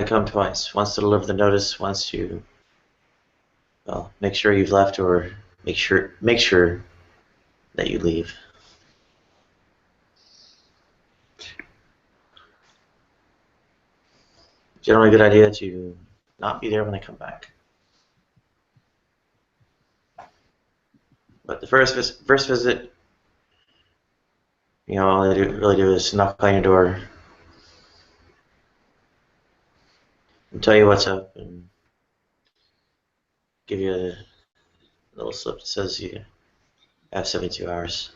come twice. Once to deliver the notice, once to, well, make sure you've left, or make sure that you leave. Generally a good idea to not be there when they come back. But the first visit, all they really do is knock on your door and tell you what's up and give you a little slip that says you have 72 hours.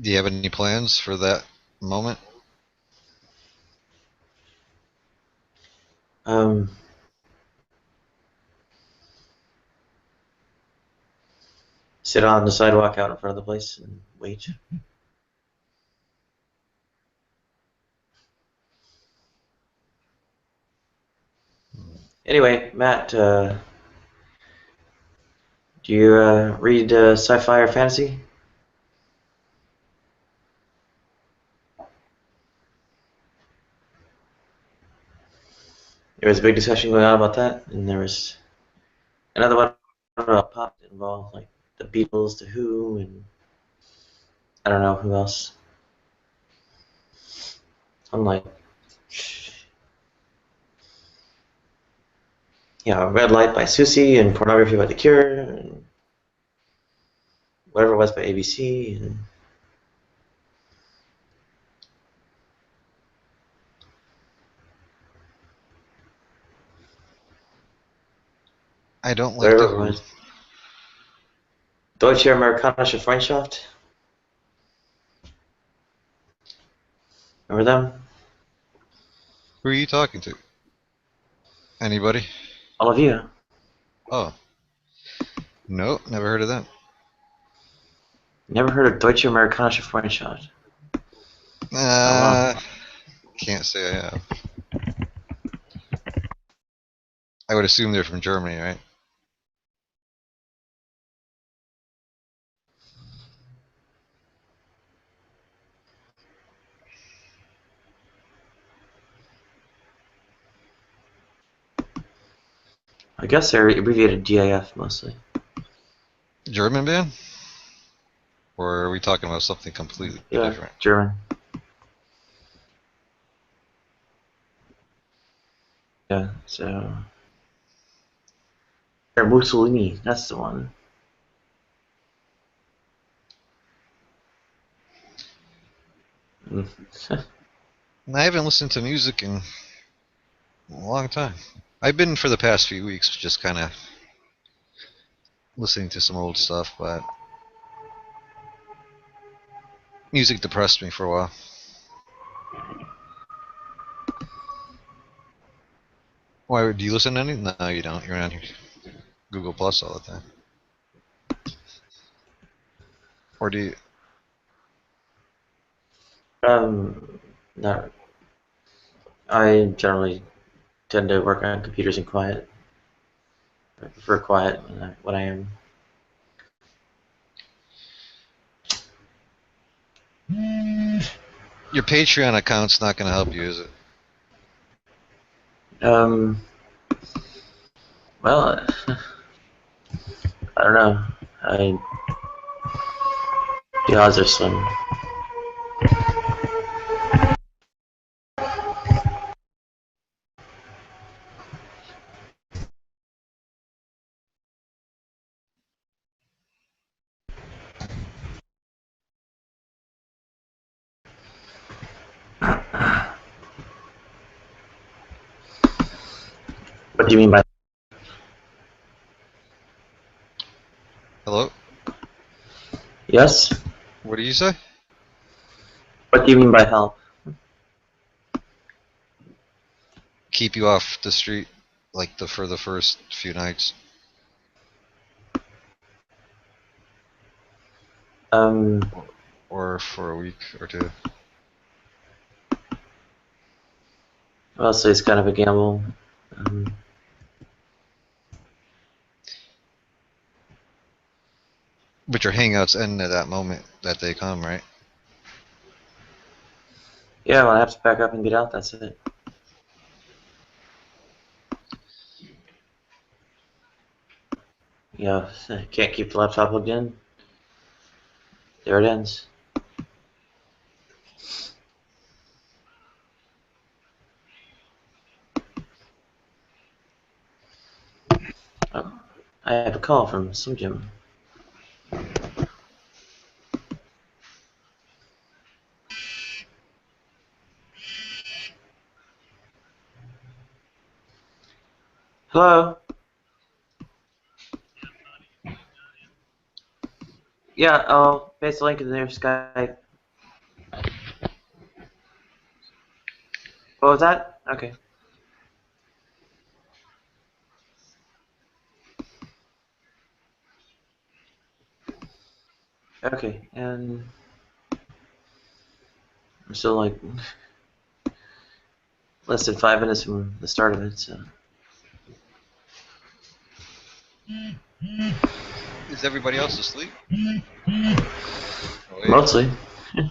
Do you have any plans for that moment? Sit on the sidewalk out in front of the place and wait. Anyway, Matt, do you read sci-fi or fantasy? There was a big discussion going on about that, and there was another one about pop that involved like the Beatles, the Who, and I don't know who else. I'm like, Red Light by Susie, and Pornography by The Cure, and whatever it was by ABC, and I don't like whatever the it Who. was. Deutsche Amerikanische Freundschaft. Remember them? Who are you talking to? Anybody? All of you. Oh. No, never heard of them. Never heard of Deutsche Amerikanische Freundschaft? Can't say I have. I would assume they're from Germany, right? I guess they're abbreviated DAF mostly. German band? Or are we talking about something completely different? German. Yeah, so Mussolini, that's the one. I haven't listened to music in a long time. I've been for the past few weeks just kind of listening to some old stuff, but music depressed me for a while. Why, do you listen to any? No, you don't. You're on your Google Plus all the time. Or do you? No. I generally tend to work on computers in quiet. I prefer quiet when I am. Your Patreon account's not going to help you, is it? Well, I don't know. The odds are slim. What do you mean by? Hello? Yes? What do you say? What do you mean by help? Keep you off the street, like for the first few nights. Or for a week or two. I'll say it's kind of a gamble. But your hangouts end at that moment that they come, right? Yeah, when I have to pack up and get out, that's it. Yeah, I can't keep the laptop plugged in. There it ends. Oh, I have a call from some gym. Hello? Yeah, I'll paste the link in their Skype. What was that? Okay. Okay, and I'm still like less than 5 minutes from the start of it, so. Is everybody else asleep? Oh, Mostly. Oh.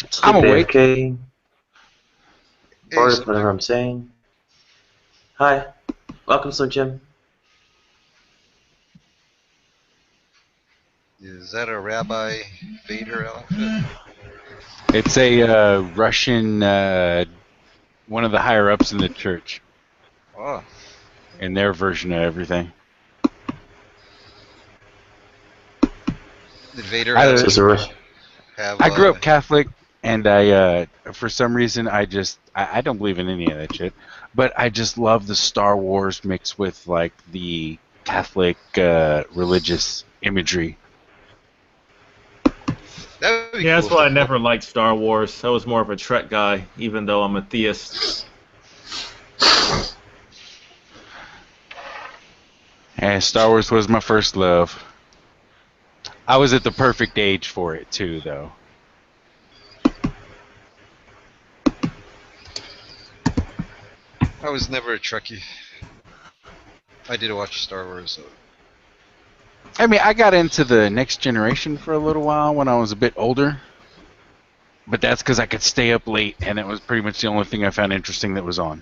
Sleep I'm awake. AFK, Hey, or so whatever I'm saying. Hi. Welcome, Slim Jim. is that a Rabbi Vader outfit? It's a Russian, one of the higher ups in the church, Oh, in their version of everything. did Vader I, have? This is a rush. I grew up Catholic, and for some reason, I don't believe in any of that shit. But I just love the Star Wars mixed with like the Catholic religious imagery. That would be Yeah, cool that's if why the I never liked Star Wars. I was more of a Trek guy, even though I'm a theist. And Star Wars was my first love. I was at the perfect age for it too, though. I was never a Trekkie. I did watch Star Wars. So. I mean, I got into the Next Generation for a little while when I was a bit older. But that's because I could stay up late, and it was pretty much the only thing I found interesting that was on.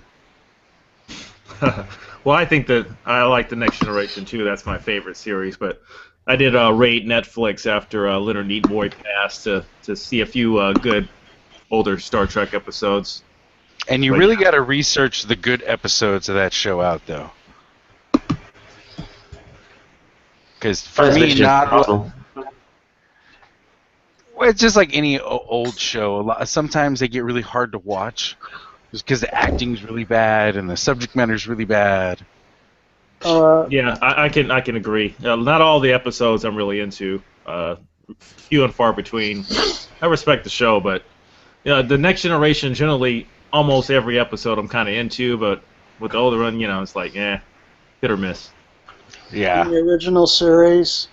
Well, I think that I like the Next Generation too. That's my favorite series. But I did raid Netflix after Leonard Nimoy passed to see a few good older Star Trek episodes. And you But really yeah. got to research the good episodes of that show out, though. Because for Science me, fiction is not possible. well, it's just like any old show. Sometimes they get really hard to watch, just because the acting's really bad and the subject matter's really bad. Yeah, I can agree. Not all the episodes I'm really into. Few and far between. I respect the show, but the Next Generation generally almost every episode I'm kind of into, but with the older one, it's like hit or miss. Yeah. The original series,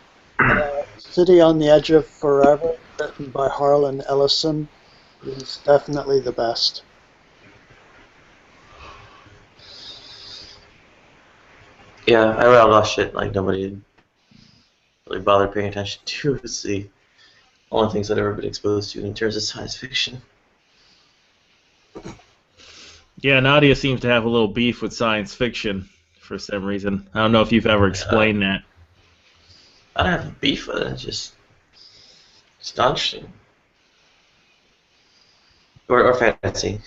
City on the Edge of Forever, written by Harlan Ellison, is definitely the best. Yeah, I read all that shit like nobody really bothered paying attention to. It's the only things I've ever been exposed to in terms of science fiction. Yeah, Nadia seems to have a little beef with science fiction for some reason. I don't know if you've ever explained that. I don't have a beef with it. It's not interesting. Or fantasy.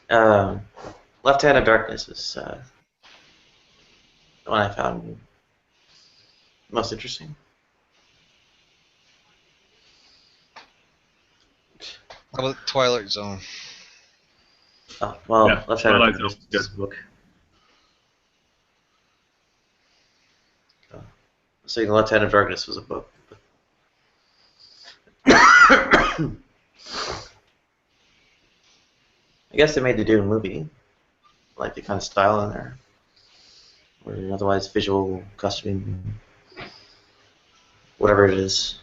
Left Hand of Darkness is the one I found most interesting. How about Twilight Zone? Oh, well, Yeah, Left Hand of Twilight Darkness Zone's good. is a book. So the Left Hand of Darkness was a book. I guess they made the Dune movie, like the kind of style in there, or otherwise visual costuming, whatever it is.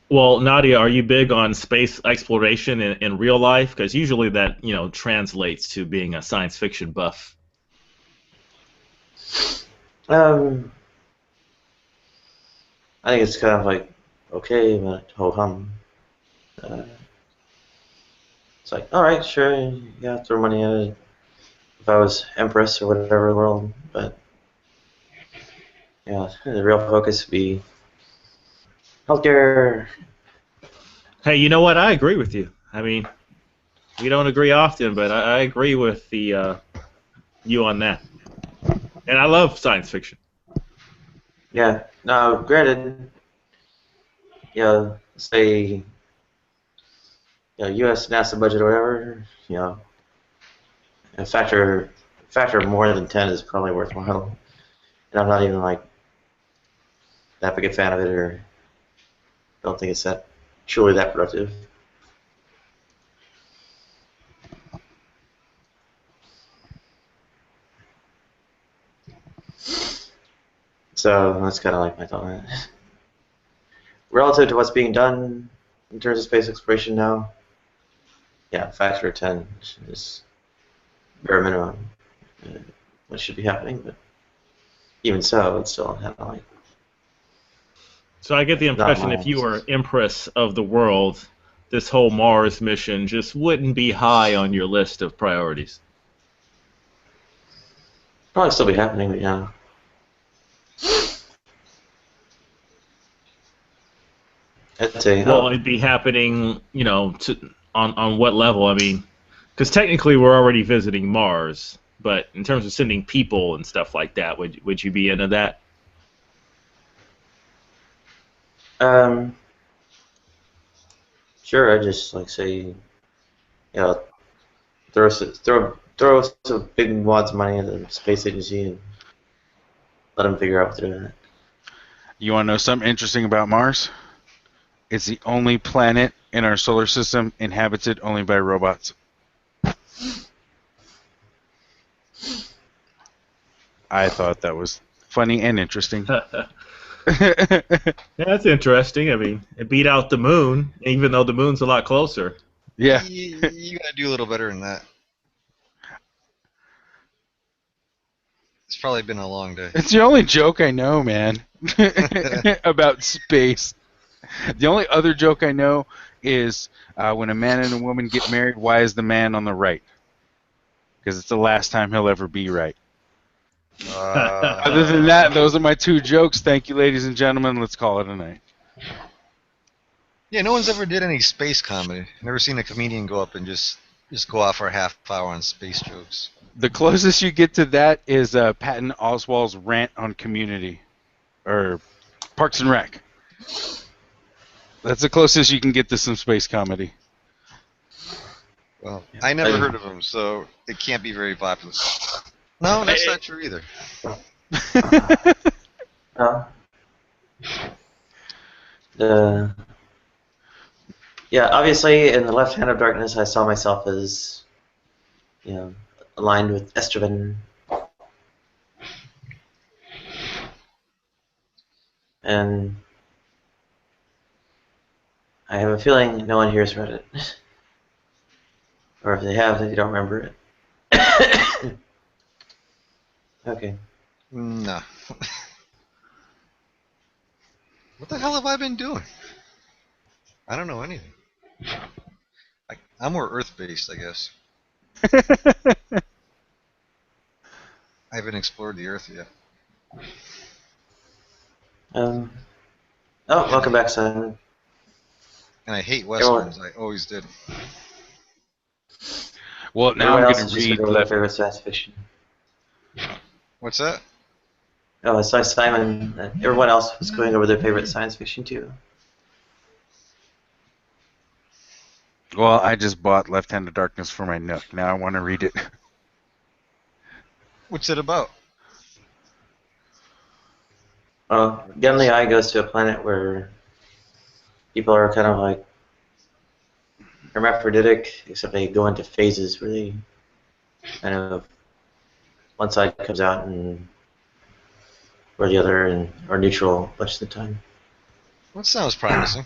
Well, Nadia, are you big on space exploration in real life? Because usually that translates to being a science fiction buff. Um, I think it's kind of like okay, but ho hum. It's like, all right, sure, yeah, throw money at it. If I was empress or whatever world, but yeah, the real focus would be healthcare. Hey, you know what? I agree with you. I mean, we don't agree often, but I agree with the you on that. And I love science fiction. Yeah. Now, granted, say, U.S. NASA budget or whatever, a factor more than 10 is probably worthwhile. And I'm not even like that big a fan of it, or don't think it's that truly that productive. So that's kind of like my thought on it. Relative to what's being done in terms of space exploration now, yeah, factor of 10 is bare minimum what should be happening, but even so, it's still kind of like. So I get the impression if you were empress of the world, this whole Mars mission just wouldn't be high on your list of priorities. Probably still be happening, but yeah. I'd say. Well, it'd be happening, on what level? I mean, because technically we're already visiting Mars, but in terms of sending people and stuff like that, would you be into that? Sure. I just like say, throw some big wads of money at the space agency and let them figure out what they're doing. You want to know something interesting about Mars? It's the only planet in our solar system inhabited only by robots. I thought that was funny and interesting. Yeah, that's interesting. I mean, it beat out the moon, even though the moon's a lot closer. Yeah. You gotta do a little better than that. It's probably been a long day. It's the only joke I know, man, about space. The only other joke I know is when a man and a woman get married, why is the man on the right? Because it's the last time he'll ever be right. Other than that, those are my two jokes. Thank you, ladies and gentlemen. Let's call it a night. Yeah, no one's ever did any space comedy. Never seen a comedian go up and just go off for a half hour on space jokes. The closest you get to that is Patton Oswalt's rant on Community, or Parks and Rec. That's the closest you can get to some space comedy. Well, I never heard of him, so it can't be very popular. No, that's not true either. Obviously, in the left hand of darkness, I saw myself as, aligned with Estroven. And I have a feeling no one here has read it. Or if they have, they don't remember it. Okay. No. What the hell have I been doing? I don't know anything. I'm more Earth-based, I guess. I haven't explored the Earth yet. Welcome back, Simon. And I hate Westerns. I always did. Well, now Everyone I'm else going is to just read going over their favorite science fiction. What's that? Oh, I saw Simon. Everyone else was going over their favorite science fiction too. Well, I just bought Left Hand of Darkness for my Nook. Now I want to read it. What's it about? Well, Genly Eye goes to a planet where people are kind of like hermaphroditic, except they go into phases where they kind of one side comes out and or the other and are neutral much of the time. That sounds promising.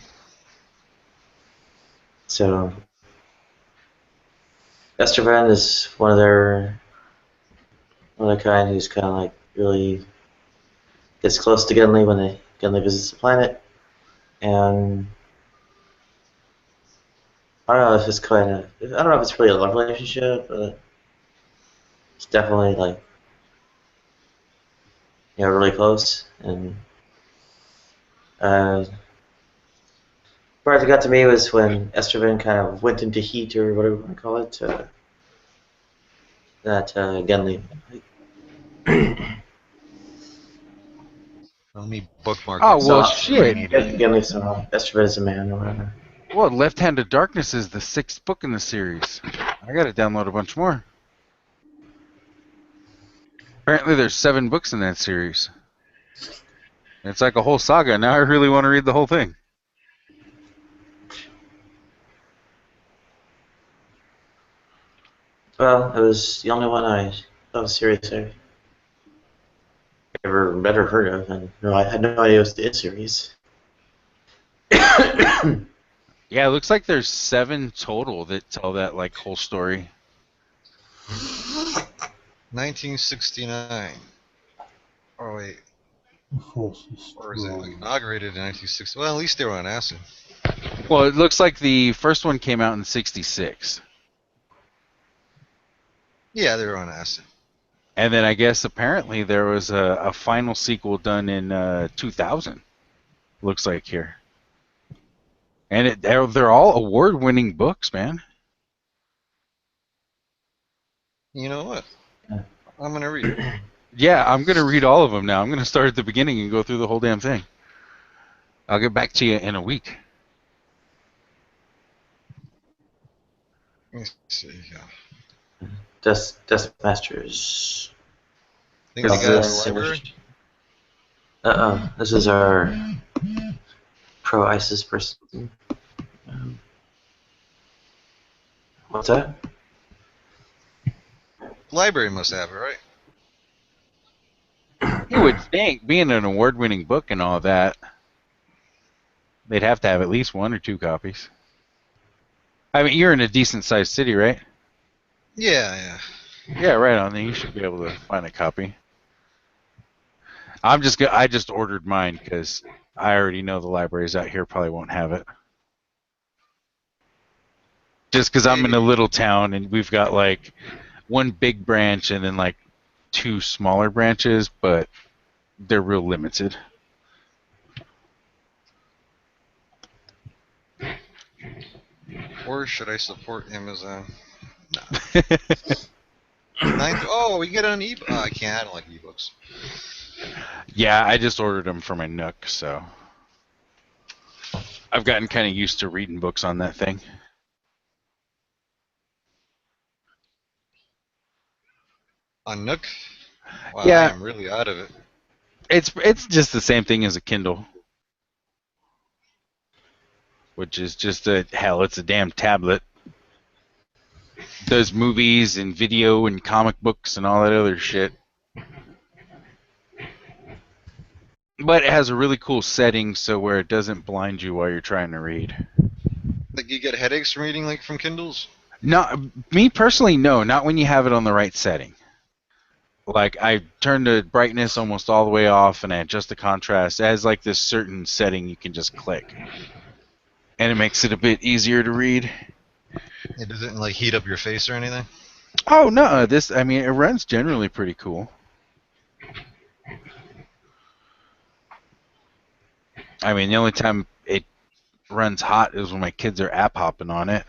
So Estroven is one of the kind who's kind of like really gets close to Genly when they Genly visits the planet, and I don't know if it's kind of, I don't know if it's really a love relationship, but it's definitely like, really close. And part that got to me was when Estroven kind of went into heat, or whatever you want to call it, that Genly. Let me bookmark Oh, it. well, So shit. Genly saw Estroven as a man or whatever. Well, Left Hand of Darkness is the 6th book in the series. I gotta download a bunch more. Apparently there's 7 books in that series. It's like a whole saga. Now I really want to read the whole thing. Well, it was the only one I thought was serious I ever read or heard of, and I had no idea it was the series. Yeah, it looks like there's 7 total that tell that like whole story. 1969. Oh wait. Or is it inaugurated in 1960? Well, at least they were on acid. Well, it looks like the first one came out in 66. Yeah, they were on acid. And then I guess apparently there was a final sequel done in 2000. Looks like here. And they're all award-winning books, man. You know what? I'm gonna read it. Yeah, I'm going to read all of them now. I'm going to start at the beginning and go through the whole damn thing. I'll get back to you in a week. Let me see. Death Masters. Think they got a library? This is our pro-ISIS person. What's that? Library must have it, right? You would think, being an award-winning book and all that, they'd have to have at least 1 or 2 copies. I mean, you're in a decent-sized city, right? Yeah. Yeah, right on. Then you should be able to find a copy. I just ordered mine because I already know the libraries out here probably won't have it. Just because I'm in a little town and we've got like 1 big branch and then like 2 smaller branches, but they're real limited. Or should I support Amazon? No. Oh, we get it on ebook. Oh, I can't. I don't like ebooks. Yeah, I just ordered them for my Nook, so I've gotten kind of used to reading books on that thing. On Nook? Wow, Yeah. I am really out of it. It's just the same thing as a Kindle, which is just it's a damn tablet. Does movies and video and comic books and all that other shit. But it has a really cool setting so where it doesn't blind you while you're trying to read. Like you get headaches from reading like from Kindles? Not me personally, no, not when you have it on the right setting. Like I turn the brightness almost all the way off and I adjust the contrast. It has like this certain setting you can just click. And it makes it a bit easier to read. It doesn't like heat up your face or anything? Oh no, it runs generally pretty cool. I mean, the only time it runs hot is when my kids are app hopping on it.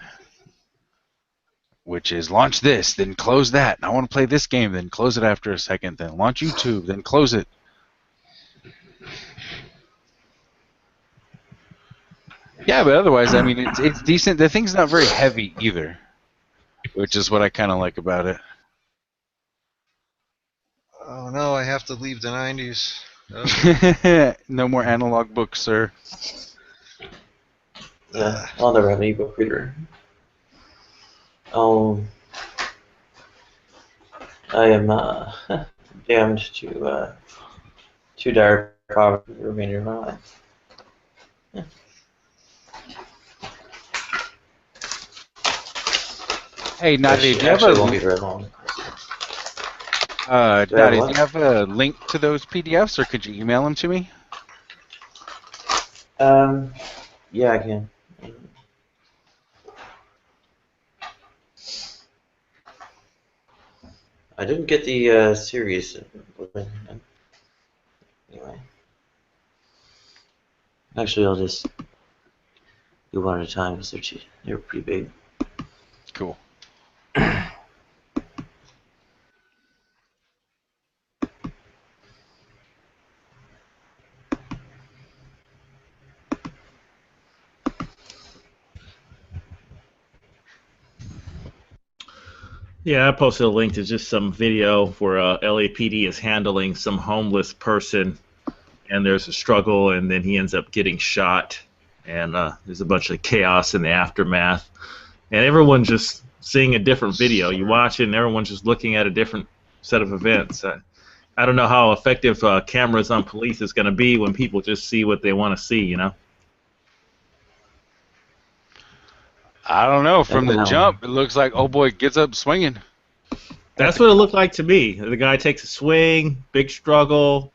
Which is launch this, then close that. I want to play this game, then close it after a second, then launch YouTube, then close it. Yeah, but otherwise, I mean, it's decent. The thing's not very heavy either, which is what I kind of like about it. Oh no, I have to leave the 90s. Oh. No more analog books, sir. Yeah, I'll never have an ebook reader. I am damned to dire poverty for the remainder of my life. Yeah. Hey, Nadia, do you have Actually, won't be very long. Nadia, do you have a link to those PDFs, or could you email them to me? Yeah, I can. I didn't get the series. Anyway, actually, I'll just do one at a time because they're pretty big. Cool. Yeah, I posted a link to just some video where LAPD is handling some homeless person, and there's a struggle, and then he ends up getting shot, and there's a bunch of chaos in the aftermath, and everyone's just seeing a different video. You watch it, and everyone's just looking at a different set of events. I don't know how effective cameras on police is going to be when people just see what they want to see, you know? I don't know. From the jump, it looks like oh boy gets up swinging. That's what it looked like to me. The guy takes a swing, big struggle,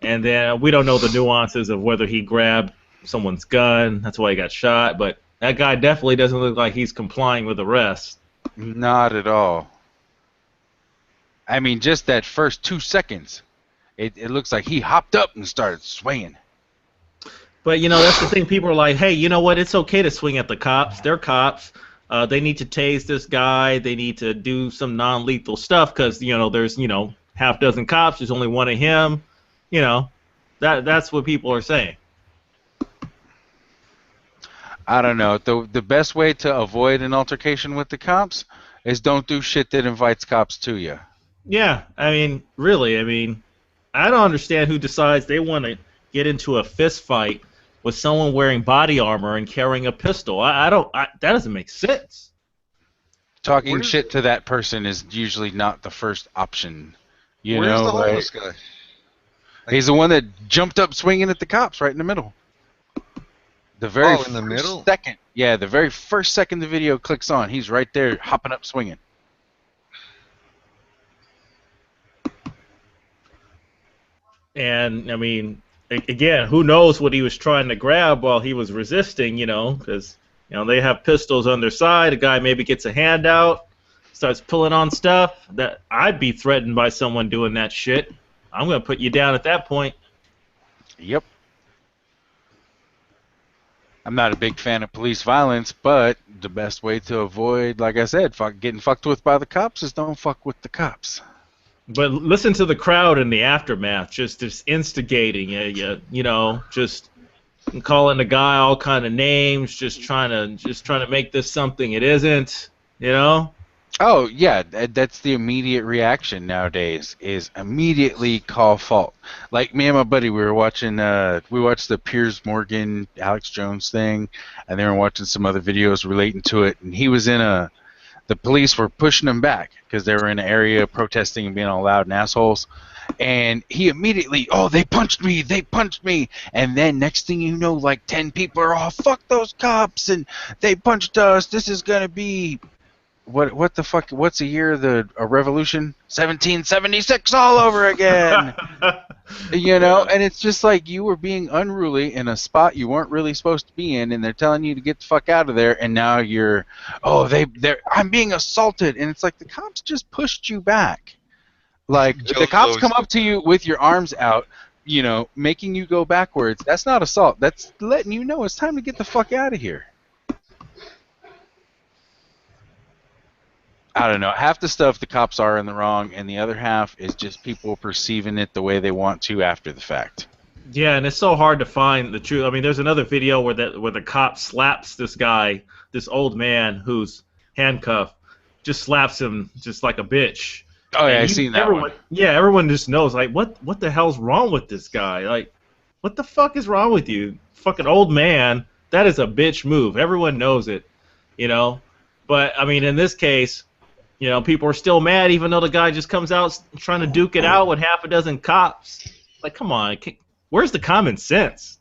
and then we don't know the nuances of whether he grabbed someone's gun. That's why he got shot. But that guy definitely doesn't look like he's complying with arrest. Not at all. I mean, just that first 2 seconds, it looks like he hopped up and started swinging. But, you know, that's the thing. People are like, hey, you know what? It's okay to swing at the cops. They're cops. They need to tase this guy. They need to do some non-lethal stuff because, you know, there's, you know, half dozen cops. There's only one of him. You know, that's what people are saying. I don't know. The best way to avoid an altercation with the cops is don't do shit that invites cops to you. Yeah, I mean, really, I don't understand who decides they want to get into a fist fight with someone wearing body armor and carrying a pistol. That doesn't make sense. Talking shit to that person is usually not the first option. You Where's know, the homeless guy? He's the one that jumped up swinging at the cops right in the middle. The very in the middle? second. Yeah, the very first second the video clicks on, he's right there hopping up swinging. And, I mean, again, who knows what he was trying to grab while he was resisting, you know, because, you know, they have pistols on their side. A guy maybe gets a handout, starts pulling on stuff. That I'd be threatened by someone doing that shit. I'm going to put you down at that point. Yep. I'm not a big fan of police violence, but the best way to avoid, like I said, getting fucked with by the cops is don't fuck with the cops. But listen to the crowd in the aftermath, just instigating, you know, just calling the guy all kind of names, just trying to make this something it isn't, you know. Oh yeah, that's the immediate reaction nowadays. Is immediately call fault. Like me and my buddy, we watched the Piers Morgan, Alex Jones thing, and they were watching some other videos relating to it. And he was the police were pushing him back because they were in an area protesting and being all loud and assholes. And he immediately, they punched me. And then next thing you know, like 10 people are, fuck those cops, and they punched us. This is gonna be. What the fuck? What's the year of a revolution? 1776 all over again. You know, and it's just like you were being unruly in a spot you weren't really supposed to be in, and they're telling you to get the fuck out of there, and now you're, I'm being assaulted, and it's like the cops just pushed you back. Like the cops come up to you with your arms out, you know, making you go backwards. That's not assault. That's letting you know it's time to get the fuck out of here. I don't know. Half the stuff the cops are in the wrong, and the other half is just people perceiving it the way they want to after the fact. Yeah, and it's so hard to find the truth. I mean, there's another video where the cop slaps this guy, this old man who's handcuffed, just slaps him just like a bitch. Oh yeah, I've seen that one. Yeah, everyone just knows, like, what the hell's wrong with this guy? Like, what the fuck is wrong with you? Fucking old man. That is a bitch move. Everyone knows it, you know? But, I mean, in this case, you know, people are still mad even though the guy just comes out trying to duke it out with half a dozen cops. Like, come on. Where's the common sense?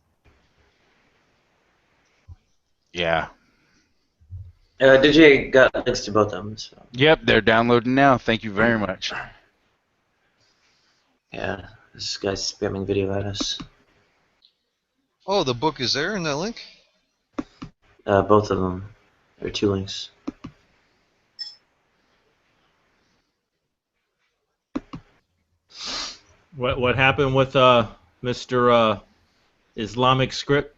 Yeah. DJ got links to both of them. So. Yep, they're downloading now. Thank you very much. Yeah, this guy's spamming video at us. Oh, the book is there in that link? Both of them. There are 2 links. What happened with Mr. Islamic script?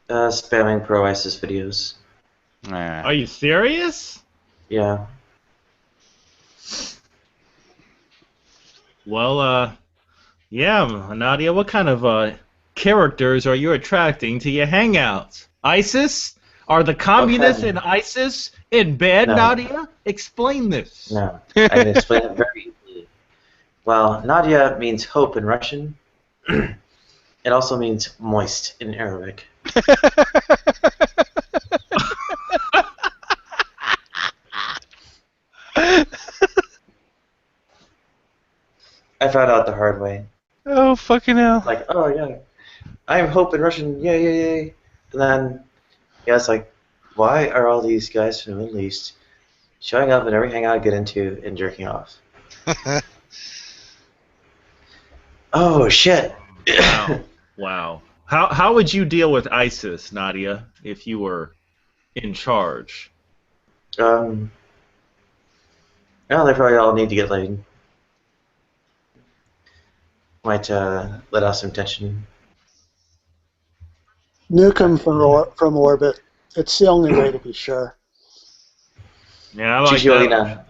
Spamming pro-ISIS videos. Nah. Are you serious? Yeah. Well, yeah, Nadia, what kind of characters are you attracting to your hangouts? ISIS? Are the communists in ISIS in bed, No. Nadia? Explain this. No. I can explain it very easily. Well, Nadia means hope in Russian. It also means moist in Arabic. I found out the hard way. Oh, fucking hell. Like, oh yeah, I'm hope in Russian, yay, yay, yay. And then, yeah, it's like, why are all these guys from the Middle East showing up in every hangout I get into and jerking off? Oh shit. Wow. Wow. How would you deal with ISIS, Nadia, if you were in charge? Well, they probably all need to get laid. Might let off some tension. Nuke them from orbit. It's the only way to be sure. Yeah, I like Chicholina. that.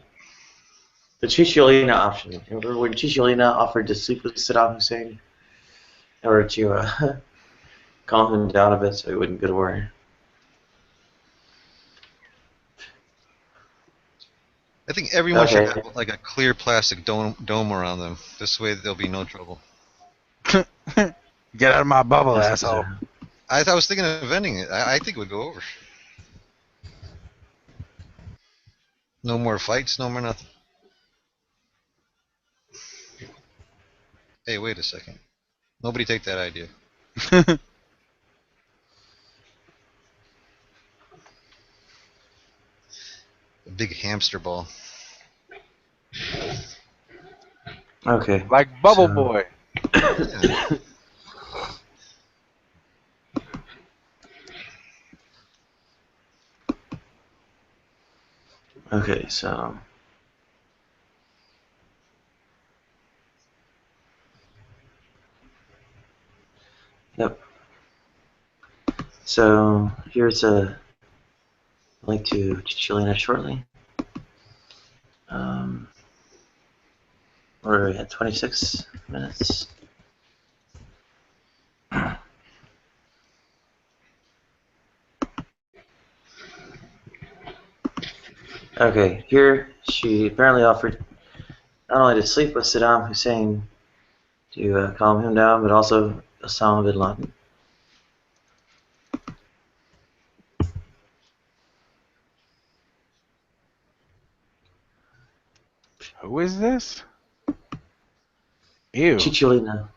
The Chicholina option. Remember when Chicholina offered to sleep with Saddam Hussein in order to calm him down a bit so he wouldn't go to war? I think everyone should Okay. have like a clear plastic dome around them. This way there'll be no trouble. Get out of my bubble, That's asshole. I was thinking of ending it. I think it would go over. No more fights, no more nothing. Hey, wait a second. Nobody take that idea. A big hamster ball. Okay. Like Bubble So- Boy. Yeah. Okay, so yep. So here's a link to Chicholina shortly. What are we at? 26 minutes. Okay, here she apparently offered not only to sleep with Saddam Hussein to calm him down, but also Osama bin Laden. Who is this? Ew. Chicholina.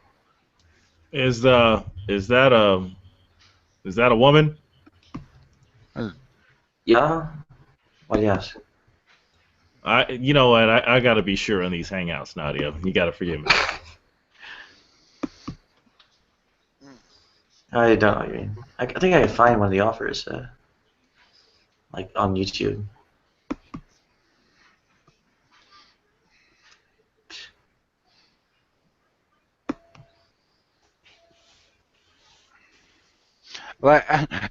Is that a woman? Yeah? What do you ask? You know what? I got to be sure in these hangouts, Nadia. You got to forgive me. I don't know what you mean. I think I can find one of the offers, like on YouTube. Like,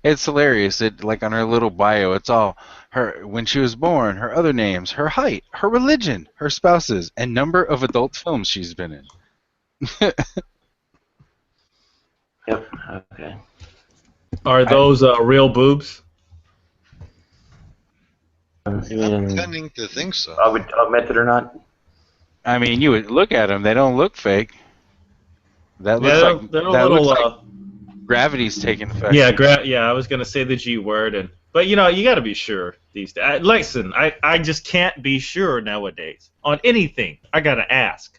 it's hilarious. It like on her little bio, it's all her when she was born, her other names, her height, her religion, her spouses, and number of adult films she's been in. Yep. Okay. Are those real boobs? You I'm mean tending to think so. I would admit it or not? I mean, you would look at them; they don't look fake. That looks Yeah, like they're a that little. looks like gravity's taking effect. Yeah, I was gonna say the G word, but you know, you got to be sure these days. Listen, I just can't be sure nowadays on anything. I gotta ask.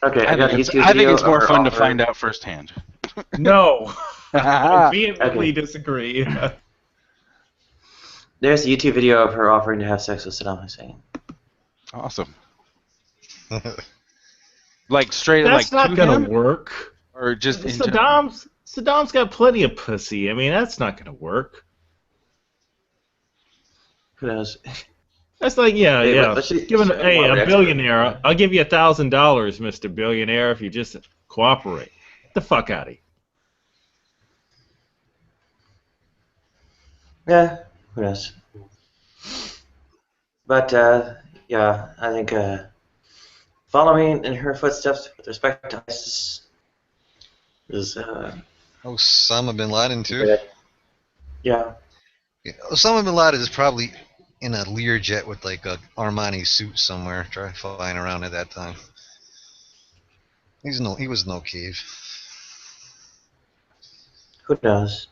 Okay, I got a YouTube I think video it's more of her fun to offer. find out firsthand. No, I Ah, vehemently Okay. disagree. There's a YouTube video of her offering to have sex with Saddam Hussein. awesome. Like straight That's like not to gonna him? work. Or just in general? Saddam's got plenty of pussy. I mean, that's not gonna work. Who knows? That's like, yeah, Hey, yeah. she Hey, more of a an billionaire. expert. I'll give you $1,000, Mr. Billionaire, if you just cooperate. Get the fuck out of here. Yeah, who knows? But yeah, I think following in her footsteps with respect to ISIS is Osama bin Laden too. yeah. Yeah, Osama bin Laden is probably in a Learjet with like a Armani suit somewhere, flying around at that time. He was no cave. Who knows?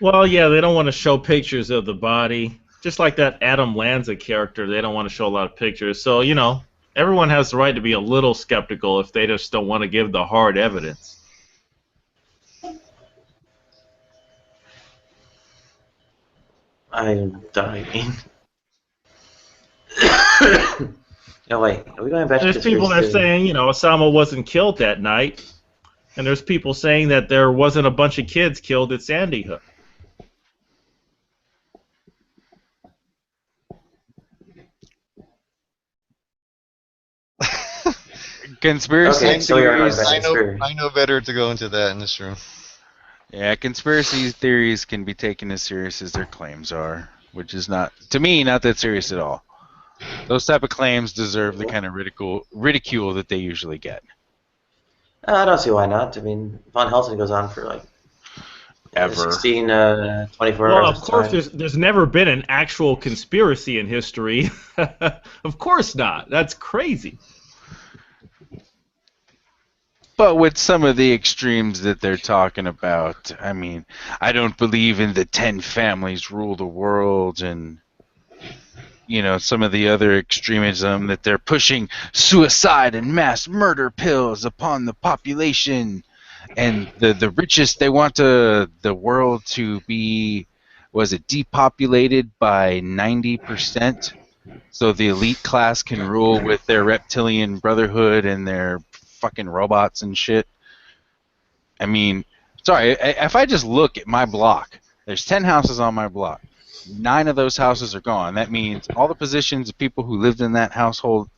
Well, yeah, they don't want to show pictures of the body. Just like that Adam Lanza character, they don't want to show a lot of pictures. So, you know, everyone has the right to be a little skeptical if they just don't want to give the hard evidence. I'm dying. No, wait. Are we going back to There's people that are conspiracy? saying, you know, Osama wasn't killed that night. And there's people saying that there wasn't a bunch of kids killed at Sandy Hook. Conspiracy Okay, so we are going theories. back to conspiracy. I know better to go into that in this room. Yeah, conspiracy theories can be taken as serious as their claims are, which is not, to me, not that serious at all. Those type of claims deserve the kind of ridicule that they usually get. I don't see why not. I mean, Von Helsing goes on for like Ever. 16, 24 Well, hours. of course, time. there's never been an actual conspiracy in history. Of course not. That's crazy. But with some of the extremes that they're talking about, I mean, I don't believe in the 10 families rule the world, and you know, some of the other extremism that they're pushing suicide and mass murder pills upon the population, and the richest, they want the world to be, was it depopulated by 90%, so the elite class can rule with their reptilian brotherhood and their fucking robots and shit. I mean, sorry, if I just look at my block, there's 10 houses on my block. 9 of those houses are gone. That means all the positions of people who lived in that household,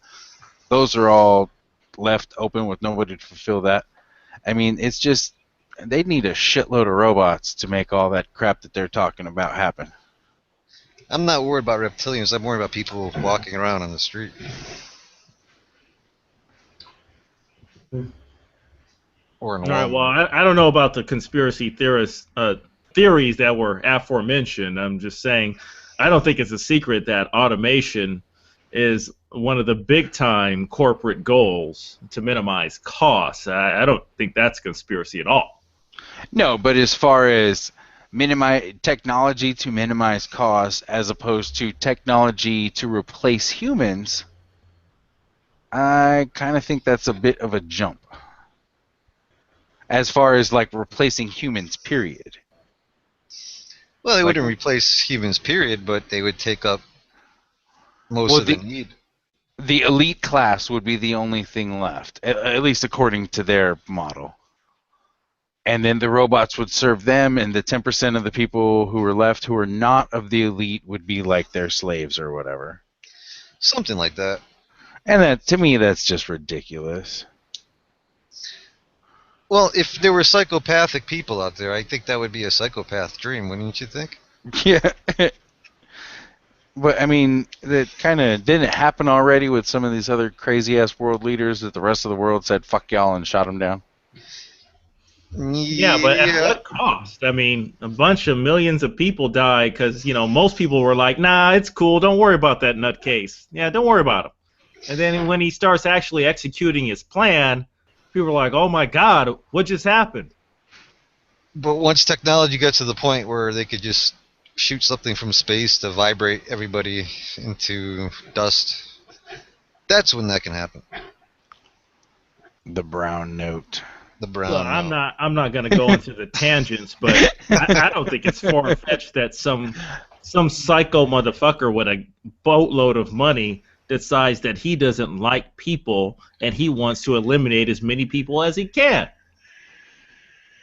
those are all left open with nobody to fulfill that. I mean, it's just, they need a shitload of robots to make all that crap that they're talking about happen. I'm not worried about reptilians. I'm worried about people walking around on the street. Or in All right. Walmart. Well, I don't know about the conspiracy theories that were aforementioned. I'm just saying, I don't think it's a secret that automation is one of the big-time corporate goals to minimize costs. I don't think that's conspiracy at all. No, but as far as technology to minimize costs as opposed to technology to replace humans, I kind of think that's a bit of a jump. As far as like replacing humans, period. Well, they wouldn't replace humans, period, but they would take up most of the need. The elite class would be the only thing left, at least according to their model. And then the robots would serve them, and the 10% of the people who were left who are not of the elite would be like their slaves or whatever. Something like that. And that, to me, that's just ridiculous. Well, if there were psychopathic people out there, I think that would be a psychopath dream, wouldn't you think? Yeah. But, I mean, that kind of didn't happen already with some of these other crazy-ass world leaders that the rest of the world said, fuck y'all, and shot them down? Yeah, but at what cost? I mean, a bunch of millions of people died because, you know, most people were like, nah, it's cool, don't worry about that nutcase. Yeah, don't worry about him. And then when he starts actually executing his plan, people are like, oh my god, what just happened? But once technology gets to the point where they could just shoot something from space to vibrate everybody into dust, that's when that can happen. The brown note. The brown Well, note. I'm not going to go into the tangents, but I don't think it's far-fetched that some psycho motherfucker with a boatload of money decides that he doesn't like people and he wants to eliminate as many people as he can.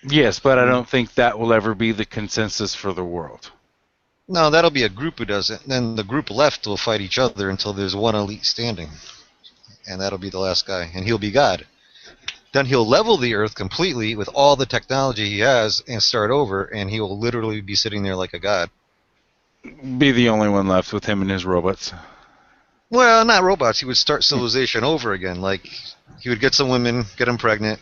Yes, but I don't think that will ever be the consensus for the world. No, that'll be a group who does it. Then the group left will fight each other until there's one elite standing. And that'll be the last guy. And he'll be God. Then he'll level the earth completely with all the technology he has and start over, and he will literally be sitting there like a god. Be the only one left with him and his robots. Well, not robots. He would start civilization over again. Like, he would get some women, get them pregnant,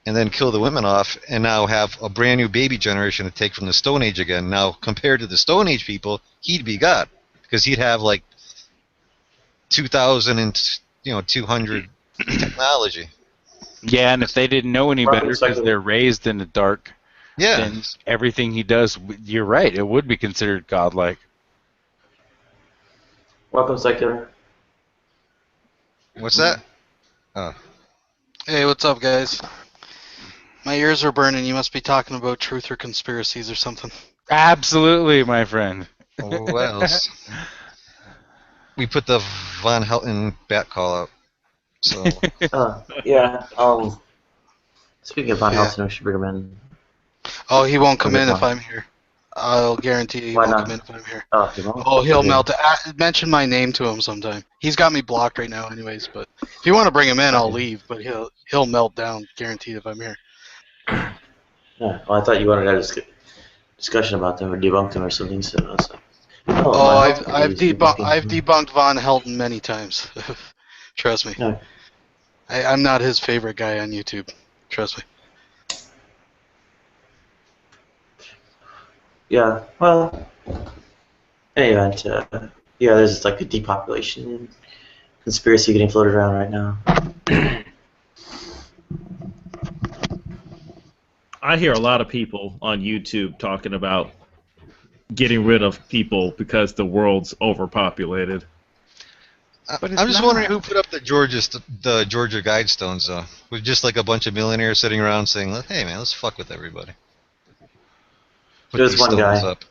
and then kill the women off, and now have a brand new baby generation to take from the Stone Age again. Now, compared to the Stone Age people, he'd be God, because he'd have like 2,000 and 200 technology. Yeah, and if they didn't know any better because they're raised in the dark, then everything he does, you're right, it would be considered godlike. Welcome, Secular. What's that? Oh. Hey, what's up, guys? My ears are burning. You must be talking about truth or conspiracies or something. Absolutely, my friend. What else? We put the Von Helton bat call out. So. Yeah. Speaking of Von Helton, we should bring him in. Oh, he won't come in if I'm here. I'll guarantee he won't come in if I'm here. Oh, he won't? Oh, he'll melt it. Mention my name to him sometime. He's got me blocked right now, anyways. But if you want to bring him in, I'll leave. But he'll melt down, guaranteed, if I'm here. Yeah. Well, I thought you wanted to have a discussion about them or debunk them or something. So I was like, I've debunked Von Helton many times. Trust me. No. I'm not his favorite guy on YouTube. Trust me. Yeah, well, in any event, yeah, there's like a depopulation and conspiracy getting floated around right now. I hear a lot of people on YouTube talking about getting rid of people because the world's overpopulated. I'm just wondering who put up the Georgia Guidestones, though. With just like a bunch of millionaires sitting around saying, "Hey, man, let's fuck with everybody." There's one guy. Up.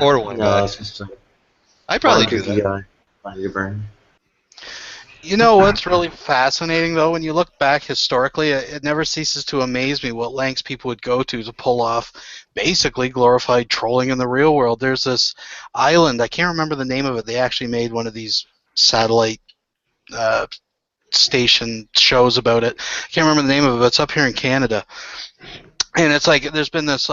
Or one guy. I'd probably do that. You know what's really fascinating, though? When you look back historically, it never ceases to amaze me what lengths people would go to pull off basically glorified trolling in the real world. There's this island, I can't remember the name of it. They actually made one of these satellite station shows about it. I can't remember the name of it, but it's up here in Canada. And it's like there's been this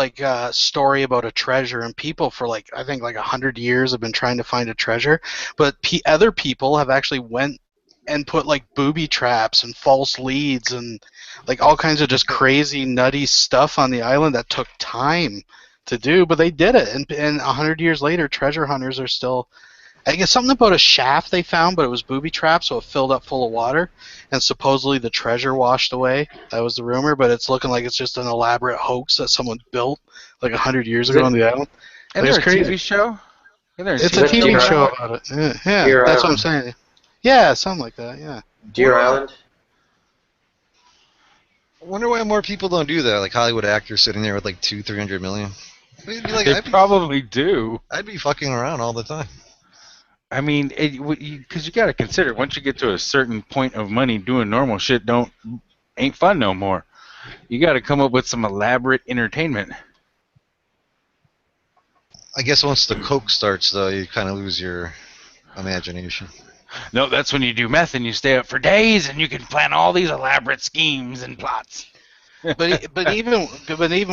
story about a treasure, and people for I think 100 years have been trying to find a treasure, but other people have actually went and put booby traps and false leads and all kinds of just crazy nutty stuff on the island that took time to do, but they did it. And 100 years later, treasure hunters are still. I guess something about a shaft they found, but it was booby trapped, so it filled up full of water, and supposedly the treasure washed away. That was the rumor, but it's looking like it's just an elaborate hoax that someone built 100 years ago on the island. And there's a TV show? It's a TV show about it. Yeah, that's what I'm saying. Yeah, something like that, yeah. Deer Island? I wonder why more people don't do that, like Hollywood actors sitting there with $200-300 million. They probably do. I'd be fucking around all the time. I mean, because you got to consider, once you get to a certain point of money, doing normal shit ain't fun no more. You got to come up with some elaborate entertainment. I guess once the coke starts, though, you kind of lose your imagination. No, that's when you do meth and you stay up for days and you can plan all these elaborate schemes and plots. but even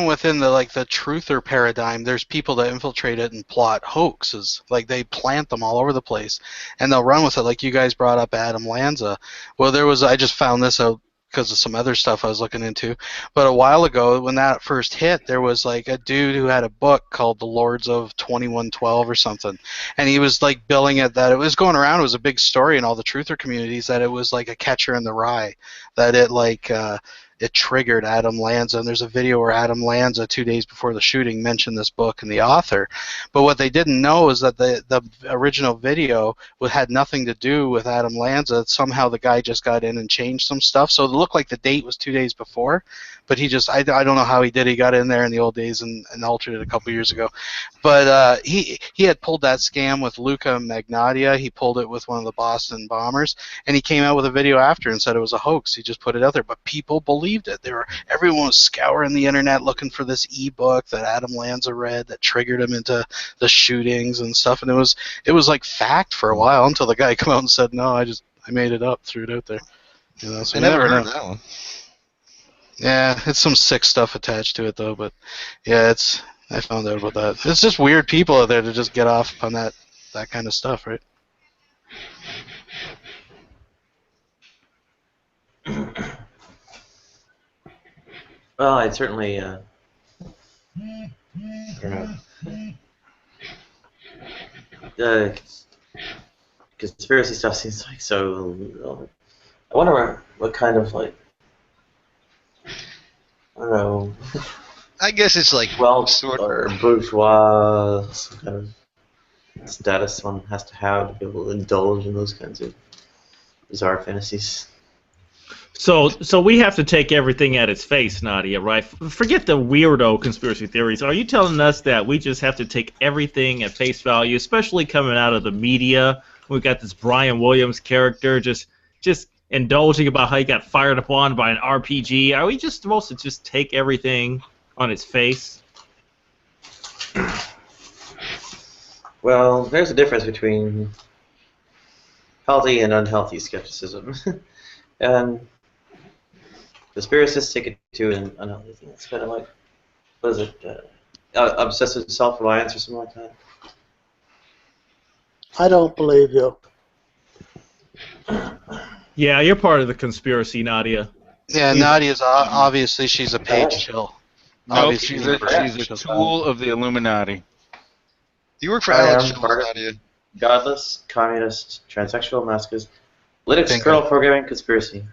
within the truther paradigm, there's people that infiltrate it and plot hoaxes. They plant them all over the place, and they'll run with it. Like you guys brought up Adam Lanza. Well, I just found this out because of some other stuff I was looking into. But a while ago, when that first hit, there was a dude who had a book called The Lords of 2112 or something, and he was billing it that it was going around. It was a big story in all the truther communities that it was a catcher in the rye, that it it triggered Adam Lanza. And there's a video where Adam Lanza, 2 days before the shooting, mentioned this book and the author. But what they didn't know is that the original video had nothing to do with Adam Lanza. Somehow the guy just got in and changed some stuff. So it looked like the date was 2 days before. But he just, I don't know how he did. He got in there in the old days and altered it a couple years ago. But he had pulled that scam with Luca Magnotta. He pulled it with one of the Boston bombers, and he came out with a video after and said it was a hoax. He just put it out there, but people believed it. Everyone was scouring the internet looking for this ebook that Adam Lanza read that triggered him into the shootings and stuff. And it was like fact for a while until the guy came out and said, "No, I made it up, threw it out there." You know, so I never heard that one. Yeah, it's some sick stuff attached to it though, but yeah, I found out about that. It's just weird people out there to just get off on that kind of stuff, right? Well, I'd certainly, I don't know. Conspiracy stuff seems like so. I wonder what kind of, like, I don't know. I guess it's like Wealth or bourgeois, some kind of status one has to have to be able to indulge in those kinds of bizarre fantasies. So we have to take everything at its face, Nadia, right? Forget the weirdo conspiracy theories. Are you telling us that we just have to take everything at face value, especially coming out of the media? We've got this Brian Williams character just indulging about how he got fired upon by an RPG. Are we just supposed to just take everything on its face? Well, there's a difference between healthy and unhealthy skepticism. And conspiracists take it to an unhealthy thing. It's kind of like, what is it, obsessive self-reliance or something like that? I don't believe you. Yeah, you're part of the conspiracy, Nadia. Yeah, Nadia's obviously she's a paid shill. Nope, she's a tool of the Illuminati. You work for I Alex am part Jones, of Nadia. godless, communist, transsexual, masochist, Linux kernel programming conspiracy.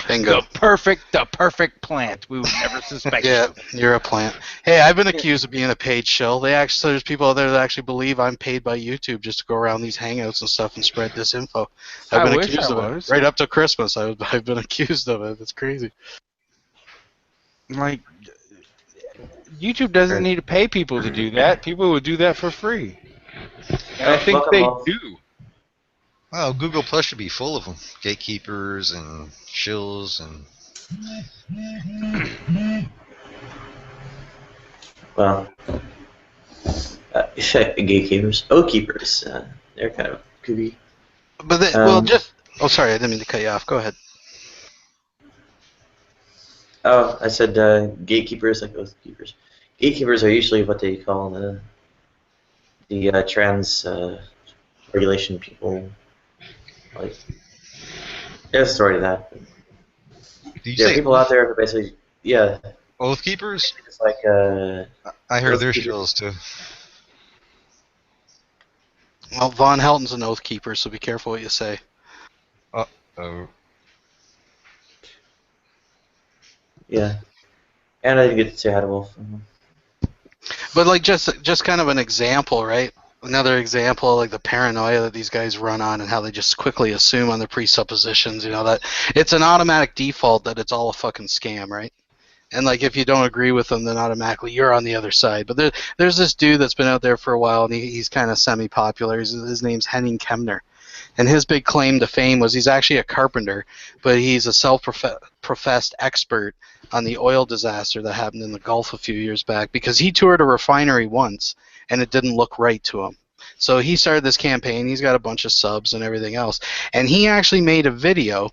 Bingo. The perfect plant. We would never suspect Yeah, you. you're a plant. Hey, I've been accused of being a paid shill. There's people out there that actually believe I'm paid by YouTube just to go around these hangouts and stuff and spread this info. I've been accused of it. Right up to Christmas, I've been accused of it. It's crazy. Like, YouTube doesn't need to pay people to do that. People would do that for free. And I think they do. Well, Google Plus should be full of them. Gatekeepers and shills and... Well, gatekeepers, oathkeepers, they're kind of kooky. But oh, sorry, I didn't mean to cut you off. Go ahead. Oh, I said gatekeepers, like oathkeepers. Gatekeepers are usually what they call the trans regulation people. Like, there's a story to that. There are people out there who basically, yeah. Oath keepers? It's like I heard they're shills too. Well, Von Helton's an oath keeper, so be careful what you say. Uh-oh. Yeah. And I didn't get to say hi to Wolf. But like just kind of an example, right? Another example, like the paranoia that these guys run on and how they just quickly assume on their presuppositions, that it's an automatic default that it's all a fucking scam, right? And like if you don't agree with them, then automatically you're on the other side. But there's this dude that's been out there for a while, and he's kind of semi-popular. His name's Henning Kemner. And his big claim to fame was he's actually a carpenter, but he's a self-professed expert on the oil disaster that happened in the Gulf a few years back because he toured a refinery once, and it didn't look right to him. So he started this campaign. He's got a bunch of subs and everything else. And he actually made a video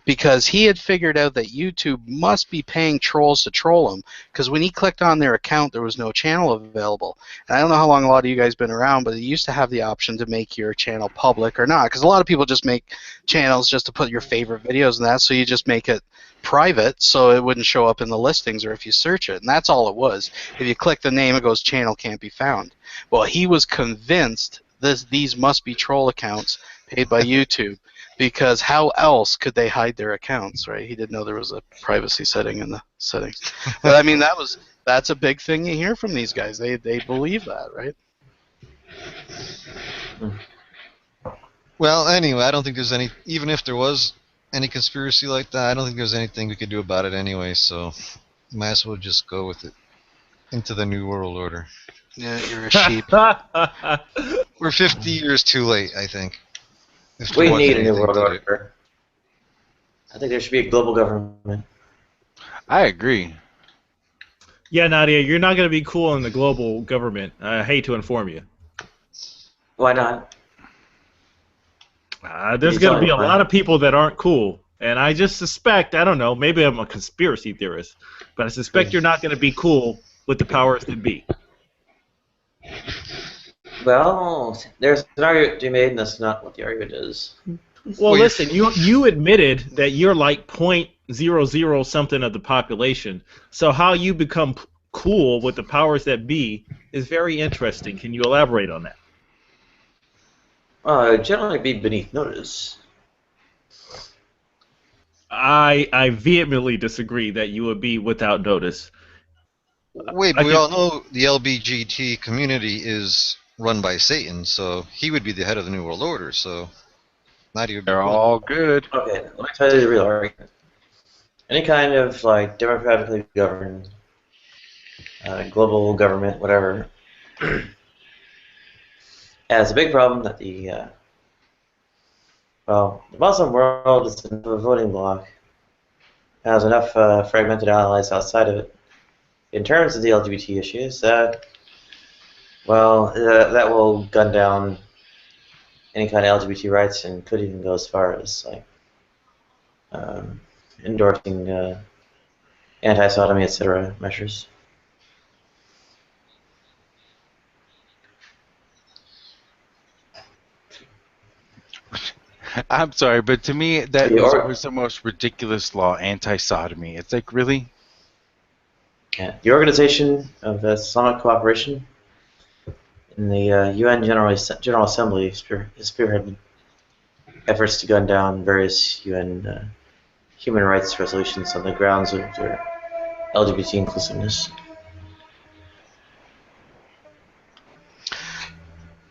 because he had figured out that YouTube must be paying trolls to troll him, because when he clicked on their account, there was no channel available. And I don't know how long a lot of you guys been around, but it used to have the option to make your channel public or not, because a lot of people just make channels just to put your favorite videos in that, so you just make it private so it wouldn't show up in the listings or if you search it, and that's all it was. If you click the name, it goes channel can't be found. Well, he was convinced these must be troll accounts paid by YouTube. because how else could they hide their accounts, right? He didn't know there was a privacy setting in the settings. But I mean, that's a big thing you hear from these guys. They believe that, right? Well, anyway, I don't think there's any. Even if there was any conspiracy like that, I don't think there's anything we could do about it anyway. So, might as well just go with it into the new world order. Yeah, you're a sheep. We're 50 years too late, I think. If We there was need a new anything world to do. order. I think there should be a global government. I agree. Yeah, Nadia, you're not going to be cool in the global government. I hate to inform you. Why not? There's going to be a lot of people that aren't cool. And I just suspect, I don't know, maybe I'm a conspiracy theorist, but I suspect you're not going to be cool with the powers that be. Well, there's an argument to be made, and that's not what the argument is. Well, listen, you admitted that you're like 0.00 something of the population. So how you become cool with the powers that be is very interesting. Can you elaborate on that? Well, it would generally be beneath notice. I vehemently disagree that you would be without notice. Wait, but we all know the LGBT community is run by Satan, so he would be the head of the New World Order, so not even. They're all good. Okay, let me tell you the real argument. Any kind of like democratically governed global government, whatever, has a big problem that the Muslim world is a voting bloc, has enough fragmented allies outside of it. In terms of the LGBT issues, that will gun down any kind of LGBT rights and could even go as far as like endorsing anti-sodomy, etc. measures. I'm sorry, but to me, that was the most ridiculous law, anti-sodomy. It's like, really? Yeah. The Organization of Islamic Cooperation in the UN General Assembly is spearheading efforts to gun down various UN human rights resolutions on the grounds of their LGBT inclusiveness.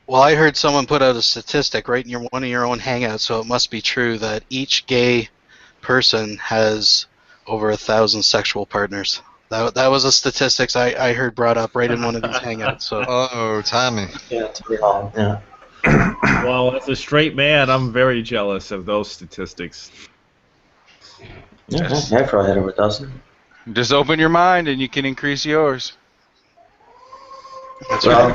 Well, I heard someone put out a statistic right in one of your own hangouts, so it must be true that each gay person has over 1,000 sexual partners. That was a statistics I heard brought up right in one of these hangouts. So. Oh, Tommy. Yeah, Tommy Hall. Yeah. Well, as a straight man, I'm very jealous of those statistics. Yeah, I probably had over 1,000. Just open your mind and you can increase yours. That's right.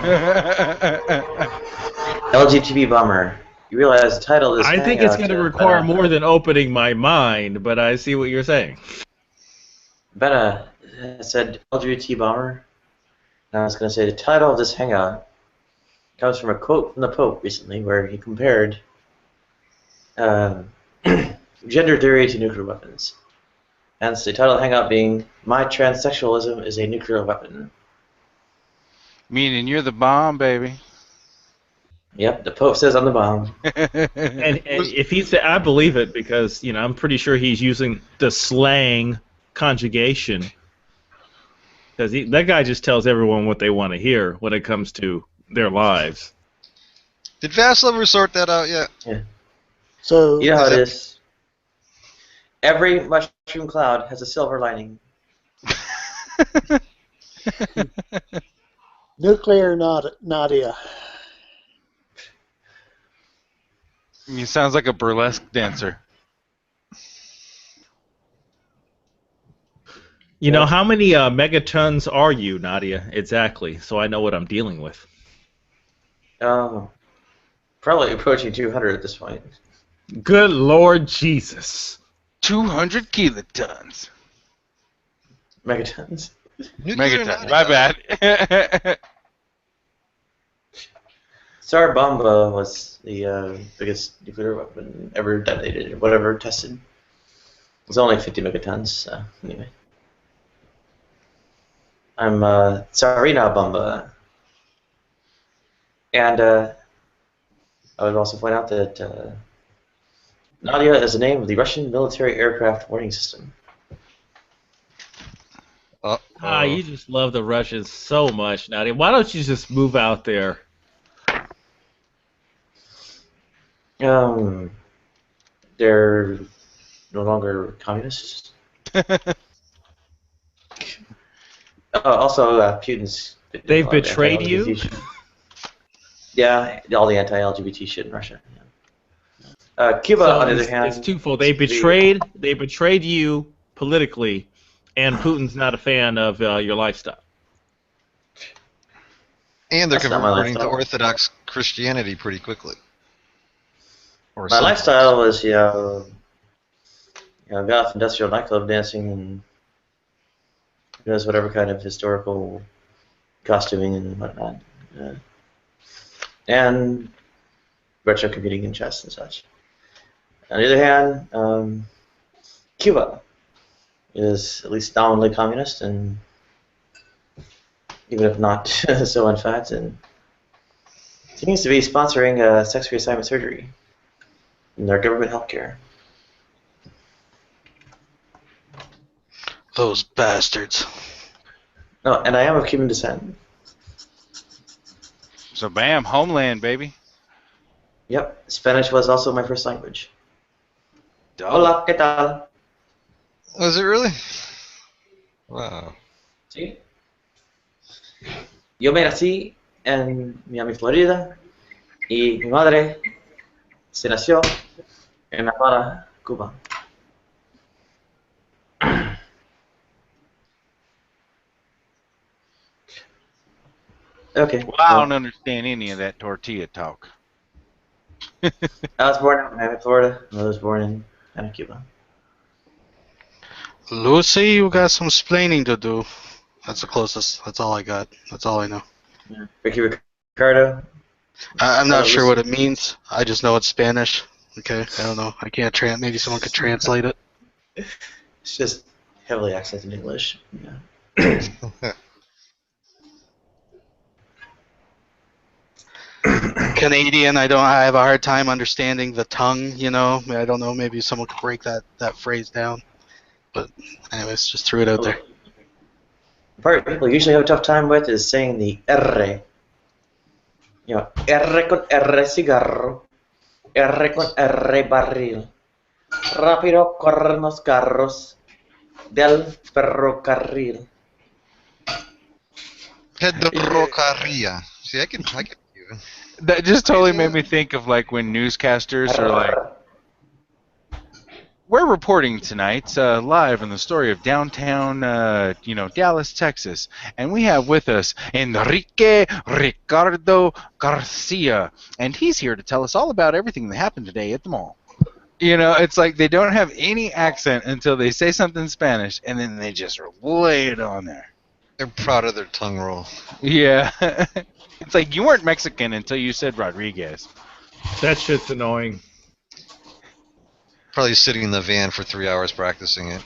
LGBT bummer. You realize the title of this I think it's going to require more than opening my mind, but I see what you're saying. Betta said LGBT bomber. And I was going to say the title of this hangout comes from a quote from the Pope recently where he compared gender theory to nuclear weapons. Hence the title of the hangout being My Transsexualism is a Nuclear Weapon. Meaning you're the bomb, baby. Yep, the Pope says I'm the bomb. and if he said, I believe it because I'm pretty sure he's using the slang conjugation because that guy just tells everyone what they want to hear when it comes to their lives. Did Vasil ever sort that out yet? Yeah. So you know how it is. Every mushroom cloud has a silver lining. nuclear Nadia. He sounds like a burlesque dancer. You know, how many megatons are you, Nadia, exactly, so I know what I'm dealing with? Probably approaching 200 at this point. Good Lord Jesus. 200 kilotons. Megatons. Megatons, my bad. Tsar Bomba was the biggest nuclear weapon ever detonated, whatever tested. It was only 50 megatons, so anyway. I'm Tsarina Bomba. And I would also point out that Nadia is the name of the Russian military aircraft warning system. You just love the Russians so much, Nadia. Why don't you just move out there? They're no longer communists. Also, Putin's. They've betrayed you? Yeah, all the anti-LGBT shit in Russia. Yeah. Cuba, on the other hand, it's twofold. They betrayed you politically, and Putin's not a fan of your lifestyle. And they're That's not my converting to lifestyle. Orthodox Christianity pretty quickly. Or My some- lifestyle was, go off industrial nightclub dancing and does whatever kind of historical costuming and whatnot. And retro computing and chess and such. On the other hand, Cuba is at least nominally communist, and even if not so in fact, and seems to be sponsoring sex reassignment surgery in their government healthcare. Those bastards. No, and I am of Cuban descent. So bam, homeland, baby. Yep, Spanish was also my first language. Hola, ¿qué tal? Was it really? Wow. Sí. Yo me nací en Miami, Florida, y mi madre se nació en La Habana, Cuba. Okay. Well, I don't understand any of that tortilla talk. I was born in Miami, Florida. My mother was born in Cuba. Lucy, you got some splaining to do. That's the closest. That's all I got. That's all I know. Yeah. Ricky Ricardo. I'm not sure what it means. I just know it's Spanish. Okay, I don't know. I can't maybe someone could translate it. It's just heavily accented English. Yeah. Canadian, I have a hard time understanding the tongue, you know. I don't know, maybe someone could break that phrase down. But anyways, just threw it out there. The part people usually have a tough time with is saying the R. You know, R con R cigarro, R con R barril. Rápido corren los carros del ferrocarril. Pedrocarria. See, I can even. That just totally made me think of like when newscasters are like, "We're reporting tonight live on the story of downtown, Dallas, Texas, and we have with us Enrique Ricardo Garcia, and he's here to tell us all about everything that happened today at the mall." You know, it's like they don't have any accent until they say something in Spanish, and then they just lay it on there. They're proud of their tongue roll. Yeah. It's like you weren't Mexican until you said Rodriguez. That shit's annoying. Probably sitting in the van for 3 hours practicing it.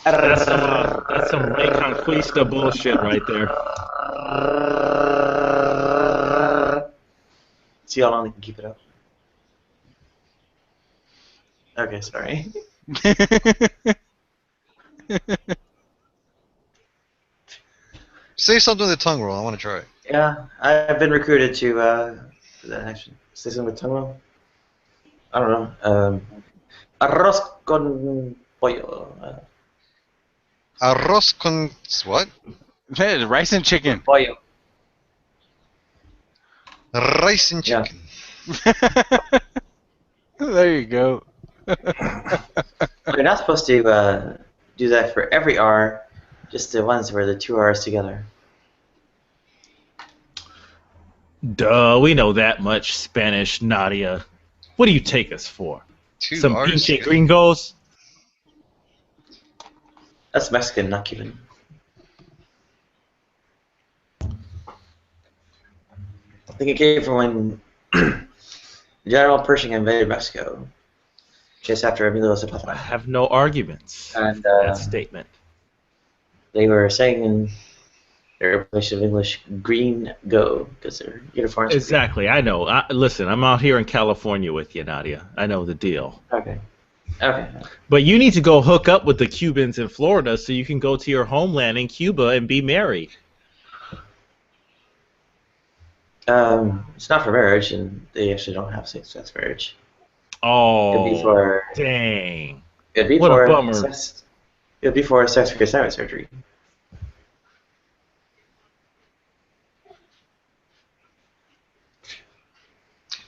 That's some Reconquista bullshit right there. See how long they can keep it up. Okay, sorry. Say something with the tongue roll. I want to try it. Yeah, I've been recruited to that action. Say something with tongue roll? I don't know. Arroz con pollo. Arroz con what? Rice and chicken. Pollo. Rice and Yeah. chicken. There you go. You're not supposed to do that for every R, just the ones where the two R's together. Duh, we know that much Spanish, Nadia. What do you take us for? Two Some R's pinche together. gringos? That's Mexican, not Cuban. I think it came from when General Pershing invaded Mexico, just after Emilio I Zapata. have no arguments And for that statement. they were saying their replacement of English green go because their uniforms. Exactly, I know. Listen, I'm out here in California with you, Nadia. I know the deal. Okay. Okay. But you need to go hook up with the Cubans in Florida so you can go to your homeland in Cuba and be married. It's not for marriage, and they actually don't have same-sex marriage. Oh, It'd be for, dang. It'd be What for a bummer. sex. It'd be for sex reassignment surgery.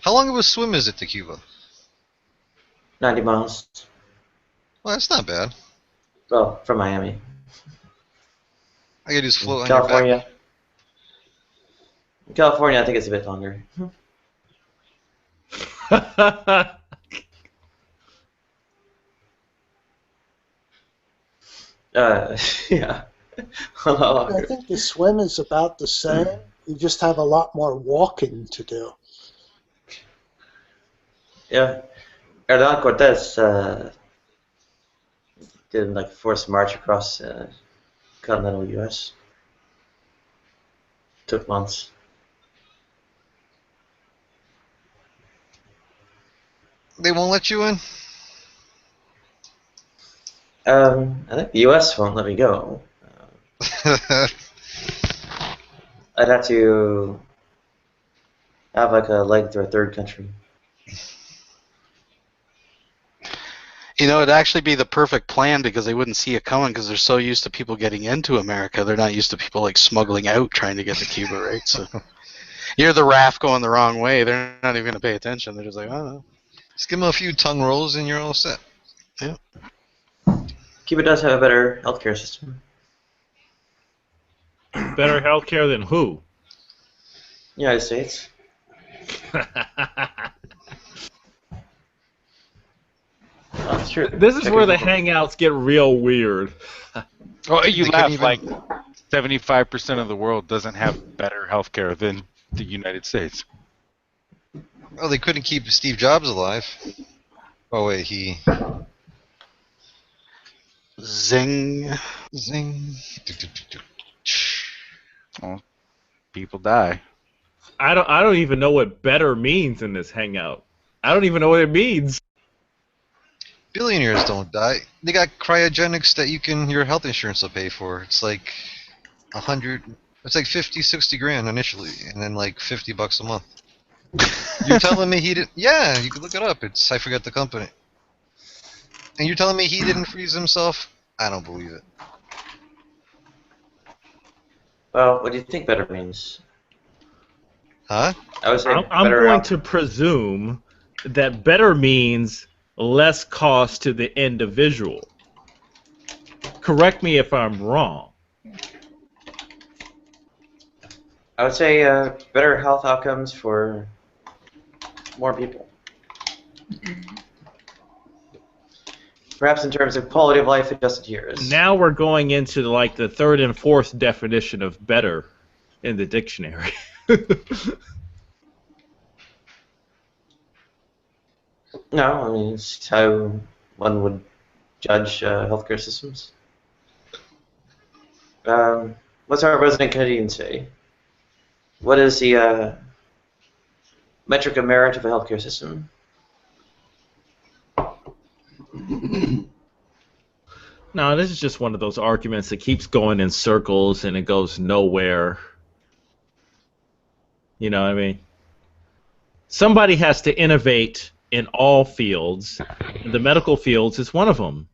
How long of a swim is it to Cuba? 90 miles. Well, that's not bad. Well, from Miami. I could just float on your California. back. In California, I think it's a bit longer. Yeah. A lot I longer. think the swim is about the same. You just have a lot more walking to do. Yeah. Hernan Cortez did like a forced march across continental U.S. Took months. They won't let you in? I think the U.S. won't let me go. I'd have to have like a leg through a third country. You know, it'd actually be the perfect plan because they wouldn't see it coming because they're so used to people getting into America. They're not used to people like smuggling out trying to get to Cuba, right? So you're the raft going the wrong way. They're not even going to pay attention. They're just like, oh, no. Just give them a few tongue rolls and you're all set. Yeah. Cuba does have a better healthcare system. Better healthcare than who? United States. That's true. This is where the hangouts get real weird. Oh, you They laugh couldn't like even- 75% of the world doesn't have better healthcare than the United States. Oh, they couldn't keep Steve Jobs alive. Oh, wait, he... Zing. Zing. Well, people die. I don't even know what better means in this hangout. I don't even know what it means. Billionaires don't die. They got cryogenics that your health insurance will pay for. It's like 100, it's like 50, 60 grand initially, and then like $50 a month. You're telling me he didn't? Yeah, you can look it up. I forget the company. And you're telling me he didn't freeze himself? I don't believe it. Well, what do you think better means? Huh? I would say I'm better going health. to presume that better means less cost to the individual. Correct me if I'm wrong. I would say better health outcomes for more people. Perhaps in terms of quality of life adjusted years. Now we're going into like the third and fourth definition of better in the dictionary. No, I mean, it's how one would judge healthcare systems. What's our resident Canadian say? What is the metric of merit of a healthcare system? No, this is just one of those arguments that keeps going in circles and it goes nowhere. You know what I mean? Somebody has to innovate in all fields. The medical fields is one of them.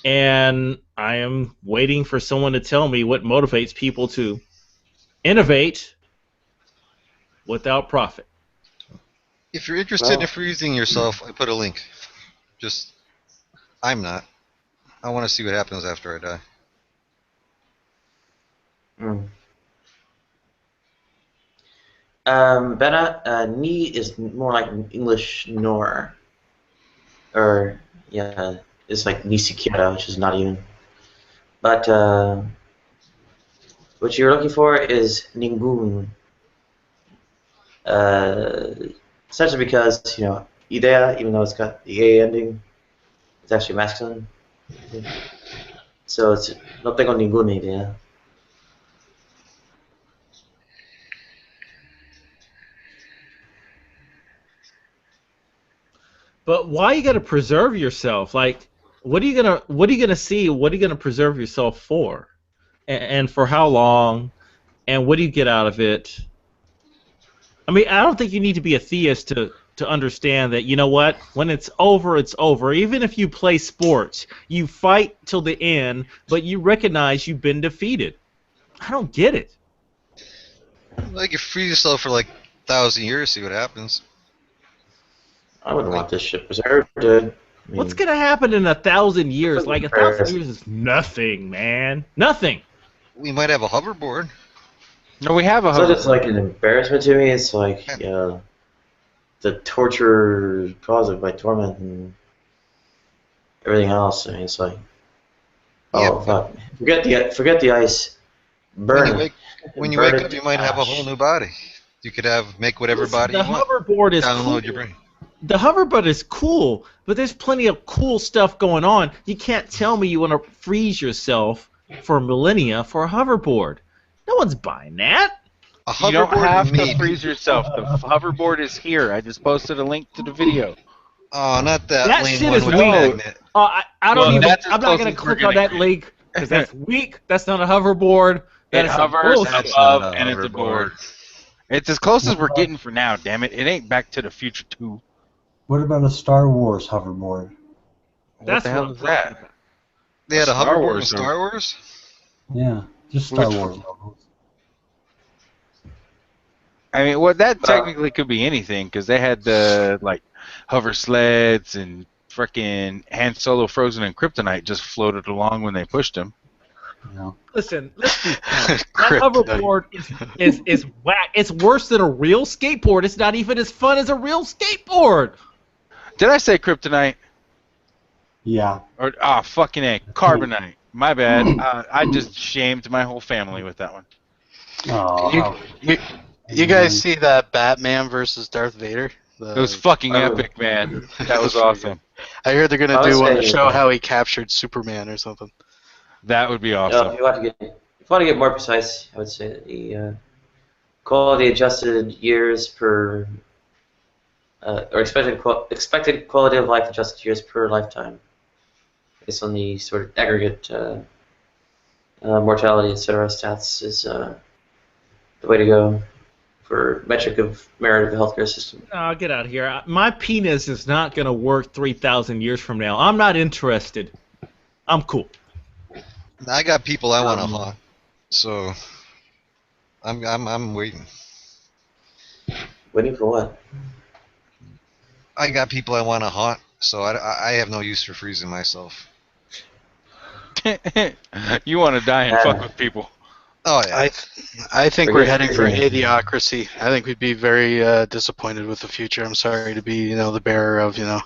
And I am waiting for someone to tell me what motivates people to innovate without profit. If you're interested in freezing yourself, I put a link. I'm not. I want to see what happens after I die. Ni is more like English nor. Or, yeah, it's like ni siquiera, which is not even. But what you're looking for is ningún. Essentially because, you know, idea, even though it's got the A ending, it's actually masculine. So it's no tengo ninguna idea. But why you gotta preserve yourself? Like, what are you gonna see? What are you gonna preserve yourself for? And for how long? And what do you get out of it? I mean, I don't think you need to be a theist to understand that, you know what? When it's over, it's over. Even if you play sports, you fight till the end, but you recognize you've been defeated. I don't get it. Like, you free yourself for like 1,000 years, see what happens. I wouldn't want this shit preserved, dude. I mean, What's gonna happen in 1,000 years? Like 1,000 years is nothing, man. Nothing. We might have a hoverboard. No, we have a it's not hoverboard. just like an embarrassment to me. It's like the torture caused by torment and everything else. I mean, it's like, oh fuck, forget the ice, burn. When you wake up, you might have a whole new body. You could make whatever body you want. The hoverboard is Download cool. your brain. The hoverboard is cool, but there's plenty of cool stuff going on. You can't tell me you want to freeze yourself for millennia for a hoverboard. No one's buying that. You don't have to freeze yourself. The hoverboard is here. I just posted a link to the video. Oh, not that That lame shit one is with weak. the magnet. I don't Well, even. that's as I'm not close going as to we're click on gonna that link because that's weak. That's not a hoverboard. That It is some hovers bullshit. above, That's not a and it's a hoverboard. board. It's as close as we're getting for now, damn it. It ain't Back to the Future 2. What about a Star Wars hoverboard? What That's the hell what is I'm that? They had a Star hoverboard in Wars Star Wars? Yeah, just Star Which- Wars logos. I mean, well, that technically could be anything, because they had the, like, hover sleds and frickin' Han Solo Frozen and Kryptonite just floated along when they pushed him. You know? Listen, let's be frank. That Kryptonite. hoverboard is whack. It's worse than a real skateboard. It's not even as fun as a real skateboard. Did I say Kryptonite? Yeah. Or, fucking A, Carbonite. My bad. I just shamed my whole family with that one. Oh, You guys see that Batman versus Darth Vader? It was fucking epic, man. That was awesome. I heard they're gonna I was do one to saying- show how he captured Superman or something. That would be If awesome. you want to get more precise, I would say that the quality adjusted years per or expected quality of life adjusted years per lifetime, based on the sort of aggregate mortality, etc. stats, is the way to go for metric of merit of the healthcare system. Oh, get out of here. My penis is not going to work 3,000 years from now. I'm not interested. I'm cool. I got people I want to haunt, so I'm waiting. Waiting for what? I got people I want to haunt, so I have no use for freezing myself. You want to die and fuck with people. Oh yeah. I think we're Forget heading for freezing. idiocracy. I think we'd be very disappointed with the future. I'm sorry to be, the bearer of, bad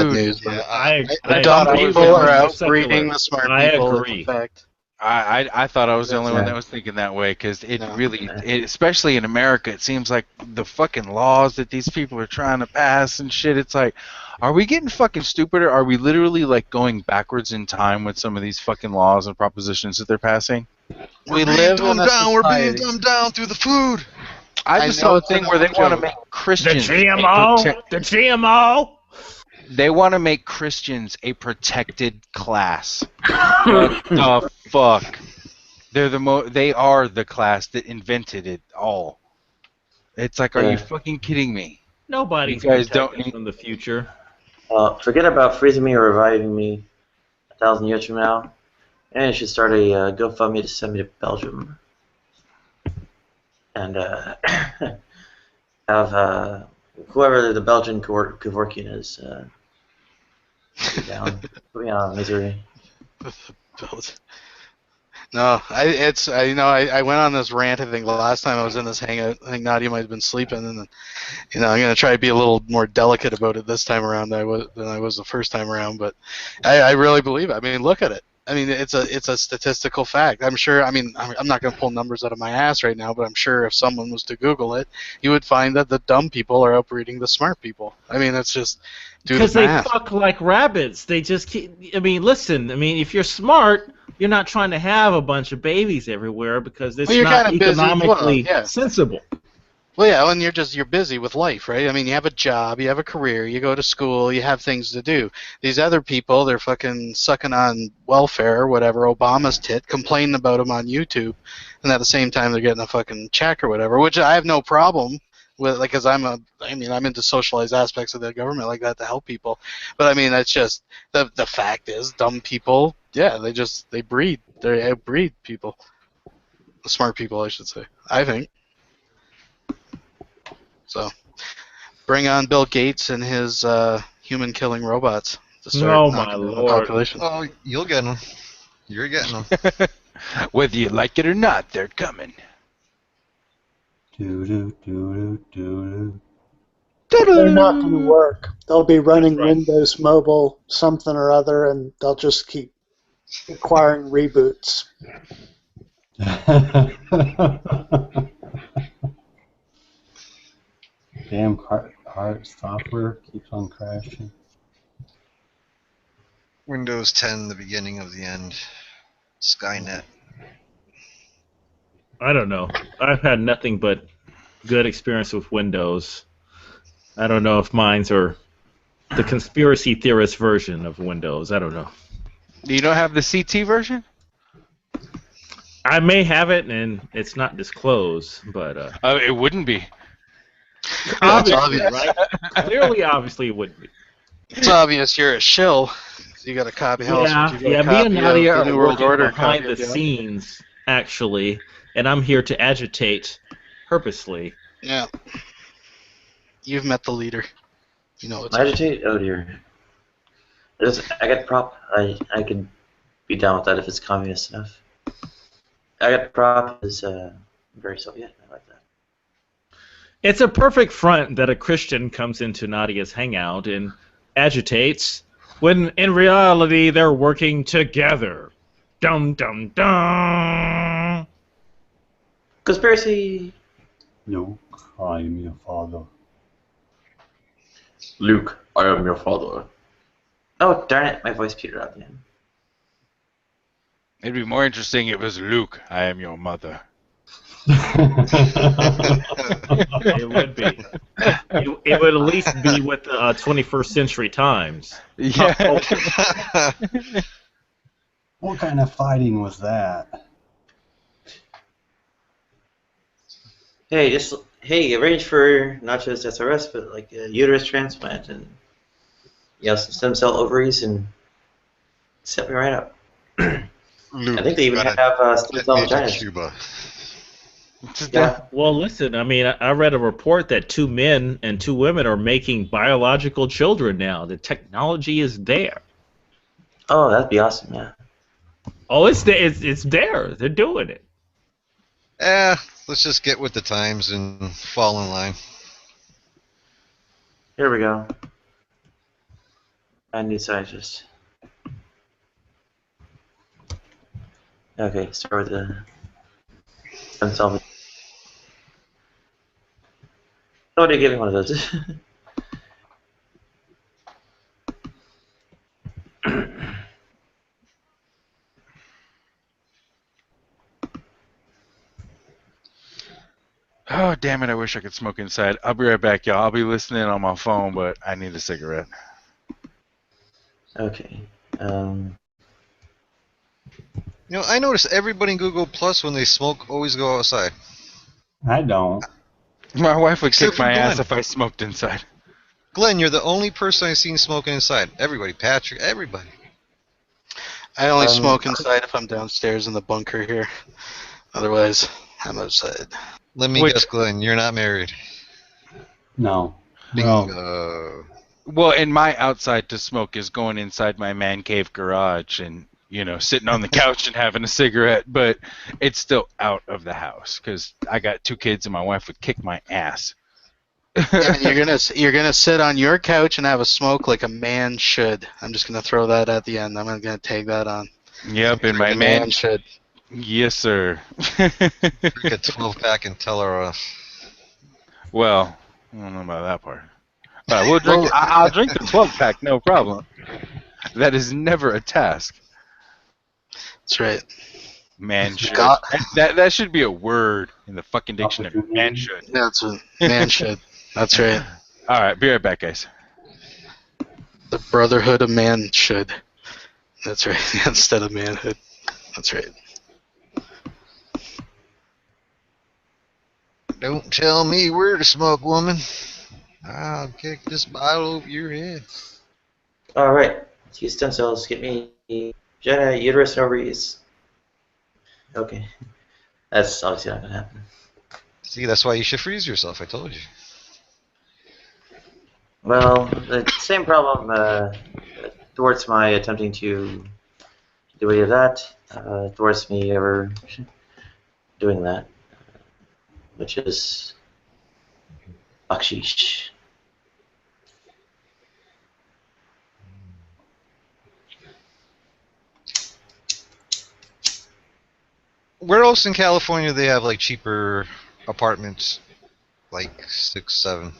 news. Yeah, But I the dumb agree people with are you. outbreeding the smart I people. agree. In fact. I thought I was the only one Yeah. that was thinking that way, because it No. really, especially in America, it seems like the fucking laws that these people are trying to pass and shit, it's like, are we getting fucking stupider? Are we literally, like, going backwards in time with some of these fucking laws and propositions that they're passing? We live in a We're being society. dumbed down through the food. I just know saw a it's thing an where they old want to joke. make The Christians GMO! The GMO! They want to make Christians a protected class. What the fuck? They are the class that invented it all. It's like, are you Yeah. fucking kidding me? Nobody's You guys protected don't need- from the future. Forget about freezing me or reviving me 1,000 years from now. And you should start a GoFundMe to send me to Belgium. And have whoever the Belgian Kevorkian is put me down. Put me on misery. No, I went on this rant. I think last time I was in this hangout, I think Nadia might have been sleeping, and I'm gonna try to be a little more delicate about it this time around than I was the first time around. But I really believe it. I mean, look at it. I mean, it's a statistical fact. I'm sure. I mean, I'm not gonna pull numbers out of my ass right now, but I'm sure if someone was to Google it, you would find that the dumb people are outbreeding the smart people. I mean, that's just due to Because they math. fuck like rabbits. They just keep. I mean, listen. I mean, if you're smart, you're not trying to have a bunch of babies everywhere because it's Well, you're not kinda busy as well, economically yeah. sensible. Well, yeah, and you're busy with life, right? I mean, you have a job, you have a career, you go to school, you have things to do. These other people, they're fucking sucking on welfare or whatever, Obama's tit, complaining about him on YouTube, and at the same time they're getting a fucking check or whatever, which I have no problem with, like, because I'm into socialized aspects of the government like that to help people. But I mean, that's just the fact is, dumb people, yeah, they breed, they outbreed people, smart people, I should say. I think. So, bring on Bill Gates and his human-killing robots to start Oh, my knocking down the Lord. population. Oh, you'll get them. You're getting them. Whether you like it or not, they're coming. Do do do do do. They're not going to work. They'll be running That's right. Windows Mobile something or other, and they'll just keep requiring reboots. Damn hard software keeps on crashing. Windows 10, the beginning of the end. Skynet. I don't know. I've had nothing but good experience with Windows. I don't know if mine's are the conspiracy theorist version of Windows. I don't know. You don't have the CT version? I may have it, and it's not disclosed, but It wouldn't be. obviously, right? Clearly, obviously, it would be. It's obvious you're a shill. So you got a copy. How else would you Yeah. get a Me copy and of Nadia the are New World working Order behind copy the of scenes, actually, and I'm here to agitate purposely. Yeah. You've met the leader. You know what's Agitate? Oh dear. I got prop. I could be down with that if it's communist stuff. I got prop is very Soviet. I like that. It's a perfect front that a Christian comes into Nadia's hangout and agitates, when in reality they're working together. Dum dum dum. Conspiracy. No, I am your father. Luke, I am your father. Oh darn it! My voice petered out again. It'd be more interesting if it was Luke, I am your mother. It would be. It would at least be with the 21st century times. Yeah. What kind of fighting was that? Hey, arrange for not just SRS, but like a uterus transplant and some stem cell ovaries and set me right up. Luke, I think they even gotta have stem get cell me to vaginas. Cuba. Yeah. Well, listen, I mean, I read a report that 2 men and 2 women are making biological children now. The technology is there. Oh, that'd be awesome. Yeah. Oh, it's there. It's there. They're doing it. Let's just get with the times and fall in line. Here we go. I need scientists. Okay, start with the stem cell. Somebody give me one of those. Oh, damn it, I wish I could smoke inside. I'll be right back, y'all. I'll be listening on my phone, but I need a cigarette. Okay. I notice everybody in Google Plus when they smoke always go outside. I don't. My wife would Except kick for my ass Glenn. if I smoked inside. Glenn, you're the only person I've seen smoking inside. Everybody, Patrick, everybody. I only smoke inside if I'm downstairs in the bunker here. Otherwise, I'm outside. Let me guess, Glenn, you're not married. No. Bingo. No. Well, and my outside to smoke is going inside my man cave garage and, sitting on the couch and having a cigarette, but it's still out of the house because I got 2 kids and my wife would kick my ass. Yeah, you're gonna sit on your couch and have a smoke like a man should. I'm just gonna throw that at the end. I'm gonna tag that on. Yep, and my Like a man should. Yes, sir. Drink a 12-pack and tell her off. Well, I don't know about that part. But we'll drink. I'll drink the 12-pack, no problem. That is never a task. That's right. Man should. God, That should be a word in the fucking dictionary. Man should. that's what man should. That's right. All right, be right back, guys. The brotherhood of man should. That's right. Instead of manhood. That's right. Don't tell me where to smoke, woman. I'll kick this bottle over your head. Alright, T stem cells, get me vagina, uterus, and ovaries. Okay. That's obviously not gonna happen. See, that's why you should freeze yourself, I told you. Well, the same problem thwarts my attempting to do any of that, thwarts me ever doing that, which is bakshish. Where else in California do they have like cheaper apartments, like 6, 7?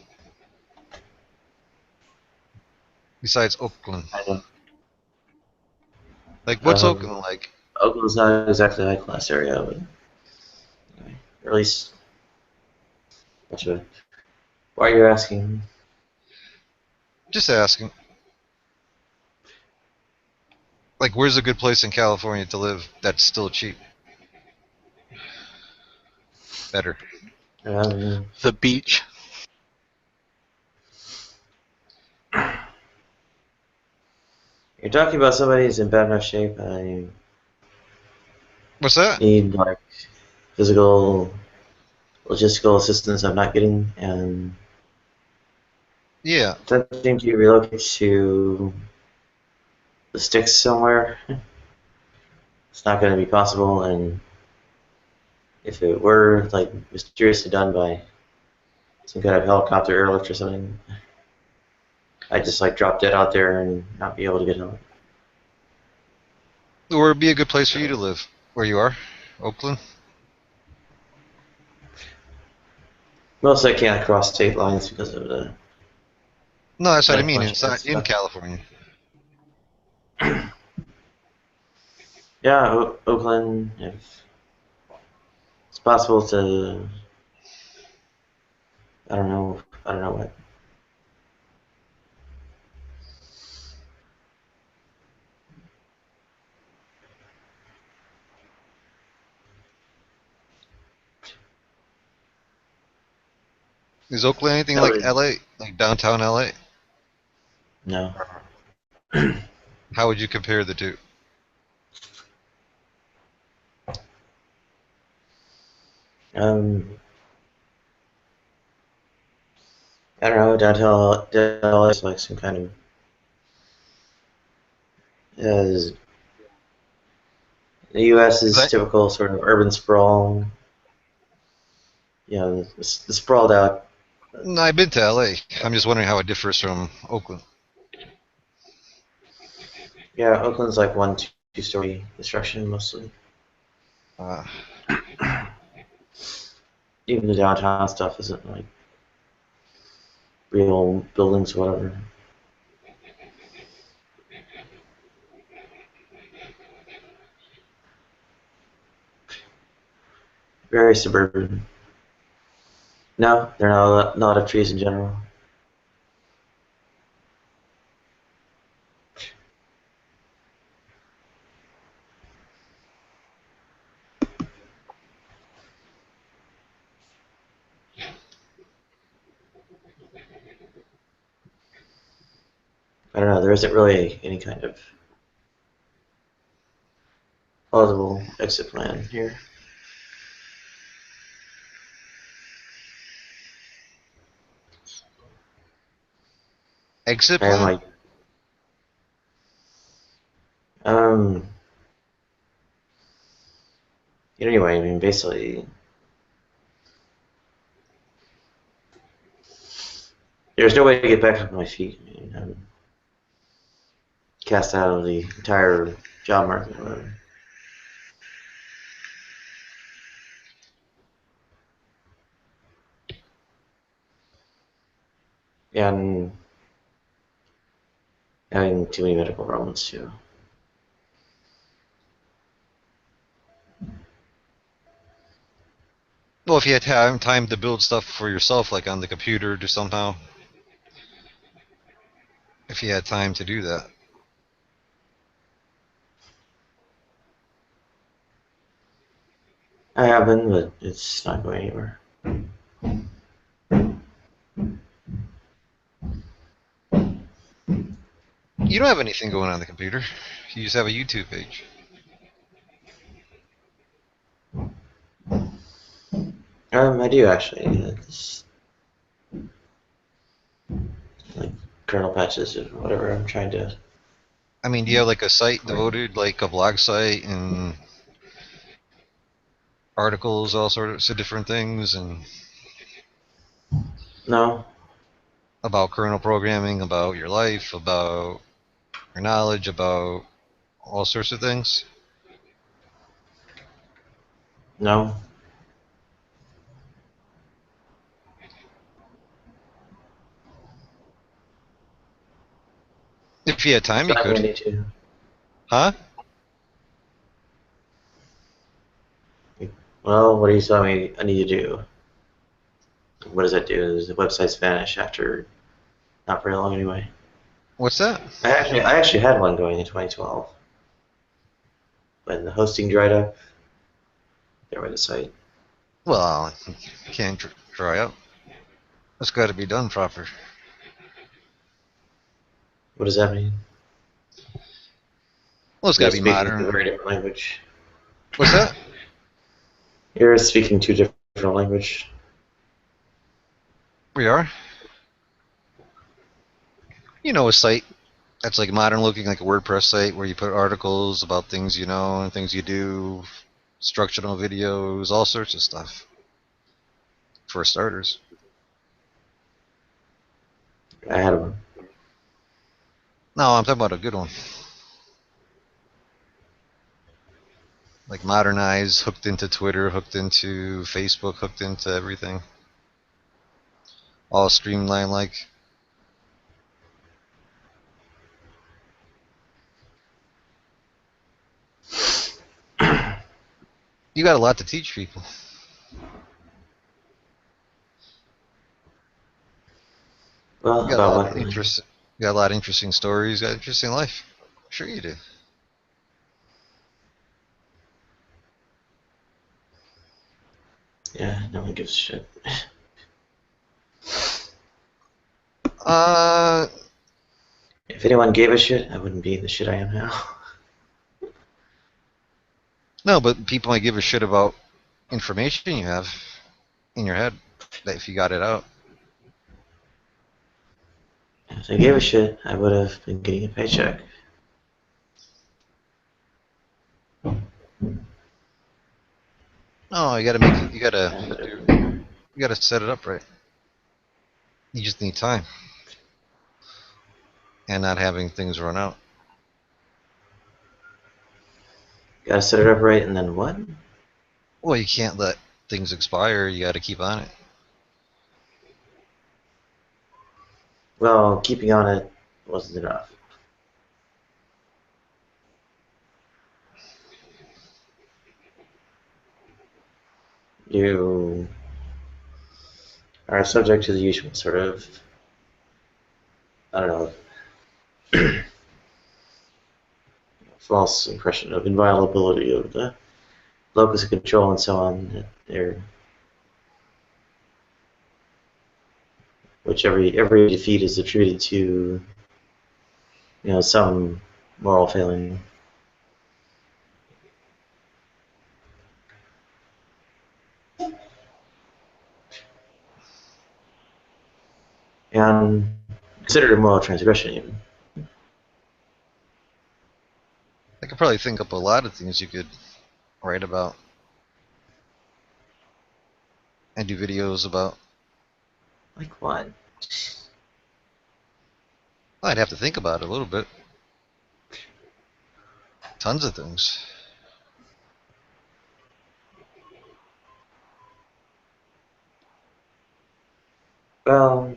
Besides Oakland, I know. like what's Oakland like? Oakland's not exactly a high class area, but anyway, or at least much of it. Why are you asking? Just asking. Like, where's a good place in California to live that's still cheap? Better. The beach. You're talking about somebody who's in bad enough shape. I What's that? need like physical, logistical assistance I'm not getting, and Yeah. attempting to relocate to the sticks somewhere. It's not going to be possible, and if it were like mysteriously done by some kind of helicopter airlift or something, I'd just like drop dead out there and not be able to get home. Or it'd be a good place for you to live. Where you are? Oakland? Mostly I can't cross state lines because of the. No, that's what I Like mean. much It's not in stuff. California. Yeah, Oakland. If it's possible to, I don't know what. Is Oakland anything That like would, LA? Like downtown LA? no. How would you compare the two? I don't know. Downtown LA is like some kind of is the U.S. is Right. typical sort of urban sprawl. You know, the sprawled out. No, I've been to LA. I'm just wondering how it differs from Oakland. Yeah, Oakland's like 1-2 story construction mostly. Uh, Even the downtown stuff isn't like real buildings, or whatever. Very suburban. No, there are not a lot of trees in general. I don't know. There isn't really any kind of plausible exit plan here. exit And plan? like, um, anyway, I mean, basically, there's no way to get back up on my feet. I mean, I'm cast out of the entire job market, or whatever. And having too many medical problems too. Well, if you had time to build stuff for yourself, like on the computer, do somehow. If you had time to do that. I haven't, but it's not going anywhere. You don't have anything going on the computer. You just have a YouTube page. I do actually. It's like kernel patches or whatever I'm trying to. I mean, do you have like a site devoted, like a blog site and articles, all sorts of different things, and No, about kernel programming, about your life, about your knowledge, about all sorts of things? no. If you had time, you Feel like I could. need to. Huh? Well, what are you telling me I need to do? What does that do? Does the websites vanish after not very long anyway? What's that? I actually had one going in 2012. When the hosting dried up, there went the site. Well, you can't dry out. It's got to be done proper. What does that mean? Well, it's got You're to be speaking a modern. very different language. What's that? You're speaking two different language. We are. You know, a site that's like modern looking, like a WordPress site where you put articles about things you know and things you do, instructional videos, all sorts of stuff. For starters. I had one. No, I'm talking about a good one. Like modernized, hooked into Twitter, hooked into Facebook, hooked into everything. All streamlined like. You got a lot to teach people. Well, You got a about lot of what? interest. You got a lot of interesting stories. You got an interesting life. Sure you do. Yeah, no one gives a shit. Uh, If anyone gave a shit, I wouldn't be the shit I am now. no, but people might give a shit about information you have in your head. That if you got it out. If they gave a shit, I would have been getting a paycheck. No, you gotta make it. You gotta set it up right. You just need time. And not having things run out. Gotta set it up right, and then what? Well, you can't let things expire. You gotta keep on it. Well, keeping on it wasn't enough. You are subject to the usual sort of, I don't know, false impression of inviolability of the locus of control and so on. Which every defeat is attributed to, some moral failing. And considered a moral transgression even. I could probably think up a lot of things you could write about and do videos about. Like what? I'd have to think about it a little bit. Tons of things. Well,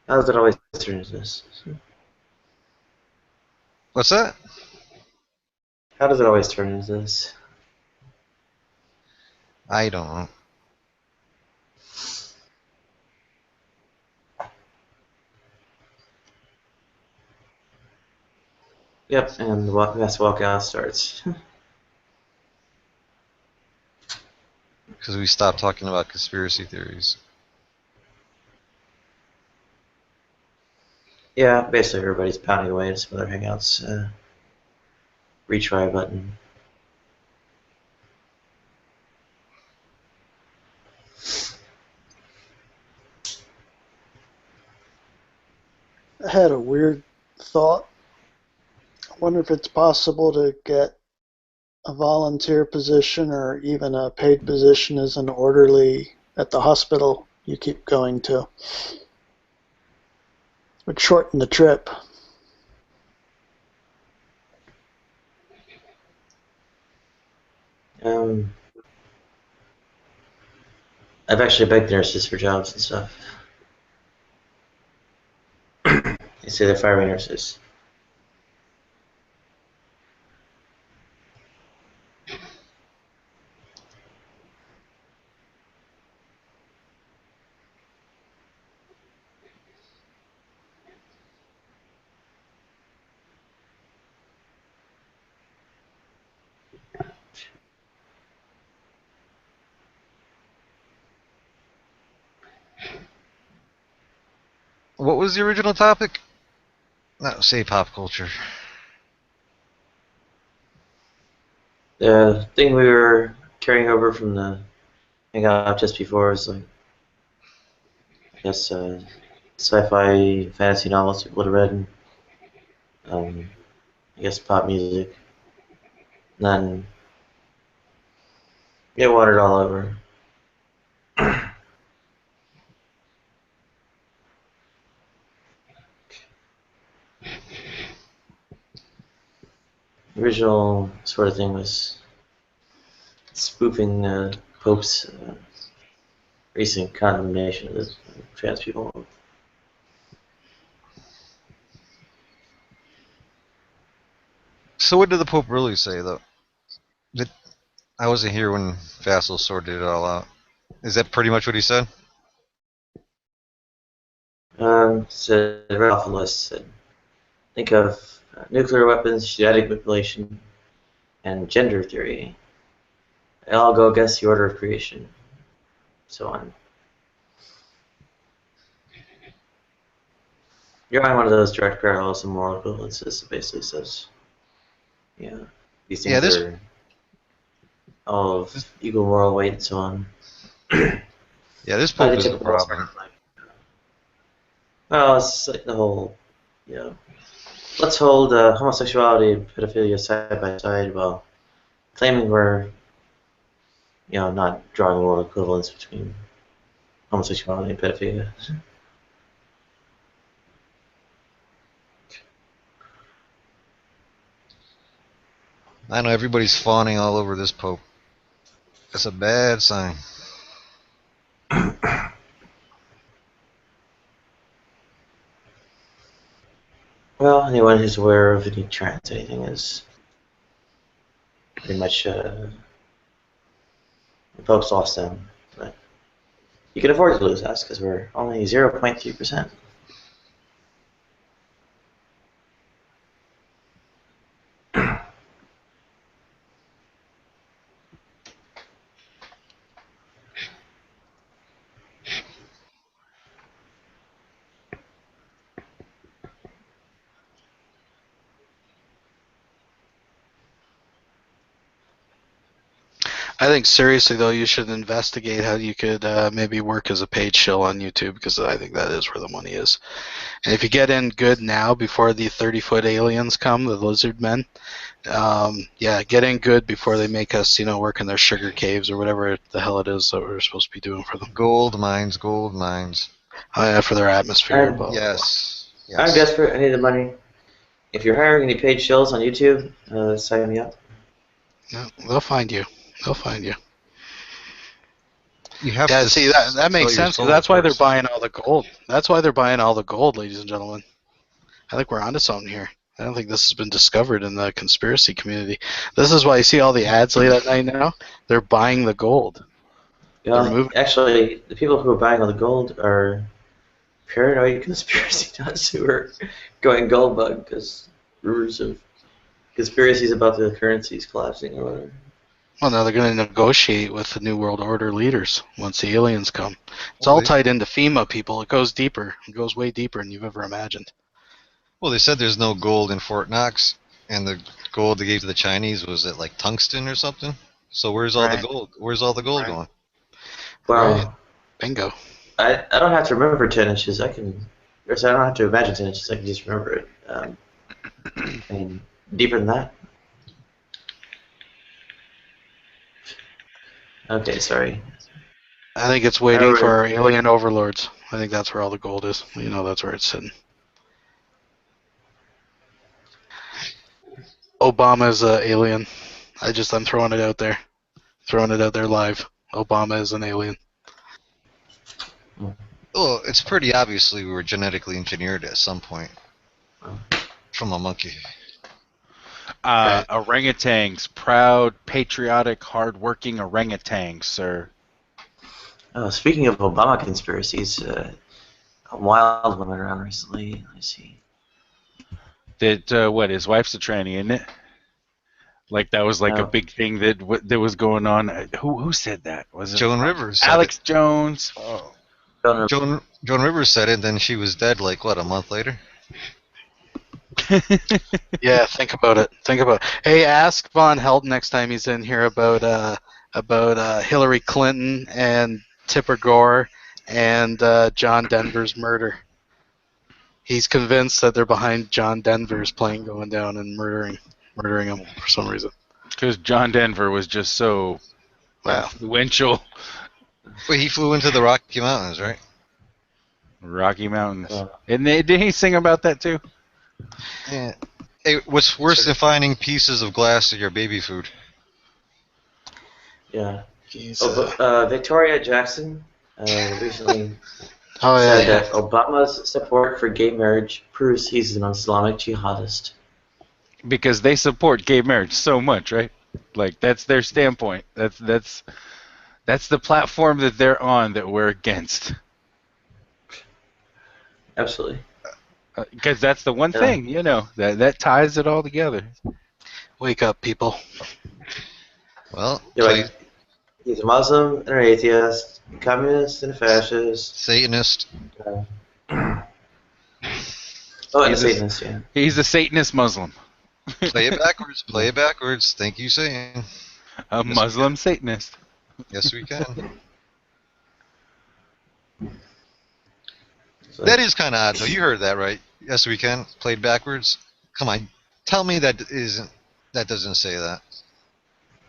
how does it always turn into this? What's that? How does it always turn into this? I don't know. Yep, and the mass walkout starts. Because we stopped talking about conspiracy theories. Yeah, basically everybody's pounding away at some other hangouts. Retry button. I had a weird thought. I wonder if it's possible to get a volunteer position or even a paid position as an orderly at the hospital you keep going to. Would shorten the trip. I've actually begged nurses for jobs and stuff. They say they're firing nurses. What was the original topic? No, say pop culture. The thing we were carrying over from the hangout just before is like, I guess, sci-fi fantasy novels people have read, and I guess pop music. And then get watered all over. The original sort of thing was spoofing the Pope's recent condemnation of the trans people. So what did the Pope really say, though? I wasn't here when Vassal sorted it all out. Is that pretty much what he said? So right off the list said, think of nuclear weapons, genetic manipulation, and gender theory. They all go against the order of creation. So on. You're on one of those direct parallels and moral equivalences. It basically says, yeah, these things are all of equal moral weight and so on. Yeah, this Pope is a problem. Well, it's like the whole, you know, let's hold homosexuality and pedophilia side by side while claiming we're, you know, not drawing moral equivalence between homosexuality and pedophilia. I know everybody's fawning all over this Pope. That's a bad sign. Well, anyone who's aware of any trans anything is pretty much the Pope's lost them. But you can afford to lose us because we're only 0.3%. I think seriously though, you should investigate how you could maybe work as a paid shill on YouTube, because I think that is where the money is. And if you get in good now before the 30-foot aliens come, the lizard men, yeah, get in good before they make us, you know, work in their sugar caves or whatever the hell it is that we're supposed to be doing for them. Gold mines, gold mines. Oh yeah, for their atmosphere. Yes. I'm desperate. I need the money. If you're hiring any paid shills on YouTube, sign me up. Yeah, they'll find you. They'll find you. You have Yeah, to see, that makes sell your sense, soul because that's why they're first. buying all the gold. That's why they're buying all the gold, ladies and gentlemen. I think we're onto something here. I don't think this has been discovered in the conspiracy community. This is why you see all the ads late at night now. They're buying the gold. Yeah, moving. actually, the people who are buying all the gold are paranoid conspiracy nuts who are going gold bug because rumors of conspiracies about the currencies collapsing or whatever. Well, now they're going to negotiate with the New World Order leaders once the aliens come. It's Well, all they- tied into FEMA, people. It goes deeper. It goes way deeper than you've ever imagined. Well, they said there's no gold in Fort Knox, and the gold they gave to the Chinese was it like tungsten or something. So where's all the Right. gold? Where's all the gold Right. going? Well, Right. Bingo. I don't have to remember 10 inches. I don't have to imagine 10 inches. I can just remember it. I mean, deeper than that. Okay, sorry. I think it's waiting for our alien overlords. I think that's where all the gold is. You know, that's where it's sitting. Obama is an alien. I'm throwing it out there. Throwing it out there live. Obama is an alien. Well, it's pretty obviously we were genetically engineered at some point from a monkey. Orangutans, proud, patriotic, hard-working orangutans, sir. Oh, speaking of Obama conspiracies, a wild one went around recently. Let's see. That his wife's a tranny, isn't it? Like that was like a No. big thing that was going on. Who said that? Was it Joan Rivers said Alex it. Jones? Oh. Don't remember. Joan Rivers said it, then she was dead like what, a month later? Yeah, think about it. Hey, ask Von Held next time he's in here about Hillary Clinton and Tipper Gore and John Denver's murder. He's convinced that they're behind John Denver's plane going down and murdering him for some reason. Because John Denver was just so influential. Wait, he flew into the Rocky Mountains, right? Rocky Mountains. And did he sing about that too? Yeah. Hey, what's worse than finding pieces of glass in your baby food? Yeah. He's, Victoria Jackson recently oh said yeah, that Obama's support for gay marriage proves he's an Islamic jihadist. Because they support gay marriage so much, right? Like that's their standpoint. That's the platform that they're on that we're against. Absolutely. Because that's the one thing, that ties it all together. Wake up, people. Well, he's a Muslim and an atheist, a communist and a fascist. Satanist. And a Satanist, yeah. He's a Satanist Muslim. Play it backwards. Play it backwards. Thank you, Satan. A Muslim Satanist. Yes, we can. That is kind of odd, though. You heard that, right? Yes, we can. Played backwards. Come on, tell me that doesn't say that.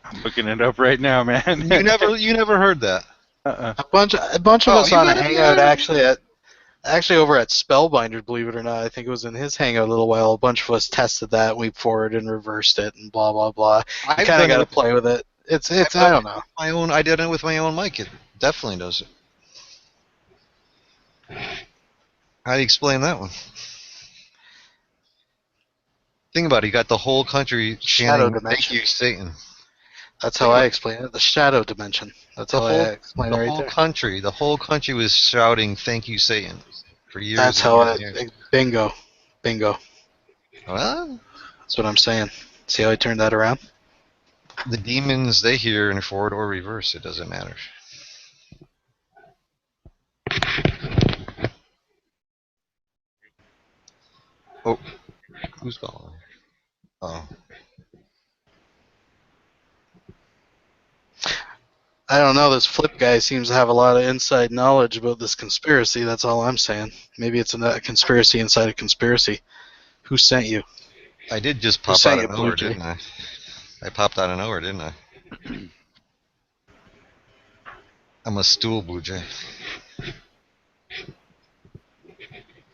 I'm looking it up right now, man. You never heard that. A bunch of us on a hangout actually over at Spellbinders, believe it or not. I think it was in his hangout a little while. A bunch of us tested that, we forwarded and reversed it, and blah blah blah. You kind of got to play with it. It's I don't know. I did it with my own mic. It definitely does it. How do you explain that one? Think about it. You got the whole country chanting, "Thank you, Satan." That's how I explain it. The shadow dimension. That's how I explain it right there. The whole country was shouting, "Thank you, Satan," for years. That's how bingo. Well, that's what I'm saying. See how I turned that around? The demons, they hear in forward or reverse. It doesn't matter. Oh, who's calling? Oh. I don't know. This Flip guy seems to have a lot of inside knowledge about this conspiracy. That's all I'm saying. Maybe it's a conspiracy inside a conspiracy. Who sent you? I did just pop out of nowhere, didn't I? I popped out of nowhere, didn't I? I'm a stool blue jay.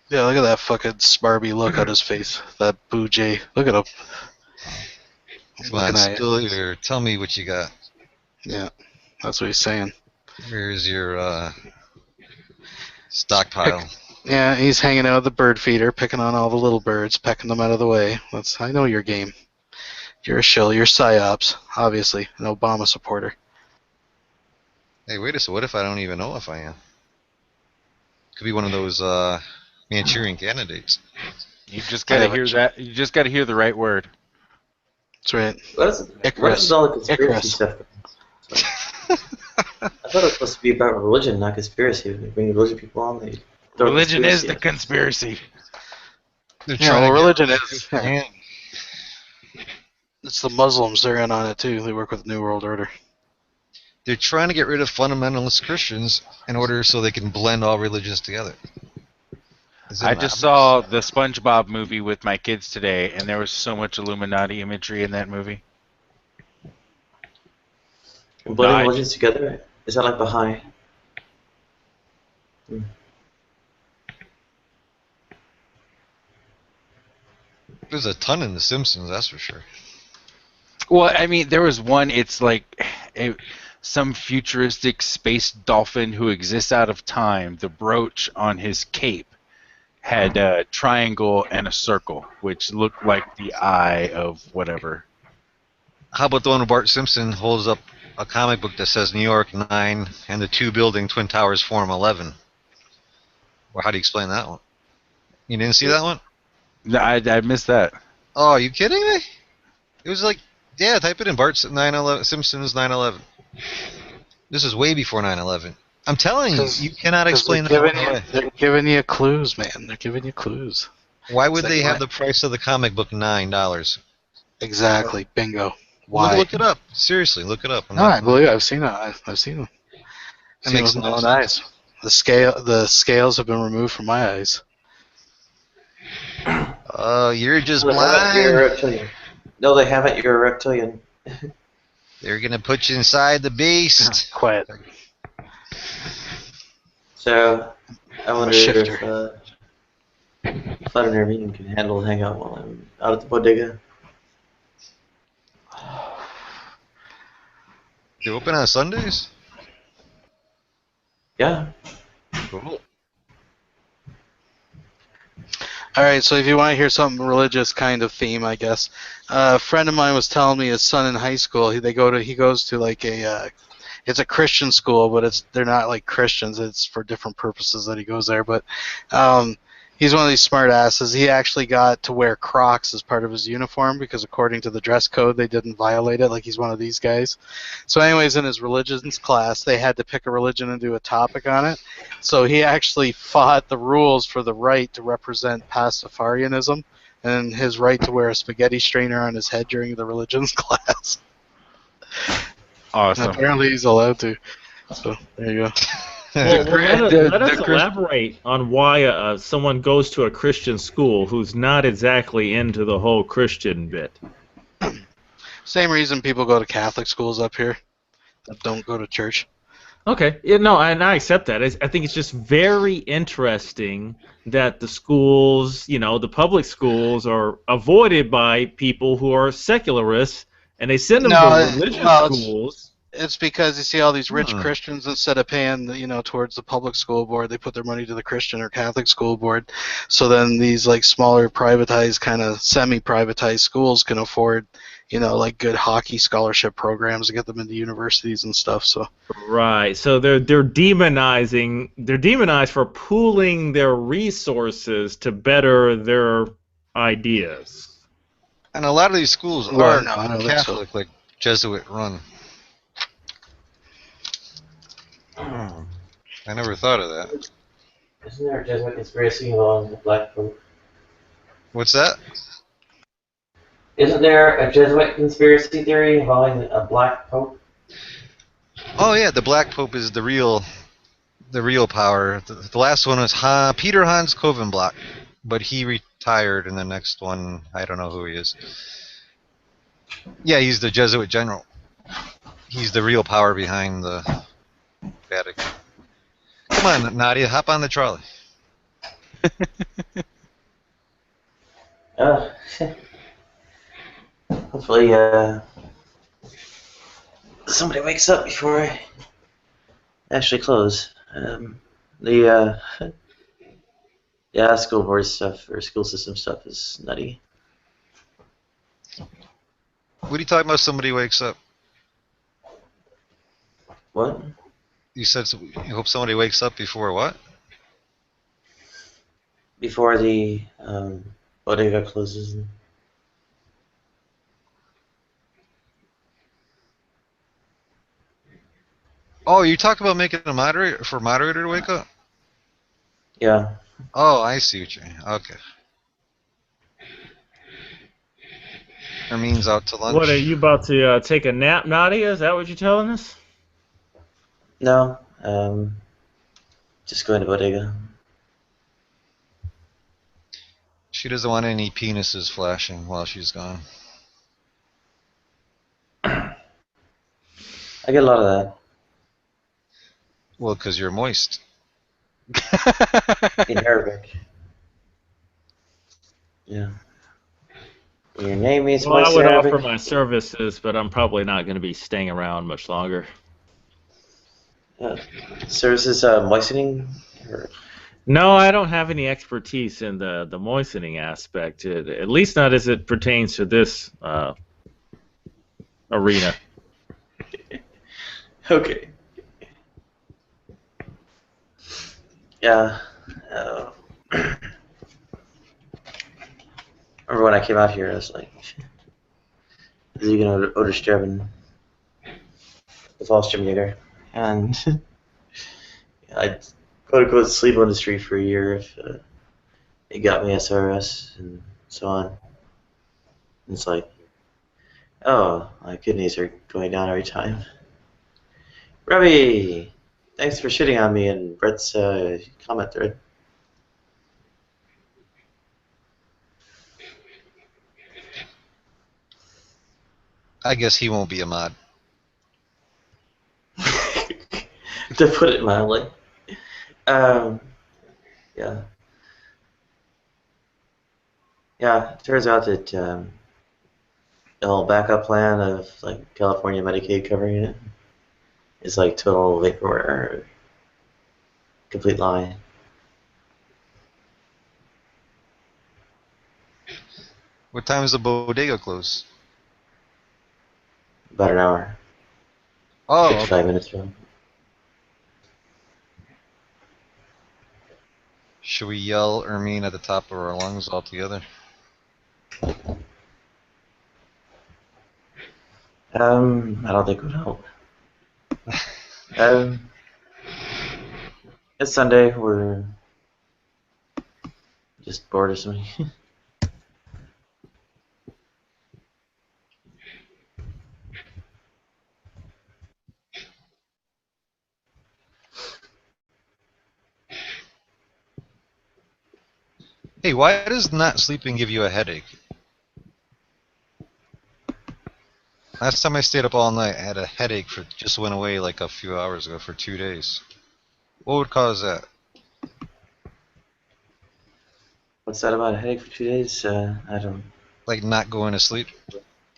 Yeah, look at that fucking smarmy look on his face. That blue jay. Look at him. Come on, still here. Tell me what you got. Yeah, that's what he's saying. Where's your stockpile? Yeah, he's hanging out with the bird feeder, picking on all the little birds, pecking them out of the way. I know your game. You're a shill. You're psyops, obviously, an Obama supporter. Hey, wait a second. What if I don't even know if I am? Could be one of those Manchurian candidates. You just gotta hear that. You just gotta hear the right word. That's right. What is all the conspiracy stuff? I thought it was supposed to be about religion, not conspiracy. They bring religious people on. They Religion is the conspiracy. Yeah, well, religion is. Yeah. It's the Muslims. They're in on it too. They work with New World Order. They're trying to get rid of fundamentalist Christians in order so they can blend all religions together. I just saw the SpongeBob movie with my kids today, and there was so much Illuminati imagery in that movie. Blending religions together? Is that like Baha'i? There's a ton in The Simpsons, that's for sure. Well, I mean, there was one, it's like some futuristic space dolphin who exists out of time. The brooch on his cape had a triangle and a circle, which looked like the eye of whatever. How about the one where Bart Simpson holds up a comic book that says New York 9 and the two building Twin Towers form 11? Well, how do you explain that one? You didn't see that one? No, I missed that. Oh, are you kidding me? It was like, yeah, type it in Bart Simpson's 9/11. This is way before 9/11. I'm telling you, you cannot explain that. They're giving you clues, man. They're giving you clues. Why would they have the price of the comic book $9? Exactly. Bingo. Why? Look it up. Seriously, look it up. I believe it. I've seen it. I've seen them. It makes no sense. Eyes. The scales have been removed from my eyes. Oh, you're just blind. You're a reptilian. No, they haven't. You're a reptilian. They're gonna put you inside the beast. Quiet. So, I wonder if Fun and Armenian can handle hangout while I'm out at the bodega. You open on Sundays? Yeah. Cool. All right, so if you want to hear something religious kind of theme, I guess, a friend of mine was telling me his son in high school, he goes to like it's a Christian school, but they're not like Christians. It's for different purposes that he goes there. But he's one of these smart asses. He actually got to wear Crocs as part of his uniform because according to the dress code, they didn't violate it. Like he's one of these guys. So anyways, in his religions class, they had to pick a religion and do a topic on it. So he actually fought the rules for the right to represent Pastafarianism and his right to wear a spaghetti strainer on his head during the religions class. Awesome. And apparently he's allowed to. So there you go. Well, let us elaborate on why someone goes to a Christian school who's not exactly into the whole Christian bit. Same reason people go to Catholic schools up here that don't go to church. Okay, yeah, no, and I accept that. I think it's just very interesting that the schools, the public schools, are avoided by people who are secularists, and they send them to religious schools. It's because you see all these rich Christians, instead of paying, towards the public school board, they put their money to the Christian or Catholic school board. So then these like smaller privatized, kind of semi-privatized schools can afford, like good hockey scholarship programs to get them into universities and stuff. So right. So they're demonized for pooling their resources to better their ideas. And a lot of these schools are Catholic, like Jesuit run. I never thought of that. Isn't there a Jesuit conspiracy involving the Black Pope? What's that? Isn't there a Jesuit conspiracy theory involving a Black Pope? Oh yeah, the Black Pope is the real power. The last one was Peter Hans Kovenblock, but he retired, and the next one, I don't know who he is. Yeah, he's the Jesuit general. He's the real power behind the Vatican. Come on, Nadia, hop on the trolley. Hopefully, somebody wakes up before I actually close. School board stuff or school system stuff is nutty. What are you talking about? Somebody wakes up. What? You said you hope somebody wakes up before what? Before the bodega closes. Oh, you talk about making a moderator to wake up? Yeah. Oh, I see what you mean. Okay. Hermine's out to lunch. What, are you about to take a nap, Nadia? Is that what you're telling us? No. Just going to bodega. She doesn't want any penises flashing while she's gone. I get a lot of that. Well, because you're moist. In Arabic. Yeah. Your name means Well, I moist would in offer Arabic. my services, but I'm probably not going to be staying around much longer. Services moistening? Or... No, I don't have any expertise in the moistening aspect, at least not as it pertains to this arena. Okay. Yeah. Remember when I came out here, I was like, Ziegen oder sterben. The Fallschirmjäger. And I'd quote-unquote sleep on the street for a year if it got me SRS and so on. And it's like, oh, my kidneys are going down every time. Remy, thanks for shitting on me in Brett's comment thread. I guess he won't be a mod. To put it mildly. Yeah. Yeah, it turns out that the whole backup plan of like California Medicaid covering it is like total vaporware, complete lie. What time is the bodega close? About an hour. Oh, 55 okay. minutes from. Should we yell Ermine at the top of our lungs all together? I don't think it would help. It's Sunday. We're just bored or something. Hey, why does not sleeping give you a headache? Last time I stayed up all night, I had a headache just went away like a few hours ago for 2 days. What would cause that? What's that about a headache for 2 days? I don't. Like not going to sleep?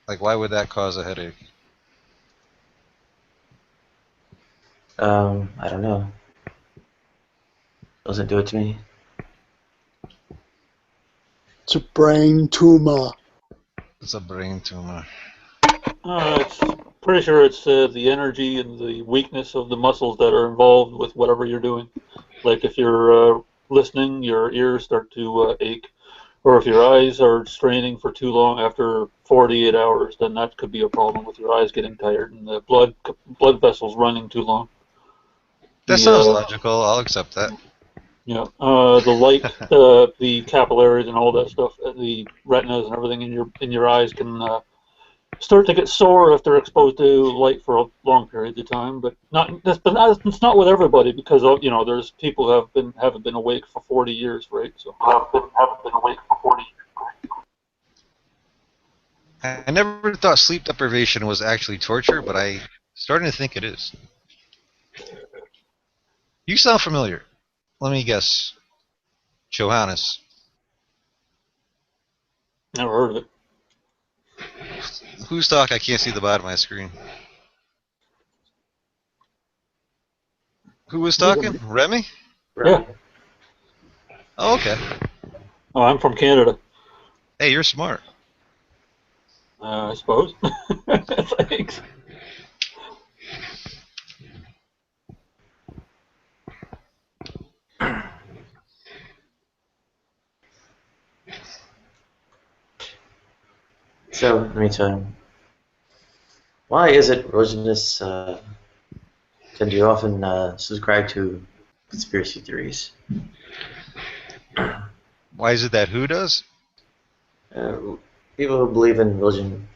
Like why would that cause a headache? I don't know. Doesn't do it to me. It's a brain tumor. It's a brain tumor. It's pretty sure it's the energy and the weakness of the muscles that are involved with whatever you're doing. Like if you're listening, your ears start to ache, or if your eyes are straining for too long after 48 hours, then that could be a problem with your eyes getting tired and the blood vessels running too long. That sounds logical. I'll accept that. Yeah, the light, the capillaries and all that stuff, the retinas and everything in your eyes can start to get sore if they're exposed to light for a long period of time. But it's not with everybody because there's people who haven't been awake for 40 years, right? So haven't been awake for 40 years. I never thought sleep deprivation was actually torture, but I'm starting to think it is. You sound familiar. Let me guess. Johannes. Never heard of it. Who's talking? I can't see the bottom of my screen. Who was talking? Remy? Yeah. Oh, okay. Oh, I'm from Canada. Hey, you're smart. I suppose. Thanks. So, let me tell you. Why is it religionists tend to often subscribe to conspiracy theories? Why is it that who does? People who believe in religion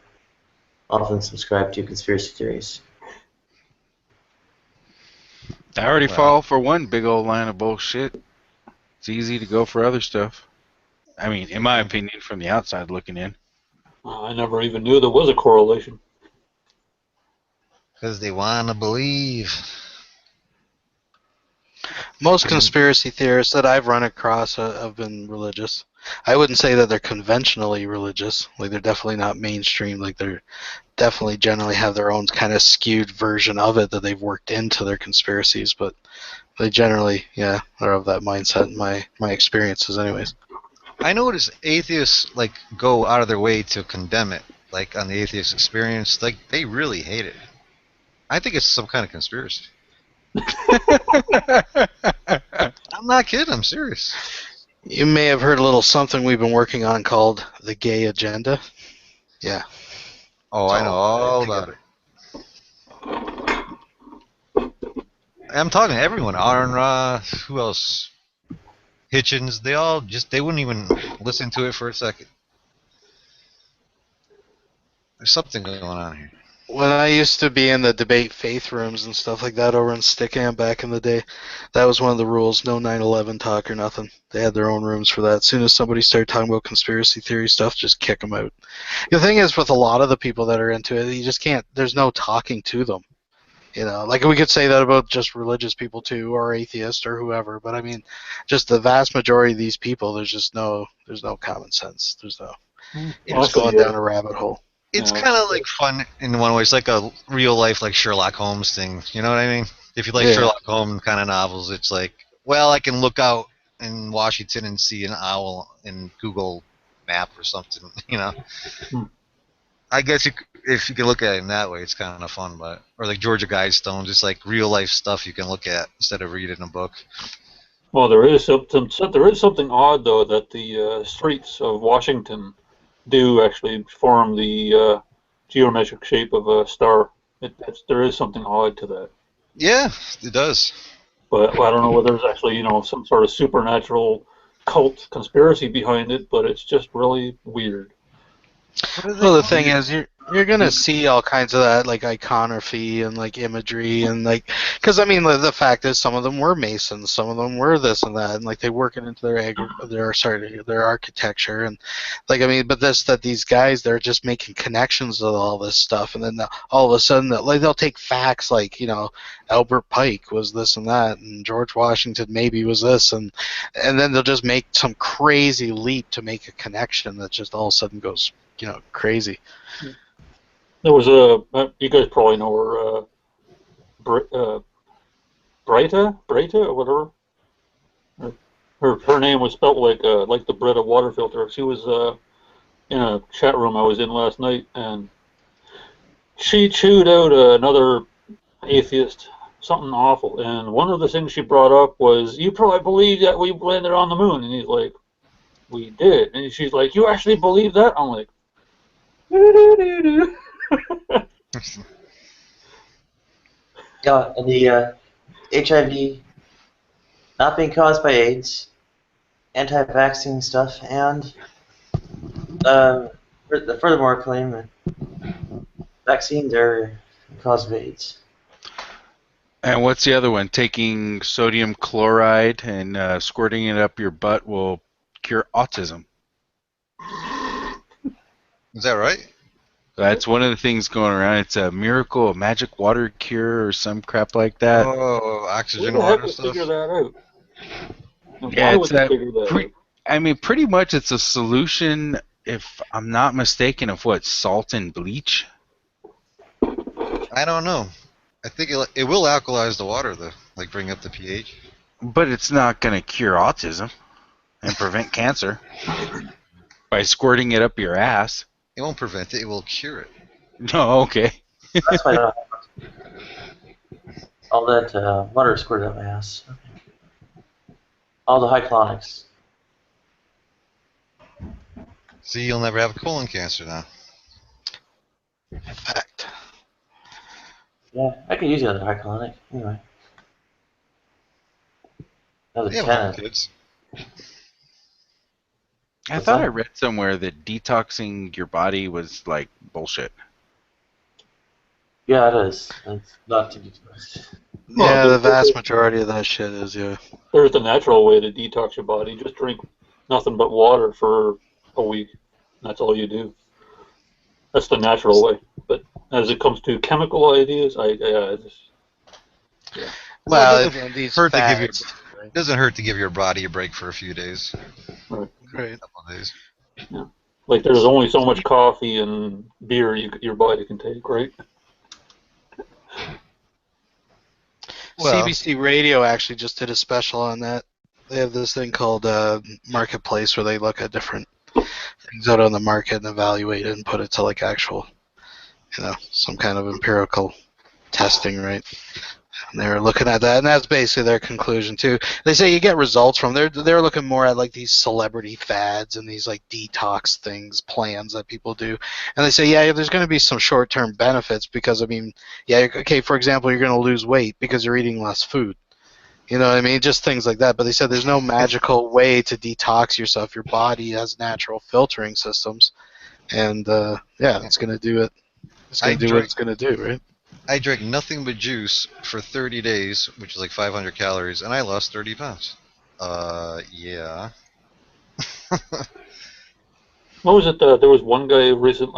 often subscribe to conspiracy theories. I already Well. fall for one big old line of bullshit. It's easy to go for other stuff. I mean, in my opinion, from the outside looking in. I never even knew there was a correlation. Because they want to believe. Most conspiracy theorists that I've run across have been religious. I wouldn't say that they're conventionally religious. Like, they're definitely not mainstream. Like, they're definitely generally have their own kind of skewed version of it that they've worked into their conspiracies, but they generally, yeah, are of that mindset in my experiences anyways. I notice atheists like go out of their way to condemn it, like on the atheist experience. Like they really hate it. I think it's some kind of conspiracy. I'm not kidding. I'm serious. You may have heard a little something we've been working on called the gay agenda. Yeah. Oh, I know all about it. I'm talking to everyone. Aaron Ra, who else? Hitchens. They wouldn't even listen to it for a second. There's something going on here. When I used to be in the debate faith rooms and stuff like that over in Stickham back in the day, that was one of the rules. No 9/11 talk or nothing. They had their own rooms for that. As soon as somebody started talking about conspiracy theory stuff, just kick them out. The thing is, with a lot of the people that are into it, you just can't. There's no talking to them. You know, like we could say that about just religious people too, or atheists or whoever. But I mean, just the vast majority of these people, there's no common sense. There's no. You're just going down a rabbit hole. It's kind of like fun in one way. It's like a real life, like Sherlock Holmes thing. You know what I mean? If you like Sherlock Holmes kind of novels, it's like, well, I can look out in Washington and see an owl in Google Map or something. You know. I guess if you can look at it in that way, it's kind of fun. But or like Georgia Guidestone, just like real life stuff you can look at instead of reading a book. Well, there is something odd though that the streets of Washington do actually form the geometric shape of a star. There is something odd to that. Yeah, it does. But I don't know whether there's actually some sort of supernatural cult conspiracy behind it, but it's just really weird. Well, the thing is, you're gonna see all kinds of that, like iconography and like imagery and like, because I mean, the fact is, some of them were Masons, some of them were this and that, and like they work it into their architecture and like I mean, but these guys, they're just making connections with all this stuff, and then all of a sudden, they'll take facts like Albert Pike was this and that, and George Washington maybe was this, and then they'll just make some crazy leap to make a connection that just all of a sudden goes crazy. There was you guys probably know her, Bretta or whatever. Her name was spelled like the Brita water filter. She was in a chat room I was in last night, and she chewed out another atheist something awful. And one of the things she brought up was, "You probably believe that we landed on the moon," and he's like, "We did," and she's like, "You actually believe that?" I'm like, Yeah, and the HIV not being caused by AIDS, anti-vaccine stuff, and the furthermore claim that vaccines are the cause of AIDS. And what's the other one? Taking sodium chloride and squirting it up your butt will cure autism. Is that right? That's one of the things going around. It's a miracle, a magic water cure, or some crap like that. Oh, oxygen who the water heck would stuff. figure that out? And Yeah, why it's would they figure that out? I mean, pretty much it's a solution, if I'm not mistaken, of what, salt and bleach? I don't know. I think it will alkalize the water, though, like bring up the pH. But it's not going to cure autism and prevent cancer by squirting it up your ass. It won't prevent it. It will cure it. No, okay. That's why all that water squirted up my ass. All the hyclonics. See, you'll never have colon cancer now. Yeah, I could use the other hycalonic. Anyway. That was They a have home 10. kids. I What's thought I that? read somewhere that detoxing your body was like bullshit. Yeah, it is. It's not to be trusted. Yeah, Well, the vast majority of that shit is, yeah. there's the natural way to detox your body. Just drink nothing but water for a week. That's all you do. That's the natural way. But as it comes to chemical ideas, yeah. Well, Well, it doesn't these hurt to give your fads. it doesn't hurt to give your body a break for a few days, Right. Right. a couple of days. Yeah. Like there's only so much coffee and beer your body can take, right? Well, CBC Radio actually just did a special on that. They have this thing called Marketplace where they look at different things out on the market and evaluate it and put it to like actual, some kind of empirical testing, right? And they were looking at that, and that's basically their conclusion too. They say you get results from they're looking more at like these celebrity fads and these like detox things, plans that people do, and they say yeah, there's going to be some short-term benefits because yeah, okay, for example, you're going to lose weight because you're eating less food. You know what I mean? Just things like that. But they said there's no magical way to detox yourself. Your body has natural filtering systems, and yeah, it's going to do it. It's going to do what it's going to do, right? I drank nothing but juice for 30 days, which is like 500 calories, and I lost 30 pounds. Yeah. What was it? There was one guy recent.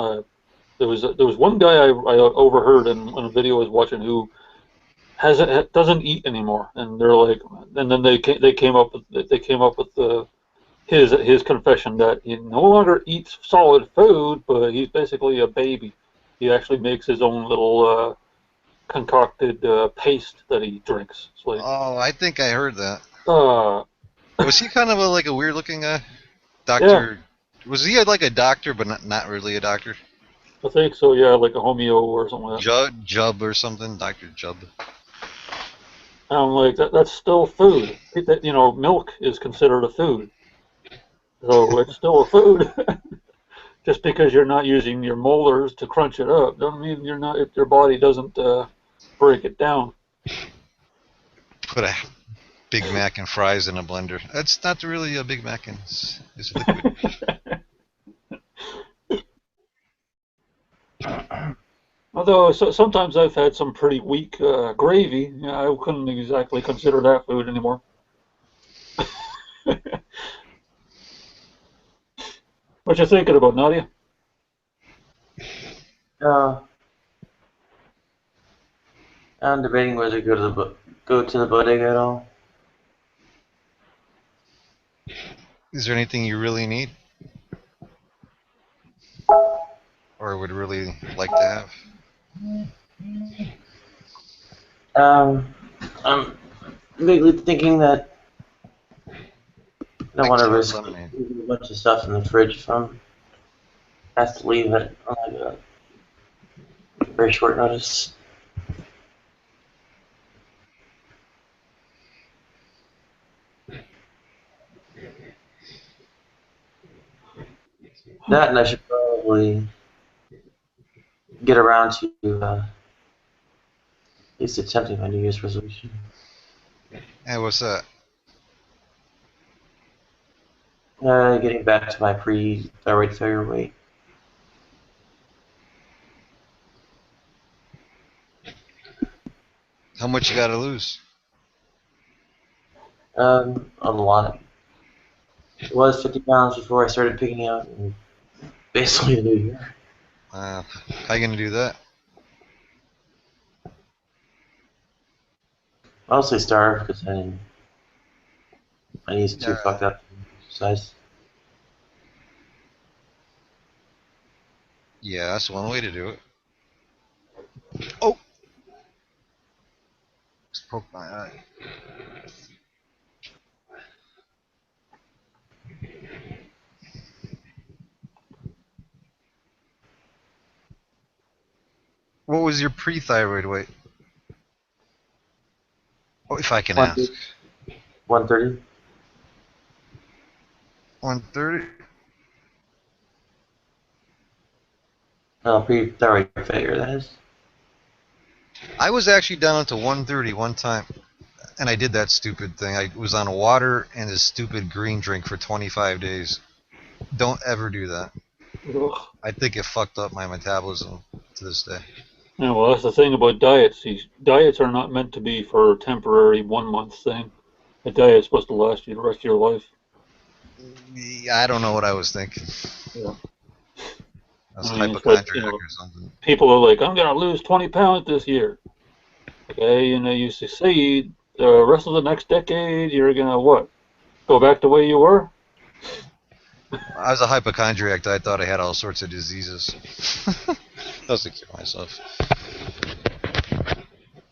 There was one guy I overheard in a video I was watching who doesn't eat anymore, and they're like, and then they came up with his confession that he no longer eats solid food, but he's basically a baby. He actually makes his own little concocted paste that he drinks. It's like, Oh, I think I heard that. uh, Was he kind of like a weird looking yeah, doctor? Was he like a doctor, but not really a doctor? I think so. Yeah, like a homeo or something like that. Jub or something? Dr. Jub. And I'm like, that's still food. Milk is considered a food, so it's still a food. Just because you're not using your molars to crunch it up doesn't mean your body doesn't break it down. Put a Big Mac and fries in a blender. That's not really a Big Mac, and it's liquid. Although sometimes I've had some pretty weak gravy. I couldn't exactly consider that food anymore. What you thinking about, Nadia? I'm debating whether to go to the bodega at all. Is there anything you really need? Or would really like to have? I'm vaguely thinking that I don't want to risk lemonade. a bunch of stuff in the fridge if I'm asked to leave it on like a very short notice. That, and I should probably get around to at least attempting my New Year's resolution. Hey, what's that? Getting back to my pre-thyroid failure weight. How much you gotta lose? A lot. It was 50 pounds before I started picking out in basically the new year. How you gonna do that? Mostly starve because my knees are too fucked up to exercise. Yeah, that's one way to do it. Oh! Just poked my eye. What was your pre-thyroid weight? Oh, if I can ask. 130. 130? Pre-thyroid failure, that is. I was actually down to 130 one time, and I did that stupid thing. I was on water and this stupid green drink for 25 days. Don't ever do that. Ugh. I think it fucked up my metabolism to this day. Yeah, well, that's the thing about diets. These diets are not meant to be for a temporary 1 month thing. A diet's supposed to last you the rest of your life. I don't know what I was thinking. Yeah. I was I mean, it's hypochondriac like, or something. people are like, I'm going to lose 20 pounds this year. Okay, and you succeed. The rest of the next decade, you're going to what? Go back the way you were? I was a hypochondriac. I thought I had all sorts of diseases. I was thinking to myself.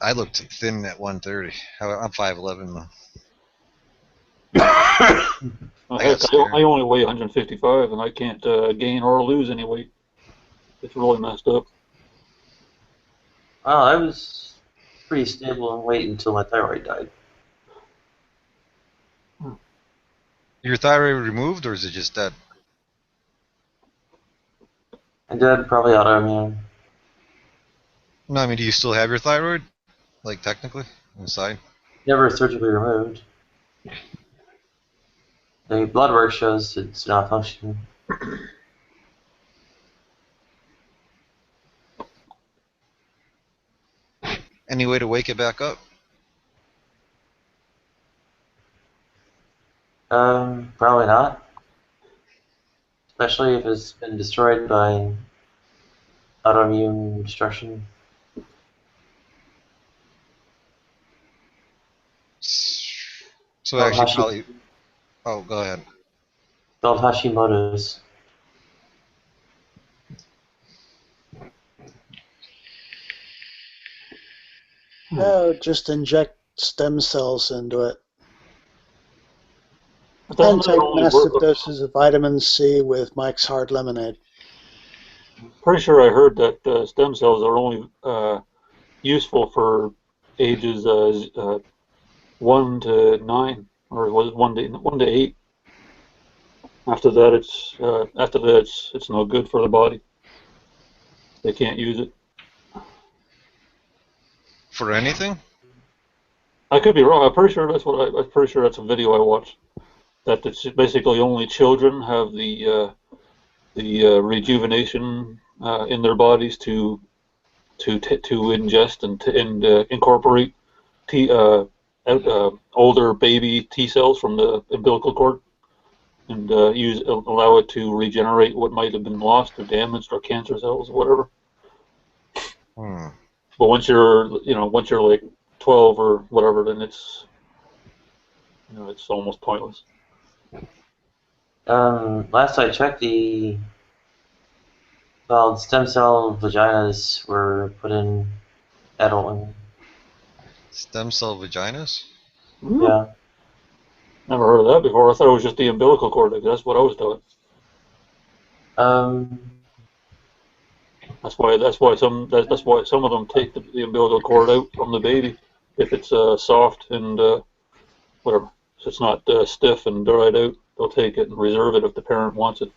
I looked thin at 130. I'm 5'11 though. Well, heck, I only weigh 155, and I can't gain or lose any weight. It's really messed up. Well, I was pretty stable in weight until my thyroid died. Your thyroid removed, or is it just dead? I did probably autoimmune. No, I mean, do you still have your thyroid? Like, technically? Inside? Never surgically removed. The blood work shows it's not functioning. Any way to wake it back up? Probably not. Especially if it's been destroyed by autoimmune destruction. So actually, probably. Oh, go ahead. Called Hashimoto's. No, just inject stem cells into it. Doesn't And that take only massive work? doses of vitamin C with Mike's Hard Lemonade. Pretty sure I heard that stem cells are only useful for ages 1 to 9, or was it 1 to 8? After that, it's no good for the body. They can't use it. For anything? I could be wrong. I'm pretty sure that's a video I watched. That it's basically only children have the rejuvenation in their bodies to ingest and incorporate older baby T cells from the umbilical cord, and allow it to regenerate what might have been lost or damaged, or cancer cells or whatever. But once you're like 12 or whatever, then it's almost pointless. Last I checked, the stem cell vaginas were put in adult women. Stem cell vaginas? Yeah. Never heard of that before. I thought it was just the umbilical cord. That's what I was doing. That's why some of them take the umbilical cord out from the baby if it's soft and whatever. So it's not stiff and dried out. They'll take it and reserve it if the parent wants it.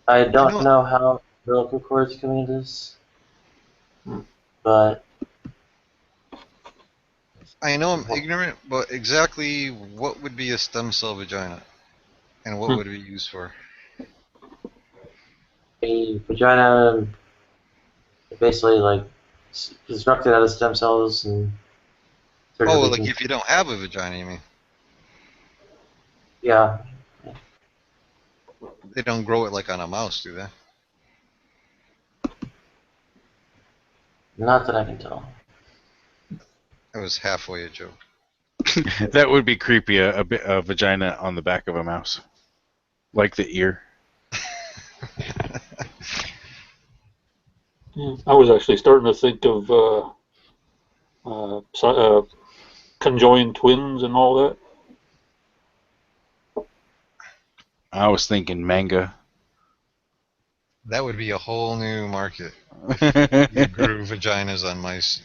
I don't know how umbilical cords come into this, but I know I'm ignorant, but exactly what would be a stem cell vagina, and what would it be used for? a vagina basically like constructed out of stem cells and. Oh, like if you don't have a vagina, you mean? Yeah. They don't grow it like on a mouse, do they? Not that I can tell. That was halfway a joke. That would be creepy, a vagina on the back of a mouse. Like the ear. I was actually starting to think of conjoined twins and all that. I was thinking manga. That would be a whole new market. You grew vaginas on mice.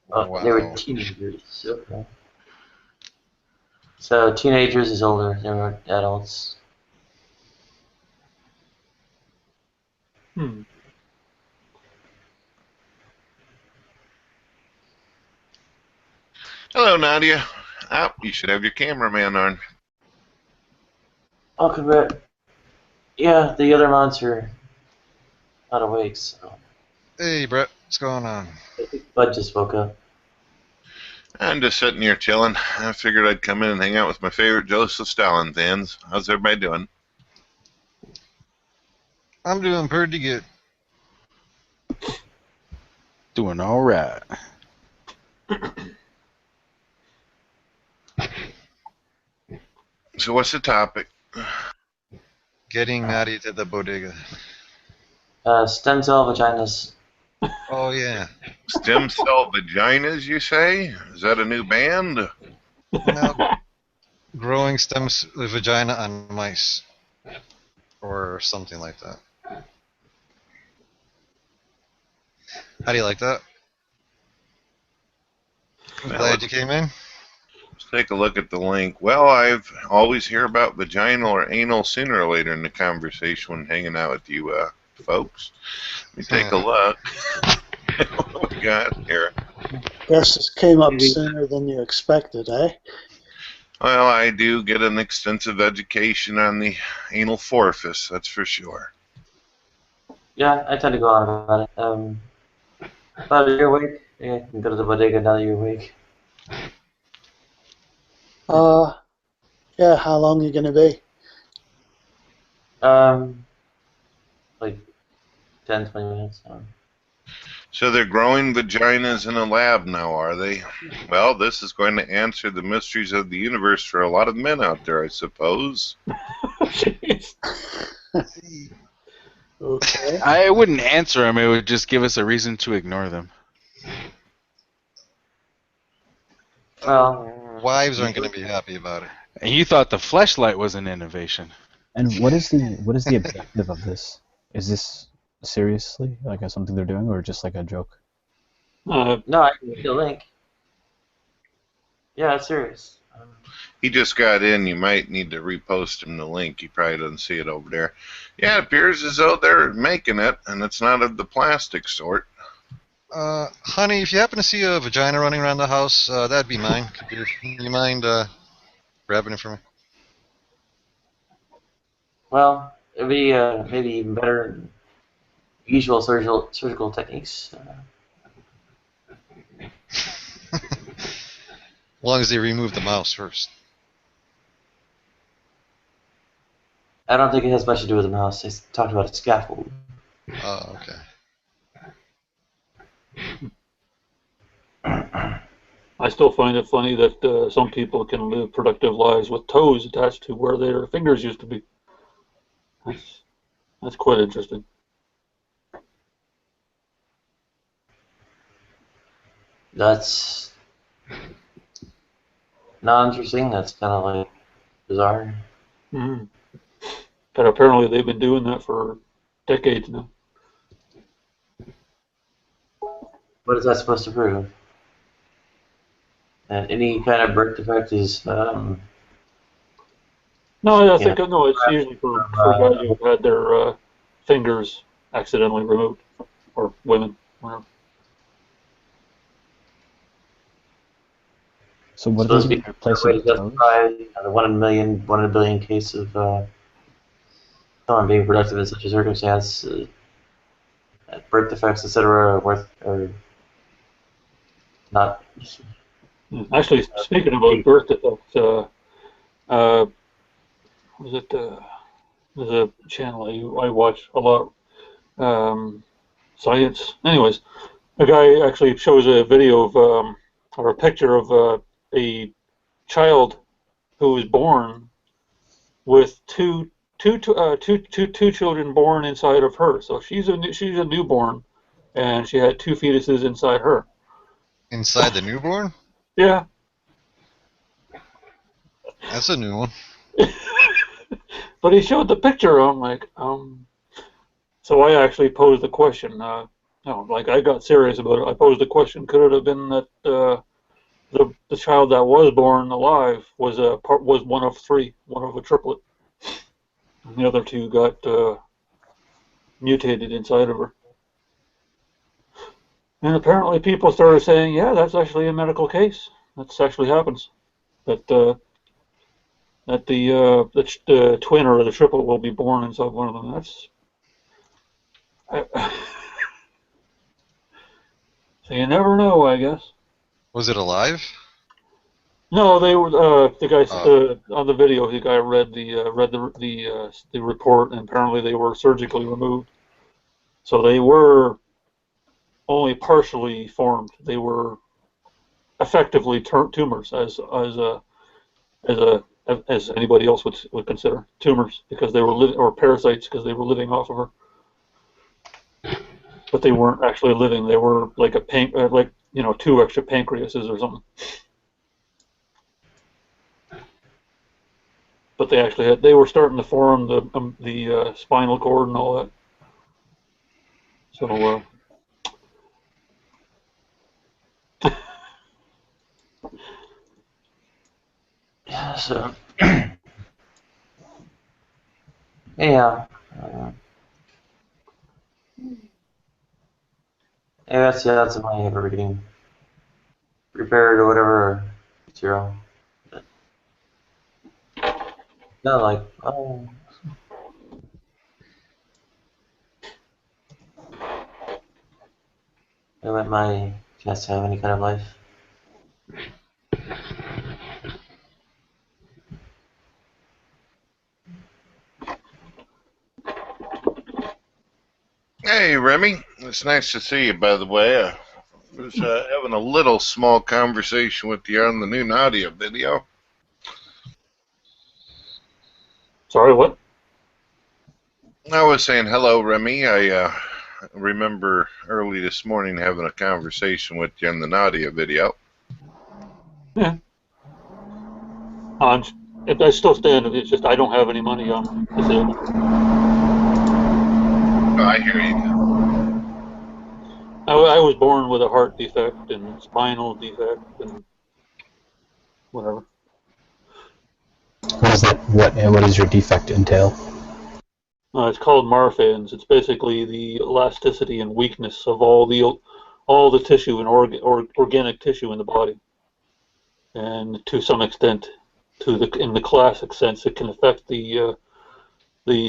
Wow. They were teenagers. Okay. So teenagers is older. They were adults. Hello, Nadia. Ah, you should have your cameraman on. Okay, Brett. Yeah, the other monster not awake, so Hey, Brett, what's going on? I think Bud just woke up. I'm just sitting here chilling. I figured I'd come in and hang out with my favorite Joseph Stalin fans. How's everybody doing? I'm doing pretty good. Doing all right. So what's the topic? Getting Nadia to the bodega. Stem cell vaginas. Oh, yeah. Stem cell vaginas, you say? Is that a new band? No, growing vagina on mice. Or something like that. How do you like that? I'm glad you came in. Let's take a look at the link. Well, I've always hear about vaginal or anal sooner or later in the conversation when hanging out with you folks. Let me take a look. What we got here? Guess this came up sooner than you expected, eh? Well, I do get an extensive education on the anal orifice, that's for sure. Yeah, I tend to go on about it. But you're awake. Yeah, you can go to the bodega now that you're awake. Yeah, how long are you gonna be? Like 10, 20 minutes. So they're growing vaginas in a lab now, are they? Well, this is going to answer the mysteries of the universe for a lot of men out there, I suppose. Okay. I wouldn't answer them. It would just give us a reason to ignore them. Well, Wives aren't going to be happy about it. And you thought the fleshlight was an innovation. And what is the objective of this? Is this seriously like something they're doing, or just like a joke? no, I can get the link. Yeah, it's serious. He just got in. You might need to repost him the link. He probably doesn't see it over there. Yeah, it appears as though they're making it, and it's not of the plastic sort. Honey, if you happen to see a vagina running around the house, that'd be mine. Can you mind grabbing it for me? Well, it'd be maybe even better than usual surgical techniques. As long as they remove the mouse first. I don't think it has much to do with the mouse. They talked about a scaffold. Oh, okay. I still find it funny that some people can live productive lives with toes attached to where their fingers used to be. That's quite interesting. That's not interesting. That's kind of like bizarre. Mm-hmm. But apparently they've been doing that for decades now. What is that supposed to prove? That any kind of birth defect is No, I think no. It's usually for guys who have had their fingers accidentally removed, or women, whatever. So what does it replace with toes? The 1 in a million, 1 in a billion case of someone being productive in such a circumstance, birth defects, etc., are not. Actually, speaking about birth defects, there's a channel I watch a lot, science. Anyways, a guy actually shows a video of or a picture of a child who was born with two children born inside of her. So she's a newborn, and she had 2 fetuses inside her. Inside the newborn? Yeah. That's a new one. But he showed the picture. I'm like, So I actually posed the question. Like I got serious about it. I posed the question: could it have been that the child that was born alive was one of 3, one of a triplet, and the other 2 got mutated inside of her? And apparently people started saying, yeah, that's actually a medical case. that actually happens. That the twin or the triplet will be born inside one of them. That's so you never know, I guess. Was it alive? No, they were the guy on the video. The guy read the report, and apparently they were surgically removed. So they were only partially formed. They were effectively tumors, as anybody else would consider tumors, because they were or parasites, because they were living off of her. But they weren't actually living. They were like a 2 extra pancreases or something. But they were starting to form the spinal cord and all that. So yeah. So yeah. Yeah, that's my reading. Prepared or whatever material. No, like, oh. I let my cats have any kind of life. Hey, Remy. It's nice to see you, by the way. I was having a little small conversation with you on the new Nadia video. Sorry, what? I was saying hello, Remy. I remember early this morning having a conversation with you on the Nadia video. Yeah. I still stand. It's just I don't have any money on disabled. I hear you. I was born with a heart defect and spinal defect and whatever. What is that? What does your defect entail? It's called Marfan's. It's basically the elasticity and weakness of all the tissue and organic tissue in the body, and to some extent, in the classic sense, it can affect the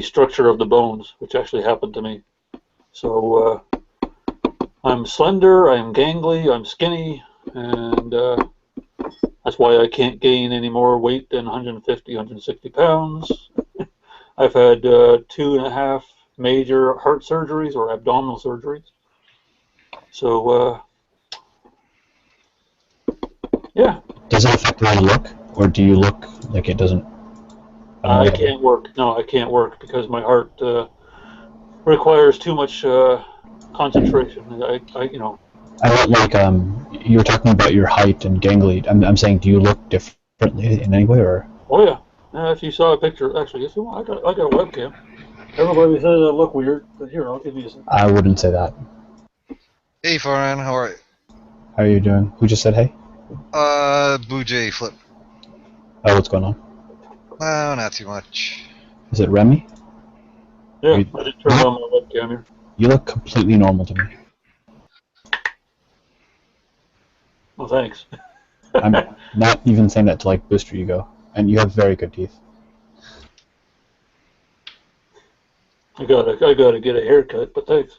structure of the bones, which actually happened to me. So I'm slender, I'm gangly, I'm skinny, and that's why I can't gain any more weight than 150, 160 pounds. I've had 2.5 major heart surgeries or abdominal surgeries. So, yeah. Does it affect how you look, or do you look like it doesn't? I can't work. No, I can't work because my heart requires too much concentration. I like you were talking about your height and gangly. I'm saying, do you look differently in any way, or? Oh yeah. If you saw a picture, actually, if you want, I got a webcam. Everybody says I look weird, but here, I'll give you some. I wouldn't say that. Hey, Farhan, how are you? How are you doing? Who just said hey? Boo J Flip. Oh, what's going on? Oh, not too much. Is it Remy? Yeah, I just turned on my webcam here. You look completely normal to me. Well, thanks. I'm not even saying that to like boost your ego, and you have very good teeth. I gotta get a haircut, but thanks.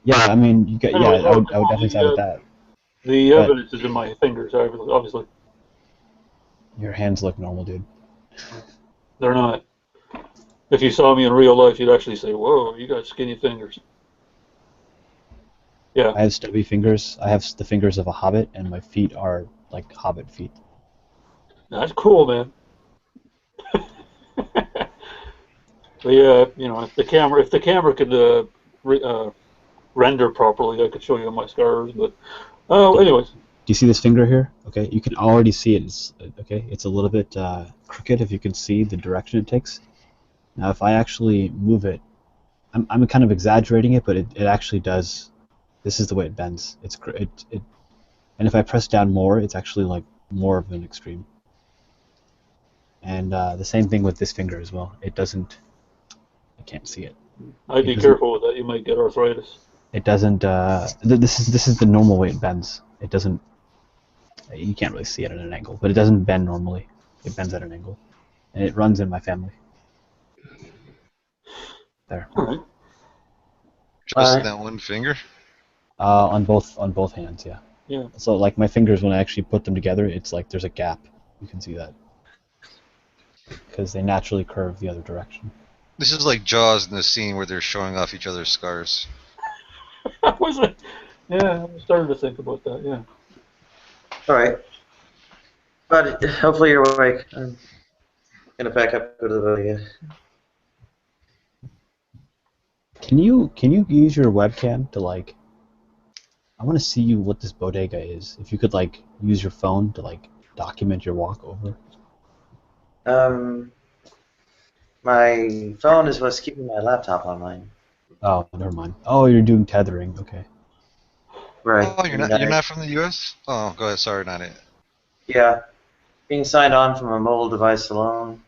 Yeah, I mean, you got. Anyway, I would definitely side with that. The evidence is in my fingers, obviously. Your hands look normal, dude. They're not. If you saw me in real life, you'd actually say, "Whoa, you got skinny fingers." Yeah. I have stubby fingers. I have the fingers of a hobbit, and my feet are like hobbit feet. That's cool, man. But yeah, if the camera could render properly, I could show you my scars. But anyways. Do you see this finger here? Okay, you can already see it. It's a little bit crooked if you can see the direction it takes. Now, if I actually move it, I'm kind of exaggerating it, but it actually does. This is the way it bends. And if I press down more, it's actually like more of an extreme. And the same thing with this finger as well. It doesn't. I can't see it. I'd be careful with that. You might get arthritis. It doesn't. This is the normal way it bends. It doesn't. You can't really see it at an angle, but it doesn't bend normally. It bends at an angle, and it runs in my family. There. All right. Just that one finger? On both hands, yeah. Yeah. So like my fingers, when I actually put them together, it's like there's a gap. You can see that because they naturally curve the other direction. This is like Jaws in the scene where they're showing off each other's scars. Yeah, I'm starting to think about that. Yeah. All right. But hopefully you're awake. I'm gonna pack up, go to the bodega. Can you use your webcam to like? I want to see you what this bodega is. If you could like use your phone to like document your walk over. My phone is what's keeping my laptop online. Oh, never mind. Oh, you're doing tethering. Okay. Right. Oh, you're not from the U.S.? Oh, go ahead. Sorry, not it. Yeah. Being signed on from a mobile device alone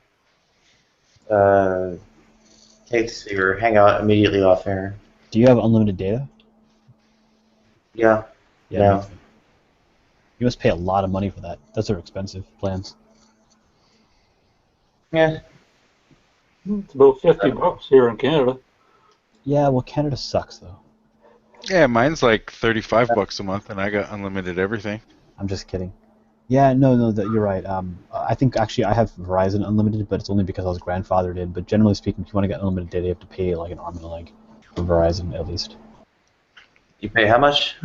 takes your Hangout immediately off air. Do you have unlimited data? Yeah. Yeah. No. You must pay a lot of money for that. Those are expensive plans. Yeah. It's about $50 here in Canada. Yeah, well, Canada sucks though. Yeah, mine's like $35 a month, and I got unlimited everything. I'm just kidding. Yeah, no, you're right. I think actually I have Verizon Unlimited, but it's only because I was grandfathered in. But generally speaking, if you want to get unlimited data, you have to pay like an arm and a leg for Verizon at least. You pay how much?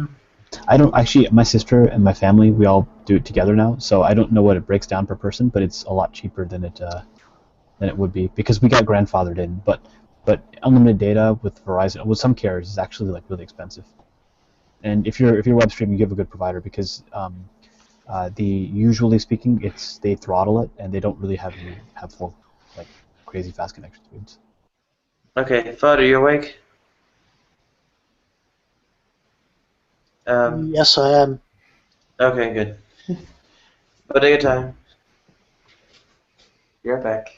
I don't actually. My sister and my family, we all do it together now, so I don't know what it breaks down per person, but it's a lot cheaper than it would be because we got grandfathered in. But unlimited data with Verizon, with some carriers, is actually like really expensive. And if you're web streaming, you have a good provider because usually speaking, they throttle it and they don't really have full like crazy fast connection speeds. Okay, Fudd, are you awake? Yes, I am. Okay, good. Bodega time. You're back.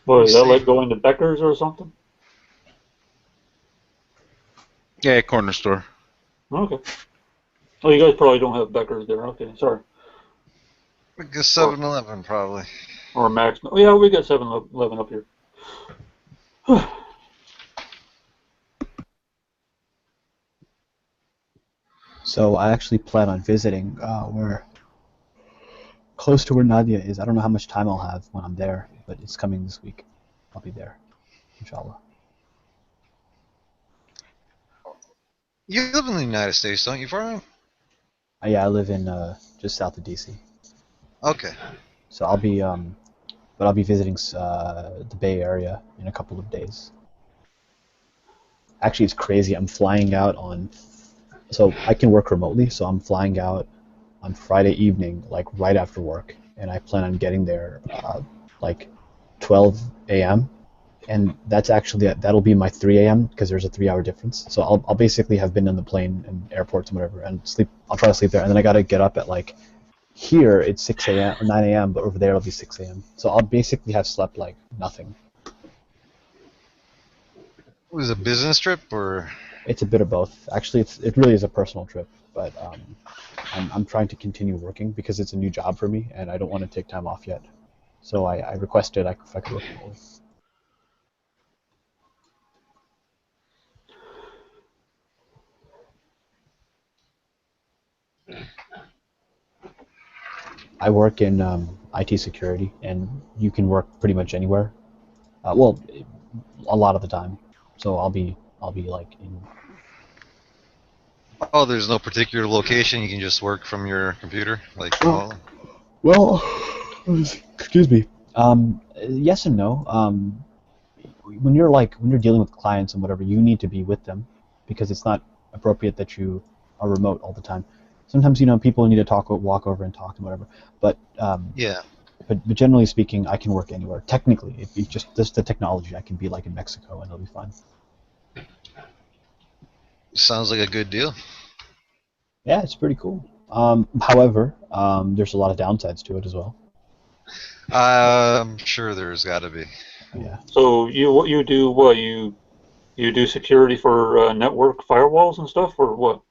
What, is that like going to Becker's or something? Yeah, corner store. Okay. Oh, you guys probably don't have Becker's there. Okay, sorry. We get 7-Eleven probably. Or Max. Oh, yeah, we got 7-Eleven up here. So I actually plan on visiting where close to where Nadia is. I don't know how much time I'll have when I'm there, but it's coming this week. I'll be there, inshallah. You live in the United States, don't you, Farhan? Yeah, I live in just south of DC. Okay. So I'll be visiting the Bay Area in a couple of days. Actually, it's crazy. I'm flying out so I can work remotely, so I'm flying out on Friday evening, like right after work, and I plan on getting there like 12 a.m. And that'll be my 3 a.m. because there's a 3-hour difference. So I'll basically have been on the plane and airports and whatever, and sleep. I'll try to sleep there, and then I gotta get up at like here it's 6 a.m. or 9 a.m. but over there it'll be 6 a.m. So I'll basically have slept like nothing. Was it a business trip or? It's a bit of both. Actually, it really is a personal trip, but I'm trying to continue working because it's a new job for me, and I don't want to take time off yet. So I requested if I could work remotely. I work in IT security, and you can work pretty much anywhere. Well, a lot of the time. So I'll be like in. Oh, there's no particular location. You can just work from your computer, like. Well, excuse me. Yes and no. When you're dealing with clients and whatever, you need to be with them because it's not appropriate that you are remote all the time. Sometimes people need to walk over and talk and whatever. But yeah. But generally speaking, I can work anywhere. Technically, it's just the technology. I can be like in Mexico and it'll be fine. Sounds like a good deal. Yeah, it's pretty cool. However, there's a lot of downsides to it as well. I'm sure there's got to be. Yeah. So you do security for network firewalls and stuff, or what?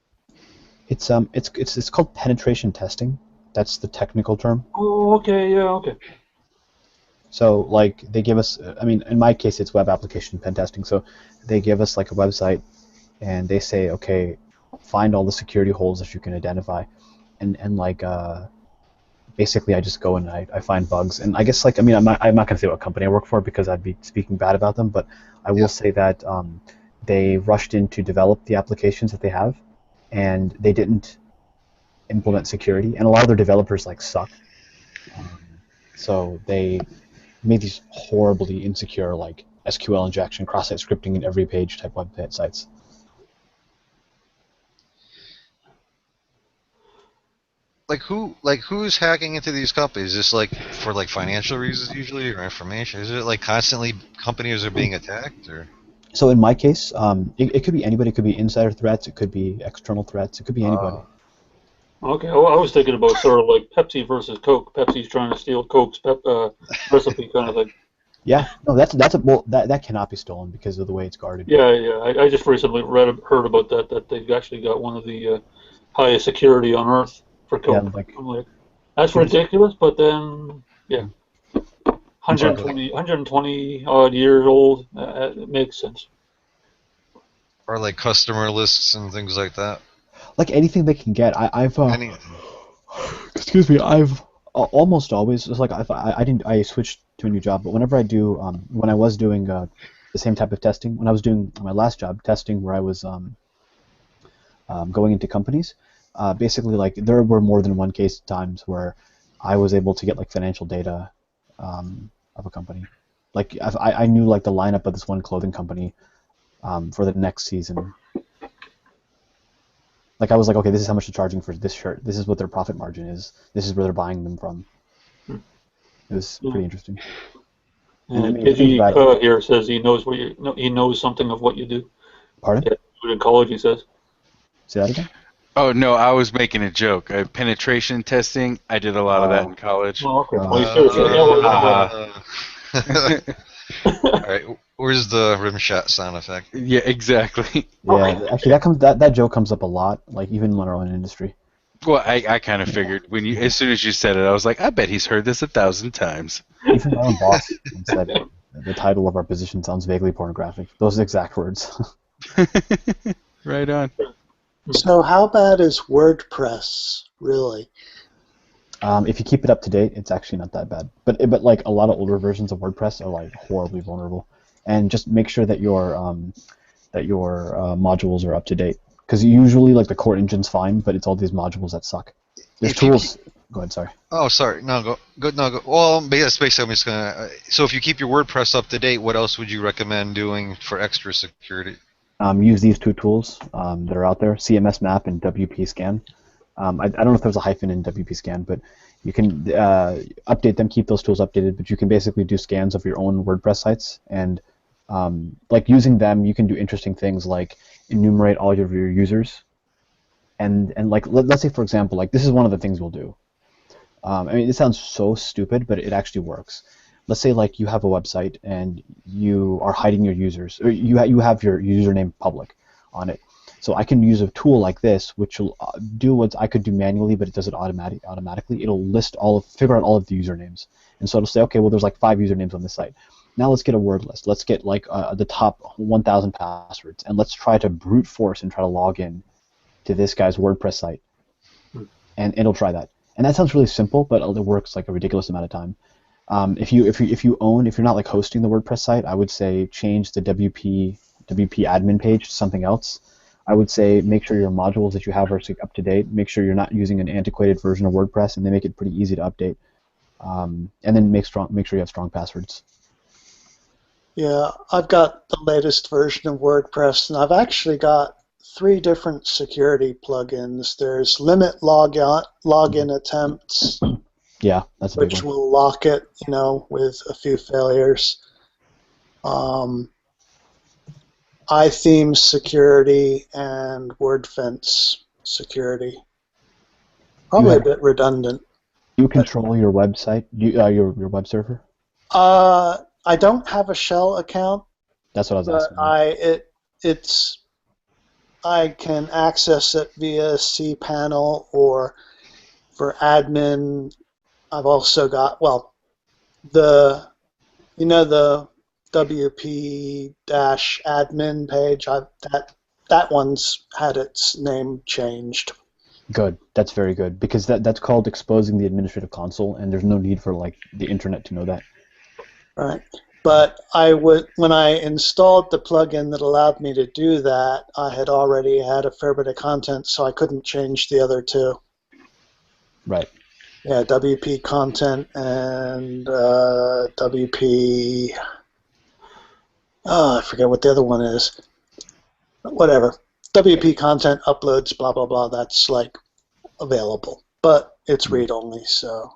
It's called penetration testing. That's the technical term. Oh, okay, yeah, okay. So, like, they give us, I mean, in my case, it's web application pen testing. So they give us, like, a website, and they say, okay, find all the security holes that you can identify. And like, basically, I just go and I find bugs. And I guess, like, I mean, I'm not going to say what company I work for because I'd be speaking bad about them, but I will say that they rushed in to develop the applications that they have, and they didn't implement security. And a lot of their developers, like, suck. So they made these horribly insecure, like, SQL injection, cross-site scripting in every page type websites. Who's hacking into these companies? Is this like for like financial reasons usually, or information? Is it like constantly companies are being attacked, or? So in my case, it could be anybody. It could be insider threats. It could be external threats. It could be anybody. Okay, well, I was thinking about sort of like Pepsi versus Coke. Pepsi's trying to steal Coke's recipe kind of thing. Yeah, no, that cannot be stolen because of the way it's guarded. Yeah. I just recently heard about that they've actually got one of the highest security on Earth for Coke. Yeah, like, I'm like, that's ridiculous, but then, yeah. 120 odd years old, it makes sense. Or like customer lists and things like that. Like anything they can get. Anything. Excuse me. I've almost always, it's like I switched to a new job, but whenever I do, when I was doing the same type of testing, when I was doing my last job testing, where I was going into companies, basically, like, there were more than one case times where I was able to get, like, financial data of a company. Like, I knew, like, the lineup of this one clothing company for the next season. Like, I was like, okay, this is how much they're charging for this shirt. This is what their profit margin is. This is where they're buying them from. It was pretty interesting. And I mean, here says he knows he knows something of what you do. Pardon? Yeah, in college, he says. Say that again? Oh, no, I was making a joke. Penetration testing, I did a lot of that in college. Oh, okay. All right, where's the rim shot sound effect? Yeah, exactly. Yeah, actually, that joke comes up a lot, like, even in our own industry. Well, I kind of figured as soon as you said it, I was like, I bet he's heard this 1,000 times. Even my own boss said the title of our position sounds vaguely pornographic. Those exact words. Right on. So how bad is WordPress, really? If you keep it up to date, it's actually not that bad. But like, a lot of older versions of WordPress are, like, horribly vulnerable. And just make sure that your modules are up to date. Because usually, like, the core engine's fine, but it's all these modules that suck. There's tools. Go ahead, sorry. Oh, sorry. No, go. Well, basically, I'm just gonna. So, if you keep your WordPress up to date, what else would you recommend doing for extra security? Use these two tools that are out there: CMS Map and WP Scan. I don't know if there's a hyphen in WP Scan, but you can update them, keep those tools updated. But you can basically do scans of your own WordPress sites, and like, using them, you can do interesting things like enumerate all of your users, and like, let's say, for example, like, this is one of the things we'll do. I mean, it sounds so stupid, but it actually works. Let's say, like, you have a website and you are hiding your users, or you have your username public on it. So I can use a tool like this, which will do what I could do manually, but it does it automatically. It'll figure out all of the usernames, and so it'll say, okay, well, there's like 5 usernames on this site. Now let's get a word list. Let's get, like, the top 1,000 passwords, and let's try to brute force and try to log in to this guy's WordPress site, and it'll try that. And that sounds really simple, but it works like a ridiculous amount of time. If you're not, like, hosting the WordPress site, I would say change the WP admin page to something else. I would say make sure your modules that you have are up to date. Make sure you're not using an antiquated version of WordPress, and they make it pretty easy to update. And then make sure you have strong passwords. Yeah, I've got the latest version of WordPress, and I've actually got 3 different security plugins. There's limit login attempts. Yeah, that's a big which one. will lock it, with a few failures. iThemes security and WordFence security. Probably a bit redundant. Do you control your website? Your web server? I don't have a shell account. That's what I was asking. I can access it via cPanel or for admin, I've also got, well, the WP-admin page, that one's had its name changed. Good. That's very good, because that's called exposing the administrative console, and there's no need for like the internet to know that. Right. But when I installed the plugin that allowed me to do that, I had already had a fair bit of content, so I couldn't change the other two. Right. Yeah, WP content and WP. Oh, I forget what the other one is. Whatever. WP content uploads, blah blah blah. That's like available, but it's read only. So.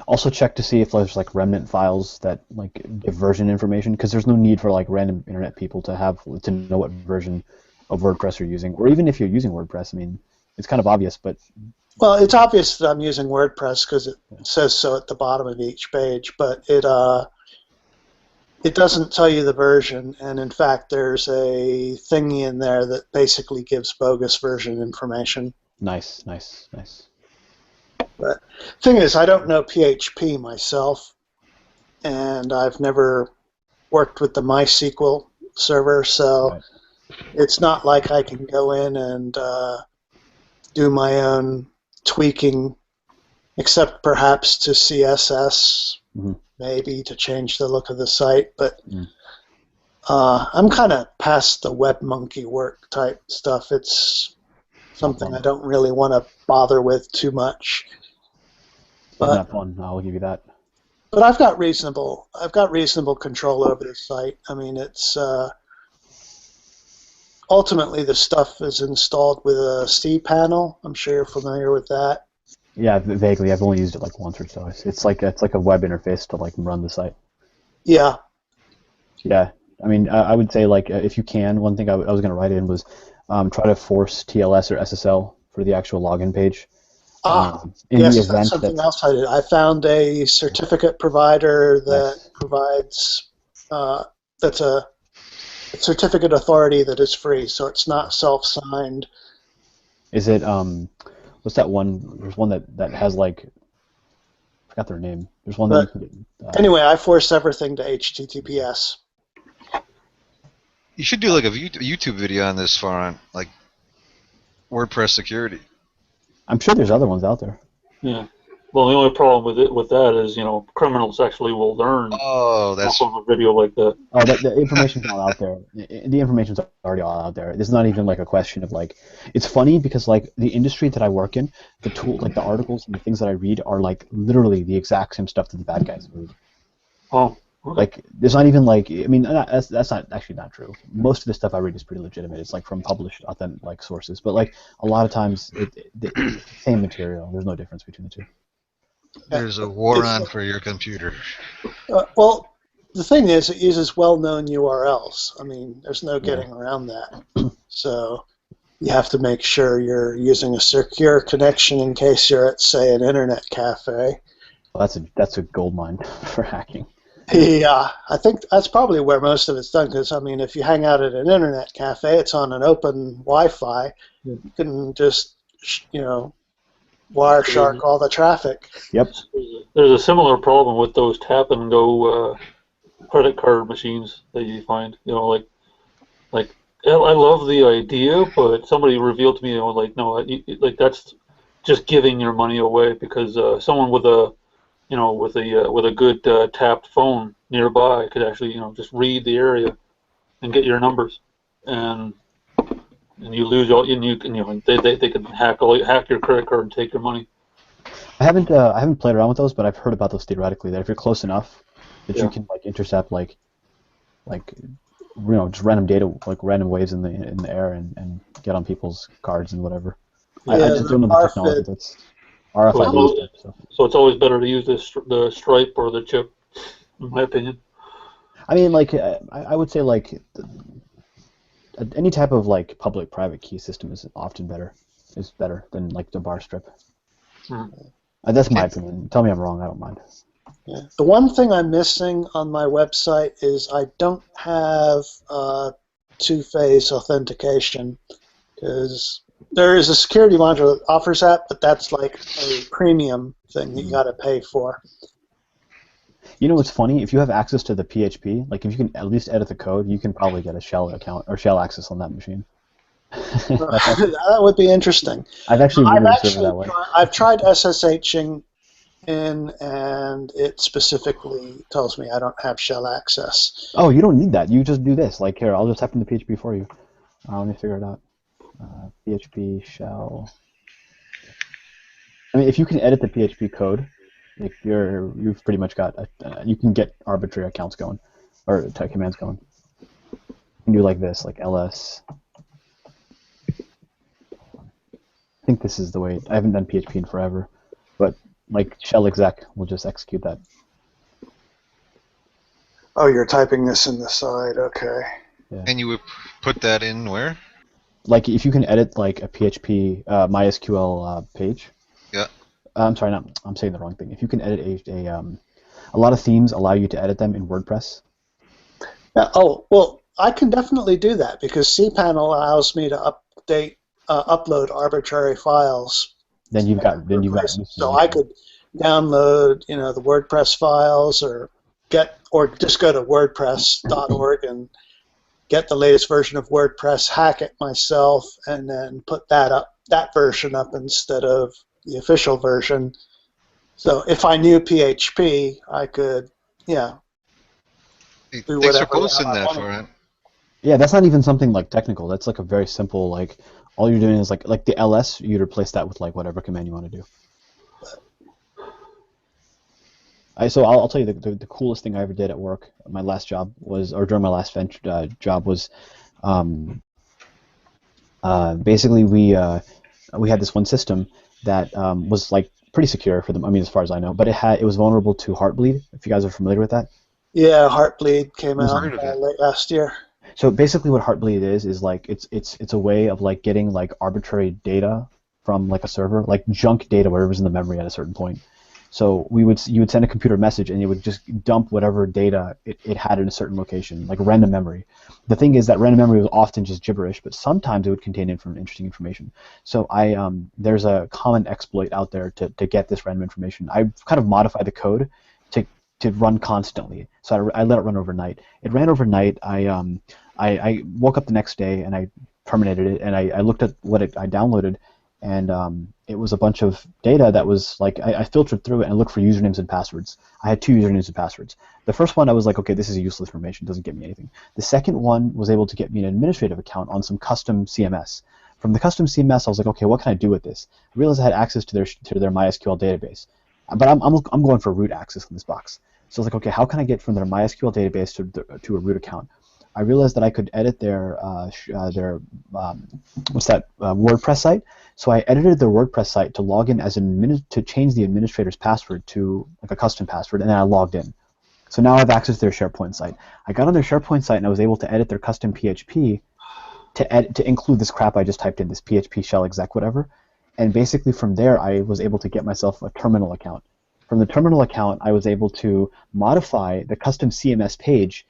Also check to see if there's like remnant files that like give version information, because there's no need for like random internet people to know what version of WordPress you're using, or even if you're using WordPress. I mean, it's kind of obvious, but. Well, it's obvious that I'm using WordPress because it says so at the bottom of each page, but it doesn't tell you the version, and in fact, there's a thingy in there that basically gives bogus version information. Nice. But the thing is, I don't know PHP myself, and I've never worked with the MySQL server, so it's not like I can go in and do my own tweaking, except perhaps to CSS, maybe to change the look of the site. But I'm kind of past the web monkey work type stuff. It's something I don't really want to bother with too much. But, not fun. I'll give you that. But I've got reasonable control over the site. I mean, it's ultimately the stuff is installed with a cPanel. I'm sure you're familiar with that. Yeah, vaguely. I've only used it like once or so. It's like a web interface to like run the site. Yeah. Yeah. I mean, I would say like if you can, one thing I was going to write in was try to force TLS or SSL for the actual login page. Yes, that's something else I did. I found a certificate provider that provides that's a certificate authority that is free, so it's not self-signed. Is it what's that one? There's one that has like, I forgot their name. There's one that you can get, anyway, I force everything to HTTPS. You should do like a YouTube video on this on like WordPress security. I'm sure there's other ones out there. Yeah. Well, the only problem with that is, criminals actually will learn off of a video like that. Oh, the information's all out there. The information's already all out there. It's not even like a question of like. It's funny because like the industry that I work in, the tool, like the articles and the things that I read are like literally the exact same stuff that the bad guys read. Oh. Like, there's not even like, I mean, that's not actually not true. Most of the stuff I read is pretty legitimate. It's like from published, authentic like sources. But like a lot of times, the same material. There's no difference between the two. There's a war on for your computer. Well, the thing is, it uses well-known URLs. I mean, there's no getting around that. So you have to make sure you're using a secure connection in case you're at, say, an internet cafe. Well, that's a gold mine for hacking. Yeah, I think that's probably where most of it's done, because, I mean, if you hang out at an internet cafe, it's on an open Wi-Fi. You can just, Wireshark all the traffic. Yep. There's a similar problem with those tap-and-go credit card machines that you find. Like I love the idea, but somebody revealed to me, no, that's just giving your money away, because someone with a with a good tapped phone nearby could actually, just read the area and get your numbers, and you lose all, they can hack your credit card and take your money. I haven't played around with those, but I've heard about those theoretically. That if you're close enough, that you can like intercept like just random data, like random waves in the air, and get on people's cards and whatever. Yeah, I just don't know the technology that's RFID. So it's always better to use the stripe or the chip, in my opinion. I mean, like I would say like any type of like public-private key system is often better. Is better than like the bar strip. That's my opinion. Tell me I'm wrong. I don't mind. Yeah. The one thing I'm missing on my website is I don't have two-phase authentication, because there is a security module that offers that, but that's like a premium thing that you got to pay for. You know what's funny? If you have access to the PHP, like if you can at least edit the code, you can probably get a shell account or shell access on that machine. That would be interesting. I've actually moved the server that way. I've tried SSHing in, and it specifically tells me I don't have shell access. Oh, you don't need that. You just do this. Like here, I'll just type in the PHP for you. Let me figure it out. PHP shell. I mean, if you can edit the PHP code, like you've pretty much got you can get arbitrary accounts going, or commands going. You can do like this, like ls. I think this is the way. I haven't done PHP in forever, but like shell exec will just execute that. Oh, you're typing this in the side, okay. Yeah. And you would put that in where? Like if you can edit like a PHP MySQL page. Yeah. I'm sorry, I'm saying the wrong thing. If you can edit a lot of themes allow you to edit them in WordPress. Yeah, oh, well, I can definitely do that because cPanel allows me to upload arbitrary files. Then you've got so I could download, the WordPress files or just go to WordPress.org and get the latest version of WordPress, hack it myself, and then put that version up instead of the official version. So if I knew PHP, I could, do whatever. Thanks for posting that for it. Yeah, that's not even something like technical. That's like a very simple, like all you're doing is like the ls, you'd replace that with like whatever command you want to do. So I'll tell you the coolest thing I ever did at work. My last job was, or during my last job was, basically we had this one system that was like pretty secure for them. I mean, as far as I know, but it was vulnerable to Heartbleed. If you guys are familiar with that. Yeah, Heartbleed came out late last year. So basically, what Heartbleed is like it's a way of like getting like arbitrary data from like a server, like junk data, whatever's in the memory at a certain point. So you would send a computer message and it would just dump whatever data it had in a certain location, like random memory. The thing is that random memory was often just gibberish, but sometimes it would contain interesting information. So there's a common exploit out there to get this random information. I kind of modified the code to run constantly. So I let it run overnight. It ran overnight. I woke up the next day and I terminated it and I looked at what I downloaded. And it was a bunch of data that was like, I filtered through it and looked for usernames and passwords. I had 2 usernames and passwords. The first one I was like, okay, this is useless information, doesn't get me anything. The second one was able to get me an administrative account on some custom CMS. From the custom CMS, I was like, okay, what can I do with this? I realized I had access to their MySQL database, but I'm going for root access in this box. So I was like, okay, how can I get from their MySQL database to a root account? I realized that I could edit their WordPress site. So I edited their WordPress site to log in as to change the administrator's password to like a custom password, and then I logged in. So now I have access to their SharePoint site. I got on their SharePoint site and I was able to edit their custom PHP to include this crap I just typed in, this PHP shell exec whatever. And basically from there I was able to get myself a terminal account. From the terminal account I was able to modify the custom CMS page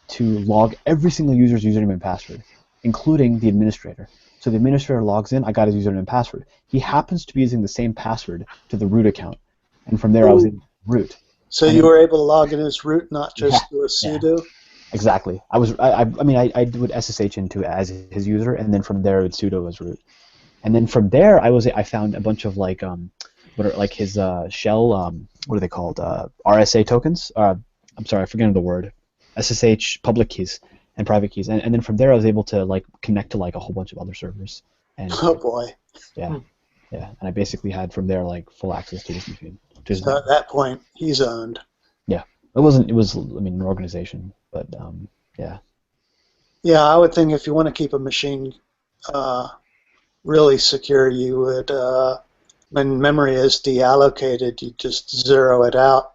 to log every single user's username and password, including the administrator. So the administrator logs in, I got his username and password. He happens to be using the same password to the root account. And from there I was in root. So you were able to log in as root, not just do a sudo? Yeah. Exactly. I would SSH into as his user, and then from there it would sudo as root. And then from there I found a bunch of like his shell what are they called? RSA tokens? I'm sorry, I forget the word. SSH public keys and private keys, and then from there I was able to like connect to like a whole bunch of other servers. And oh boy. Yeah, and I basically had from there like full access to this machine. So at that point, he's owned. Yeah, it was an organization, but yeah. Yeah, I would think if you want to keep a machine really secure, you would when memory is deallocated, you just zero it out.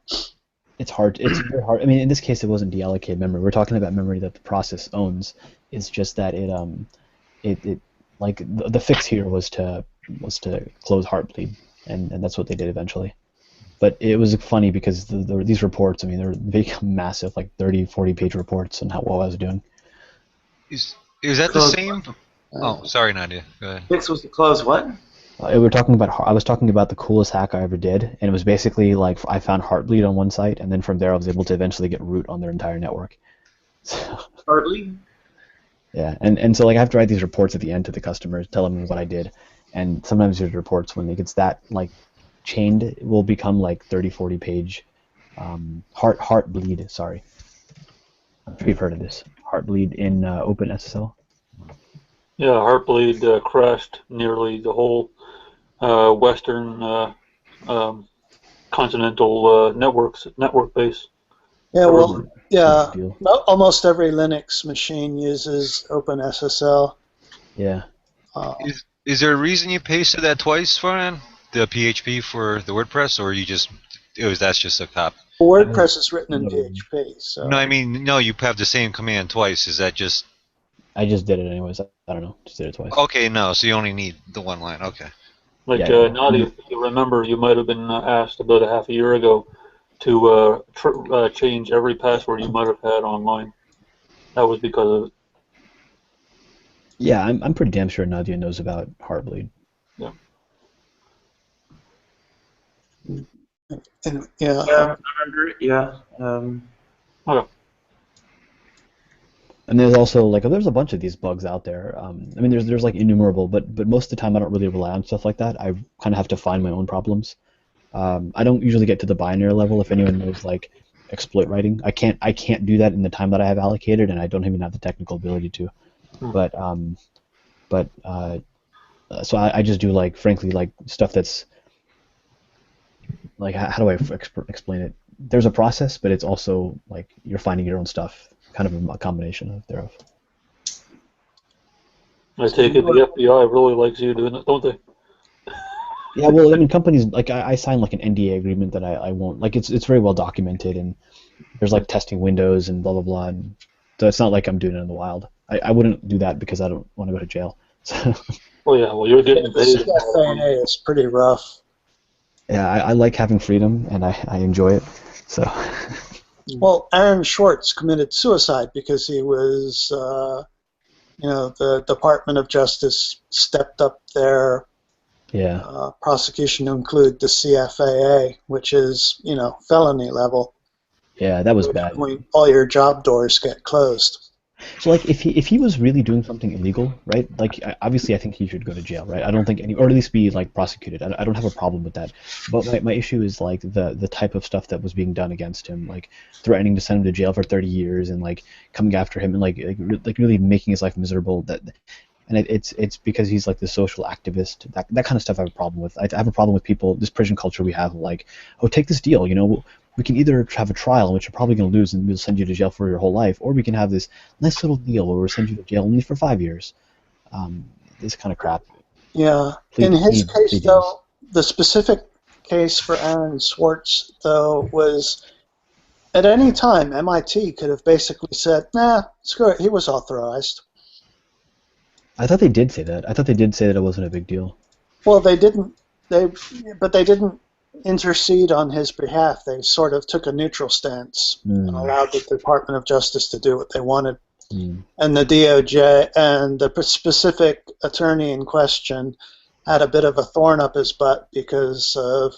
It's hard. It's very hard. I mean, in this case, it wasn't deallocated memory. We're talking about memory that the process owns. It's just that it like the fix here was to close Heartbleed, and that's what they did eventually. But it was funny because these reports, I mean, they're big, massive, like 30, 40-page reports on what I was doing. Is that the same Oh, sorry, Nadia. Go ahead. Fix was to close what? I was talking about the coolest hack I ever did, and it was basically like I found Heartbleed on one site, and then from there I was able to eventually get root on their entire network. Hardly. Yeah, and so like I have to write these reports at the end to the customers, tell them what I did, and sometimes these reports, when it gets that like chained, it will become like 30, 40 page Heartbleed. Sorry, I'm sure you've heard of this Heartbleed in OpenSSL. Yeah, Heartbleed crashed nearly the whole Western continental network base. Yeah, well, yeah, Deal. almost every Linux machine uses OpenSSL. Yeah. Is there a reason you pasted that twice, Farhan? The PHP for the WordPress, or that's just a cop? WordPress is written in PHP, so. No, I mean, no, you have the same command twice. Is that just... I just did it anyways. I don't know. Just did it twice. Okay, no, so you only need the one line. Okay. Like, Yeah. Nadia, if you remember, you might have been asked about a half a year ago to change every password you might have had online. That was because of it. Yeah, I'm pretty damn sure Nadia knows about Heartbleed. Yeah. And, Yeah, I remember it. Yeah. Okay. And there's also like there's a bunch of these bugs out there. I mean, there's like innumerable, but most of the time I don't really rely on stuff like that. I kind of have to find my own problems. I don't usually get to the binary level. If anyone knows like exploit writing, I can't do that in the time that I have allocated, and I don't even have the technical ability to. So I just do like frankly like stuff that's like how do I explain it? There's a process, but it's also like you're finding your own stuff. Kind of a combination of thereof. I take it the FBI really likes you doing it, don't they? Yeah, well, I mean, companies like I signed like an NDA agreement that I won't like. It's very well documented, and there's like testing windows and blah blah blah. And so it's not like I'm doing it in the wild. I wouldn't do that because I don't want to go to jail. So. Oh yeah, well you're getting paid. The CFAA is pretty rough. Yeah, I like having freedom, and I enjoy it. So. Well, Aaron Schwartz committed suicide because he was, the Department of Justice stepped up their prosecution to include the CFAA, which is, felony level. Yeah, that was bad. All your job doors get closed. So, like, if he was really doing something illegal, right? Like, obviously, I think he should go to jail, right? I don't think or at least be like prosecuted. I don't have a problem with that. But my issue is like the type of stuff that was being done against him, like threatening to send him to jail for 30 years and like coming after him and like really making his life miserable. And it's because he's like the social activist. That kind of stuff I have a problem with. I have a problem with people. This prison culture we have, like, oh, take this deal, we can either have a trial in which you're probably going to lose and we'll send you to jail for your whole life, or we can have this nice little deal where we'll send you to jail only for 5 years. This kind of crap. Yeah. In his case, though, the specific case for Aaron Schwartz, though, was at any time MIT could have basically said, nah, screw it, he was authorized. I thought they did say that. I thought they did say that it wasn't a big deal. Well, they didn't. But they didn't intercede on his behalf. They sort of took a neutral stance and allowed the Department of Justice to do what they wanted. And the DOJ and the specific attorney in question had a bit of a thorn up his butt because of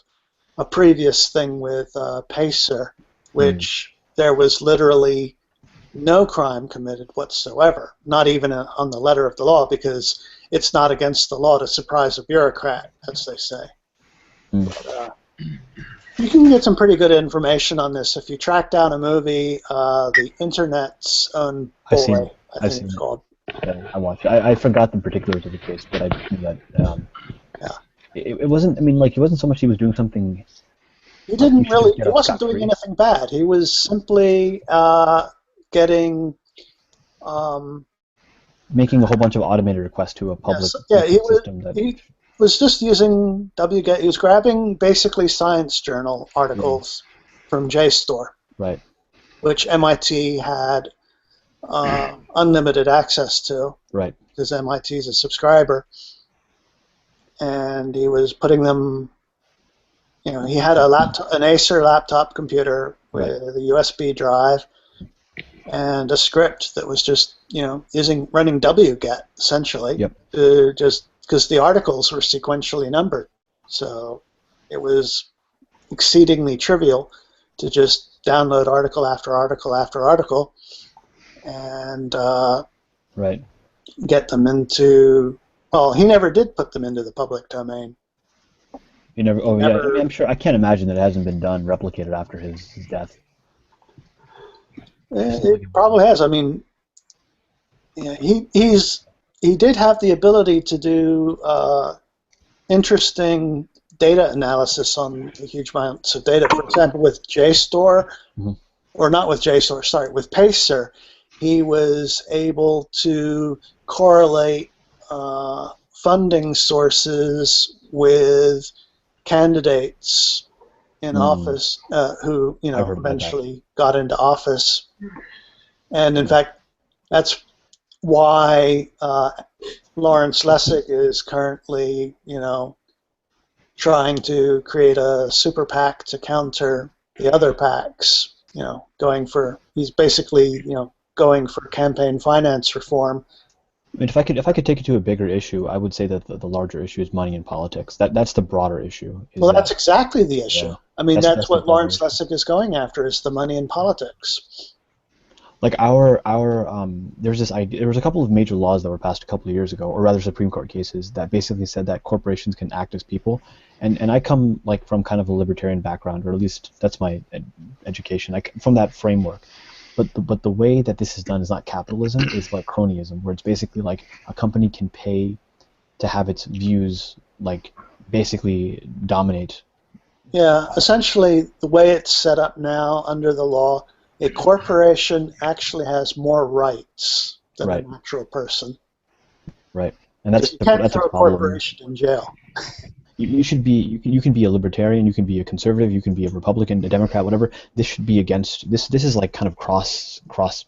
a previous thing with Pacer, which there was literally no crime committed whatsoever, not even on the letter of the law, because it's not against the law to surprise a bureaucrat, as they say. But, you can get some pretty good information on this if you track down a movie, The Internet's Own Boy, I think it's called. Yeah, I watched it. I forgot the particulars of the case, but I knew that. It wasn't. I mean, like, it wasn't so much he was doing something. He didn't really. He wasn't doing anything bad. He was simply getting. Making a whole bunch of automated requests to a public system. He was just using wget. He was grabbing basically science journal articles from JSTOR, right? Which MIT had unlimited access to, right? Because MIT is a subscriber, and he was putting them. He had a laptop, an Acer laptop computer with a USB drive, and a script that was just, running wget essentially. Yep. Just because the articles were sequentially numbered, so it was exceedingly trivial to just download article after article after article, and Right. get them into. Well, he never did put them into the public domain. You never. Oh Never- yeah. I mean, I'm sure. I can't imagine that it hasn't been done, replicated after his death. It probably has. I mean, he did have the ability to do interesting data analysis on huge amounts of data. For example, with JSTOR, or not with JSTOR, sorry, with Pacer, he was able to correlate funding sources with candidates in office who I've heard about that. eventually got into office. And in fact, that's why Lawrence Lessig is currently, trying to create a super PAC to counter the other PACs. He's basically, going for campaign finance reform. I mean, if I could take it to a bigger issue, I would say that the larger issue is money in politics. That's the broader issue. Well, that's exactly the issue. Yeah. I mean, That's that's the what broader Lawrence issue. Lessig is going after, is the money in politics. Like there's this idea. There was a couple of major laws that were passed a couple of years ago, or rather Supreme Court cases, that basically said that corporations can act as people. And I come from kind of a libertarian background, or at least that's my education, from that framework. But the way that this is done is not capitalism, it's like cronyism, where it's basically like a company can pay to have its views basically dominate. Yeah, essentially the way it's set up now under the law, a corporation actually has more rights than an actual person. Right, and that's You can't that's throw a a problem. corporation in jail. You can be a libertarian, you can be a conservative, you can be a Republican, a Democrat, whatever. This should be against this. This is like kind of cross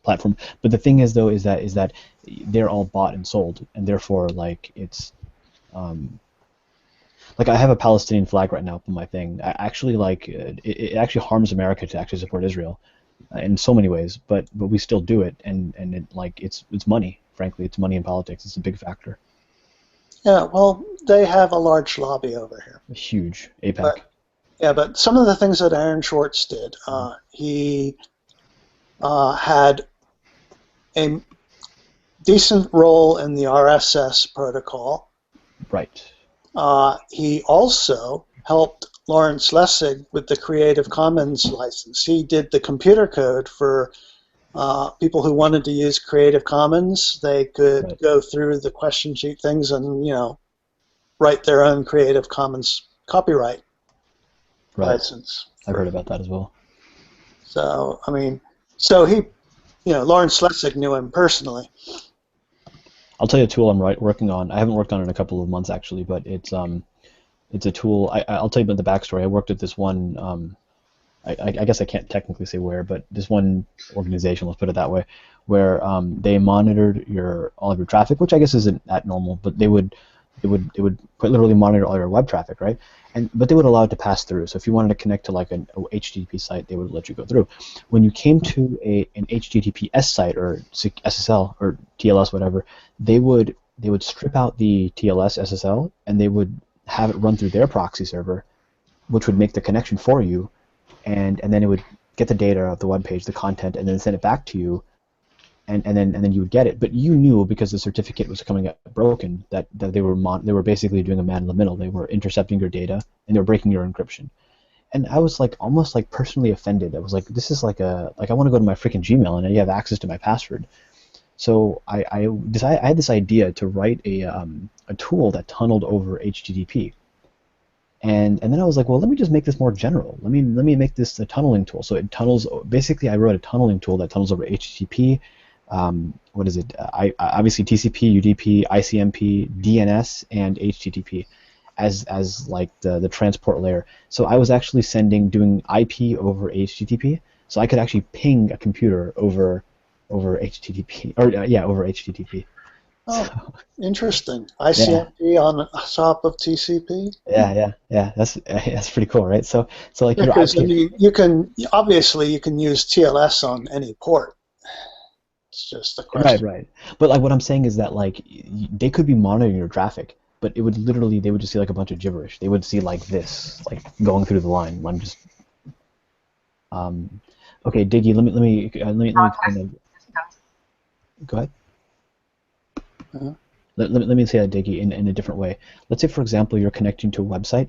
platform. But the thing is though is that they're all bought and sold, and therefore it's I have a Palestinian flag right now up on my thing. I actually it actually harms America to actually support Israel in so many ways, but we still do it, and it's money. Frankly, it's money in politics. It's a big factor. Yeah, well, they have a large lobby over here. A huge APAC. But some of the things that Aaron Schwartz did, he had a decent role in the RSS protocol. Right. He also helped Lawrence Lessig with the Creative Commons license. He did the computer code for people who wanted to use Creative Commons. They could go through the question sheet things and, write their own Creative Commons copyright license. I've heard about that as well. So, he, Lawrence Lessig knew him personally. I'll tell you a tool I'm working on. I haven't worked on it in a couple of months actually, but it's a tool. I'll tell you about the backstory. I worked at this one. I guess I can't technically say where, but this one organization, let's put it that way, where they monitored all of your traffic, which I guess isn't that normal, but they would quite literally monitor all your web traffic, right? But they would allow it to pass through. So if you wanted to connect to an HTTP site, they would let you go through. When you came to an HTTPS site or SSL or TLS, whatever, they would strip out the TLS SSL and they would have it run through their proxy server, which would make the connection for you. And then it would get the data of the web page, the content, and then send it back to you, and then you would get it. But you knew, because the certificate was coming up broken, that they were basically doing a man in the middle. They were intercepting your data and they were breaking your encryption. And I was almost personally offended. I was like, this is I want to go to my freaking Gmail and you have access to my password. So I had this idea to write a tool that tunneled over HTTP. And then I was like, well, let me just make this more general. Let me make this a tunneling tool. So it tunnels. Basically, I wrote a tunneling tool that tunnels over HTTP. What is it? Obviously TCP, UDP, ICMP, DNS, and HTTP as the transport layer. So I was actually doing IP over HTTP. So I could actually ping a computer over HTTP over HTTP. Oh, interesting. ICMP on top of TCP. Yeah. That's pretty cool, right? So because you can use TLS on any port. It's just a Right, question. right. But like what I'm saying is that like they could be monitoring your traffic, but it would literally they would just see like a bunch of gibberish. They would see like this, like going through the line. I'm just okay, Diggy. Let me kind of go ahead. Uh-huh. Let me say that, Diggy, in a different way. Let's say, for example, you're connecting to a website,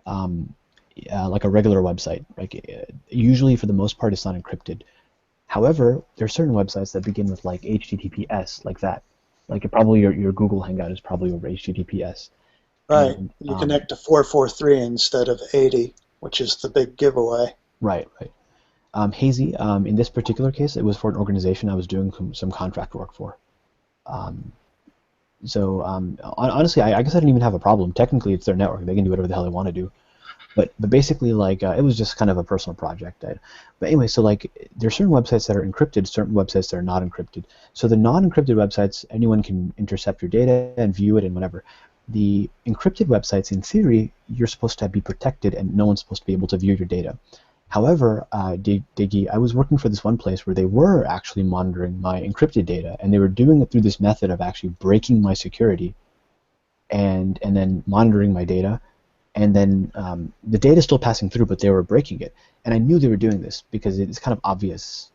like a regular website. Like usually, for the most part, it's not encrypted. However, there are certain websites that begin with like HTTPS, like that. Like probably your Google Hangout is probably over HTTPS. Right. And, You connect to 443 instead of 80, which is the big giveaway. Right, right. Hazy, in this particular case, it was for an organization I was doing some contract work for. So honestly, I guess I didn't even have a problem. Technically, it's their network; they can do whatever the hell they want to do. But basically, like it was just kind of a personal project. But anyway, so like there are certain websites that are encrypted, certain websites that are not encrypted. So the non-encrypted websites, anyone can intercept your data and view it and whatever. The encrypted websites, in theory, you're supposed to be protected, and no one's supposed to be able to view your data. However, Diggy, I was working for this one place where they were actually monitoring my encrypted data, and they were doing it through this method of actually breaking my security, and then monitoring my data, and then the data is still passing through, but they were breaking it. And I knew they were doing this because it's kind of obvious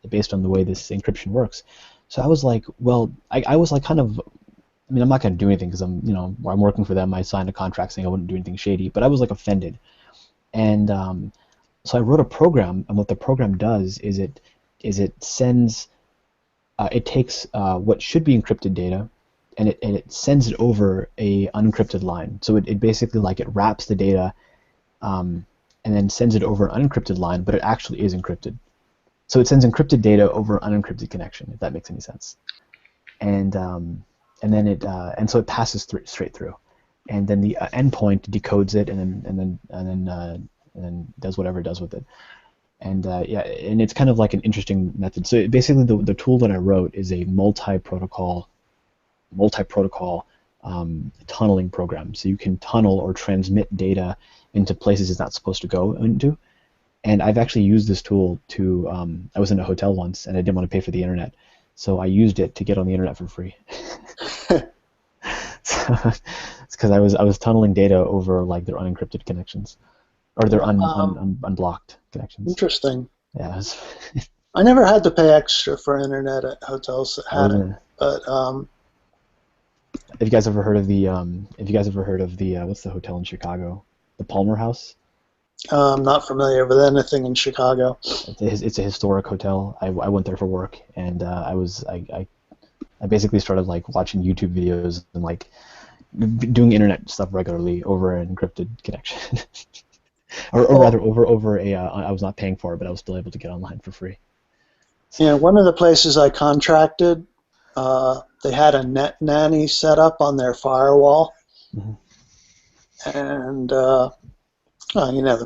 based on the way this encryption works. So I was like, well, I was like kind of, I mean, I'm not going to do anything because I'm working for them. I signed a contract saying I wouldn't do anything shady, but I was like offended. And so I wrote a program, and what the program does is it sends, it takes what should be encrypted data, and it sends it over a unencrypted line. So it basically like it wraps the data, and then sends it over an unencrypted line, but it actually is encrypted. So it sends encrypted data over an unencrypted connection, if that makes any sense. And then and so it passes straight through, and then the endpoint decodes it, and then does whatever it does with it. And yeah, and it's kind of like an interesting method. So basically, the tool that I wrote is a multi-protocol tunneling program. So you can tunnel or transmit data into places it's not supposed to go into. And I've actually used this tool to. I was in a hotel once, and I didn't want to pay for the internet, so I used it to get on the internet for free. So it's because I was tunneling data over like their unencrypted connections. Or they're unblocked connections. Interesting. Yeah. I never had to pay extra for internet at hotels that had it, but have you guys ever heard of the what's the hotel in Chicago? The Palmer House? I'm not familiar with anything in Chicago. It's a historic hotel. I went there for work, and I basically started like watching YouTube videos and like doing internet stuff regularly over an encrypted connection. Or rather, over a, I was not paying for it, but I was still able to get online for free. Yeah, one of the places I contracted, they had a net nanny set up on their firewall, and the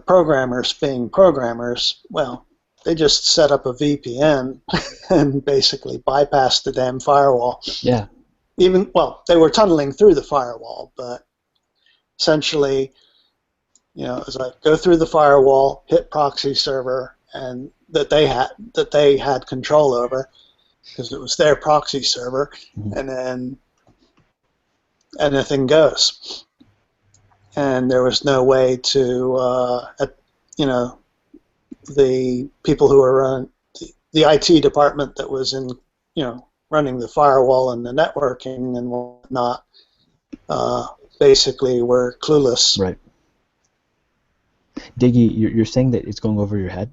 programmers being programmers, well, they just set up a VPN and basically bypassed the damn firewall. Yeah. They were tunneling through the firewall, but essentially. It was like go through the firewall, hit proxy server, and that they had control over because it was their proxy server, and then anything goes. And there was no way to, the people who were running the IT department that was in, running the firewall and the networking and whatnot, basically were clueless. Right. Diggy, you're saying that it's going over your head.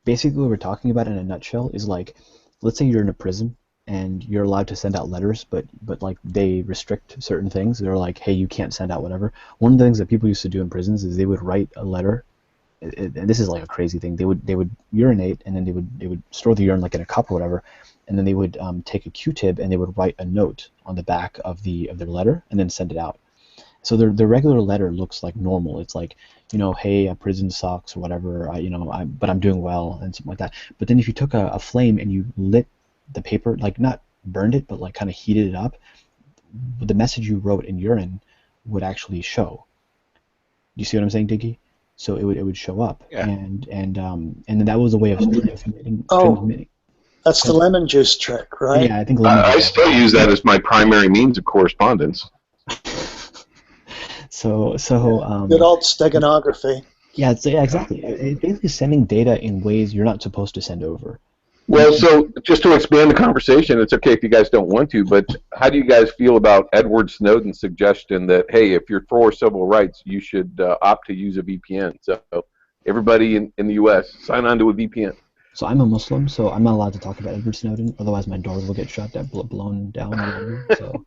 Basically, what we're talking about in a nutshell is like, let's say you're in a prison and you're allowed to send out letters, but like they restrict certain things. They're like, hey, you can't send out whatever. One of the things that people used to do in prisons is they would write a letter, and this is like a crazy thing. They would urinate, and then they would store the urine like in a cup or whatever, and then they would take a Q-tip and they would write a note on the back of their letter and then send it out. So the regular letter looks like normal. It's like, hey, prison sucks or whatever, but I'm doing well and something like that. But then if you took a flame and you lit the paper, like not burned it, but like kind of heated it up, the message you wrote in urine would actually show. Do you see what I'm saying, Diggy? So it would show up, Yeah. and then that was a way of transmitting. That's the lemon juice trick, right? Yeah, I think lemon I juice. still use that as my primary means of correspondence. So Good old steganography. yeah, yeah, exactly. It's basically sending data in ways you're not supposed to send over. Well, so just to expand the conversation, it's okay if you guys don't want to, but how do you guys feel about Edward Snowden's suggestion that, hey, if you're for civil rights, you should opt to use a VPN? So everybody in the U.S., sign on to a VPN. So I'm a Muslim, so I'm not allowed to talk about Edward Snowden, otherwise my doors will get shut down, blown down or whatever.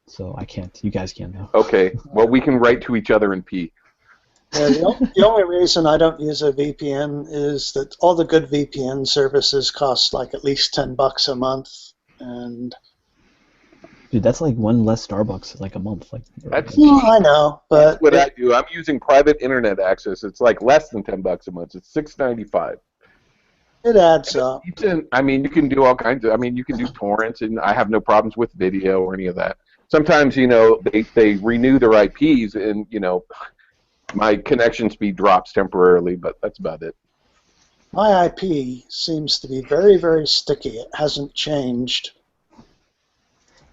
So I can't. You guys can now. Okay. Well, we can write to each other in P. Yeah, the only reason I don't use a VPN is that all the good VPN services cost like at least $10 a month, and Dude, that's like one less Starbucks like a month. That's I know, but that's what I do. I'm using private internet access. It's like less than $10 a month. It's $6.95. it adds up. I mean, you can do all kinds of. I mean, you can do torrents, and I have no problems with video or any of that. Sometimes, they renew their IPs, and my connection speed drops temporarily, but that's about it. My IP seems to be very, very sticky. It hasn't changed.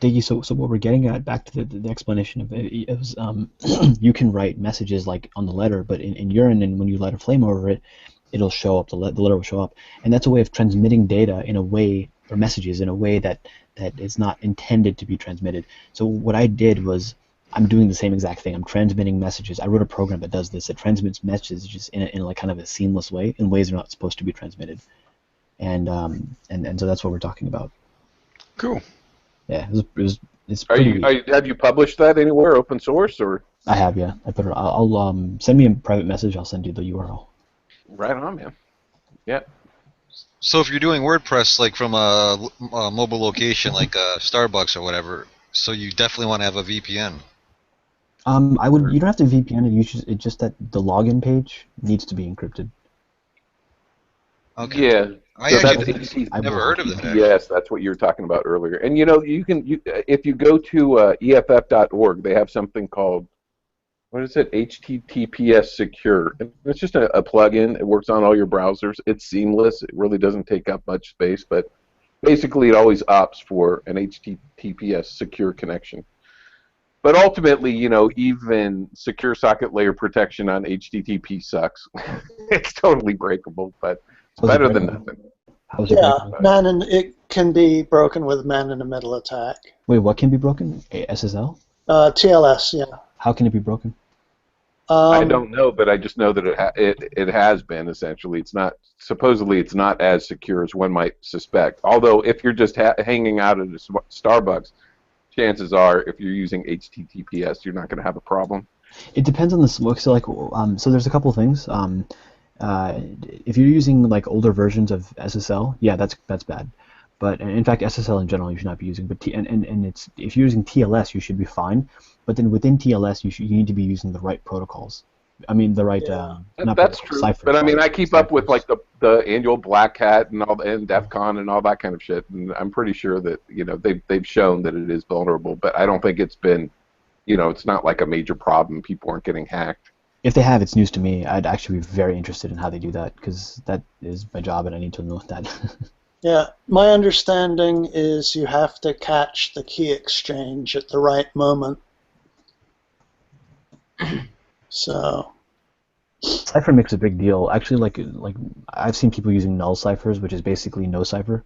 Diggy, so what we're getting at, back to the explanation of it, was you can write messages like on the letter, but in urine, and when you light a flame over it, it'll show up, the letter will show up. And that's a way of transmitting data in a way, or messages in a way that is not intended to be transmitted. So what I did was, I'm doing the same exact thing. I'm transmitting messages. I wrote a program that does this. It transmits messages in like kind of a seamless way, in ways they're not supposed to be transmitted. And so that's what we're talking about. Cool. Yeah, it's Have you published that anywhere, open source, or? I have, yeah. I put it. I'll send me a private message. I'll send you the URL. Right on, man. Yeah. So if you're doing WordPress like from a mobile location like Starbucks or whatever, so you definitely want to have a VPN. You don't have to VPN it. It's just that the login page needs to be encrypted. Okay. Yeah. I've never heard of that. Yes, that's what you were talking about earlier. And if you go to EFF.org, they have something called, what is it? HTTPS Secure. It's just a plugin. It works on all your browsers. It's seamless. It really doesn't take up much space, but basically it always opts for an HTTPS secure connection. But ultimately, even secure socket layer protection on HTTP sucks. It's totally breakable, but it's better than nothing. It can be broken with man-in-the-middle attack. Wait, what can be broken? SSL? TLS, yeah. How can it be broken? I don't know, but I just know that it has been, essentially. Supposedly it's not as secure as one might suspect. Although if you're just hanging out at a Starbucks, chances are if you're using HTTPS, you're not going to have a problem. It depends on the smoke. So so there's a couple things. If you're using like older versions of SSL, yeah, that's bad. But in fact, SSL in general you should not be using. But if you're using TLS, you should be fine. But then within TLS, you need to be using the right protocols. I mean the right. That's true. Ciphers, but I mean, I keep up with like the annual Black Hat and DEF CON and all that kind of shit, and I'm pretty sure that they've shown that it is vulnerable. But I don't think it's been, it's not like a major problem. People aren't getting hacked. If they have, it's news to me. I'd actually be very interested in how they do that, because that is my job and I need to know that. Yeah, my understanding is you have to catch the key exchange at the right moment. So Cipher makes a big deal. Actually, like I've seen people using null ciphers, which is basically no cipher.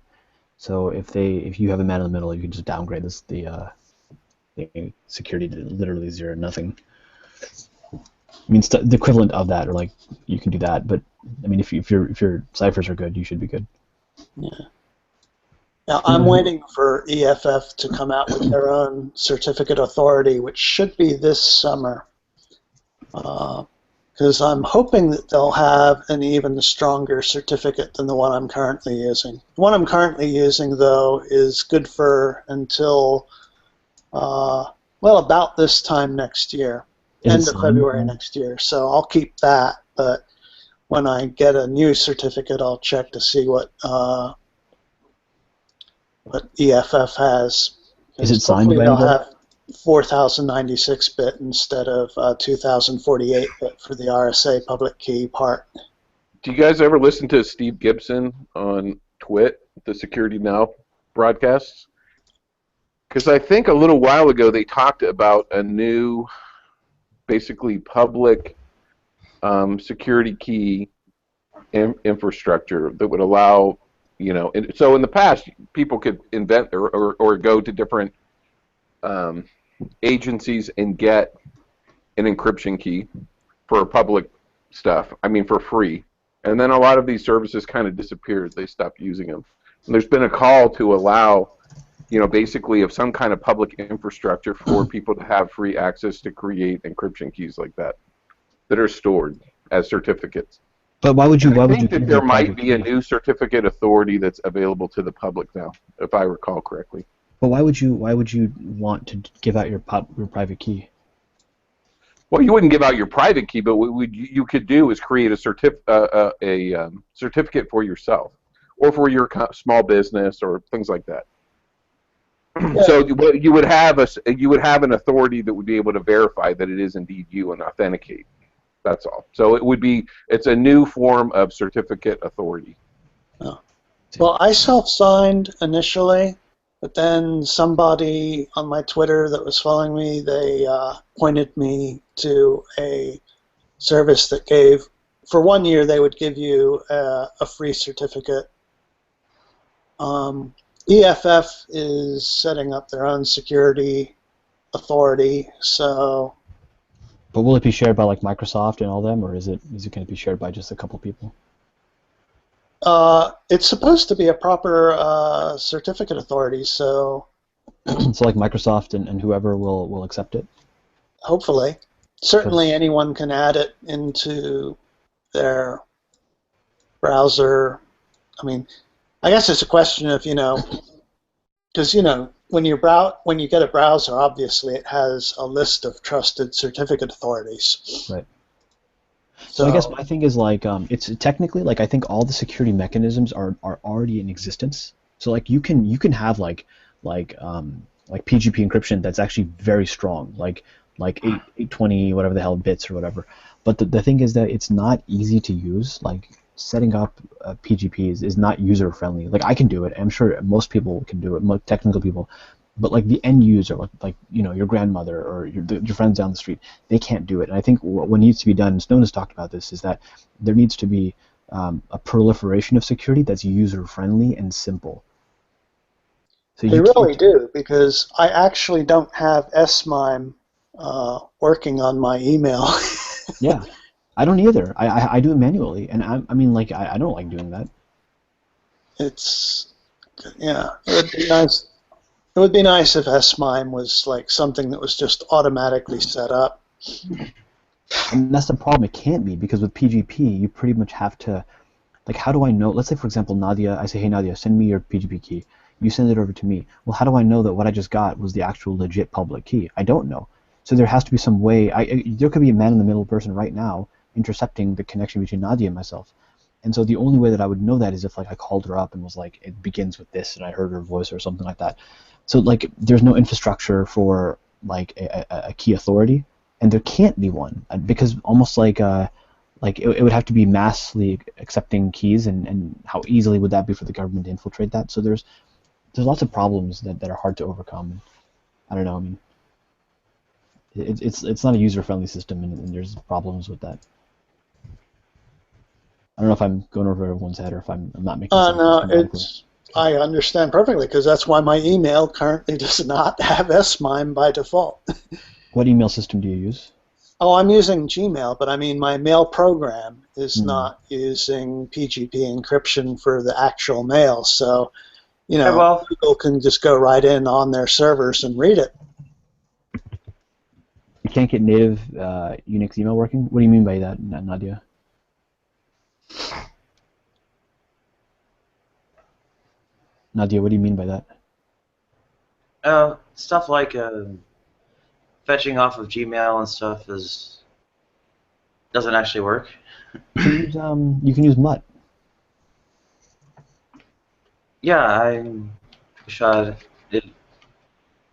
So if you have a man in the middle, you can just downgrade the security to literally 0, nothing. I mean, the equivalent of that, or like you can do that. But I mean, if your ciphers are good, you should be good. Yeah. Now I'm waiting for EFF to come out with their own certificate authority, which should be this summer. Because I'm hoping that they'll have an even stronger certificate than the one I'm currently using. The one I'm currently using, though, is good for until, about this time next year, end of February next year. So I'll keep that, but when I get a new certificate, I'll check to see what EFF has. Is it signed by they'll anybody? have 4096-bit instead of 2048-bit for the RSA public key part. Do you guys ever listen to Steve Gibson on Twit? the Security Now broadcasts? Because I think a little while ago they talked about a new, basically public security key infrastructure that would allow, so in the past people could invent or go to different agencies and get an encryption key for public stuff, for free. And then a lot of these services kind of disappeared. They stopped using them. And there's been a call to allow, basically of some kind of public infrastructure for people to have free access to create encryption keys like that are stored as certificates. But why would you? I think that there might be a new certificate authority that's available to the public now, if I recall correctly. But why would you want to give out your private key? Well, you wouldn't give out your private key, but what you could do is create a certificate for yourself, or for your small business, or things like that. Yeah. So you would have an authority that would be able to verify that it is indeed you and authenticate. That's all. So it's a new form of certificate authority. Oh. Well, I self-signed initially, but then somebody on my Twitter that was following me, they pointed me to a service that gave, for 1 year, they would give you a free certificate. EFF is setting up their own security authority, so... But will it be shared by like Microsoft and all them, or is it going to be shared by just a couple people? It's supposed to be a proper certificate authority, so... So like Microsoft and whoever will accept it? Hopefully. Certainly anyone can add it into their browser. I guess it's a question of, because, when you get a browser, obviously it has a list of trusted certificate authorities. Right. So I guess my thing is like it's technically like I think all the security mechanisms are already in existence. So like you can have like PGP encryption that's actually very strong, like 820 whatever the hell bits or whatever. But the thing is that it's not easy to use. Like setting up PGP is not user friendly. Like I can do it. I'm sure most people can do it, most technical people. But like the end user, like your grandmother or your friends down the street, they can't do it. And I think what needs to be done, and Snowden has talked about this, is that there needs to be a proliferation of security that's user friendly and simple. So they really do, because I actually don't have SMIME working on my email. Yeah, I don't either. I do it manually, and I don't like doing that. It would be nice. It would be nice if SMIME was like something that was just automatically set up. And that's the problem. It can't be, because with PGP, you pretty much have to, like, how do I know? Let's say, for example, Nadia, I say, hey, Nadia, send me your PGP key. You send it over to me. Well, how do I know that what I just got was the actual legit public key? I don't know. So there has to be some way. There could be a man-in-the-middle person right now intercepting the connection between Nadia and myself. And so the only way that I would know that is if like I called her up and was like, it begins with this, and I heard her voice or something like that. So like there's no infrastructure for like a key authority, and there can't be one, because almost like it would have to be massively accepting keys, and how easily would that be for the government to infiltrate that? So there's lots of problems that are hard to overcome. I don't know. It's not a user-friendly system, and there's problems with that. I don't know if I'm going over everyone's head or if I'm not making sense. No, I understand perfectly, because that's why my email currently does not have SMIME by default. What email system do you use? Oh, I'm using Gmail, but my mail program is not using PGP encryption for the actual mail, so people can just go right in on their servers and read it. You can't get native Unix email working? What do you mean by that, Nadia? Nadia, what do you mean by that? Stuff like fetching off of Gmail and stuff doesn't actually work. You can use Mutt. Yeah, I shot it.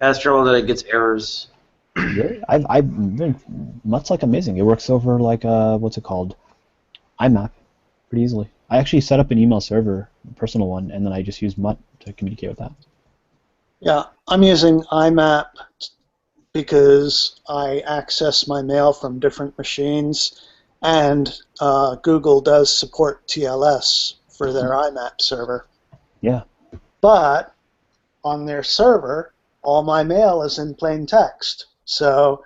Has trouble that it gets errors. Really? Mutt's like amazing. It works over like what's it called? IMAP, pretty easily. I actually set up an email server, a personal one, and then I just use Mutt to communicate with that. Yeah, I'm using IMAP because I access my mail from different machines, and Google does support TLS for their IMAP server. Yeah. But on their server, all my mail is in plain text, so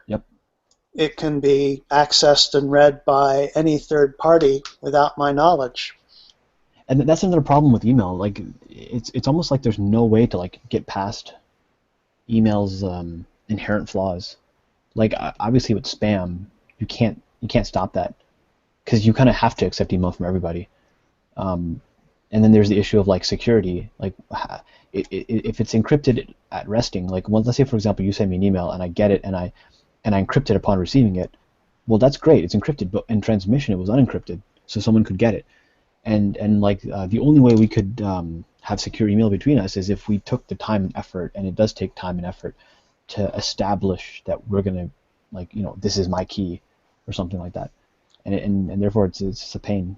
it can be accessed and read by any third party without my knowledge. And that's another problem with email. Like, it's almost like there's no way to like get past email's inherent flaws. Like, obviously with spam, you can't stop that because you kind of have to accept email from everybody. And then there's the issue of like security. Like, if it's encrypted at resting, like, well, let's say for example you send me an email and I get it and I encrypt it upon receiving it. Well, that's great. It's encrypted, but in transmission it was unencrypted, so someone could get it. And like the only way we could have secure email between us is if we took the time and effort, and it does take time and effort to establish that we're gonna, like, this is my key or something like that, and therefore it's just a pain.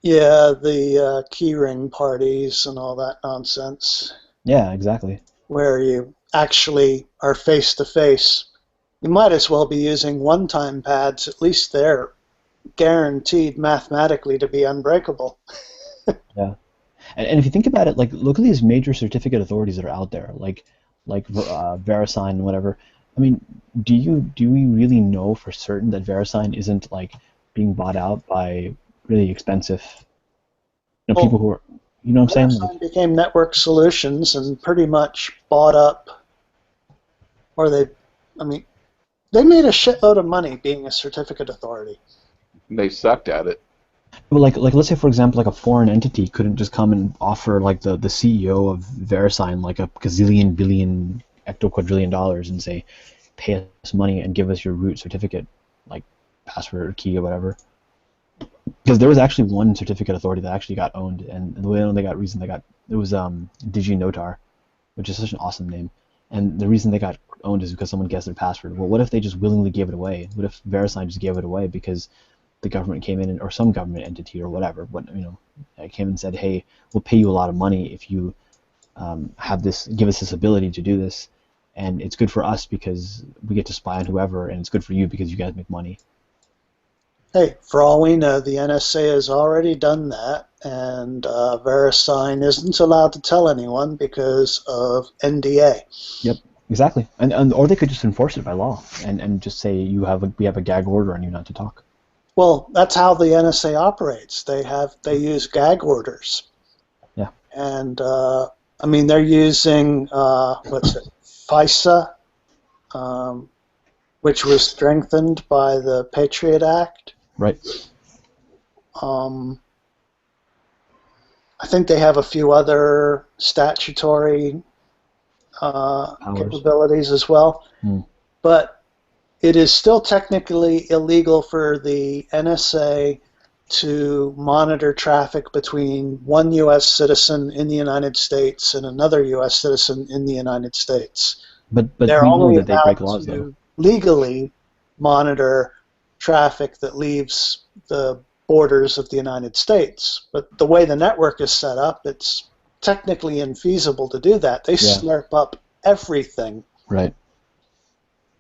Yeah, the keyring parties and all that nonsense. Yeah, exactly. Where you actually are face to face. You might as well be using one-time pads. At least they're guaranteed mathematically to be unbreakable. Yeah, and if you think about it, like, look at these major certificate authorities that are out there, like VeriSign and whatever. I mean, do we really know for certain that VeriSign isn't like being bought out by really expensive, people who are, what I'm saying? VeriSign became Network Solutions and pretty much bought up, or they made a shitload of money being a certificate authority. They sucked at it. Well, like let's say for example, like a foreign entity couldn't just come and offer like the CEO of VeriSign like a gazillion billion octoquadrillion dollars and say, pay us money and give us your root certificate, like password or key or whatever. Because there was actually one certificate authority that actually got owned, and the way it was DigiNotar, which is such an awesome name. And the reason they got owned is because someone guessed their password. Well, what if they just willingly gave it away? What if VeriSign just gave it away because the government came in, or some government entity or whatever, came and said, hey, we'll pay you a lot of money if you give us this ability to do this, and it's good for us because we get to spy on whoever, and it's good for you because you guys make money. Hey, for all we know, the NSA has already done that, and VeriSign isn't allowed to tell anyone because of NDA. Yep, exactly. And or they could just enforce it by law and just say we have a gag order on you not to talk. Well, that's how the NSA operates. They use gag orders. Yeah. And they're using FISA, which was strengthened by the Patriot Act. Right. I think they have a few other statutory capabilities as well. But it is still technically illegal for the NSA to monitor traffic between one U.S. citizen in the United States and another U.S. citizen in the United States. But they're we only know that they break allowed laws, to though. legally monitor traffic that leaves the borders of the United States. But the way the network is set up, it's technically infeasible to do that. They slurp up everything. Right.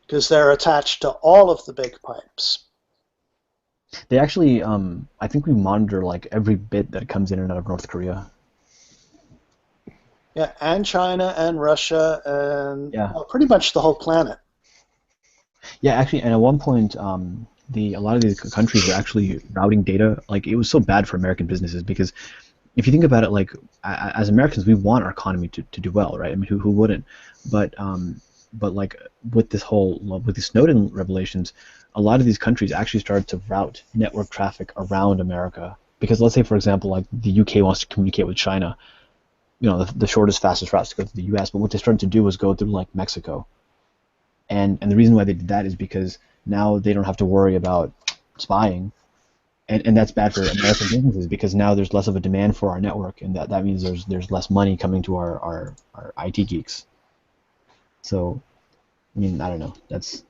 Because they're attached to all of the big pipes. They actually, I think we monitor like every bit that comes in and out of North Korea. Yeah, and China and Russia and pretty much the whole planet. Yeah, actually, and at one point, a lot of these countries were actually routing data. Like, it was so bad for American businesses because if you think about it, like, as Americans, we want our economy to do well, right? I mean, who wouldn't? But like with the Snowden revelations, a lot of these countries actually started to route network traffic around America. Because let's say, for example, like the UK wants to communicate with China, the shortest, fastest routes to go to the US. But what they started to do was go through like Mexico. And the reason why they did that is because now they don't have to worry about spying. And that's bad for American businesses because now there's less of a demand for our network, and that means there's less money coming to our IT geeks. So, I mean, I don't know. That's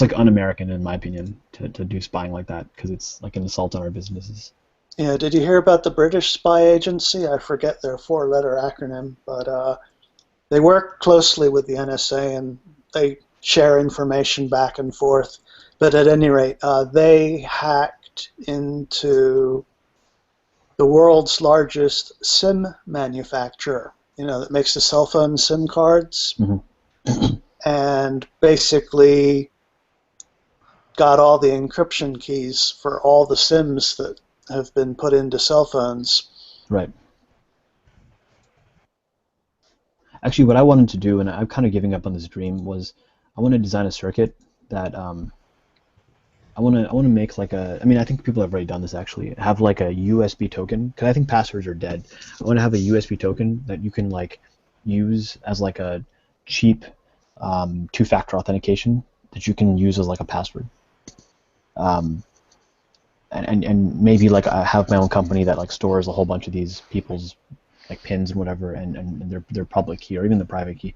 like un-American in my opinion to do spying like that because it's like an assault on our businesses. Yeah, did you hear about the British spy agency? I forget their four-letter acronym, but they work closely with the NSA and they share information back and forth. But at any rate, they hacked into the world's largest SIM manufacturer, that makes the cell phone SIM cards, and basically got all the encryption keys for all the SIMs that have been put into cell phones. Right. Actually, what I wanted to do, and I'm kind of giving up on this dream, was I want to design a circuit that I want to make like a. I mean, I think people have already done this actually. Have like a USB token, because I think passwords are dead. I want to have a USB token that you can like use as like a cheap two-factor authentication that you can use as like a password. And maybe like I have my own company that like stores a whole bunch of these people's like pins and whatever, and their public key or even the private key,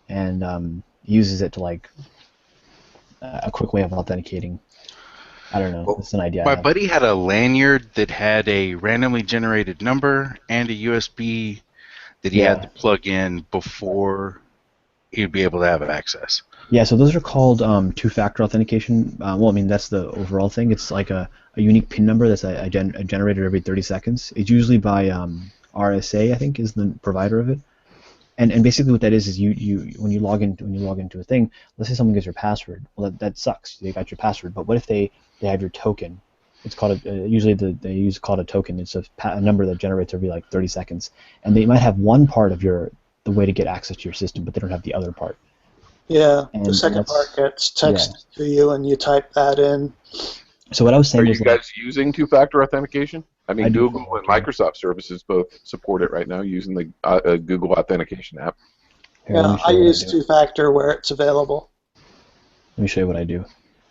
and uses it to like a quick way of authenticating. I don't know. It's an idea. My buddy had a lanyard that had a randomly generated number and a USB that he had to plug in before he'd be able to have access. Yeah, so those are called two-factor authentication. Well, I mean, that's the overall thing. It's like a unique PIN number that's generated every 30 seconds. It's usually by RSA, I think, is the provider of it. And basically what that is you when you log into a thing, let's say someone gets your password. Well, that sucks. They got your password. But what if they have your token? It's called usually they use called a token. It's a number that generates every like 30 seconds, and they might have one part of the way to get access to your system, but they don't have the other part. Yeah, the second part gets texted to you, and you type that in. So what I was saying Are was, you guys using two-factor authentication? I mean, I do. Google and Microsoft services both support it right now using the Google authentication app. Yeah, I use two-factor where it's available. Let me show you what I do.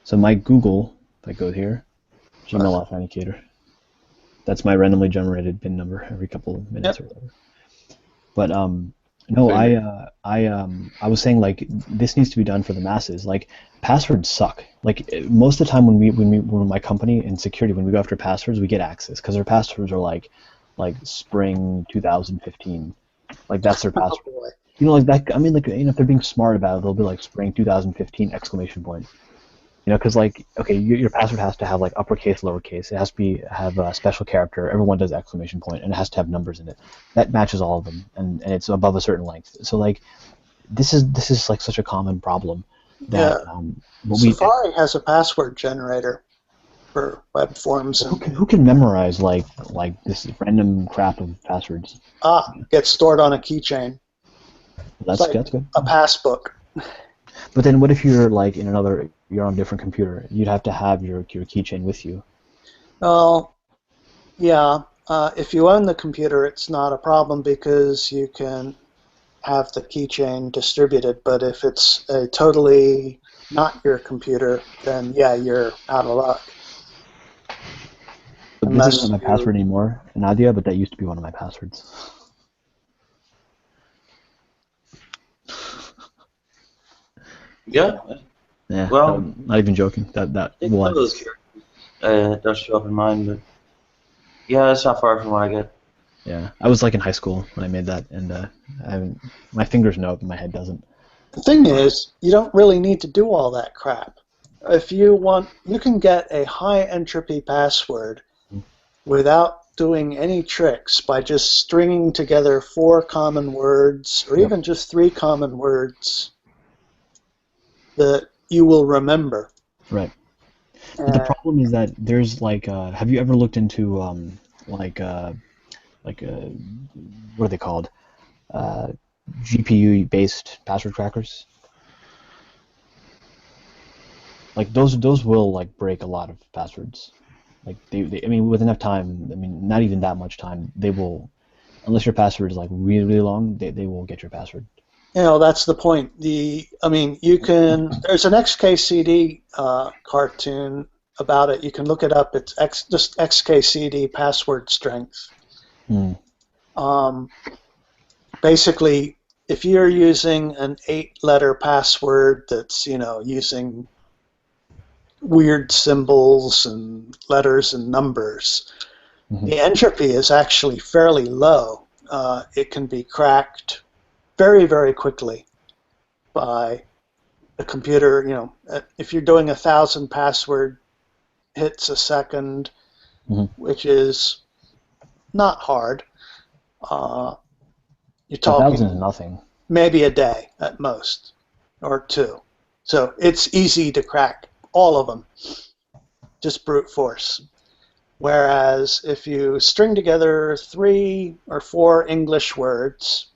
So my Google, if I go here, Gmail Authenticator. That's my randomly generated PIN number every couple of minutes or whatever. But no, I was saying like this needs to be done for the masses. Like passwords suck. Like most of the time when my company in security, when we go after passwords, we get access because their passwords are like spring 2015. Like that's their password. You know, like that. I mean, like if they're being smart about it, they'll be like spring 2015 exclamation point. You know, because like okay, your password has to have like uppercase, lowercase. It has to have a special character. Everyone does exclamation point, and it has to have numbers in it. That matches all of them, and it's above a certain length. So like, this is like such a common problem that Safari has a password generator for web forms. Who can memorize like this random crap of passwords? Gets stored on a keychain. That's good. A passbook. But then what if you're like you're on a different computer? You'd have to have your keychain with you. Well, yeah. If you own the computer, it's not a problem because you can have the keychain distributed. But if it's totally not your computer, then yeah, you're out of luck. But this isn't my password anymore, Nadia, but that used to be one of my passwords. Yeah. Yeah. Well, not even joking. That some of those characters don't show up in mine, but yeah, it's not far from what I get. Yeah, I was like in high school when I made that, and my fingers know it, but my head doesn't. The thing is, you don't really need to do all that crap. If you want, you can get a high entropy password without doing any tricks by just stringing together 4 common words, or even just 3 common words that you will remember. Right. But the problem is that there's like, have you ever looked into what are they called? GPU-based password crackers? Like those will like break a lot of passwords. Like they I mean, with enough time, I mean, not even that much time, they will, unless your password is like really, really long, they will get your password. You know, that's the point. I mean, you can. There's an XKCD cartoon about it. You can look it up. It's just XKCD password strength. Basically, if you're using an 8-letter password that's using weird symbols and letters and numbers, the entropy is actually fairly low. It can be cracked very, very quickly by a computer. You know, if you're doing 1,000 password hits a second, which is not hard. You're talking 1,000 is nothing. Maybe a day at most, or 2. So it's easy to crack all of them, just brute force. Whereas if you string together 3 or 4 English words,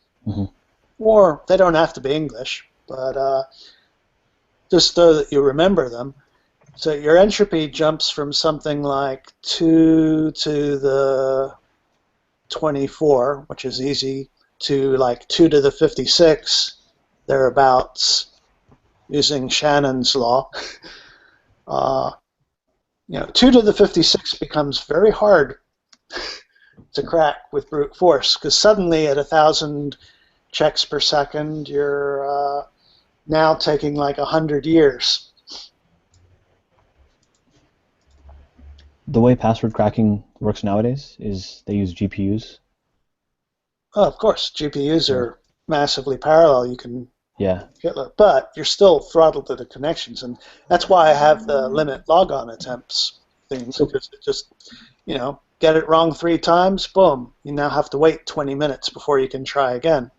or they don't have to be English, but just so that you remember them, so your entropy jumps from something like 2 to the 24, which is easy, to like 2 to the 56, thereabouts, using Shannon's law. 2 to the 56 becomes very hard to crack with brute force, because suddenly at 1,000 checks per second, you're now taking like 100 years. The way password cracking works nowadays is they use GPUs. Oh, of course, GPUs are massively parallel. You can but you're still throttled to the connections, and that's why I have the limit logon attempts things, because it just, get it wrong 3 times, boom, you now have to wait 20 minutes before you can try again.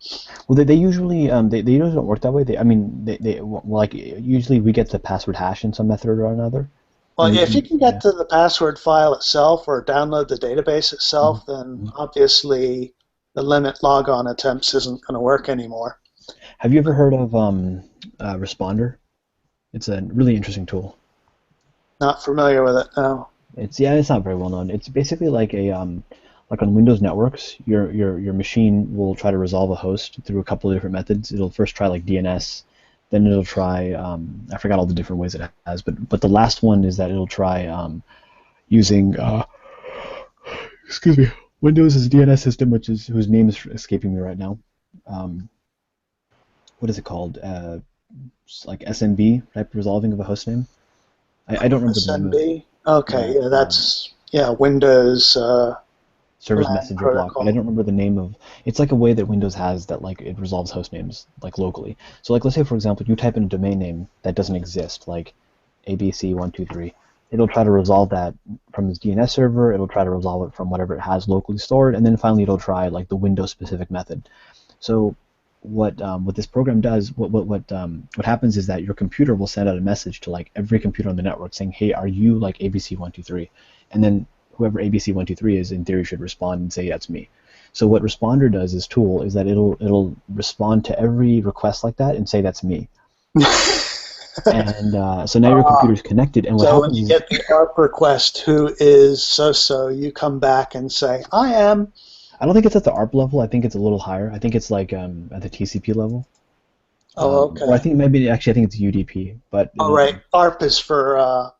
Well, they usually they usually don't work that way. Usually we get the password hash in some method or another. Well, yeah, if you can get to the password file itself or download the database itself, then obviously the limit logon attempts isn't going to work anymore. Have you ever heard of Responder? It's a really interesting tool. Not familiar with it, no. It's not very well known. It's basically like on Windows networks, your machine will try to resolve a host through a couple of different methods. It'll first try like DNS, then it'll try I forgot all the different ways it has, but the last one is that it'll try using Windows' DNS system, whose name is escaping me right now. What is it called? Like SMB type resolving of a host name. I don't remember the name of it. Okay, yeah, that's Windows service messenger block, but I don't remember the name of. It's like a way that Windows has that like it resolves host names like locally. So like let's say for example you type in a domain name that doesn't exist, like ABC123. It'll try to resolve that from its DNS server. It'll try to resolve it from whatever it has locally stored, and then finally it'll try like the Windows specific method. So what this program does, what happens is that your computer will send out a message to like every computer on the network saying, hey, are you like ABC123? And then whoever ABC123 is, in theory, should respond and say, that's me. So what Responder does, this tool, is that it'll respond to every request like that and say, that's me. And so now your computer's connected. And what so happens when you get the ARP request, who is so-so, you come back and say, I am. I don't think it's at the ARP level. I think it's a little higher. I think it's like at the TCP level. Oh, okay. Or I think it's UDP. But right. ARP is for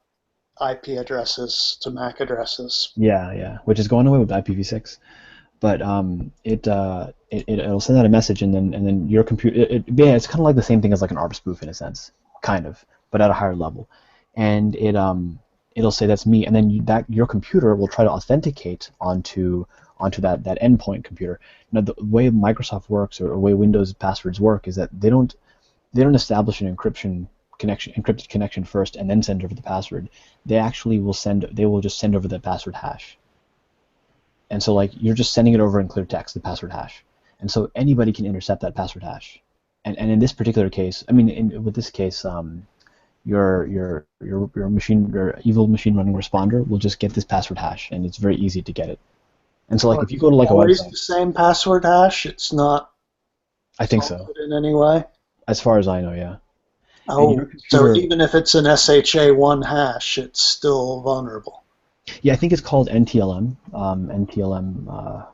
IP addresses to MAC addresses. Yeah, which is going away with IPv6. But it'll send out a message, and then your computer. It's kind of like the same thing as like an ARP spoof in a sense, kind of, but at a higher level. And it'll say that's me, and then your computer will try to authenticate onto that endpoint computer. Now the way Microsoft works or the way Windows passwords work is that they don't establish an encrypted connection first and then send over the password. They actually will just send over the password hash. And so like you're just sending it over in clear text, the password hash. And so anybody can intercept that password hash. And in this particular case, with this case, your machine, your evil machine running Responder will just get this password hash, and it's very easy to get it. And so, like, if you go to like a website, always the same password hash. It's not. I think so. In any way. As far as I know, yeah. Oh, so even if it's an SHA-1 hash, it's still vulnerable. Yeah, I think it's called NTLM. NTLM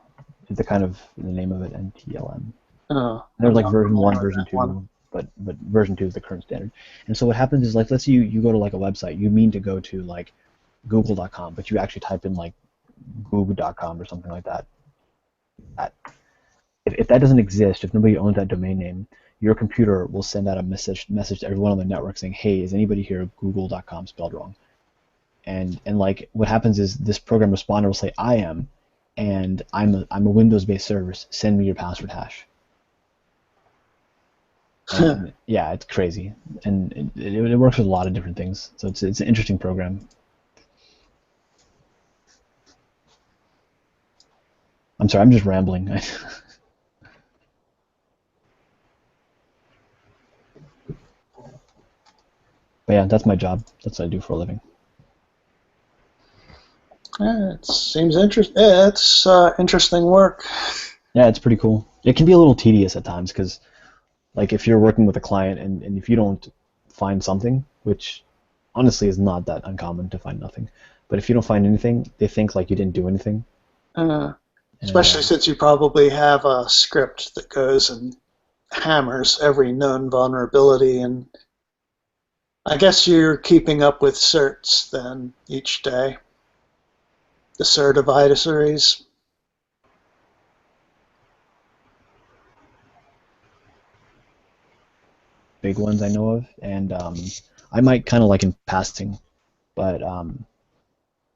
is the name of it. NTLM. Oh. There's like version 1, version 2, but version 2 is the current standard. And so what happens is, like, let's say you go to like a website. You mean to go to like Google.com, but you actually type in like Google.com or something like that. If that doesn't exist, if nobody owns that domain name, your computer will send out a message to everyone on the network saying, hey, is anybody here Google.com spelled wrong? and like what happens is this program responder will say I am, and I'm a Windows-based server. Send me your password hash. And, yeah, it's crazy, and it works with a lot of different things. So it's an interesting program. I'm sorry, I'm just rambling. But yeah, that's my job. That's what I do for a living. Yeah, it seems interesting. Yeah, it's interesting work. Yeah, it's pretty cool. It can be a little tedious at times because, like, if you're working with a client and if you don't find something, which honestly is not that uncommon to find nothing, but if you don't find anything, they think like you didn't do anything. Especially since you probably have a script that goes and hammers every known vulnerability, and I guess you're keeping up with certs then each day. The cert advisories. Big ones I know of, and I might kind of like in passing, but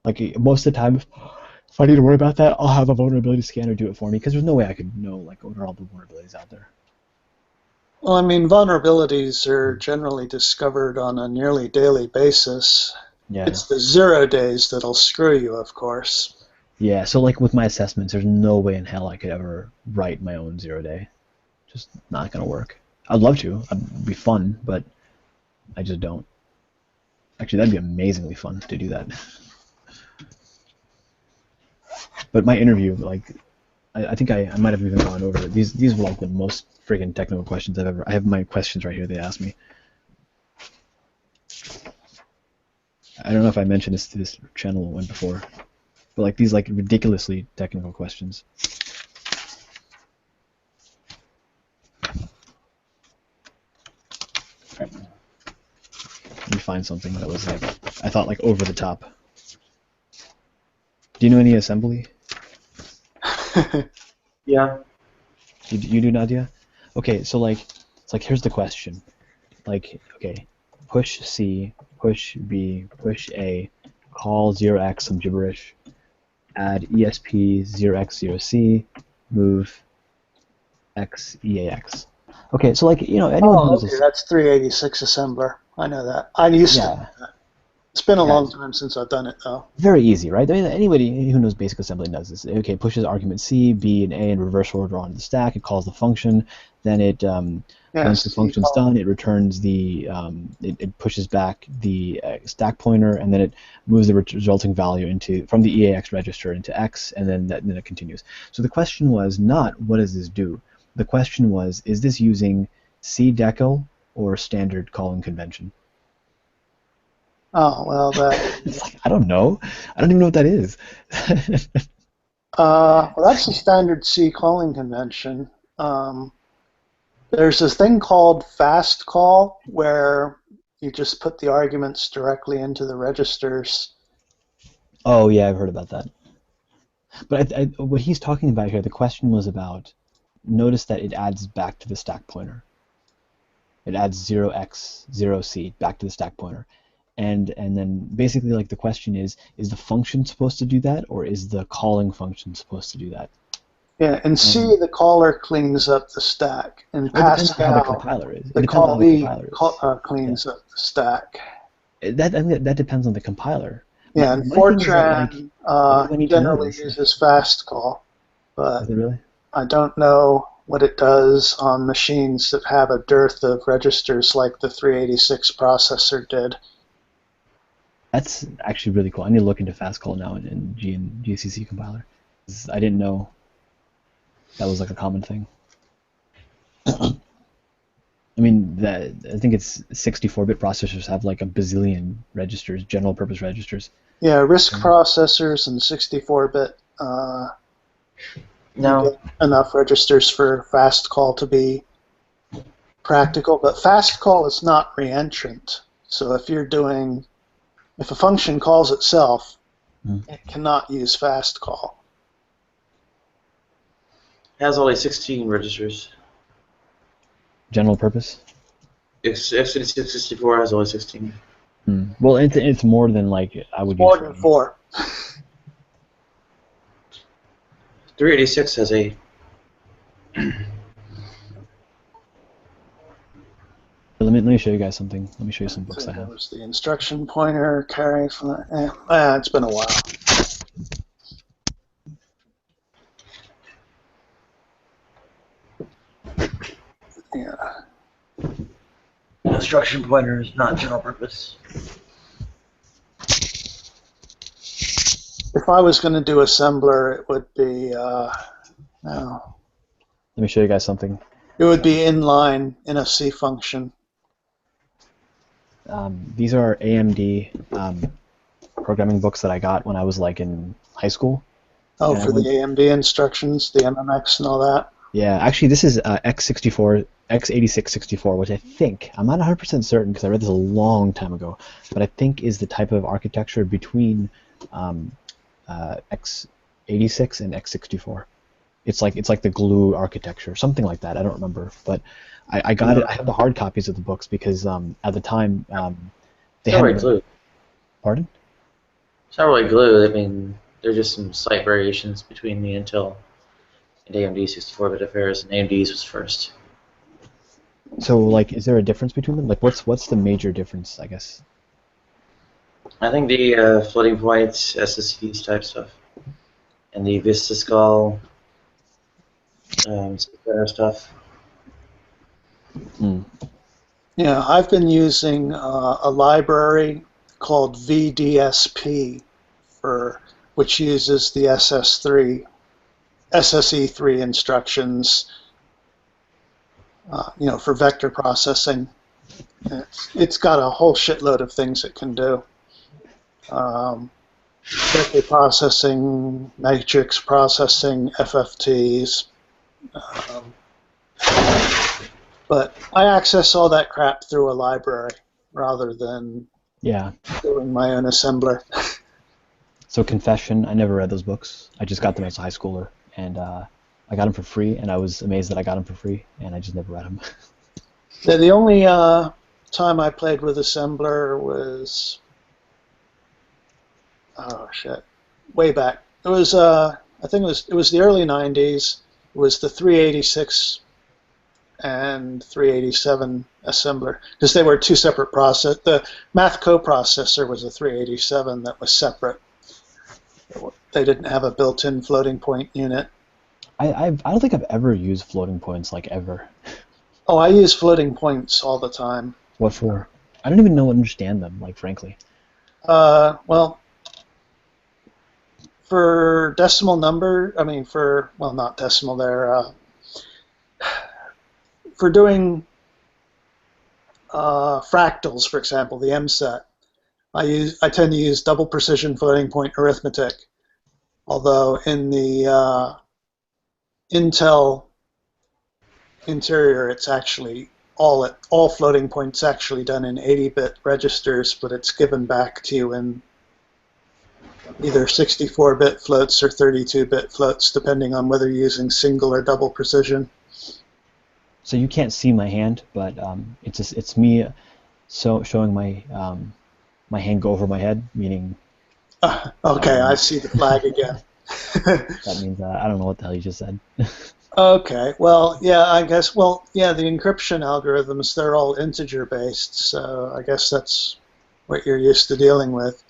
like most of the time, if I need to worry about that, I'll have a vulnerability scanner do it for me because there's no way I could know like what are all the vulnerabilities out there. Well, I mean, vulnerabilities are generally discovered on a nearly daily basis. Yeah. It's the 0 days that'll screw you, of course. Yeah, so like with my assessments, there's no way in hell I could ever write my own 0 day. Just not gonna work. I'd love to. It'd be fun, but I just don't. Actually, that'd be amazingly fun to do that. But my interview, like, I think I might have even gone over it. These were like the most friggin' technical questions I've ever. I have my questions right here. They asked me. I don't know if I mentioned this to this channel one before, but like these like ridiculously technical questions. Let me find something that was like I thought like over the top. Do you know any assembly? Yeah. You do, Nadia? Okay, so like it's like here's the question. Like, okay, push C, push B, push A, call 0x some gibberish, add ESP 0x0C, move X EAX. Okay, so like anyone who knows okay, that's 386 assembler. I know that. I used to know that. It's been a long time since I've done it, though. Very easy, right? I mean, anybody who knows basic assembly knows this. Okay, pushes argument C, B, and A in reverse order onto the stack. It calls the function. Then it, once the function's done, it returns the, it pushes back the stack pointer, and then it moves the resulting value from the EAX register into X, and then it continues. So the question was not what does this do. The question was, is this using C-decal or standard calling convention? Oh, well, that... It's like, I don't know. I don't even know what that is. Well, that's the standard C calling convention. There's this thing called fast call where you just put the arguments directly into the registers. Oh, yeah, I've heard about that. But what he's talking about here, the question was about, notice that it adds back to the stack pointer. It adds 0x0c back to the stack pointer. And then basically like the question is the function supposed to do that, or is the calling function supposed to do that? Yeah, in C the caller cleans up the stack. In Pascal, how the compiler is. The callee cleans up the stack. That depends on the compiler. Yeah, and Fortran generally uses fast call, but really? I don't know what it does on machines that have a dearth of registers like the 386 processor did. That's actually really cool. I need to look into fast call now in GCC compiler. I didn't know that was like a common thing. I mean, I think it's 64-bit processors have like a bazillion registers, general purpose registers. Yeah, RISC processors and 64-bit. No. Enough registers for fast call to be practical, but fast call is not reentrant. So if a function calls itself, it cannot use fast call. It has only 16 registers. General purpose? x86-64 has only 16. Well, it's more than like I would More use. than 4. 386 has a. Let me show you guys something. Let me show you some books I That have. was the instruction pointer carry for that. It's been a while. Yeah. Instruction pointer is not general purpose. If I was going to do assembler, it would be no. Let me show you guys something. It would be inline in a C function. These are AMD programming books that I got when I was like in high school. Oh, And for the AMD instructions, the MMX and all that. Yeah, actually, this is x86 64, which I think, I'm not 100% certain because I read this a long time ago, but I think is the type of architecture between x86 and x64. It's like the glue architecture, something like that. I don't remember, but I got it. I have the hard copies of the books because at the time they It's not really had. glue. Pardon? It's not really glue. I mean, there are just some slight variations between the Intel and AMD 64-bit affairs, and AMD's was first. So, like, is there a difference between them? Like, what's the major difference, I guess? I think the floating point SSDs type stuff, and the VistaSkull stuff. Yeah, I've been using a library called VDSP which uses the SSE3 instructions, for vector processing. It's got a whole shitload of things it can do. Vector processing, matrix processing, FFTs. But I access all that crap through a library rather than doing my own assembler. So Confession, I never read those books. I just got them as a high schooler, and I got them for free, and I was amazed that I got them for free, and I just never read them. The only time I played with assembler was way back. It was I think it was the early '90s. It was the 386 and 387 assembler because they were two separate process. The math coprocessor was a 387 that was separate. They didn't have a built-in floating point unit. I don't think I've ever used floating points, like, ever. Oh, I use floating points all the time. What for? I don't even understand them, like, frankly. Well, for decimal number, not decimal there, for doing fractals, for example, the MSET, I tend to use double precision floating point arithmetic, although in the Intel interior, it's actually all floating points actually done in 80-bit registers, but it's given back to you in either 64-bit floats or 32-bit floats, depending on whether you're using single or double precision. So you can't see my hand, but it's me showing my my hand go over my head, meaning. Okay, I see the flag again. That means I don't know what the hell you just said. Okay, well, yeah, I guess, the encryption algorithms, they're all integer-based, so I guess that's what you're used to dealing with.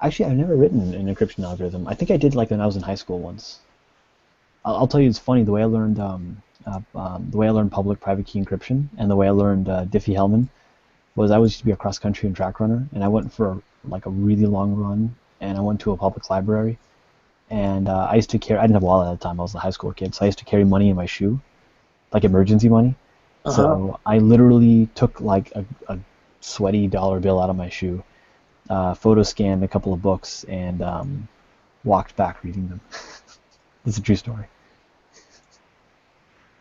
Actually, I've never written an encryption algorithm. I think I did, like, when I was in high school once. I'll tell you, it's funny, the way I learned public-private key encryption and the way I learned Diffie-Hellman was I used to be a cross-country and track runner, and I went for, like, a really long run, and I went to a public library. And I used to carry, I didn't have a wallet at the time, I was a high school kid, so I used to carry money in my shoe, like emergency money. So I literally took like a sweaty dollar bill out of my shoe, photo scanned a couple of books, and walked back reading them. It's a true story.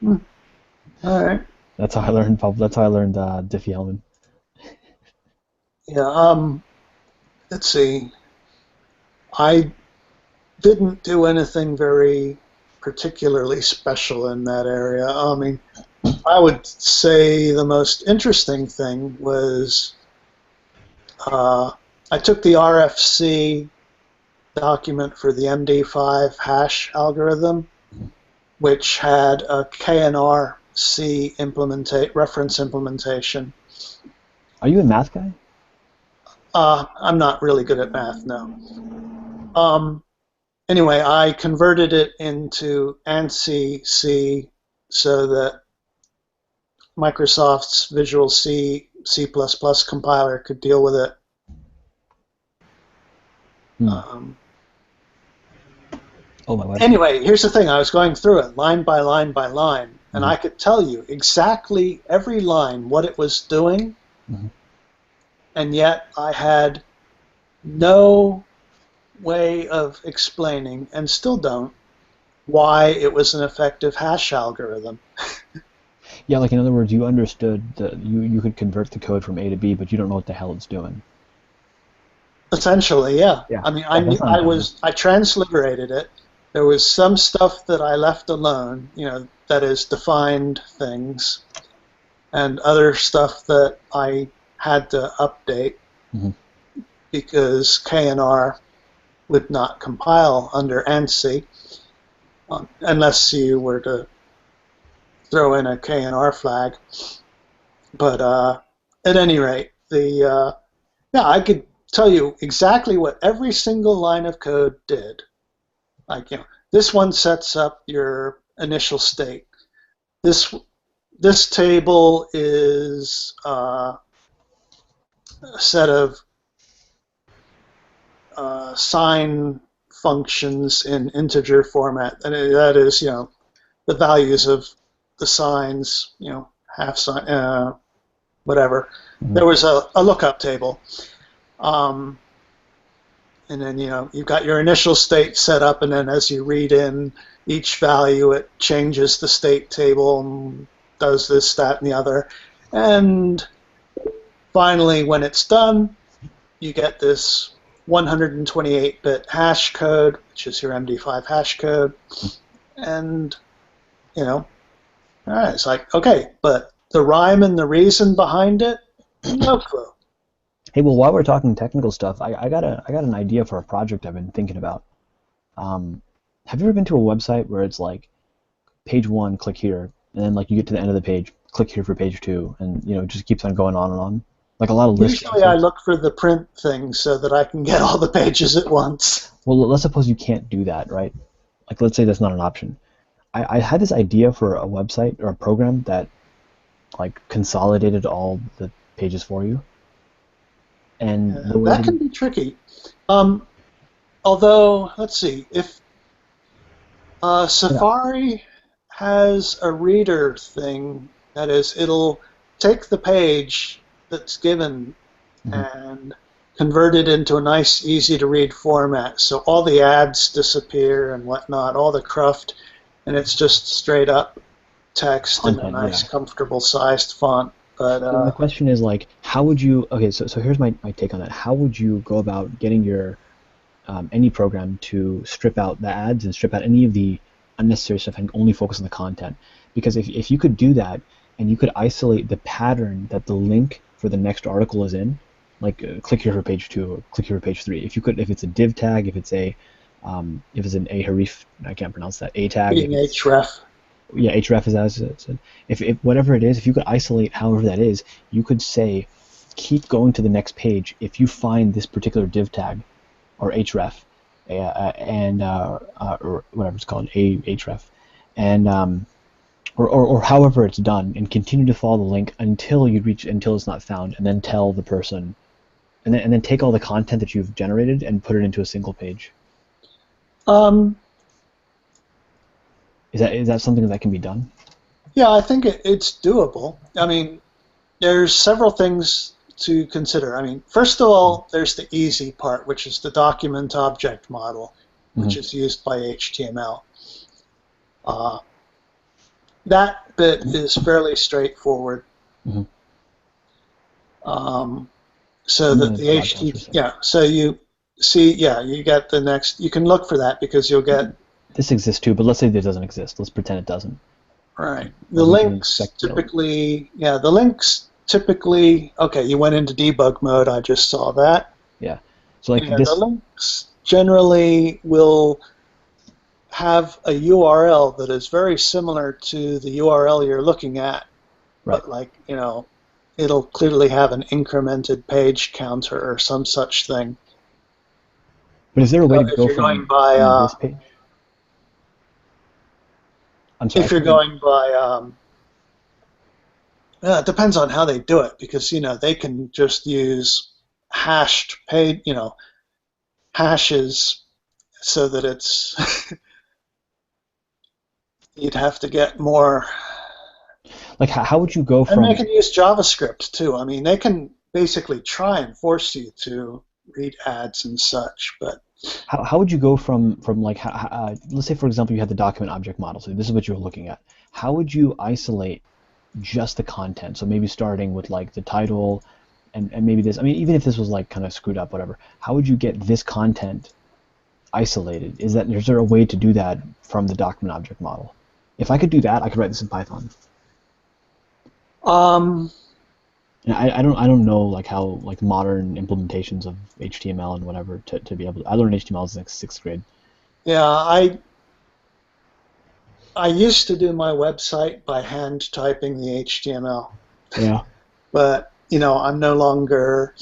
All right. That's how I learned Diffie-Hellman. Yeah, let's see. I didn't do anything very particularly special in that area. I mean, I would say the most interesting thing was I took the RFC document for the MD5 hash algorithm, which had a KNRC reference implementation. Are you a math guy? I'm not really good at math, no. Anyway, I converted it into ANSI C so that Microsoft's Visual C, C++ compiler could deal with it. Anyway, here's the thing. I was going through it line by line by line, and I could tell you exactly every line what it was doing, and yet I had no way of explaining, and still don't, why it was an effective hash algorithm. Yeah, like in other words, you understood that you could convert the code from A to B, but you don't know what the hell it's doing. Essentially, yeah. I mean, I transliterated it. There was some stuff that I left alone, that is defined things, and other stuff that I had to update because KNR would not compile under ANSI unless you were to throw in a KNR flag. But at any rate, I could tell you exactly what every single line of code did. Like, this one sets up your initial state. This table is a set of sign functions in integer format, and that is, the values of the signs, half sign, whatever. There was a lookup table. And then, you've got your initial state set up, and then as you read in each value, it changes the state table and does this, that, and the other. And finally, when it's done, you get this 128-bit hash code, which is your MD5 hash code. And, all right, it's like, okay, but the rhyme and the reason behind it, no clue. Hey, well, while we're talking technical stuff, I got an idea for a project I've been thinking about. Have you ever been to a website where it's like, page 1, click here, and then like you get to the end of the page, click here for page 2, and it just keeps on going on and on? Like a lot of lists. Usually I look for the print thing so that I can get all the pages at once. Well, let's suppose you can't do that, right? Like, let's say that's not an option. I had this idea for a website or a program that like consolidated all the pages for you. And that can be tricky. Although, let's see, if Safari has a reader thing, that is, it'll take the page that's given and convert it into a nice, easy-to-read format. So all the ads disappear and whatnot, all the cruft, and it's just straight-up text in a nice, comfortable-sized font. But so the question is, like, how would you... Okay, so here's my take on that. How would you go about getting your any program to strip out the ads and strip out any of the unnecessary stuff and only focus on the content? Because if you could do that and you could isolate the pattern that the link for the next article is in, like click here for page 2 or click here for page 3. If it's a div tag, if it's an ahref, I can't pronounce that, a tag. href. Yeah, href is as it said. If whatever it is, if you could isolate however that is, you could say, keep going to the next page if you find this particular div tag or href, or whatever it's called, href, and or however it's done, and continue to follow the link until it's not found, and then tell the person, and then take all the content that you've generated and put it into a single page. Is that something that can be done? Yeah, I think it's doable. I mean, there's several things to consider. I mean, first of all, there's the easy part, which is the document object model, which is used by HTML. That bit is fairly straightforward. So that the HTML, so you see, you get the next. You can look for that because you'll get. This exists too, but let's say it doesn't exist. Let's pretend it doesn't. Right. The links typically typically, okay, you went into debug mode, I just saw that. Yeah. So like And this. the links generally will have a URL that is very similar to the URL you're looking at, Right. but like, you know, it'll clearly have an incremented page counter or some such thing. But is there a way to if go you're going from by, this page? I'm sorry. if you're going by, it depends on how they do it, because, you know, they can just use hashed page, you know, hashes so that it's you'd have to get more. Like, how would you go And from? they can use JavaScript too. I mean, they can basically try and force you to read ads and such, but How would you go from like, let's say for example you had the document object model, so this is what you were looking at. How would you isolate just the content? So maybe starting with like the title and maybe this, I mean, even if this was like kind of screwed up, whatever, how would you get this content isolated? Is there a way to do that from the document object model? If I could do that, I could write this in Python. And I don't know like how like modern implementations of HTML and whatever to be able to. I learned HTML in like 6th grade. yeah, I used to do my website by hand typing the HTML. Yeah. But, you know, I'm no longer.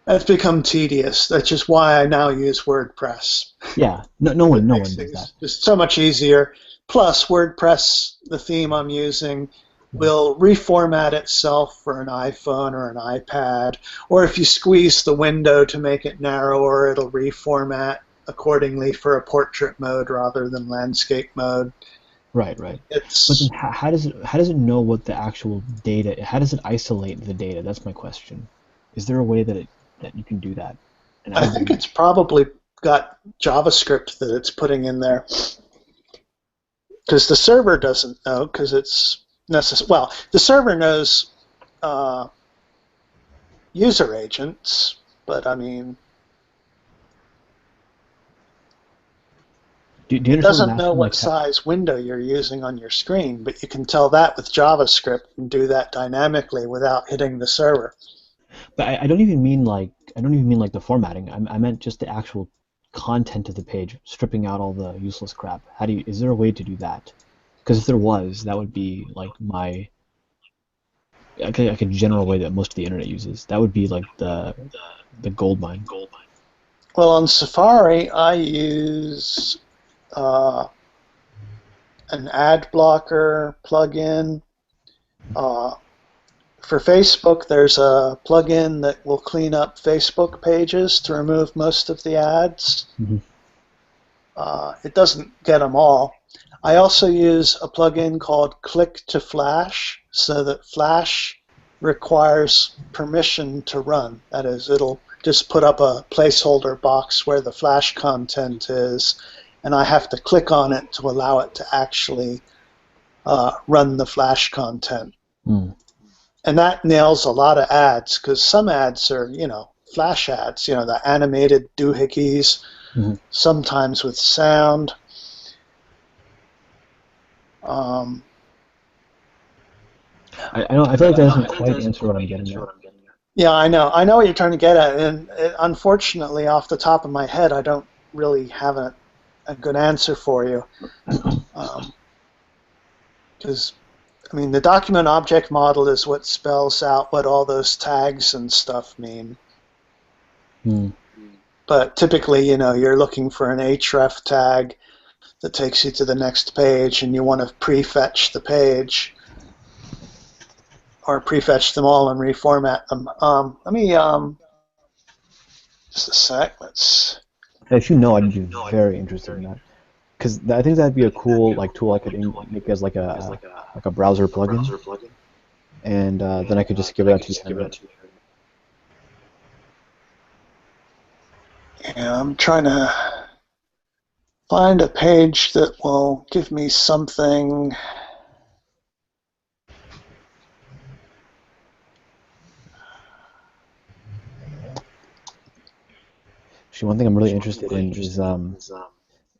It's become tedious. That's just why I now use WordPress. Yeah. No one does that. It's so much easier. Plus, WordPress, the theme I'm using, will reformat itself for an iPhone or an iPad. Or if you squeeze the window to make it narrower, it'll reformat accordingly for a portrait mode rather than landscape mode. Right. But then how does it know what the actual data? How does it isolate the data? That's my question. Is there a way that you can do that? And I think it's probably got JavaScript that it's putting in there, because the server doesn't know, because it's necessary. Well, the server knows user agents, but I mean, do you it doesn't know like what size window you're using on your screen, but you can tell that with JavaScript and do that dynamically without hitting the server. But I don't even mean like the formatting. I meant just the actual content of the page, stripping out all the useless crap. Is there a way to do that? Because if there was, that would be like like a general way that most of the internet uses. That would be like the gold mine. Well, on Safari, I use an ad blocker plugin. For Facebook, there's a plugin that will clean up Facebook pages to remove most of the ads. Mm-hmm. It doesn't get them all. I also use a plugin called Click to Flash, so that Flash requires permission to run. That is, it'll just put up a placeholder box where the Flash content is, and I have to click on it to allow it to actually run the Flash content. Mm. And that nails a lot of ads, because some ads are, you know, Flash ads, you know, the animated doohickeys, mm-hmm. sometimes with sound. I feel like that doesn't quite answer what I'm getting at. Yeah, I know what you're trying to get at, and unfortunately, off the top of my head, I don't really have a good answer for you. Because, I mean, the document object model is what spells out what all those tags and stuff mean. Hmm. But typically, you know, you're looking for an href tag that takes you to the next page, and you want to prefetch the page, or prefetch them all and reformat them. Let me, just a sec, If you know, I'd be very interested in that. Because I think that'd be a cool tool I could make as like a browser plugin, and then I could just give it out to you. Yeah, I'm trying to find a page that will give me something. Actually, one thing I'm really interested in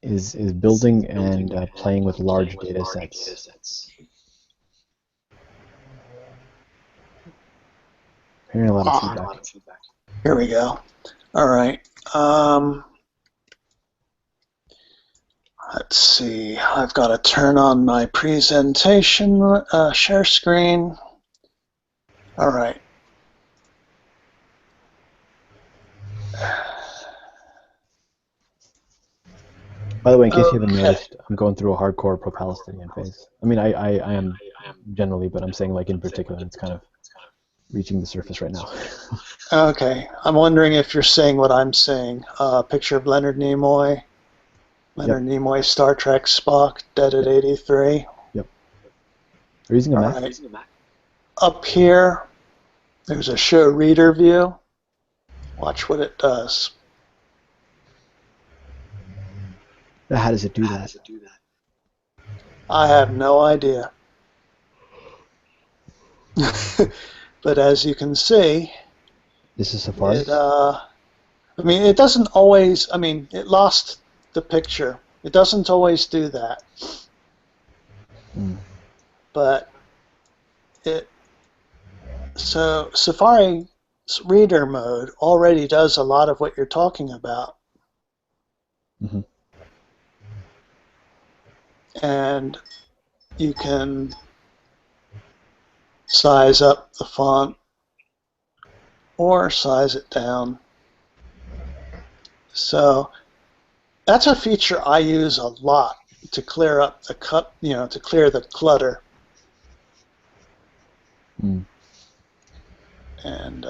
is building and playing with large data sets. hearing a lot of feedback. Here we go. All right. Let's see. I've got to turn on my presentation, share screen. All right. By the way, in case you haven't noticed, I'm going through a hardcore pro-Palestinian phase. I mean, I am generally, but I'm saying like in particular, it's kind of reaching the surface right now. Okay. I'm wondering if you're saying what I'm saying. Picture of Leonard Nimoy. Leonard Nimoy, Star Trek, Spock, dead at 83. Yep. Are you using a Mac? Right. Up here, there's a show reader view. Watch what it does. How does it do that? I have no idea. But as you can see, this is Safari. I mean, it doesn't always. I mean, it lost the picture. It doesn't always do that. But so Safari's reader mode already does a lot of what you're talking about. Mm-hmm. And you can size up the font or size it down. So that's a feature I use a lot to clear up the to clear the clutter. And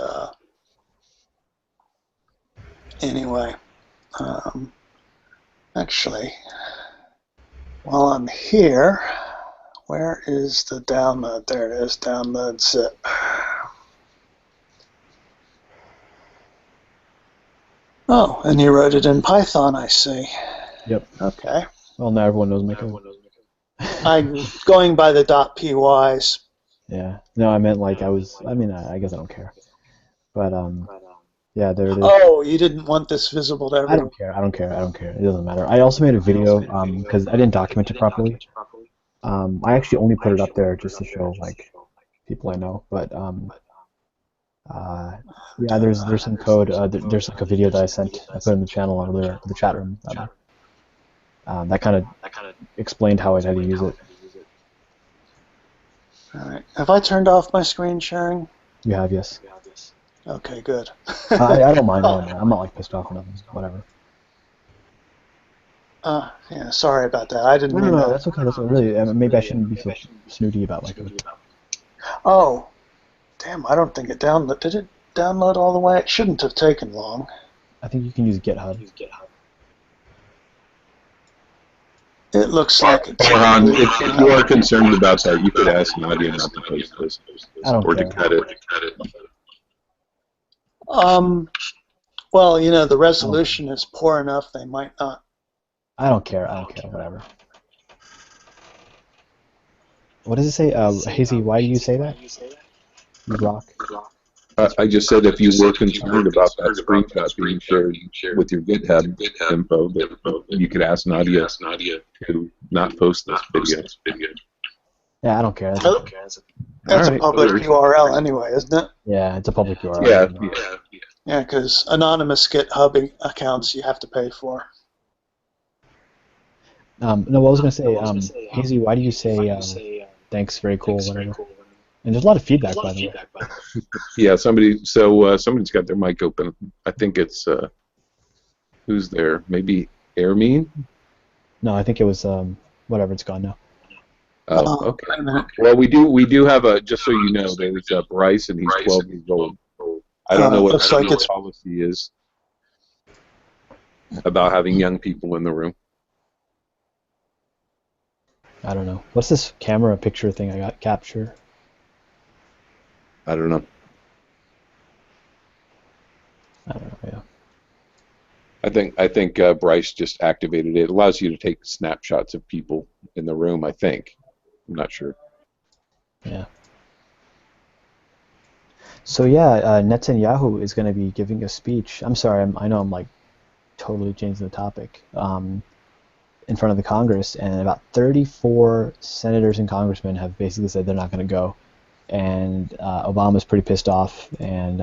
anyway, actually, while I'm here, where is the download? There it is, download zip. Oh, and you wrote it in Python, I see. Yep. Okay. Well, now everyone knows my code. I'm going by the .pys. Yeah. No, I meant like I guess I don't care. But yeah, there it is. Oh, you didn't want this visible to everyone. I don't care. It doesn't matter. I also made a video because I didn't document it properly. I actually only put it up there just to show like people I know. But yeah, there's some code. There's like a video that I put in the channel earlier, the chat room. That kind of explained how I had to use it. All right. Have I turned off my screen sharing? You have, yes. Okay, good. I don't mind. I'm not like pissed off or nothing. Whatever. Yeah, sorry about that. I didn't mean No, that. that's okay. That's really. Maybe I shouldn't be so snooty about like it. Oh, damn! I don't think it downloaded. Did it download all the way? It shouldn't have taken long. I think you can use GitHub. It looks like it's. Ron, if you are concerned about that, you could ask Nadia not to post this, or to cut it. Well, the resolution is poor enough. They might not. I don't care. Whatever. What does it say? Hazy, why do you say that? You rock. I just said if you were concerned about that screenshot being shared with your GitHub info, that you could ask Nadia to not post this video. Yeah, I don't care. That's a public URL anyway, isn't it? Yeah, it's a public URL. Yeah, because anonymous GitHub accounts you have to pay for. No, what I was going to say, Hazy, why do you say thanks, very cool, whatever? And there's a lot of feedback, by the way. Yeah, somebody's got their mic open. I think it's, who's there? Maybe Airmean? No, I think it was, whatever, it's gone now. Oh, okay. Well, we do have just so you know, there's Bryce, and he's 12 years old. I don't know what the policy is about having young people in the room. I don't know. What's this camera picture thing I got? Capture? I don't know. I don't know, yeah. I think Bryce just activated it. It allows you to take snapshots of people in the room, I think. I'm not sure. Yeah. So yeah, Netanyahu is going to be giving a speech. I'm sorry, I know I'm like totally changing the topic. In front of the Congress, and about 34 senators and congressmen have basically said they're not going to go. and Obama's pretty pissed off, and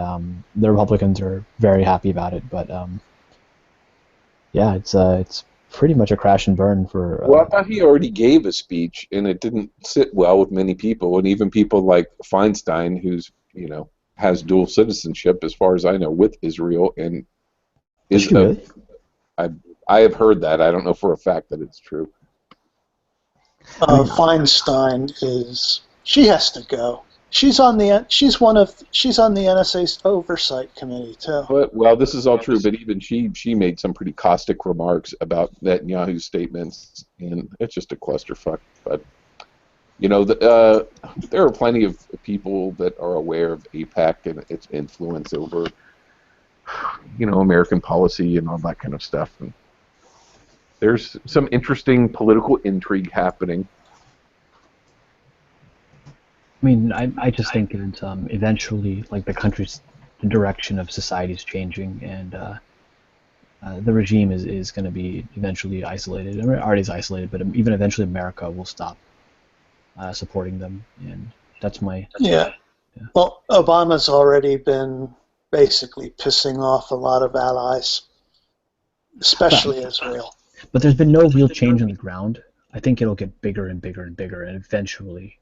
the Republicans are very happy about it. But yeah, it's pretty much a crash and burn for. Well, I thought he already gave a speech, and it didn't sit well with many people, and even people like Feinstein, who's has dual citizenship, as far as I know, with Israel, and Is he really? I have heard that. I don't know for a fact that it's true. Feinstein she has to go. She's on the NSA oversight committee too. But well, this is all true, but even she made some pretty caustic remarks about Netanyahu's statements, and it's just a clusterfuck. But there are plenty of people that are aware of AIPAC and its influence over American policy and all that kind of stuff. And there's some interesting political intrigue happening. I mean, I just think that eventually, like, the direction of society is changing, and the regime is going to be eventually isolated. I mean, it already is isolated, but even eventually America will stop supporting them, and that's my... Yeah. Well, Obama's already been basically pissing off a lot of allies, especially Israel. But there's been no real change on the ground. I think it'll get bigger and bigger and bigger, and eventually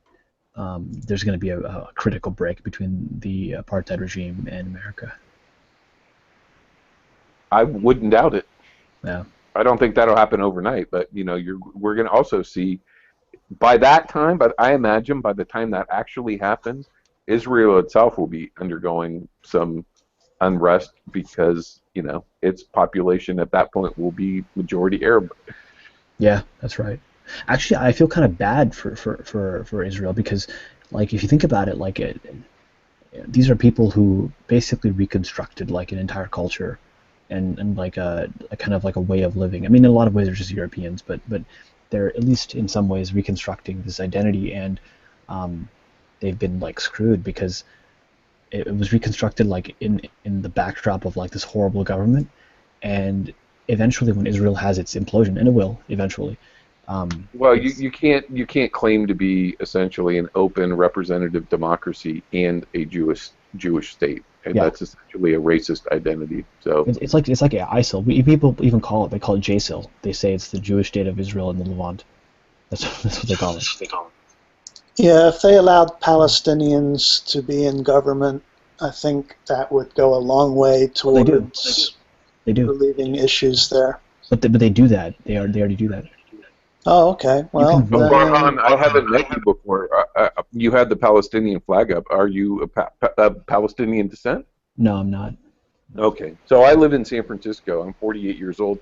there's going to be a critical break between the apartheid regime and America. I wouldn't doubt it. Yeah. I don't think that'll happen overnight, but we're going to also see by that time. But I imagine by the time that actually happens, Israel itself will be undergoing some unrest because its population at that point will be majority Arab. Yeah, that's right. Actually, I feel kind of bad for Israel because, like, if you think about it, these are people who basically reconstructed like an entire culture and like a kind of like a way of living. I mean, in a lot of ways they're just Europeans, but they're at least in some ways reconstructing this identity, and they've been like screwed because it was reconstructed like in the backdrop of like this horrible government, and eventually when Israel has its implosion, and it will eventually. Well, you can't claim to be essentially an open representative democracy and a Jewish state, and that's essentially a racist identity. So it's like ISIL. People even call it JSIL. They say it's the Jewish state of Israel in the Levant. That's what they call it. Yeah, if they allowed Palestinians to be in government, I think that would go a long way towards relieving issues there. But they do that. They already do that. Oh, okay. Well, Farhan, I haven't met you before. You had the Palestinian flag up. Are you of Palestinian descent? No, I'm not. Okay. So I live in San Francisco. I'm 48 years old.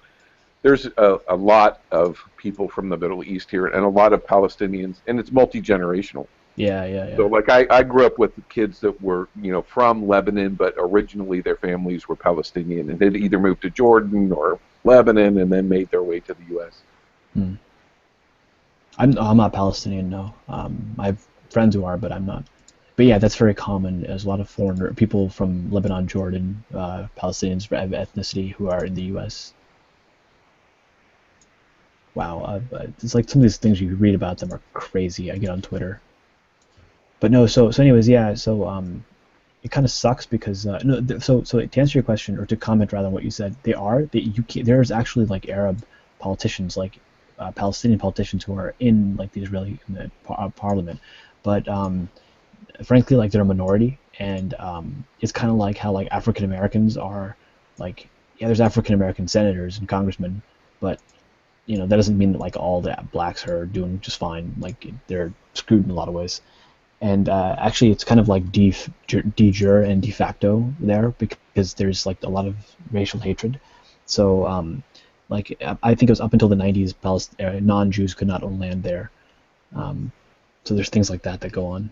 There's a lot of people from the Middle East here, and a lot of Palestinians, and it's multi-generational. Yeah. So, like, I grew up with kids that were, from Lebanon, but originally their families were Palestinian, and they'd either moved to Jordan or Lebanon, and then made their way to the U.S. I'm not Palestinian, no. I have friends who are, but I'm not. But yeah, that's very common. There's a lot of foreigner people from Lebanon, Jordan, Palestinians of ethnicity who are in the U.S. Wow, it's like some of these things you read about them are crazy. I get on Twitter. But no, so anyways, yeah, so it kind of sucks because so to answer your question, or to comment rather on what you said, there's actually like Arab politicians, like Palestinian politicians who are in like the Israeli parliament, but frankly, like they're a minority, and it's kind of like how like African Americans are, like, yeah, there's African American senators and congressmen, but that doesn't mean that like all the blacks are doing just fine. Like they're screwed in a lot of ways. And actually, it's kind of like de jure and de facto there, because there's like a lot of racial hatred. So, like, I think it was up until the 90s, non-Jews could not own land there. So there's things like that go on.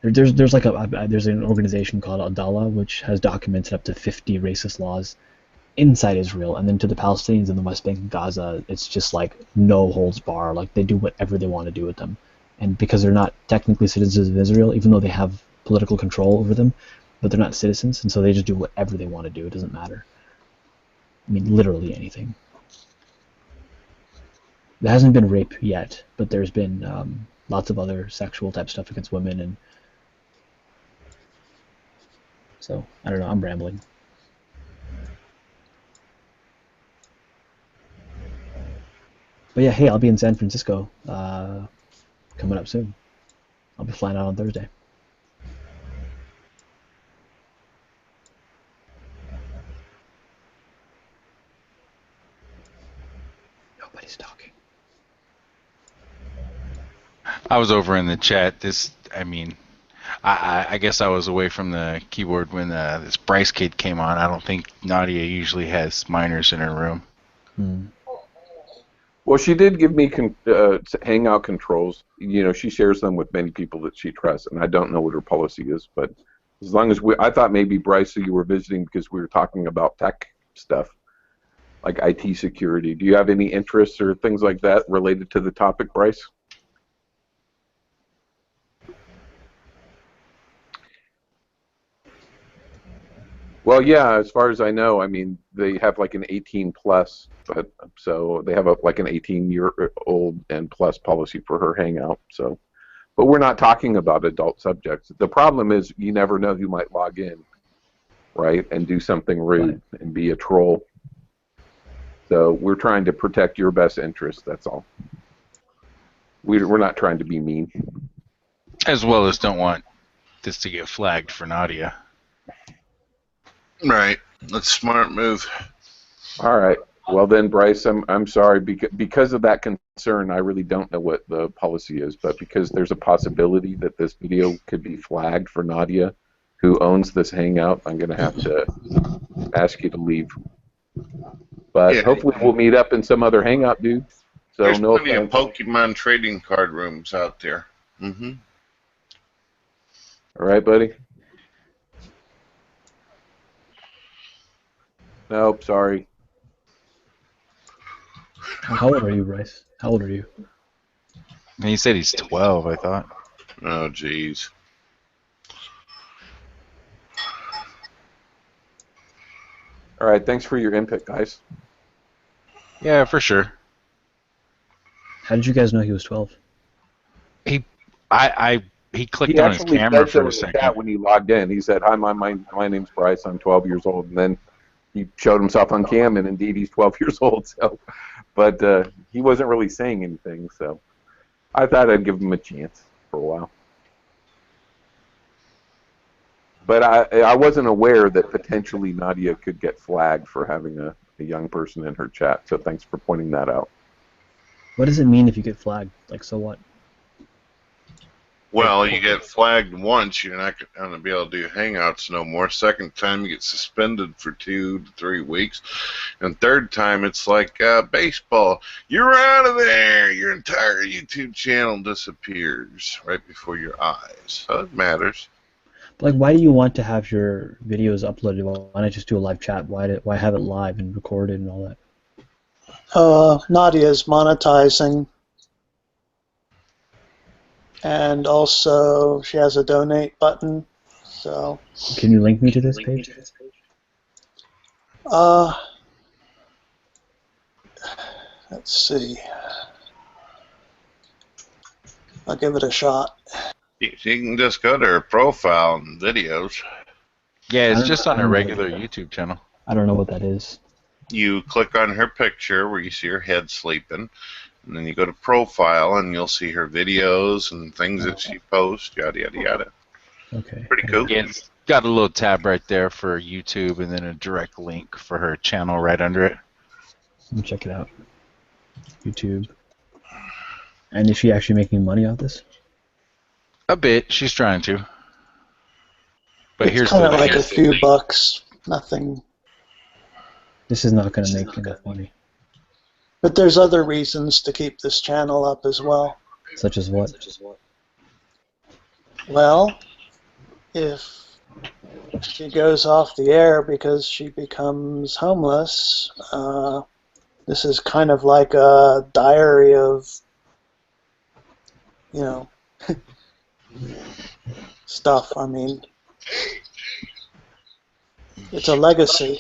There's an organization called Adala, which has documented up to 50 racist laws inside Israel, and then to the Palestinians in the West Bank and Gaza, it's just like no holds bar. Like they do whatever they want to do with them. And because they're not technically citizens of Israel, even though they have political control over them, but they're not citizens, and so they just do whatever they want to do. It doesn't matter. I mean, literally anything. There hasn't been rape yet, but there's been lots of other sexual type stuff against women, and So I don't know. I'm rambling. But yeah, hey, I'll be in San Francisco coming up soon. I'll be flying out on Thursday. Nobody's talking. I was over in the chat. I guess I was away from the keyboard when this Bryce kid came on. I don't think Nadia usually has minors in her room. Well, she did give me Hangout controls. You know, she shares them with many people that she trusts, and I don't know what her policy is. But as long as I thought maybe Bryce, you were visiting because we were talking about tech stuff, like IT security. Do you have any interests or things like that related to the topic, Bryce? Well, yeah, as far as I know, I mean, they have like an 18 plus, but so they have like an 18-year-old and plus policy for her Hangout. So, but we're not talking about adult subjects. The problem is you never know who might log in, right, and do something rude and be a troll. So we're trying to protect your best interest. That's all. We're not trying to be mean. As well as don't want this to get flagged for Nadia. Right. That's a smart move. All right. Well then, Bryce, I'm sorry because of that concern. I really don't know what the policy is, but because there's a possibility that this video could be flagged for Nadia, who owns this Hangout, I'm going to have to ask you to leave. But hopefully we'll meet up in some other Hangout, dude. So there's no plenty of Pokemon trading card rooms out there. Mm-hmm. All right, buddy. Nope, sorry. How old are you, Bryce? How old are you? He said he's 12, I thought. Oh, jeez. All right, thanks for your input, guys. Yeah, for sure. How did you guys know he was 12? He clicked on his camera for a second. When he logged in, he said, "Hi, my name's Bryce. I'm 12 years old." And then he showed himself on cam, and indeed he's 12 years old. So, but he wasn't really saying anything. So, I thought I'd give him a chance for a while. But I wasn't aware that potentially Nadia could get flagged for having a young person in her chat. So thanks for pointing that out. What does it mean if you get flagged? Like, so what? Well, you get flagged once, you're not going to be able to do Hangouts no more. Second time, you get suspended for 2 to 3 weeks. And third time, it's like baseball. You're out of there. Your entire YouTube channel disappears right before your eyes. So it matters. Like, why do you want to have your videos uploaded? Why not just do a live chat? Why have it live and recorded and all that? Nadia's monetizing. And also, she has a donate button. So. Can you link me to this page? Let's see. I'll give it a shot. You can just go to her profile and videos. Yeah, it's just on a regular YouTube channel. I don't know what that is. You click on her picture where you see her head sleeping, and then you go to profile and you'll see her videos and things that she posts, yada, yada, yada. Okay. Pretty cool. Yeah, it's got a little tab right there for YouTube and then a direct link for her channel right under it. Let me check it out. YouTube. And is she actually making money off this? A bit. She's trying to. But It's kind of like a few bucks. Nothing. This is not going to make enough money. But there's other reasons to keep this channel up as well. Such as what? Well, if she goes off the air because she becomes homeless, this is kind of like a diary of, you know, stuff. I mean, it's a legacy.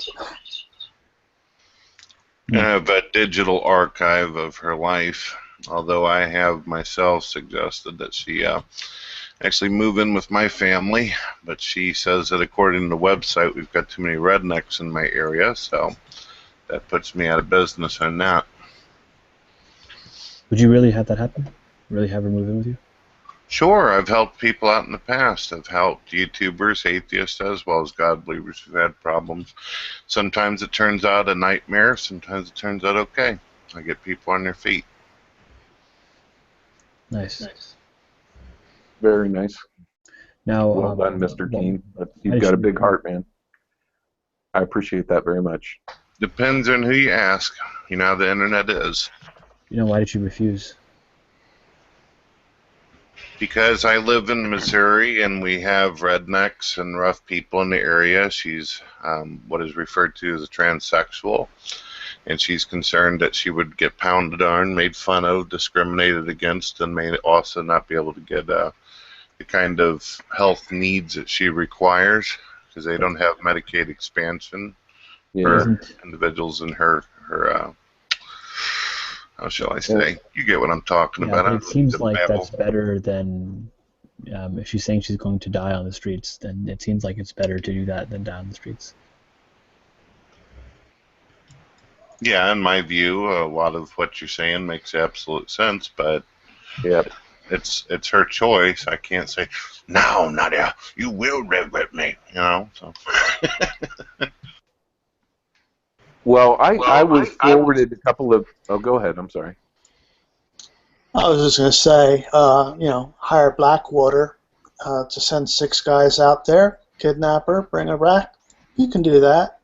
I have a digital archive of her life, although I have myself suggested that she actually move in with my family, but she says that according to the website, we've got too many rednecks in my area, so that puts me out of business on that. Would you really have that happen? Really have her move in with you? Sure, I've helped people out in the past. I've helped YouTubers, atheists, as well as God believers who've had problems. Sometimes it turns out a nightmare, sometimes it turns out okay. I get people on their feet. Nice. Very nice. Now, well done, Mr. Keane. why You've did got a you- big heart, man. I appreciate that very much. Depends on who you ask. You know how the internet is. why did you refuse? Because I live in Missouri and we have rednecks and rough people in the area. She's what is referred to as a transsexual, and she's concerned that she would get pounded on, made fun of, discriminated against, and may also not be able to get the kind of health needs that she requires because they don't have Medicaid expansion for individuals in her how shall I say? You get what I'm talking about. But it seems like that's better than if she's saying she's going to die on the streets. Then it seems like it's better to do that than die on the streets. Yeah, in my view, a lot of what you're saying makes absolute sense, but it's her choice. I can't say, no, Nadia, you will live with me, So. Well, I was forwarded a couple of... Oh, go ahead. I'm sorry. I was just going to say, hire Blackwater to send 6 guys out there, kidnap her, bring her back. You can do that.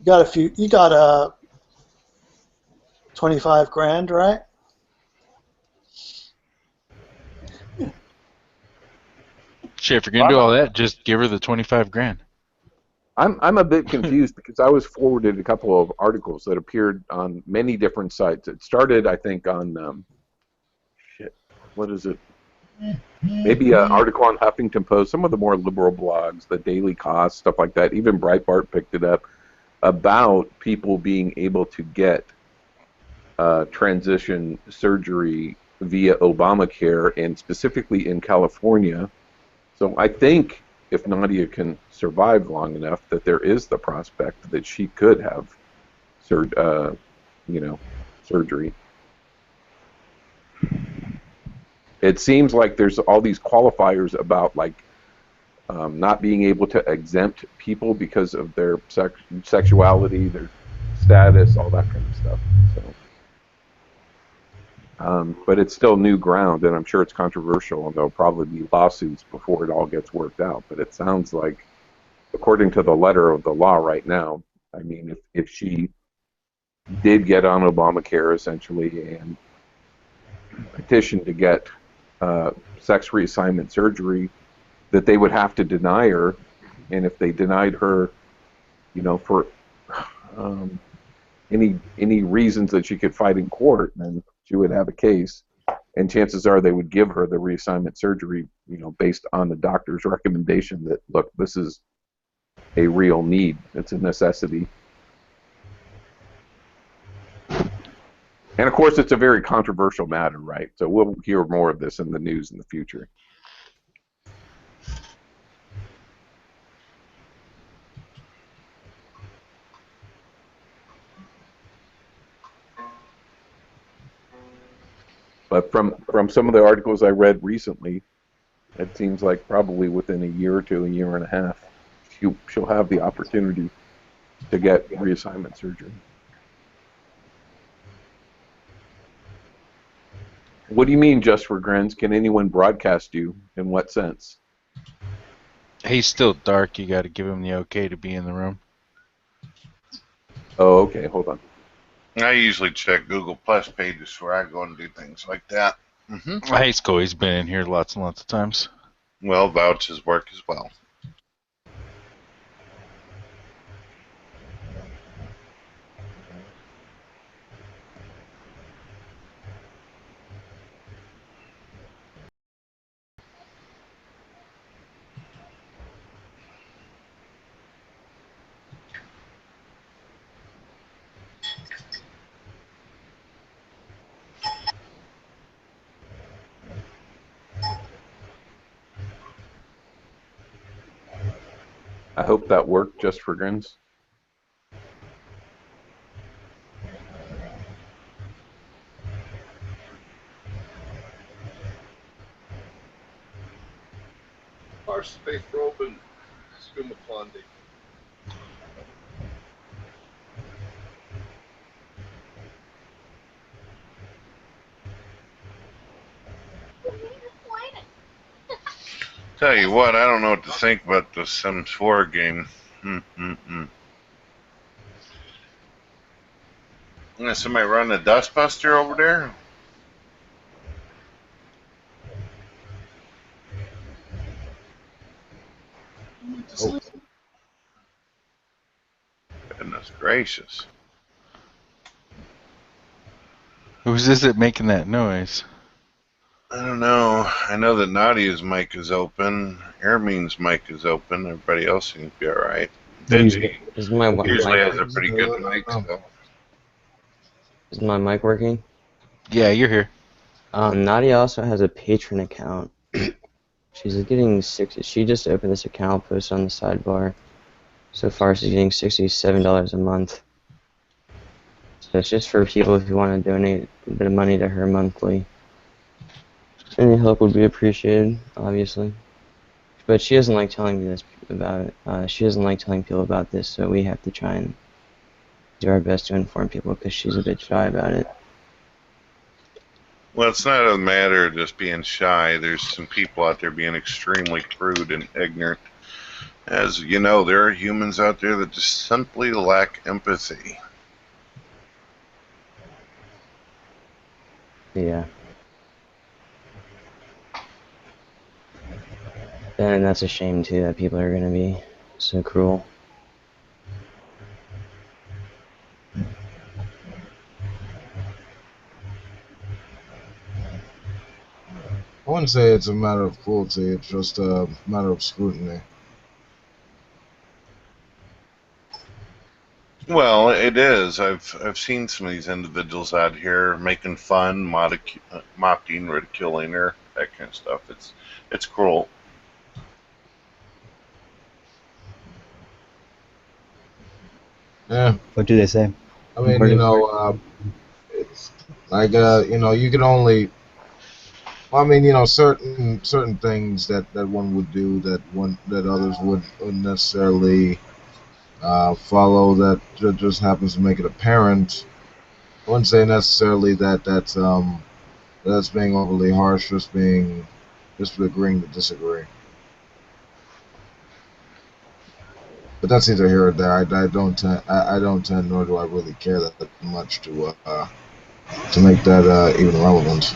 You got 25 grand, right? Shit, if you're gonna do all that, just give her the 25 grand. I'm a bit confused because I was forwarded a couple of articles that appeared on many different sites. It started, I think, on what is it? Maybe an article on Huffington Post, some of the more liberal blogs, the Daily Cost, stuff like that. Even Breitbart picked it up about people being able to get transition surgery via Obamacare, and specifically in California. So I think if Nadia can survive long enough, that there is the prospect that she could have surgery. It seems like there's all these qualifiers about not being able to exempt people because of their sexuality, their status, all that kind of stuff. So, but it's still new ground, and I'm sure it's controversial, and there'll probably be lawsuits before it all gets worked out. But it sounds like, according to the letter of the law right now, I mean, if she did get on Obamacare, essentially, and petitioned to get sex reassignment surgery, that they would have to deny her, and if they denied her, for any reasons that she could fight in court, then she would have a case, and chances are they would give her the reassignment surgery, based on the doctor's recommendation that, look, this is a real need, it's a necessity. And of course, it's a very controversial matter, right? So we'll hear more of this in the news in the future. But from some of the articles I read recently, it seems like probably within a year to a year and a half, she'll have the opportunity to get reassignment surgery. What do you mean, just for grins? Can anyone broadcast you? In what sense? He's still dark. You got to give him the okay to be in the room. Oh, okay. Hold on. I usually check Google Plus pages before I go and do things like that. Hey, Sco, he's been in here lots and lots of times. Well, vouch his work as well. I hope that worked just for grins. Our space probe and Skooma Plondi. Tell you what, I don't know what to think about the Sims 4 game. Somebody run a dustbuster over there? Oh. Goodness gracious. Who's is it making that noise? I don't know. I know that Nadia's mic is open. Ermine's mic is open. Everybody else seems to be alright. Digi usually has a pretty good mic. So. Is my mic working? Yeah, you're here. Nadia also has a patron account. She's getting 60. She just opened this account, posted on the sidebar. So far, she's getting $67 a month. So it's just for people who want to donate a bit of money to her monthly. Any help would be appreciated, obviously. But she doesn't like telling me this about it. She doesn't like telling people about this, so we have to try and do our best to inform people because she's a bit shy about it. Well, it's not a matter of just being shy. There's some people out there being extremely crude and ignorant. As you know, there are humans out there that just simply lack empathy. Yeah. And that's a shame, too, that people are going to be so cruel. I wouldn't say it's a matter of cruelty, it's just a matter of scrutiny. Well, it is. I've seen some of these individuals out here making fun, mocking, ridiculing her, that kind of stuff. It's cruel. Yeah. What do they say? I mean, it's like you can only. Well, I mean, certain things that one would do that others wouldn't necessarily follow. That just happens to make it apparent. I wouldn't say necessarily that's being overly harsh. Just agreeing to disagree. But that's neither here or there. I don't tend, nor do I really care that much to make that even relevant.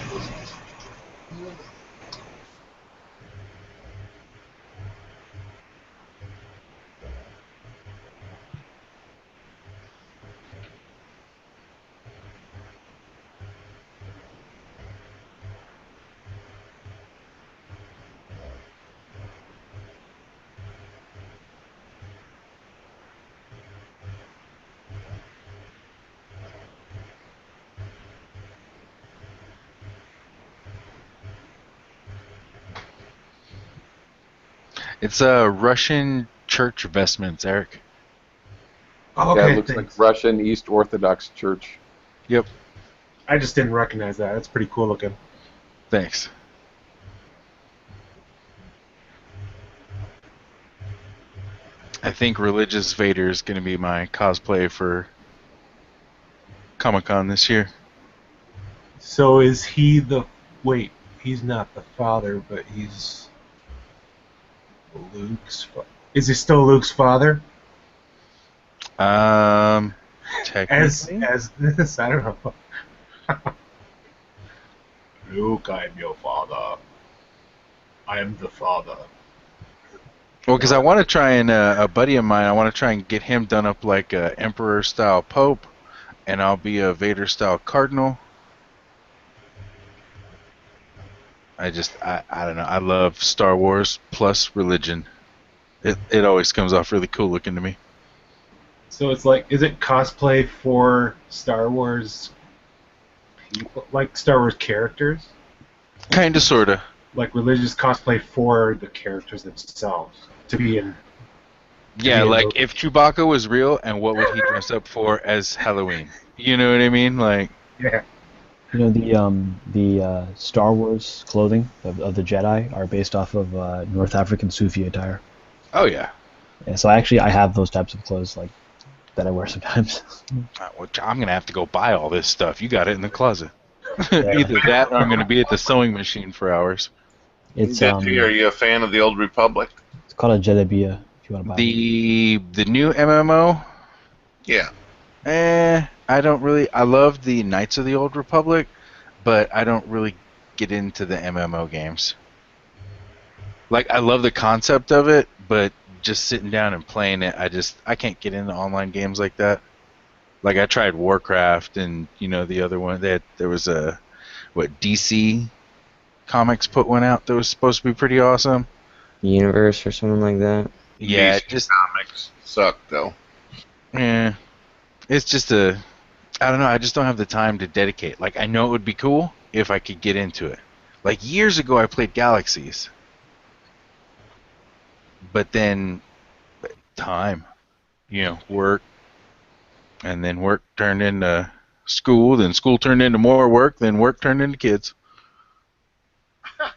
It's a Russian church vestments, Eric. Oh, okay, yeah, it looks like Russian East Orthodox Church. Yep. I just didn't recognize that. That's pretty cool looking. Thanks. I think Religious Vader is going to be my cosplay for Comic-Con this year. So is he the... Wait, he's not the father, but he's... Luke's... Is he still Luke's father? Technically? As this, I don't know. Luke, I'm your father. I am the father. Well, because I want to try and, a buddy of mine, I want to try and get him done up like a Emperor-style Pope, and I'll be a Vader-style Cardinal. I don't know. I love Star Wars plus religion. It always comes off really cool looking to me. So it's like, is it cosplay for Star Wars people, like Star Wars characters? Kinda, sorta. Like religious cosplay for the characters themselves to be in Yeah, like if Chewbacca was real, and what would he dress up for as Halloween? You know what I mean? Like, Yeah. You know, the Star Wars clothing of the Jedi are based off of North African Sufi attire. oh yeah. And so I have those types of clothes like that I wear sometimes. I'm gonna have to go buy all this stuff. You got it in the closet. Either that, or I'm gonna be at the sewing machine for hours. It's Are you a fan of the Old Republic? It's called a Jelebia if you want to buy it. The new MMO. Yeah. I don't really. I love the Knights of the Old Republic, but I don't really get into the MMO games. Like, I love the concept of it, but just sitting down and playing it, I can't get into online games like that. Like, I tried Warcraft and, the other one, there was DC Comics put one out that was supposed to be pretty awesome. Universe or something like that. Yeah, DC Comics suck, though. Yeah. It's just I don't know, I just don't have the time to dedicate. Like, I know it would be cool if I could get into it. Like, years ago I played Galaxies. But then, time. Work. And then work turned into school, then school turned into more work, then work turned into kids. I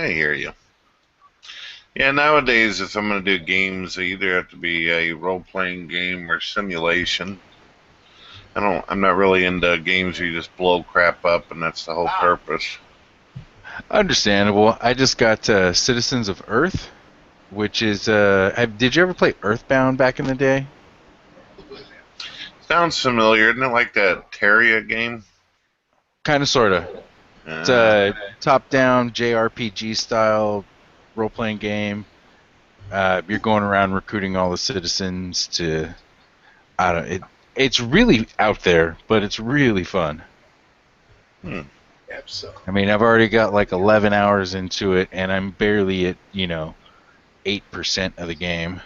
hear you. Yeah, nowadays, if I'm going to do games, they either have to be a role-playing game or simulation. I'm not really into games where you just blow crap up, and that's the whole purpose. Understandable. I just got Citizens of Earth, which is did you ever play Earthbound back in the day? Sounds familiar. Isn't it like that Terraria game? Kind of, sort of. It's a top-down JRPG style role-playing game. You're going around recruiting all the citizens to. It's really out there, but it's really fun. I mean, I've already got like 11 hours into it, and I'm barely at 8% of the game.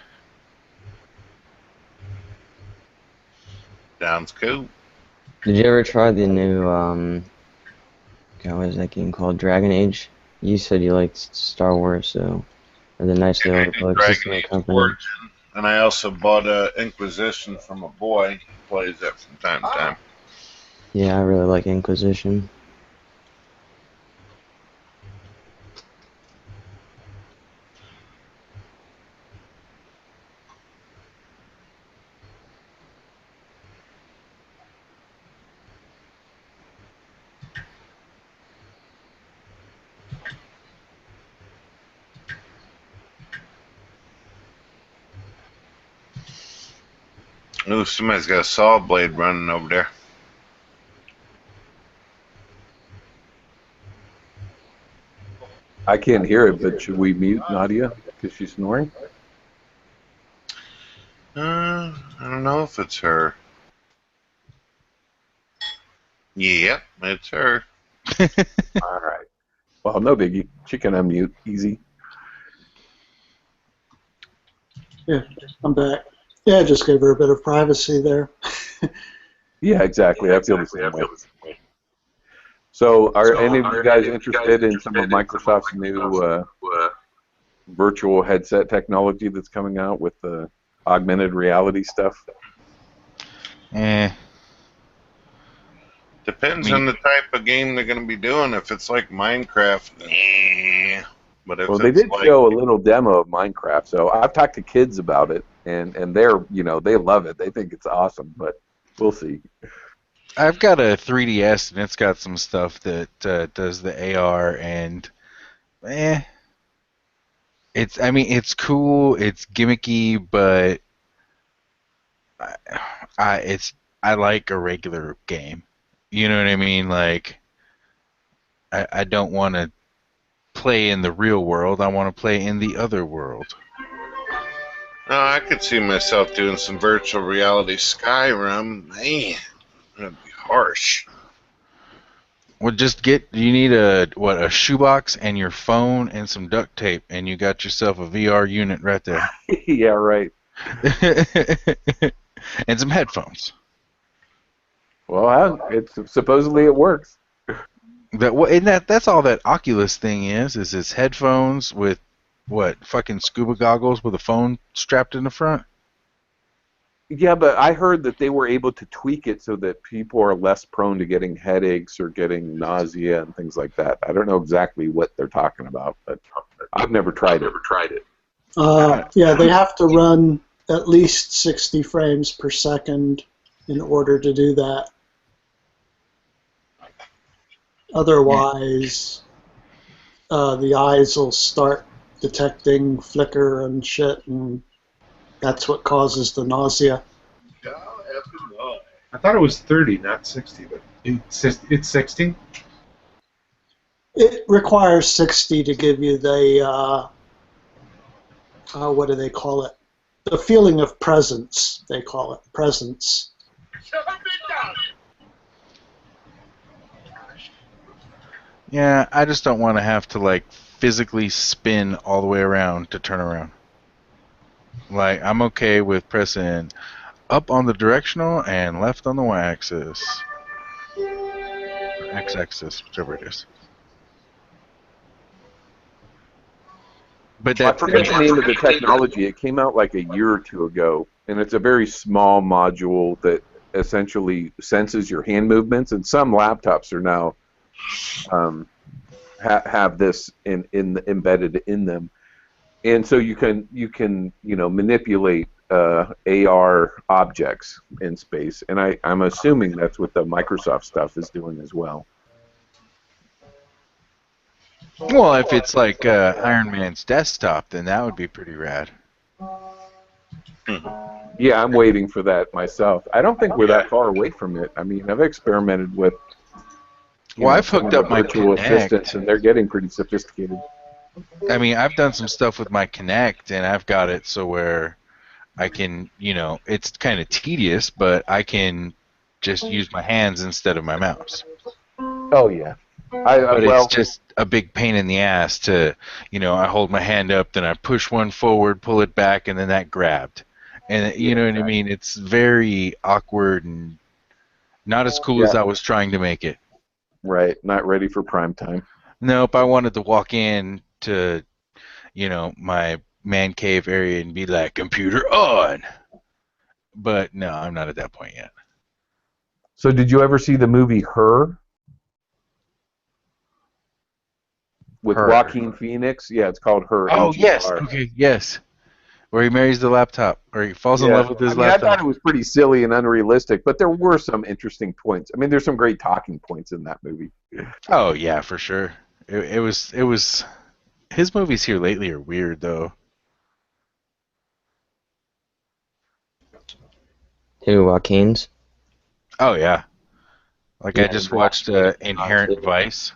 Sounds cool. Did you ever try the new what is that game called? Dragon Age? You said you liked Star Wars, so or the Knights of the Old Republic system and company. Origin, and I also bought Inquisition from a boy who plays that from time to time. Yeah, I really like Inquisition. Ooh, somebody's got a saw blade running over there. I can't hear it, but should we mute Nadia because she's snoring? I don't know if it's her. Yep, it's her. All right. Well, no biggie. She can unmute. Easy. Yeah, I'm back. Yeah, I just gave her a bit of privacy there. Yeah, exactly. I feel the same way. So, are any of you guys interested in some of Microsoft's new virtual headset technology that's coming out with the augmented reality stuff? Depends on the type of game they're going to be doing. If it's like Minecraft, but if well, they did show a little demo of Minecraft, so I've talked to kids about it, and they're they love it. They think it's awesome, but we'll see. I've got a 3DS, and it's got some stuff that does the AR, and it's cool, it's gimmicky, but I like a regular game. You know what I mean? Like, I don't want to play in the real world. I want to play in the other world. I could see myself doing some virtual reality Skyrim. Man, that'd be harsh. Well, you need a shoebox and your phone and some duct tape, and you got yourself a VR unit right there. Yeah, right. And some headphones. Well, supposedly it works. That's all that Oculus thing is it's headphones with what, fucking scuba goggles with a phone strapped in the front? Yeah, but I heard that they were able to tweak it so that people are less prone to getting headaches or getting nausea and things like that. I don't know exactly what they're talking about, but I've never tried it. Yeah, they have to run at least 60 frames per second in order to do that. Otherwise, the eyes will start detecting flicker and shit, and that's what causes the nausea. I thought it was 30, not 60, but it's 60. It requires 60 to give you the, what do they call it? The feeling of presence, they call it, presence. Yeah, I just don't want to have to, like, physically spin all the way around to turn around. Like, I'm okay with pressing up on the directional and left on the y-axis. Or x-axis, whichever it is. But I forget the name of the technology. It came out like a year or two ago, and it's a very small module that essentially senses your hand movements, and some laptops are now have this embedded in them, and so you can manipulate AR objects in space, and I'm assuming that's what the Microsoft stuff is doing as well. Well, if it's like Iron Man's desktop, then that would be pretty rad. Yeah, I'm waiting for that myself. I don't think we're that far away from it. I mean, I've experimented with I've hooked up my virtual Kinect, assistants, and they're getting pretty sophisticated. I mean, I've done some stuff with my Kinect, and I've got it so where I can, it's kind of tedious, but I can just use my hands instead of my mouse. Oh, yeah. But it's just a big pain in the ass to, I hold my hand up, then I push one forward, pull it back, and then that grabbed. And you know what I mean? It's very awkward and not as cool as I was trying to make it. Right, not ready for prime time. Nope, I wanted to walk in to, my man cave area and be like, computer on. But no, I'm not at that point yet. So did you ever see the movie Her? With Her. Joaquin Phoenix? Yeah, it's called Her. Oh, H-E-R. yes. Okay, yes. Where he marries the laptop, or he falls in love with his laptop. I thought it was pretty silly and unrealistic, but there were some interesting points. I mean, there's some great talking points in that movie. Oh yeah, for sure. It was. His movies here lately are weird though. Who, Joaquin's? Oh yeah. Like Yeah, I just watched Inherent Vice,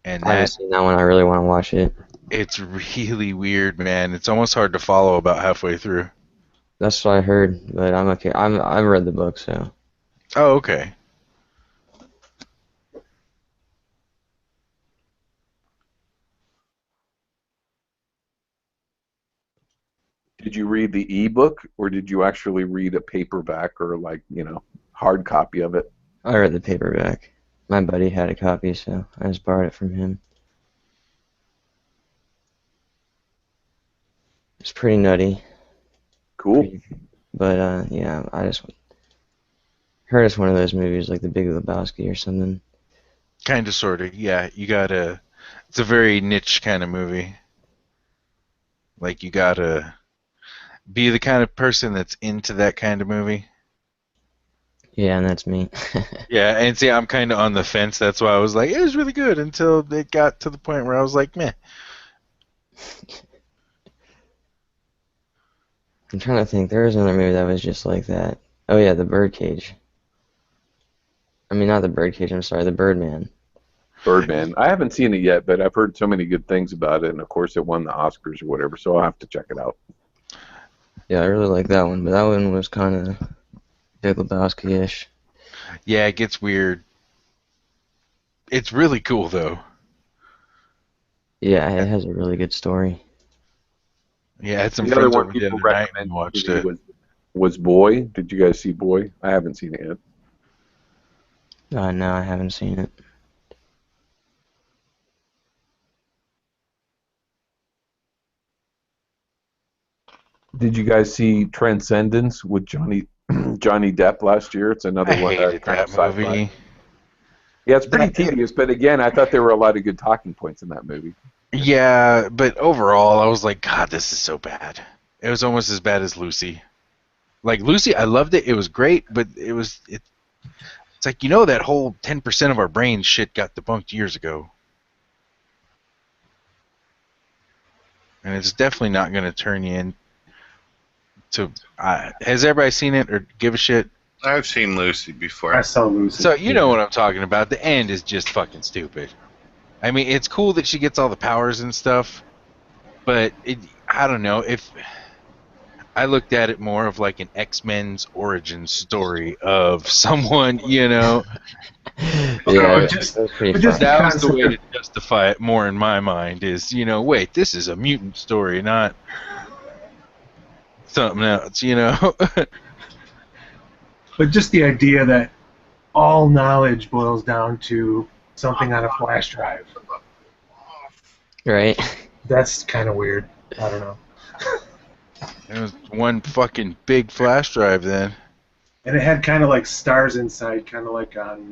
and I haven't seen that one. I really want to watch it. It's really weird, man. It's almost hard to follow about halfway through. That's what I heard, but I'm okay. I've read the book, so. Oh, okay. Did you read the ebook, or did you actually read a paperback or hard copy of it? I read the paperback. My buddy had a copy, so I just borrowed it from him. It's pretty nutty. Cool. But yeah, I just heard it's one of those movies like The Big Lebowski or something. Kind of, sort of. Yeah, you gotta. It's a very niche kind of movie. Like you gotta be the kind of person that's into that kind of movie. Yeah, and that's me. Yeah, and see, I'm kind of on the fence. That's why I was like, it was really good until it got to the point where I was like, meh. I'm trying to think. There was another movie that was just like that. Oh yeah, The Birdcage. I mean, not The Birdcage. I'm sorry, The Birdman. Birdman. I haven't seen it yet, but I've heard so many good things about it, and of course it won the Oscars or whatever, so I'll have to check it out. Yeah, I really like that one, but that one was kind of Big Lebowski-ish. Yeah, it gets weird. It's really cool, though. Yeah, it has a really good story. Yeah, I had some the other friends one over the people other night recommended and to watched me it. was Boy. Did you guys see Boy? I haven't seen it yet. No, I haven't seen it. Did you guys see Transcendence with Johnny Depp last year? It's another I one hated kind that of sci-fi. movie. Yeah, it's pretty tedious, but again, I thought there were a lot of good talking points in that movie. Yeah, but overall, I was like, God, this is so bad. It was almost as bad as Lucy. Like Lucy, I loved it. It was great, but it's like, you know, that whole 10% of our brain shit got debunked years ago. And it's definitely not going to turn you into... has everybody seen it or give a shit? I've seen Lucy before. I saw Lucy. So you know what I'm talking about. The end is just fucking stupid. I mean, it's cool that she gets all the powers and stuff, but I don't know. If I looked at it more of like an X-Men's origin story of someone, you know. Yeah, just that was the way to justify it more in my mind is, you know, wait, this is a mutant story, not something else, you know. But just the idea that all knowledge boils down to something on a flash drive. Right. That's kind of weird. I don't know. It was one fucking big flash drive then. And it had kind of like stars inside, kind of like on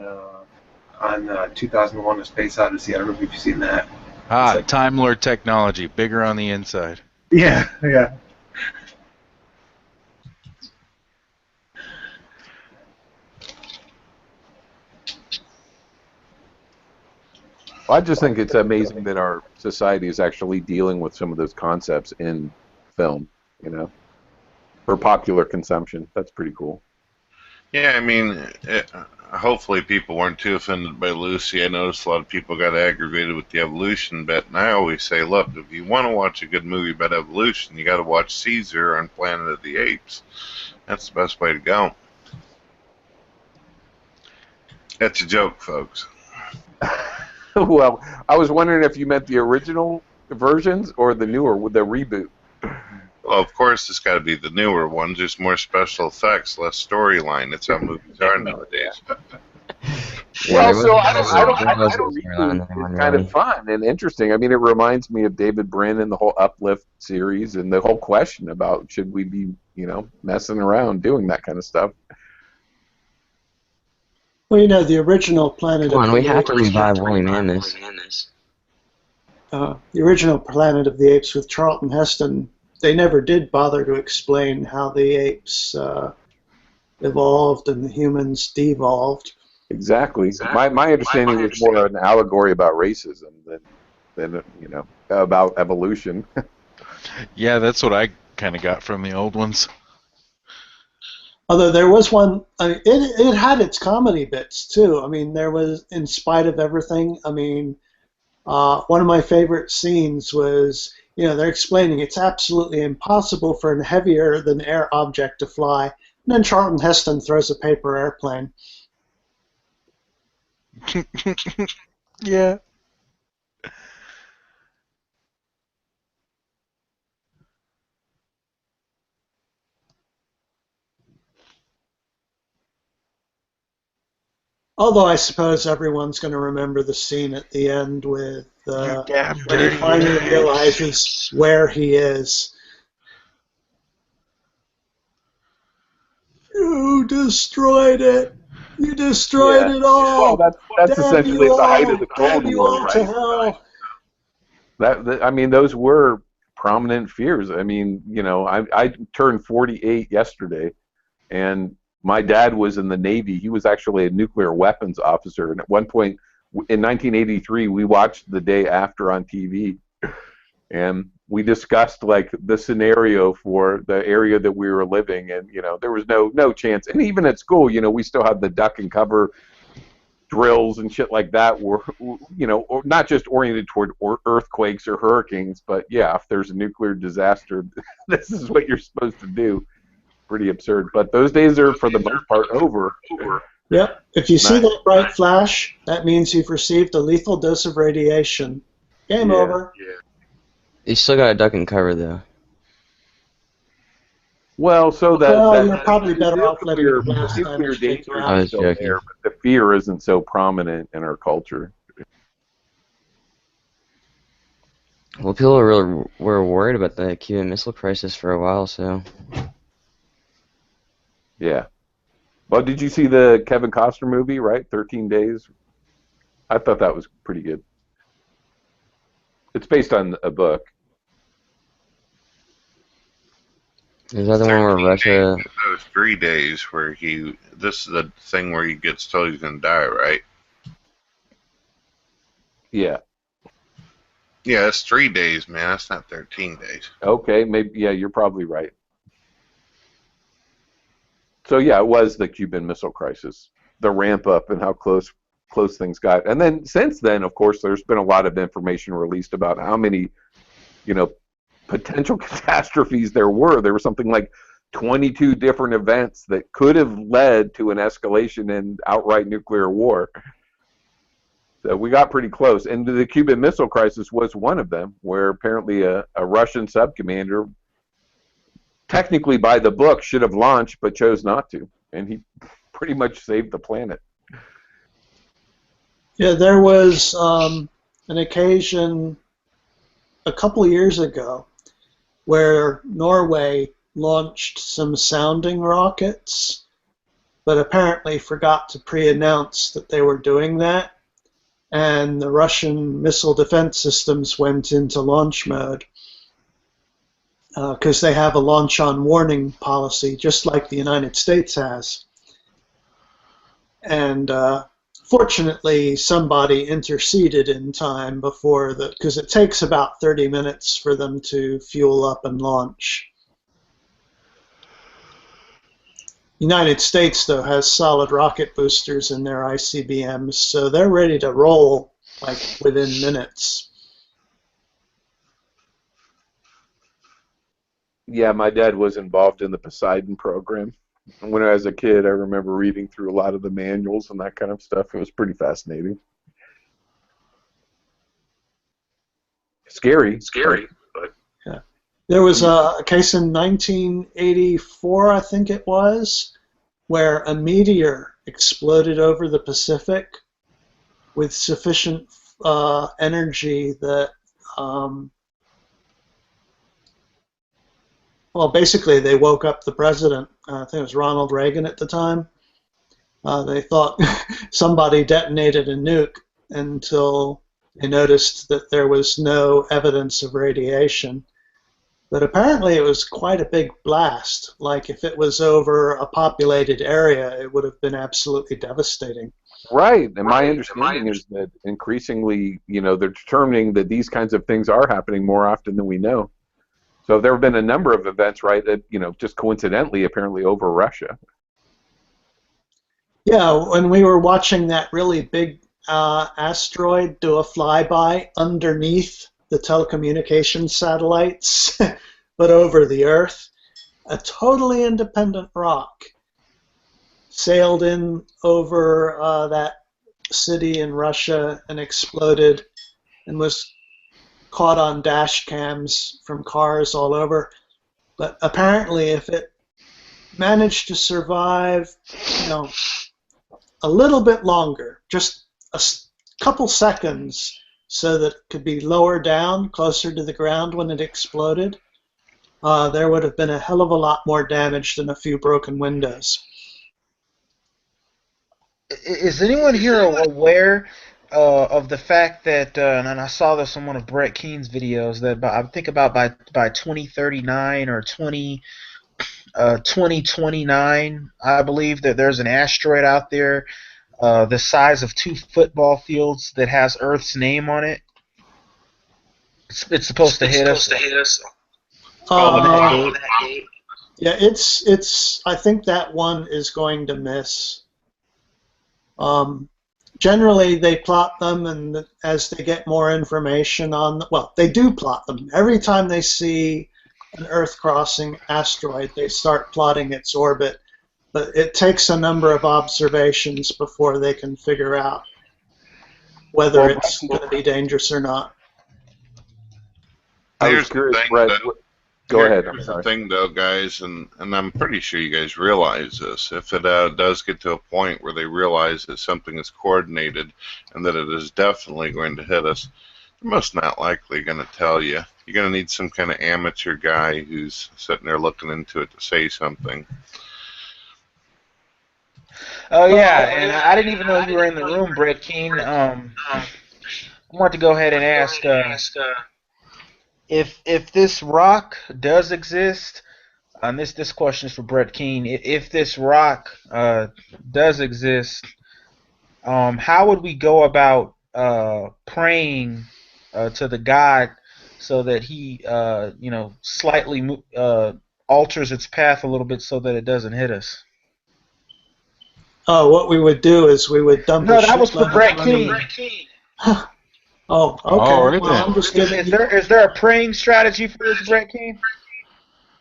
2001: A Space Odyssey. I don't know if you've seen that. Like, Time Lord technology, bigger on the inside. Yeah, yeah. Well, I just think it's amazing that our society is actually dealing with some of those concepts in film, you know, for popular consumption. That's pretty cool. Yeah, I mean, hopefully people weren't too offended by Lucy. I noticed a lot of people got aggravated with the evolution bit, and I always say, look, if you want to watch a good movie about evolution, you got to watch Caesar on Planet of the Apes. That's the best way to go. That's a joke, folks. Well, I was wondering if you meant the original versions or the newer, with the reboot. Well, of course, it's got to be the newer ones. There's more special effects, less storyline. That's how movies are nowadays. Well, so I don't it's kind of fun and interesting. I mean, it reminds me of David Brin and the whole Uplift series and the whole question about should we be, you know, messing around doing that kind of stuff. Well, you know, the original Planet Come on, of the we have Apes. to revive Woolly Mammoths. The original Planet of the Apes with Charlton Heston, they never did bother to explain how the apes evolved and the humans devolved. Exactly. My understanding was more an allegory about racism than you know, about evolution. Yeah, that's what I kind of got from the old ones. Although there was one, I mean, it had its comedy bits too. I mean, there was, in spite of everything, I mean, one of my favorite scenes was, you know, they're explaining it's absolutely impossible for a heavier than air object to fly. And then Charlton Heston throws a paper airplane. Yeah. Although I suppose everyone's going to remember the scene at the end with when he finally realizes where he is. You destroyed it. You destroyed it all. Well, that's Damn essentially you the height all. of the Cold Damn you War, all to right? hell. I mean, those were prominent fears. I mean, you know, I turned 48 yesterday, and my dad was in the Navy. He was actually a nuclear weapons officer, and at one point in 1983, we watched The Day After on TV, and we discussed like the scenario for the area that we were living in. You know, there was no chance. And even at school, you know, we still had the duck and cover drills and shit like that were, you know, or not just oriented toward earthquakes or hurricanes, but yeah, if there's a nuclear disaster, this is what you're supposed to do. Pretty absurd. But those days are, for the most part, over. Yep. If you see that bright flash, that means you've received a lethal dose of radiation. Game over. Yeah. You still got to duck and cover, though. Well, so you're probably better off letting nuclear, it blast nuclear danger I was is still joking. there, but the fear isn't so prominent in our culture. Well, people were worried about the Cuban Missile Crisis for a while, so. Yeah. Well, did you see the Kevin Costner movie, right? 13 Days? I thought that was pretty good. It's based on a book. Is that the one where Russia... That was 3 days where he... This is the thing where he gets told he's going to die, right? Yeah. Yeah, it's 3 days, man. That's not 13 days. Okay, maybe. Yeah, you're probably right. So yeah, it was the Cuban Missile Crisis, the ramp up and how close things got. And then since then, of course, there's been a lot of information released about how many, potential catastrophes there were. There was something like 22 different events that could have led to an escalation in outright nuclear war. So we got pretty close. And the Cuban Missile Crisis was one of them, where apparently a Russian sub-commander, technically by the book, should have launched but chose not to. And he pretty much saved the planet. Yeah, there was an occasion a couple of years ago where Norway launched some sounding rockets, but apparently forgot to pre-announce that they were doing that. And the Russian missile defense systems went into launch mode because they have a launch on warning policy, just like the United States has. And fortunately, somebody interceded in time before because it takes about 30 minutes for them to fuel up and launch. United States, though, has solid rocket boosters in their ICBMs, so they're ready to roll like within minutes. Yeah, my dad was involved in the Poseidon program. When I was a kid, I remember reading through a lot of the manuals and that kind of stuff. It was pretty fascinating. Scary. But yeah. There was a case in 1984, I think it was, where a meteor exploded over the Pacific with sufficient energy that, well, basically they woke up the president. I think it was Ronald Reagan at the time. They thought somebody detonated a nuke until they noticed that there was no evidence of radiation. But apparently it was quite a big blast. Like if it was over a populated area, it would have been absolutely devastating. Right, and my understanding is that increasingly, they're determining that these kinds of things are happening more often than we know. So there have been a number of events, right, that, just coincidentally, apparently over Russia. Yeah, when we were watching that really big asteroid do a flyby underneath the telecommunications satellites, but over the Earth, a totally independent rock sailed in over that city in Russia and exploded and was caught on dash cams from cars all over. But apparently if it managed to survive, a little bit longer, just a couple seconds, so that it could be lower down, closer to the ground when it exploded, there would have been a hell of a lot more damage than a few broken windows. Is anyone here aware of the fact that, and I saw this on one of BrettKeane's videos, that I think about by 2039 or 2029, I believe that there's an asteroid out there the size of 2 football fields that has Earth's name on it. It's supposed to hit us. Yeah, it's. I think that one is going to miss. Generally, they plot them, and as they get more information on, they do plot them. Every time they see an Earth-crossing asteroid, they start plotting its orbit. But it takes a number of observations before they can figure out whether it's going to be dangerous or not. Here's the thing, Brett. Go ahead. I'm sorry. The thing, though, guys, and I'm pretty sure you guys realize this. If it does get to a point where they realize that something is coordinated and that it is definitely going to hit us, They're most not likely going to tell you. You're going to need some kind of amateur guy who's sitting there looking into it to say something. Oh yeah, and I didn't even know you were in the room, BrettKeane. I want to go ahead and ask if this rock does exist. And this question is for BrettKeane. If this rock does exist, how would we go about praying to the God so that he, slightly alters its path a little bit so that it doesn't hit us? Oh, what we would do is we would dump No, a that was for shitload of money. BrettKeane. Oh, okay. Oh, right Well, then. I'm just giving Is there a praying strategy for this, BrettKeane?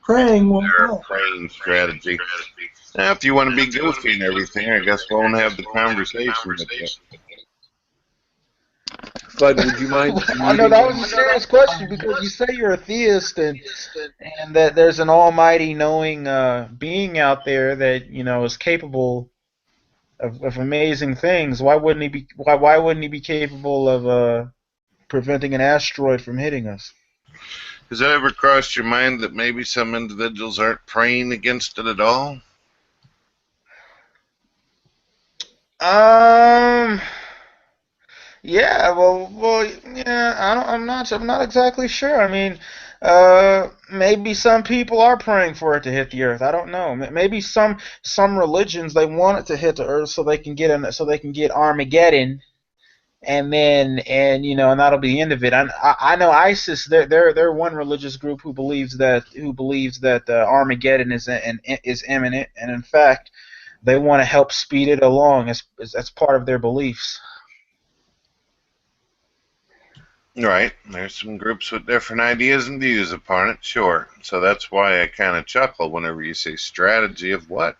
praying. Well, Their praying strategy. Now, if you want to be goofy and everything, I guess we'll have the conversation with you. Bud, would you mind? I know that was a serious question because you say you're a theist and that there's an almighty knowing being out there that is capable of amazing things. Why wouldn't he be? Why wouldn't he be capable of preventing an asteroid from hitting us? Has that ever crossed your mind that maybe some individuals aren't praying against it at all? Yeah, well, yeah. I'm not exactly sure. I mean, maybe some people are praying for it to hit the earth. I don't know. Maybe some religions they want it to hit the earth so they can get Armageddon, and that'll be the end of it. I know ISIS. They're one religious group who believes that Armageddon is imminent, and in fact, they want to help speed it along as part of their beliefs. Right. There's some groups with different ideas and views upon it, sure. So that's why I kind of chuckle whenever you say strategy of what.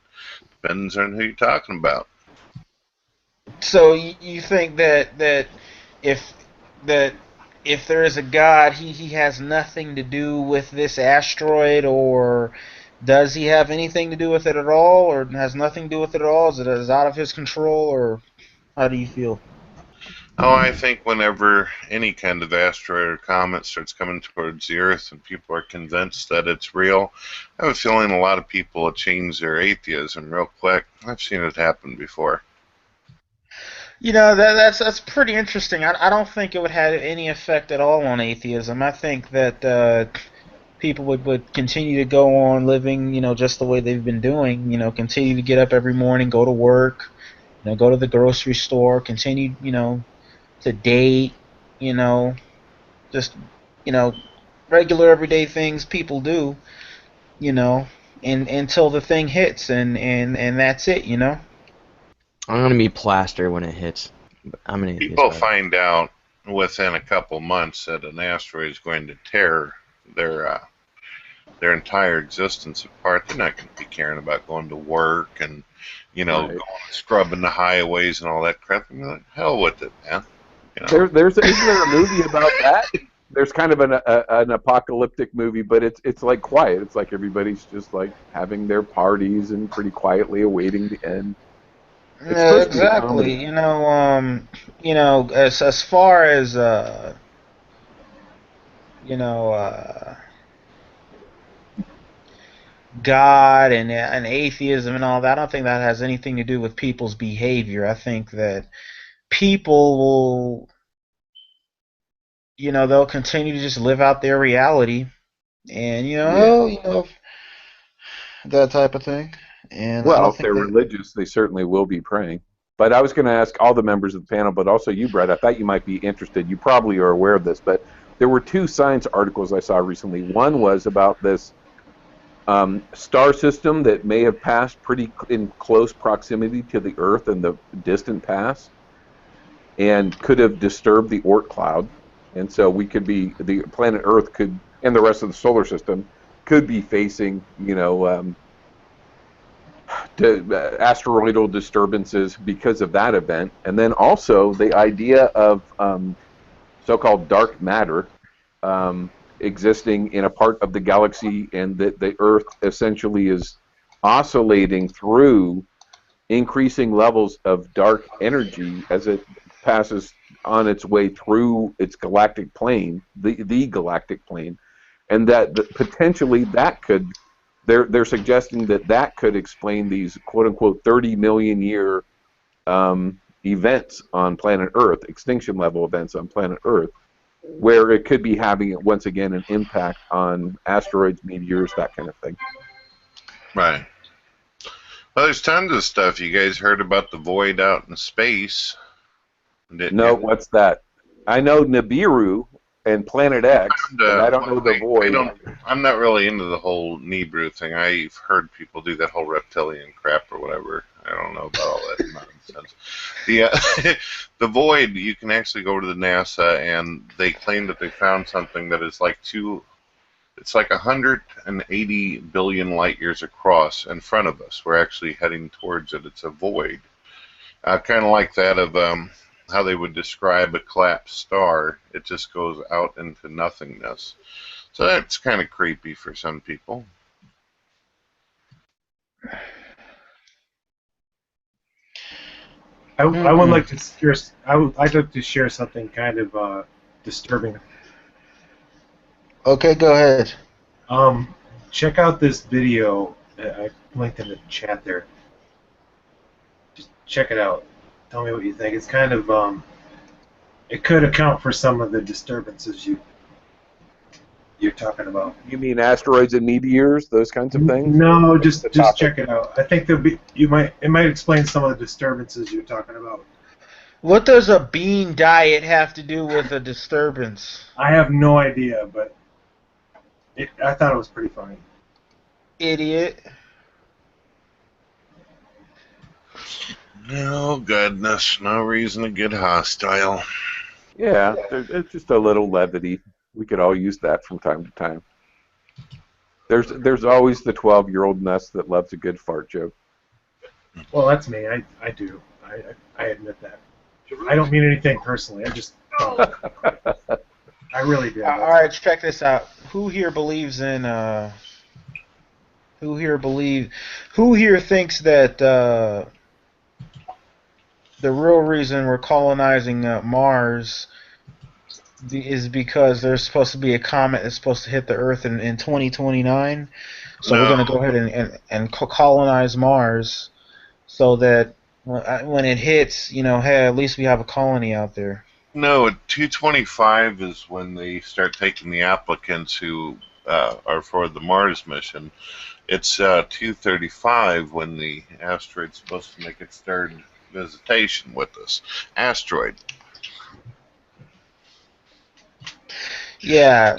Depends on who you're talking about. So you think that if there is a God, he has nothing to do with this asteroid, or does he have anything to do with it at all, or has nothing to do with it at all? Is it out of his control, or how do you feel? Oh, I think whenever any kind of asteroid or comet starts coming towards the Earth and people are convinced that it's real, I have a feeling a lot of people will change their atheism real quick. I've seen it happen before. That's pretty interesting. I don't think it would have any effect at all on atheism. I think that people would continue to go on living, just the way they've been doing. Continue to get up every morning, go to work, go to the grocery store, continue, to date, just, regular everyday things people do, and until the thing hits, and that's it, I'm gonna be plaster when it hits. I'm an atheist. People find out within a couple months that an asteroid is going to tear their entire existence apart. They're not going to be caring about going to work and going scrubbing the highways and all that crap. I mean, like, hell with it, man. Isn't there a movie about that? There's kind of an apocalyptic movie, but it's like quiet. It's like everybody's just like having their parties and pretty quietly awaiting the end. Yeah, exactly. As far as God and atheism and all that, I don't think that has anything to do with people's behavior. I think that people will, they'll continue to just live out their reality, and that type of thing. And I well, don't if think they're religious, they certainly will be praying. But I was going to ask all the members of the panel, but also you, Brett. I thought you might be interested. You probably are aware of this, but there were two science articles I saw recently. One was about this star system that may have passed pretty in close proximity to the Earth in the distant past, and could have disturbed the Oort cloud, and so we could be the planet Earth could, and the rest of the solar system could be facing, asteroidal disturbances because of that event. And then also the idea of so-called dark matter existing in a part of the galaxy, and that the Earth essentially is oscillating through increasing levels of dark energy as it passes on its way through its galactic plane, the galactic plane, and that potentially that could, they're suggesting that could explain these quote unquote 30 million year events on planet Earth, extinction level events on planet Earth, where it could be having once again an impact on asteroids, meteors, that kind of thing. Right. Well, there's tons of stuff. You guys heard about the void out in space? No, what's that? I know Nibiru and Planet X, but I don't know the void. I'm not really into the whole Nibiru thing. I've heard people do that whole reptilian crap or whatever. I don't know about all that nonsense. The void, you can actually go to the NASA, and they claim that they found something that is like it's like 180 billion light years across in front of us. We're actually heading towards it. It's a void. Kind of like that of how they would describe a collapsed star. It just goes out into nothingness. So that's kind of creepy for some people. I would like to share. I'd like to share something kind of disturbing. Okay, go ahead. Check out this video. I linked in the chat there. Just check it out. Tell me what you think. It's kind of it could account for some of the disturbances you're talking about. You mean asteroids and meteors, those kinds of things? No, just check it out. I think it might explain some of the disturbances you're talking about. What does a bean diet have to do with a disturbance? I have no idea, but I thought it was pretty funny. Idiot. Oh, goodness. No reason to get hostile. Yeah, it's just a little levity. We could all use that from time to time. There's always the 12-year-old in us that loves a good fart joke. Well, that's me. I do. I admit that. I don't mean anything personally. I just I really do. All right, check this out. Who here believes in who here thinks that the real reason we're colonizing Mars is because there's supposed to be a comet that's supposed to hit the Earth in 2029? So we're going to go ahead and colonize Mars so that when it hits, hey, at least we have a colony out there. No, 225 is when they start taking the applicants who are for the Mars mission. It's 235 when the asteroid's supposed to make its third visitation with us. Asteroid. Yeah.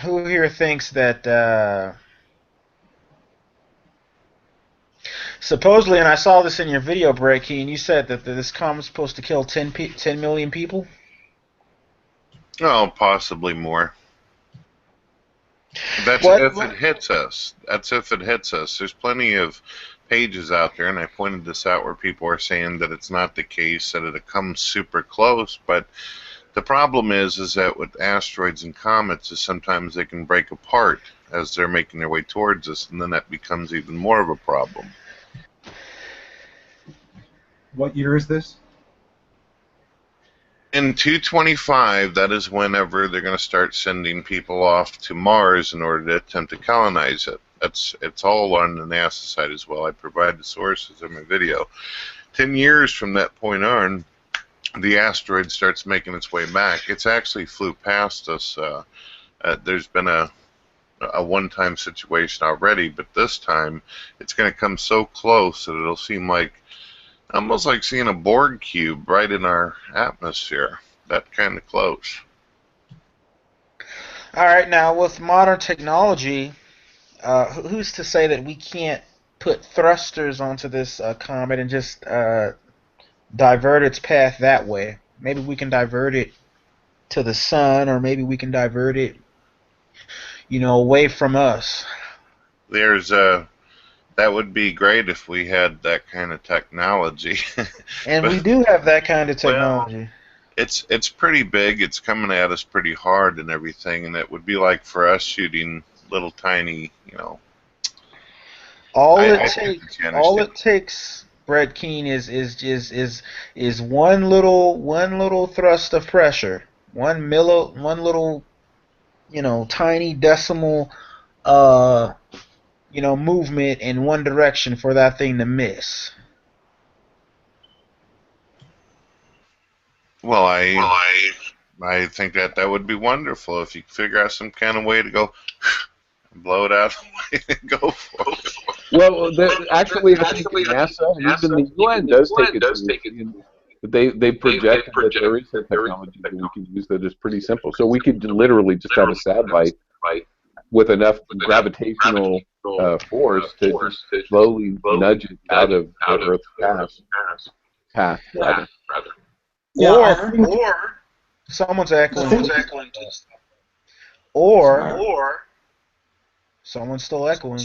Who here thinks that supposedly, and I saw this in your video, BrettKeane, you said that this comet's supposed to kill 10 million people? Oh, possibly more. That's if it hits us. That's if it hits us. There's plenty of pages out there, and I pointed this out, where people are saying that it's not the case, that it comes super close, but the problem is that with asteroids and comets is sometimes they can break apart as they're making their way towards us, and then that becomes even more of a problem. What year is this? In 225, that is whenever they're going to start sending people off to Mars in order to attempt to colonize it. It's all on the NASA side as well. I provide the sources in my video. 10 years from that point on, the asteroid starts making its way back. It's actually flew past us. There's been a one-time situation already, but this time it's going to come so close that it'll seem like almost like seeing a Borg cube right in our atmosphere. That kind of close. All right, now with modern technology, who's to say that we can't put thrusters onto this comet and just divert its path that way? Maybe we can divert it to the sun, or maybe we can divert it, away from us. That would be great if we had that kind of technology. And we do have that kind of technology. Well, it's pretty big. It's coming at us pretty hard and everything, and it would be like for us shooting little tiny, All it takes BrettKeane, is one little thrust of pressure, one little, tiny decimal, movement in one direction for that thing to miss. Well, I think that would be wonderful if you could figure out some kind of way to go blow it out of the way and go for it. Well, actually, I think NASA and even the UN does take it seriously. They project that there is a technology that we can use that is pretty simple. So we could literally just have a satellite with enough gravitational force to just slowly nudge it out of the Earth's path. Rather. Yeah, Or someone's echoing. Or someone's still echoing.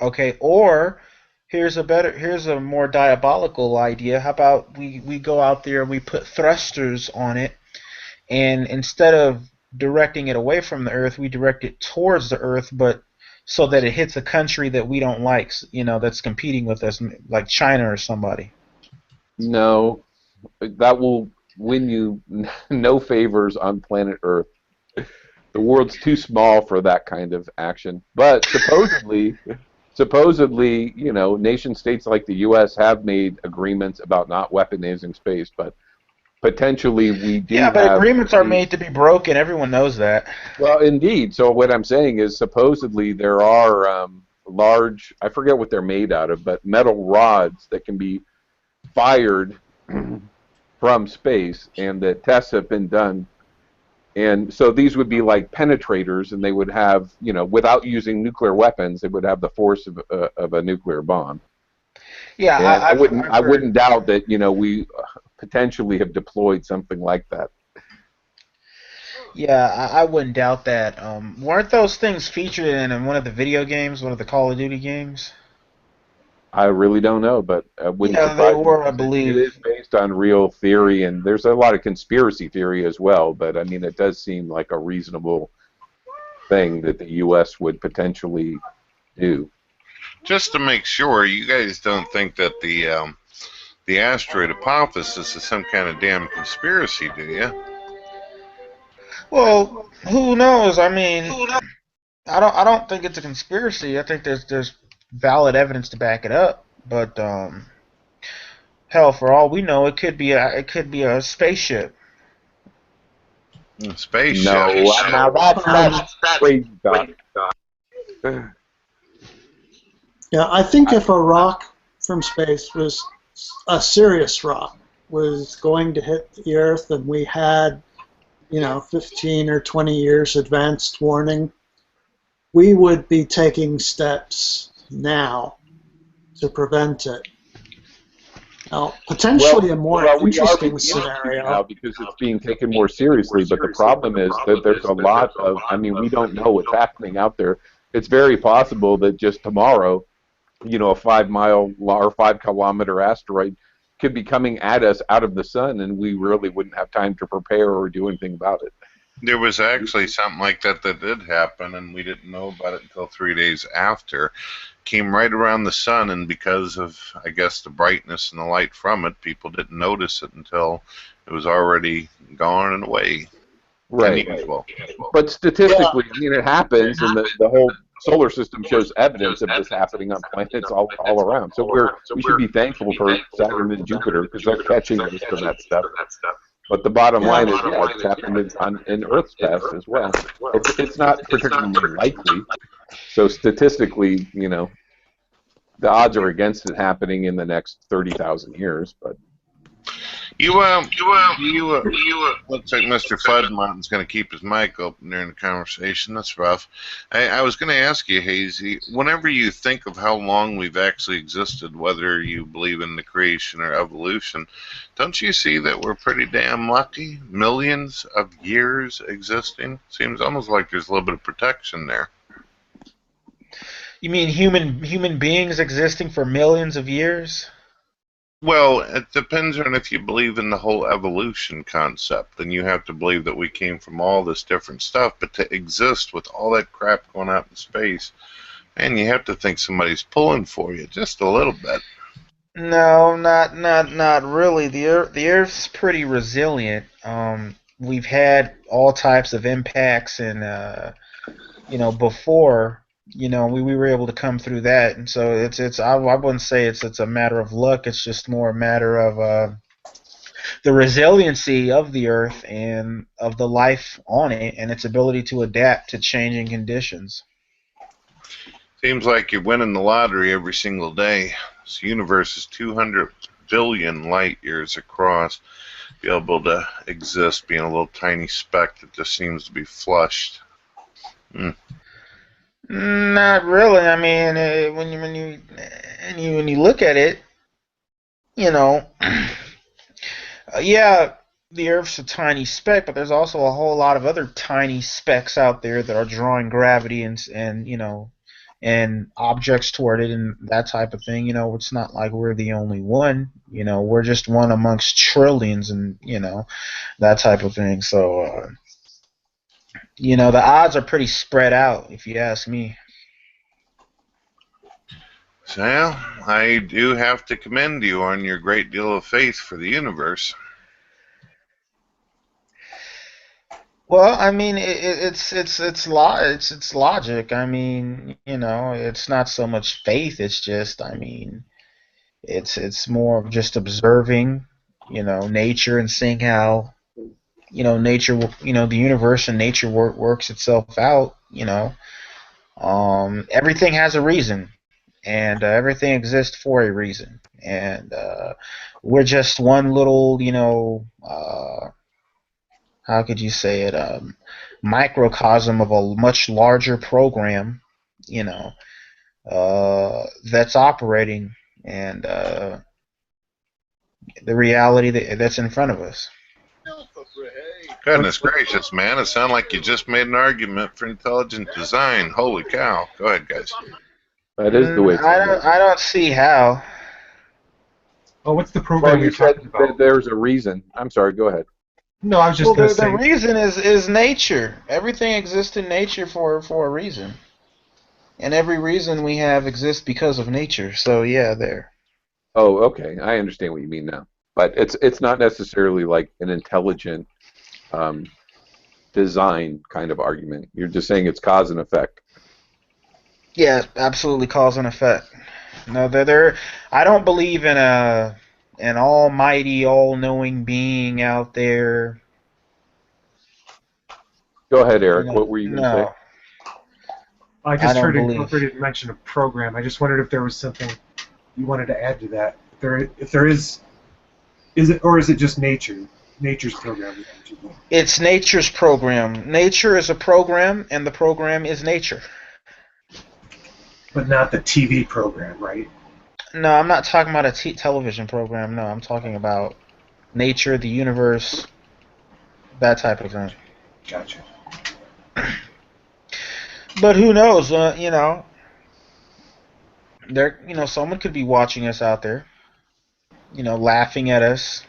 Okay, or here's a more diabolical idea. How about we go out there and we put thrusters on it, and instead of directing it away from the Earth, we direct it towards the Earth, but so that it hits a country that we don't like, that's competing with us, like China or somebody. No, that will win you no favors on planet Earth. The world's too small for that kind of action. But supposedly, nation states like the U.S. have made agreements about not weaponizing space, but potentially we do. Yeah, but agreements are made to be broken. Everyone knows that. Well, indeed. So what I'm saying is supposedly there are large, I forget what they're made out of, but metal rods that can be fired from space, and that tests have been done. And so these would be like penetrators, and they would have, without using nuclear weapons, they would have the force of a nuclear bomb. Yeah, I wouldn't doubt that, we potentially have deployed something like that. Yeah, I wouldn't doubt that. Weren't those things featured in one of the video games, one of the Call of Duty games? I really don't know, but wouldn't yeah, surprise they were, me. I believe. It is based on real theory, and there's a lot of conspiracy theory as well, but I mean, it does seem like a reasonable thing that the U.S. would potentially do. Just to make sure, you guys don't think that the asteroid Apophis is some kind of damn conspiracy, do you? Well, who knows? I mean, I don't think it's a conspiracy. I think there's valid evidence to back it up. But hell, for all we know, it could be a spaceship. Spaceship. No, now that's crazy talk. Yeah, I think if a rock from space was a serious rock was going to hit the Earth, and we had 15 or 20 years advanced warning, we would be taking steps now to prevent it. Now, potentially a more interesting scenario. Now because it's being taken more seriously, but the problem is that there's a lot of, we don't know what's happening out there. It's very possible that just tomorrow, a 5 mile or 5 kilometer asteroid could be coming at us out of the sun, and we really wouldn't have time to prepare or do anything about it. There was actually something like that did happen, and we didn't know about it until 3 days after. Came right around the sun, and because of, I guess, the brightness and the light from it, people didn't notice it until it was already gone and away. Right. But statistically, it happens, and the whole solar system shows evidence of this happening on planets all around. So we should be thankful for Saturn and Jupiter, because they're catching most of that stuff. But the bottom line is, it's happened in Earth's past as well. It's not particularly likely. So statistically, the odds are against it happening in the next 30,000 years. But looks like Mr. Fudmartin's going to keep his mic open during the conversation. That's rough. I was going to ask you, Hazy, whenever you think of how long we've actually existed, whether you believe in the creation or evolution, don't you see that we're pretty damn lucky? Millions of years existing? Seems almost like there's a little bit of protection there. You mean human beings existing for millions of years? Well, it depends on if you believe in the whole evolution concept. Then you have to believe that we came from all this different stuff. But to exist with all that crap going out in space And you have to think somebody's pulling for you just a little bit. No, not really. The Earth's pretty resilient. We've had all types of impacts, and before, we were able to come through that, and so I wouldn't say it's a matter of luck. It's just more a matter of the resiliency of the Earth and of the life on it, and its ability to adapt to changing conditions. Seems like you're winning the lottery every single day. This universe is 200 billion light years across. Be able to exist being a little tiny speck that just seems to be flushed. Not really. I mean, when you look at it, yeah, the Earth's a tiny speck, but there's also a whole lot of other tiny specks out there that are drawing gravity and objects toward it and that type of thing. It's not like we're the only one. We're just one amongst trillions, and that type of thing. So, the odds are pretty spread out, if you ask me. Well, I do have to commend you on your great deal of faith for the universe. Well, I mean, it's logic. I mean, it's not so much faith. It's just, I mean, it's more of just observing, nature and seeing how, nature, the universe and nature works itself out. Everything has a reason, and everything exists for a reason, and we're just one little, how could you say it, microcosm of a much larger program, that's operating, and the reality that's in front of us. Goodness gracious, man. It sounds like you just made an argument for intelligent design. Holy cow. Go ahead, guys. That is the way it's I don't see how. Oh, what's the program you're talking about? There's a reason. I'm sorry, go ahead. No, I was just going to say. The reason is nature. Everything exists in nature for a reason. And every reason we have exists because of nature. So, yeah, there. Oh, okay. I understand what you mean now. But it's not necessarily like an intelligent design kind of argument. You're just saying it's cause and effect. Yeah, absolutely cause and effect. No, I don't believe in an almighty, all-knowing being out there. Go ahead, Eric. What were you going to say? I just heard incorporated mention of program. I just wondered if there was something you wanted to add to that. If there is it, or is it just nature? Nature's program? It's nature's program. Nature is a program, and the program is nature. But not the TV program, right? No, I'm not talking about a television program. No, I'm talking about nature, the universe, that type of thing. Gotcha. But who knows? Someone could be watching us out there. Laughing at us.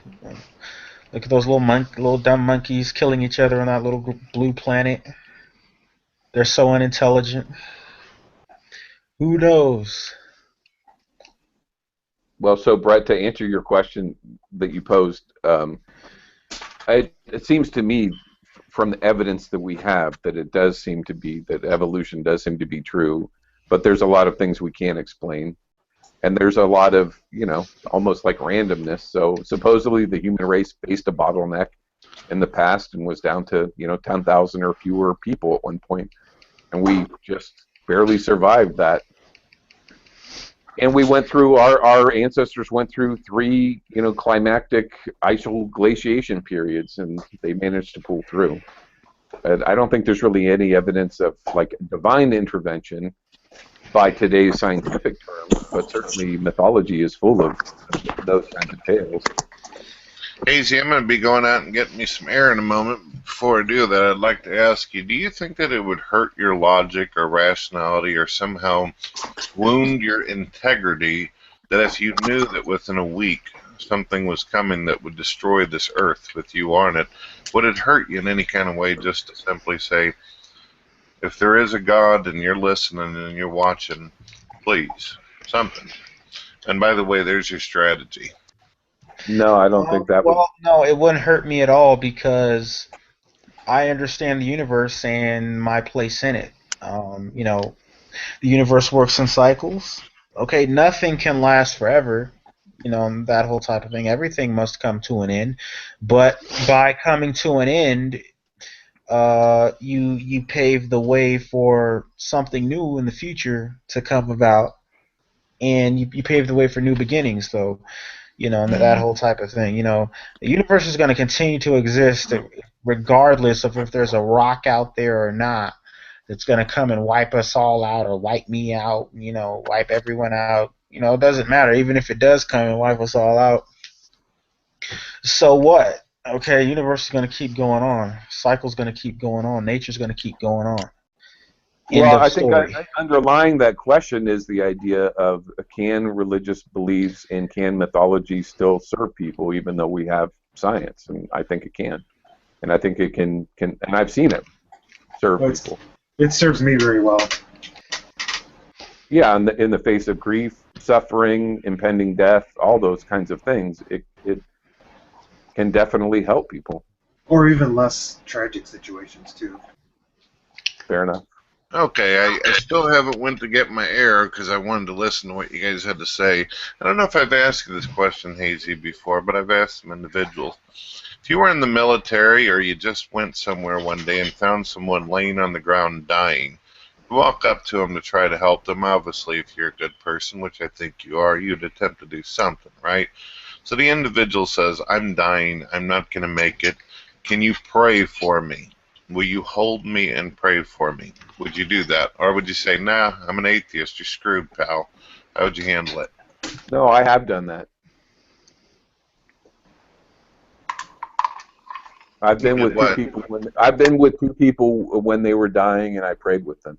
Look at those little dumb monkeys killing each other on that little blue planet. They're so unintelligent. Who knows? Well, so Brett, to answer your question that you posed, it seems to me, from the evidence that we have, that it does seem to be that evolution does seem to be true, but there's a lot of things we can't explain, and there's a lot of almost like randomness. So supposedly the human race faced a bottleneck in the past and was down to 10,000 or fewer people at one point, and we just barely survived that. And we went through, our ancestors went through 3, climactic ice glaciation periods, and they managed to pull through. I don't think there's really any evidence of like divine intervention by today's scientific terms, but certainly mythology is full of those kinds of tales. Hazy, I'm going to be going out and getting me some air in a moment. Before I do that, I'd like to ask you, do you think that it would hurt your logic or rationality or somehow wound your integrity that if you knew that within a week something was coming that would destroy this earth with you on it, would it hurt you in any kind of way just to simply say, If there is a God and you're listening and you're watching, please, something. And by the way, there's your strategy. No, I don't think that would. Well, no, it wouldn't hurt me at all because I understand the universe and my place in it. You know, the universe works in cycles. Okay, nothing can last forever. You know, and that whole type of thing. Everything must come to an end. But by coming to an end, you pave the way for something new in the future to come about, and you pave the way for new beginnings. So, you know, and that whole type of thing. You know, the universe is going to continue to exist regardless of if there's a rock out there or not. It's going to come and wipe us all out or wipe me out. You know, wipe everyone out. You know, it doesn't matter. Even if it does come and wipe us all out, so what? Okay, universe is going to keep going on. Cycle's going to keep going on. Nature's going to keep going on. End Well, of I think story. underlying that question is the idea of can religious beliefs and can mythology still serve people even though we have science? And I think it can. And I think it can and I've seen it serve people. It serves me very well. Yeah, in the face of grief, suffering, impending death, all those kinds of things, it can definitely help people. Or even less tragic situations, too. Fair enough. Okay, I still haven't went to get my air because I wanted to listen to what you guys had to say. I don't know if I've asked you this question, Hazy, before, but I've asked some individuals. If you were in the military or you just went somewhere one day and found someone laying on the ground dying, you walk up to them to try to help them. Obviously, if you're a good person, which I think you are, you'd attempt to do something, right? So the individual says, I'm dying, I'm not going to make it. Can you pray for me? Will you hold me and pray for me? Would you do that? Or would you say, nah, I'm an atheist, you're screwed, pal? How would you handle it? No, I have done that. I've been with two people when they were dying, and I prayed with them.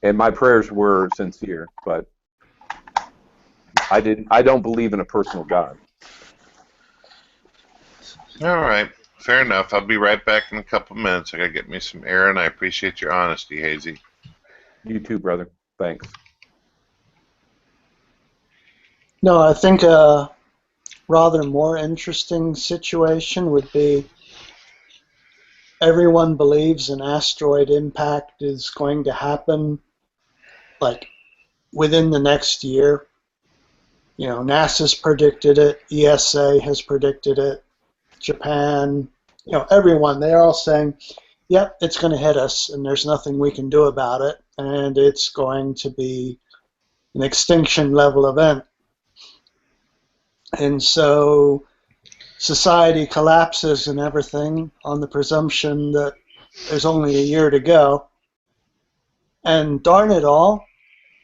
And my prayers were sincere, but I don't believe in a personal God. All right, fair enough. I'll be right back in a couple minutes. I gotta get me some air, and I appreciate your honesty, Hazy. You too, brother. Thanks. No, I think a rather more interesting situation would be everyone believes an asteroid impact is going to happen like within the next year. You know, NASA's predicted it, ESA has predicted it, Japan, you know, everyone, they're all saying, yep, it's going to hit us and there's nothing we can do about it and it's going to be an extinction level event. And so society collapses and everything on the presumption that there's only a year to go. And darn it all,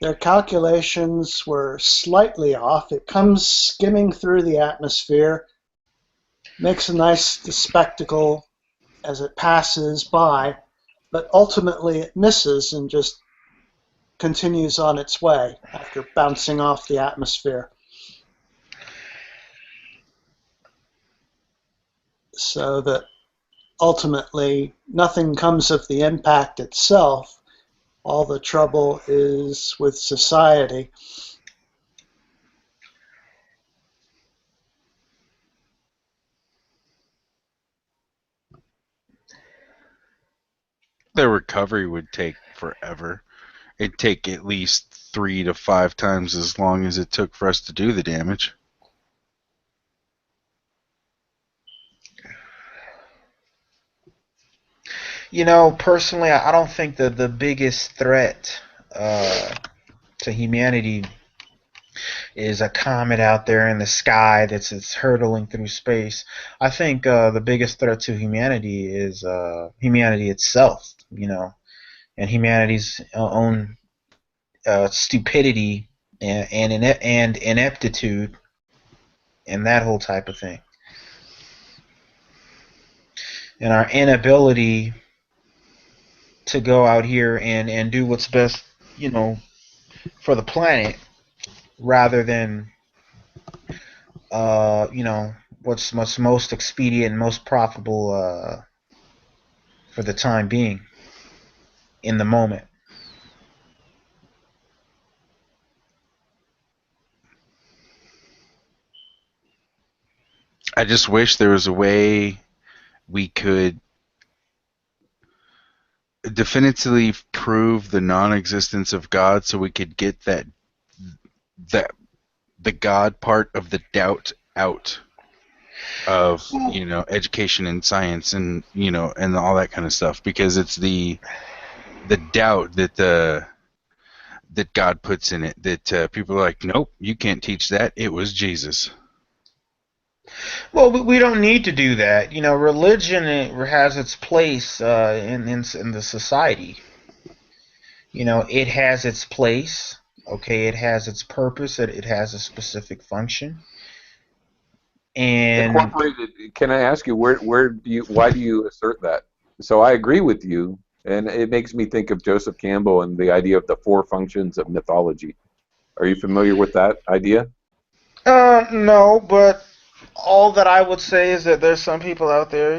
their calculations were slightly off. It comes skimming through the atmosphere, makes a nice spectacle as it passes by, but ultimately it misses and just continues on its way after bouncing off the atmosphere. So that ultimately nothing comes of the impact itself. All the trouble is with society. The recovery would take forever. It'd take at least 3 to 5 times as long as it took for us to do the damage. You know, personally, I don't think that the biggest threat to humanity is a comet out there in the sky that's hurtling through space. I think the biggest threat to humanity is humanity itself, you know, and humanity's own stupidity and ineptitude and that whole type of thing. And our inability to go out here and do what's best, you know, for the planet rather than you know, what's most expedient and most profitable for the time being, in the moment. I just wish there was a way we could definitively prove the non-existence of God, so we could get that the God part of the doubt out of education and science and and all that kind of stuff, because it's the doubt that God puts in it that people are like, nope, you can't teach that, it was Jesus. Well, we don't need to do that. Religion has its place in the society. It has its place. Okay, it has its purpose. It has a specific function. And Incorporated. Can I ask you why do you assert that? So I agree with you, and it makes me think of Joseph Campbell and the idea of the four functions of mythology. Are you familiar with that idea? No, but all that I would say is that there's some people out there,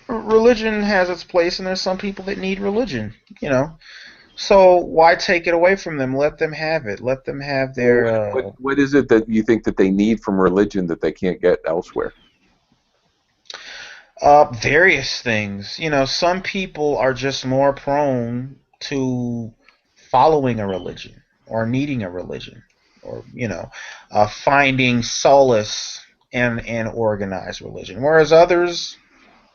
religion has its place, and there's some people that need religion, So why take it away from them? Let them have it. Let them have their. What is it that you think that they need from religion that they can't get elsewhere? Various things. Some people are just more prone to following a religion or needing a religion, or finding solace in organized religion, whereas others,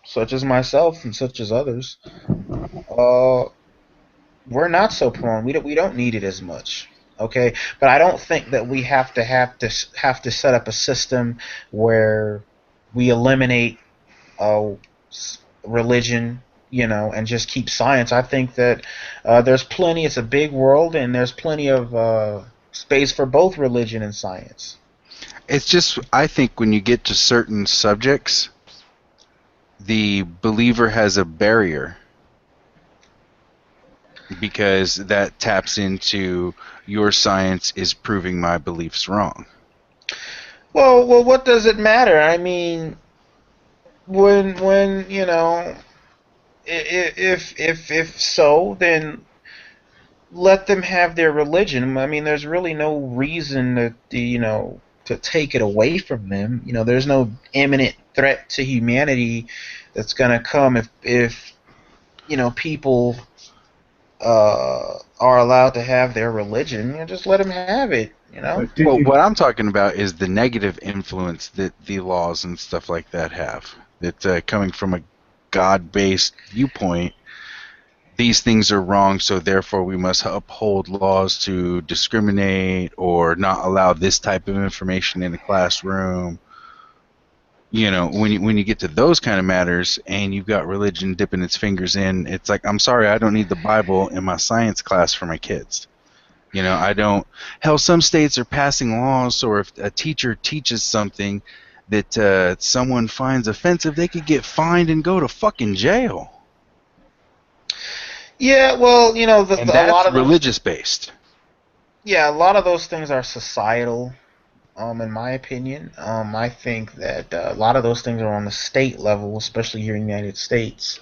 such as myself and such as others, we're not so prone. We don't need it as much. Okay, but I don't think that we have to set up a system where we eliminate religion, and just keep science. I think that there's plenty. It's a big world, and there's plenty of space for both religion and science. It's just, I think when you get to certain subjects, the believer has a barrier, because that taps into your science is proving my beliefs wrong. Well, what does it matter? I mean, when if so, then let them have their religion. I mean, there's really no reason to take it away from them. There's no imminent threat to humanity that's going to come if people are allowed to have their religion. Just let them have it. Well, what I'm talking about is the negative influence that the laws and stuff like that have. That coming from a God-based viewpoint, these things are wrong, so therefore we must uphold laws to discriminate or not allow this type of information in the classroom. When you get to those kind of matters and you've got religion dipping its fingers in, it's like, I'm sorry, I don't need the Bible in my science class for my kids. I don't. Hell, some states are passing laws, or if a teacher teaches something that someone finds offensive, they could get fined and go to fucking jail. Yeah, well, and that's a lot of religious based. Yeah, a lot of those things are societal. In my opinion, I think that a lot of those things are on the state level, especially here in the United States.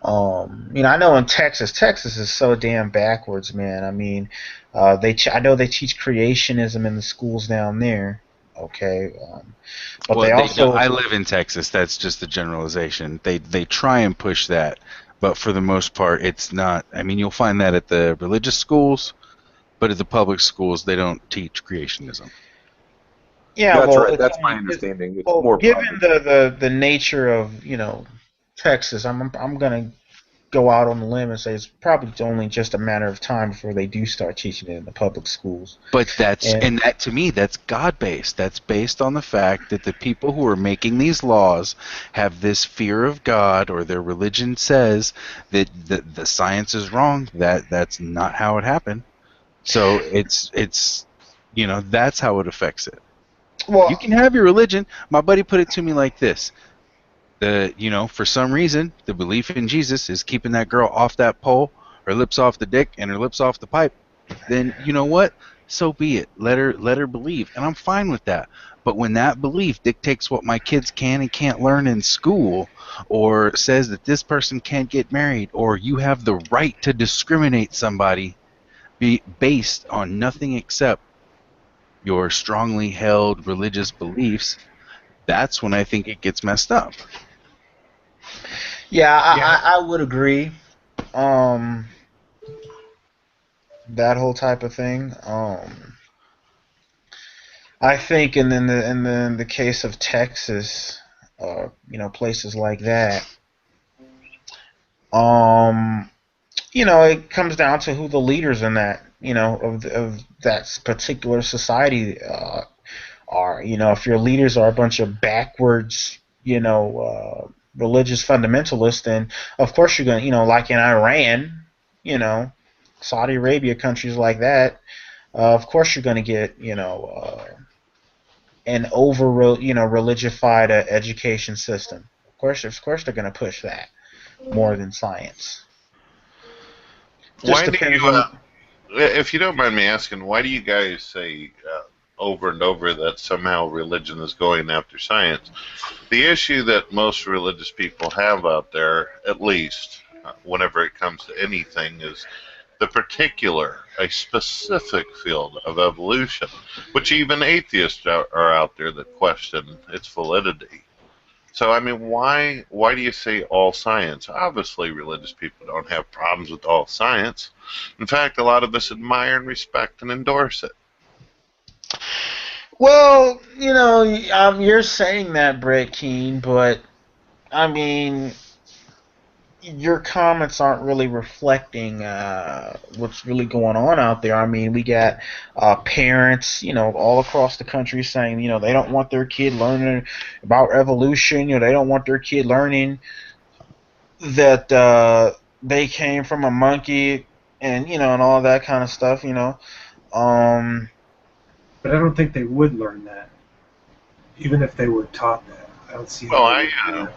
I know in Texas is so damn backwards, man. I mean, I know they teach creationism in the schools down there. Okay, but they also. I live in Texas. That's just a generalization. They try and push that, but for the most part, it's not. I mean, you'll find that at the religious schools, but at the public schools, they don't teach creationism. Yeah, that's well, right. That's my understanding. It's well, more given the nature of Texas, I'm gonna go out on the limb and say it's probably only just a matter of time before they do start teaching it in the public schools. But that to me, that's God-based. That's based on the fact that the people who are making these laws have this fear of God, or their religion says that the science is wrong. That's not how it happened. So it's that's how it affects it. Well, you can have your religion. My buddy put it to me like this. For some reason, the belief in Jesus is keeping that girl off that pole, her lips off the dick and her lips off the pipe. Then, you know what? so be it. Let her believe, and I'm fine with that. But when that belief dictates what my kids can and can't learn in school, or says that this person can't get married, or you have the right to discriminate somebody based on nothing except your strongly held religious beliefs, that's when I think it gets messed up. Yeah, I would agree. That whole type of thing. I think, and then in the case of Texas, places like that, it comes down to who the leaders in that, of that particular society are. If your leaders are a bunch of backwards, religious fundamentalists, then of course you're going to, like in Iran, Saudi Arabia, countries like that, of course you're going to get, an religified education system. Of course they're going to push that more than science. Just Why do depends you, on. if you don't mind me asking, why do you guys say over and over that somehow religion is going after science? The issue that most religious people have out there, at least whenever it comes to anything, is the particular, a specific field of evolution, which even atheists are out there that question its validity. So, I mean, why do you say all science? Obviously, religious people don't have problems with all science. In fact, a lot of us admire and respect and endorse it. Well, you're saying that, BrettKeane, but I mean, your comments aren't really reflecting what's really going on out there. I mean, we got parents, all across the country saying, they don't want their kid learning about evolution. They don't want their kid learning that they came from a monkey, and and all that kind of stuff. But I don't think they would learn that, even if they were taught that. I don't see Well, how they would do that.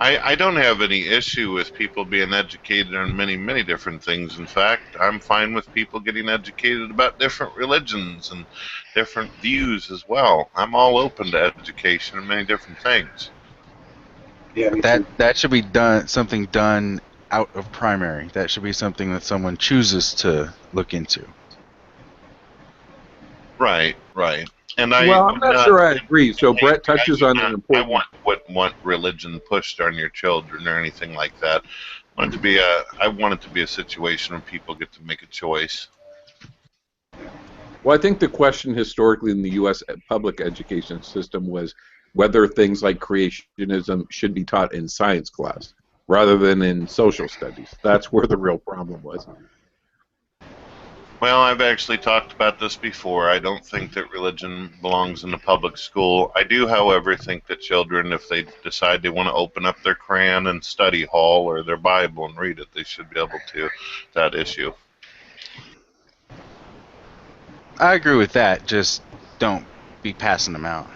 I don't have any issue with people being educated on many, many different things. In fact, I'm fine with people getting educated about different religions and different views as well. I'm all open to education and many different things. Yeah, that should be something done out of primary. That should be something that someone chooses to look into. Right. And I'm not sure I agree. So Brett touches on an important. I wouldn't want religion pushed on your children or anything like that. I want it to be a situation where people get to make a choice. Well, I think the question historically in the U.S. public education system was whether things like creationism should be taught in science class rather than in social studies. That's where the real problem was. Well, I've actually talked about this before. I don't think that religion belongs in the public school. I do, however, think that children, if they decide they want to open up their Koran and study hall or their Bible and read it, they should be able to. That issue. I agree with that. Just don't be passing them out.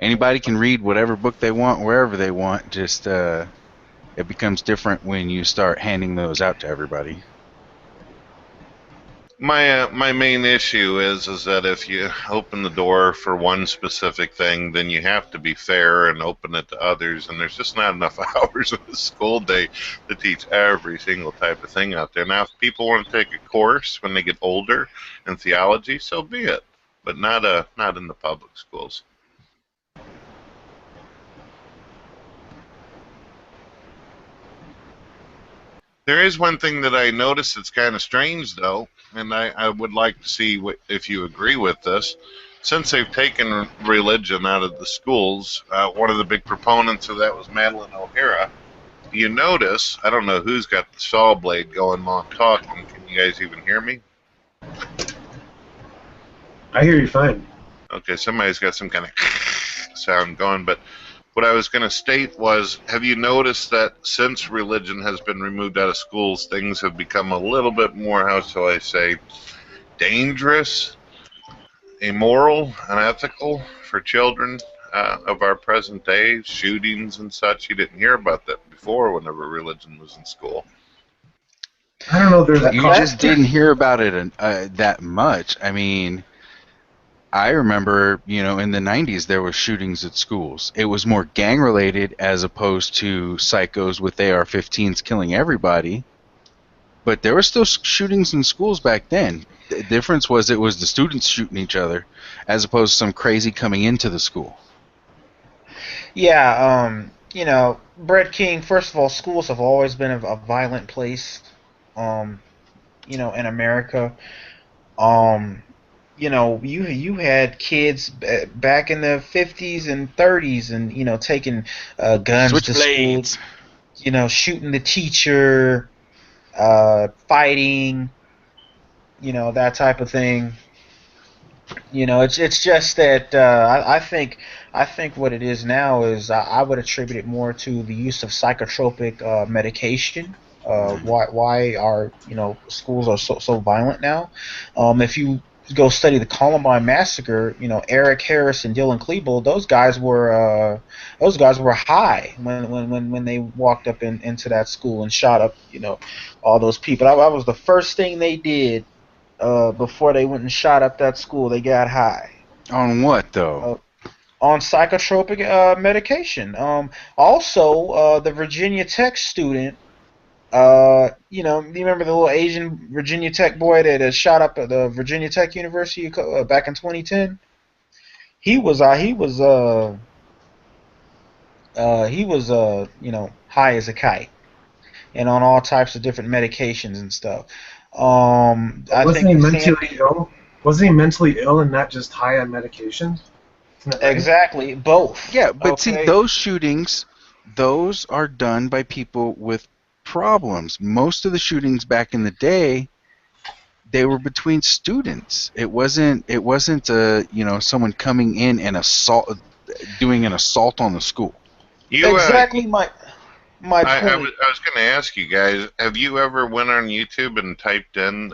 Anybody can read whatever book they want, wherever they want. Just it becomes different when you start handing those out to everybody. My main issue is that if you open the door for one specific thing, then you have to be fair and open it to others. And there's just not enough hours in the school day to teach every single type of thing out there. Now, if people want to take a course when they get older in theology, so be it. But not in the public schools. There is one thing that I noticed that's kind of strange, though, and I would like to see if you agree with this. Since they've taken religion out of the schools, one of the big proponents of that was Madeline O'Hara. You notice, I don't know who's got the saw blade going while I'm talking. Can you guys even hear me? I hear you fine. Okay, somebody's got some kind of sound going, but what I was going to state was, have you noticed that since religion has been removed out of schools, things have become a little bit more, how shall I say, dangerous, immoral, unethical for children of our present day, shootings and such? You didn't hear about that before whenever religion was in school. I don't know. There's You just didn't hear about it that much. I mean, I remember, in the 90s there were shootings at schools. It was more gang related as opposed to psychos with AR-15s killing everybody. But there were still shootings in schools back then. The difference was it was the students shooting each other as opposed to some crazy coming into the school. Yeah, BrettKeane, first of all, schools have always been a violent place, in America. You had kids back in the 50s and 30s and, taking guns to school, shooting the teacher, fighting, that type of thing. It's just that I think what it is now is I would attribute it more to the use of psychotropic medication. Why our schools are so violent now? If you go study the Columbine massacre, Eric Harris and Dylan Klebold, those guys were high when they walked up into that school and shot up all those people. That was the first thing they did. Before they went and shot up that school, they got high. On what, though? On psychotropic medication. Also, the Virginia Tech student, do you remember the little Asian Virginia Tech boy that shot up at the Virginia Tech University back in 2010? He was high as a kite and on all types of different medications and stuff. Wasn't he mentally ill? Wasn't he mentally ill and not just high on medication? Exactly, both. Yeah, but see, those shootings, those are done by people with problems. Most of the shootings back in the day, they were between students. It wasn't someone coming in and doing an assault on the school. Exactly my point. I was going to ask you guys, have you ever went on YouTube and typed in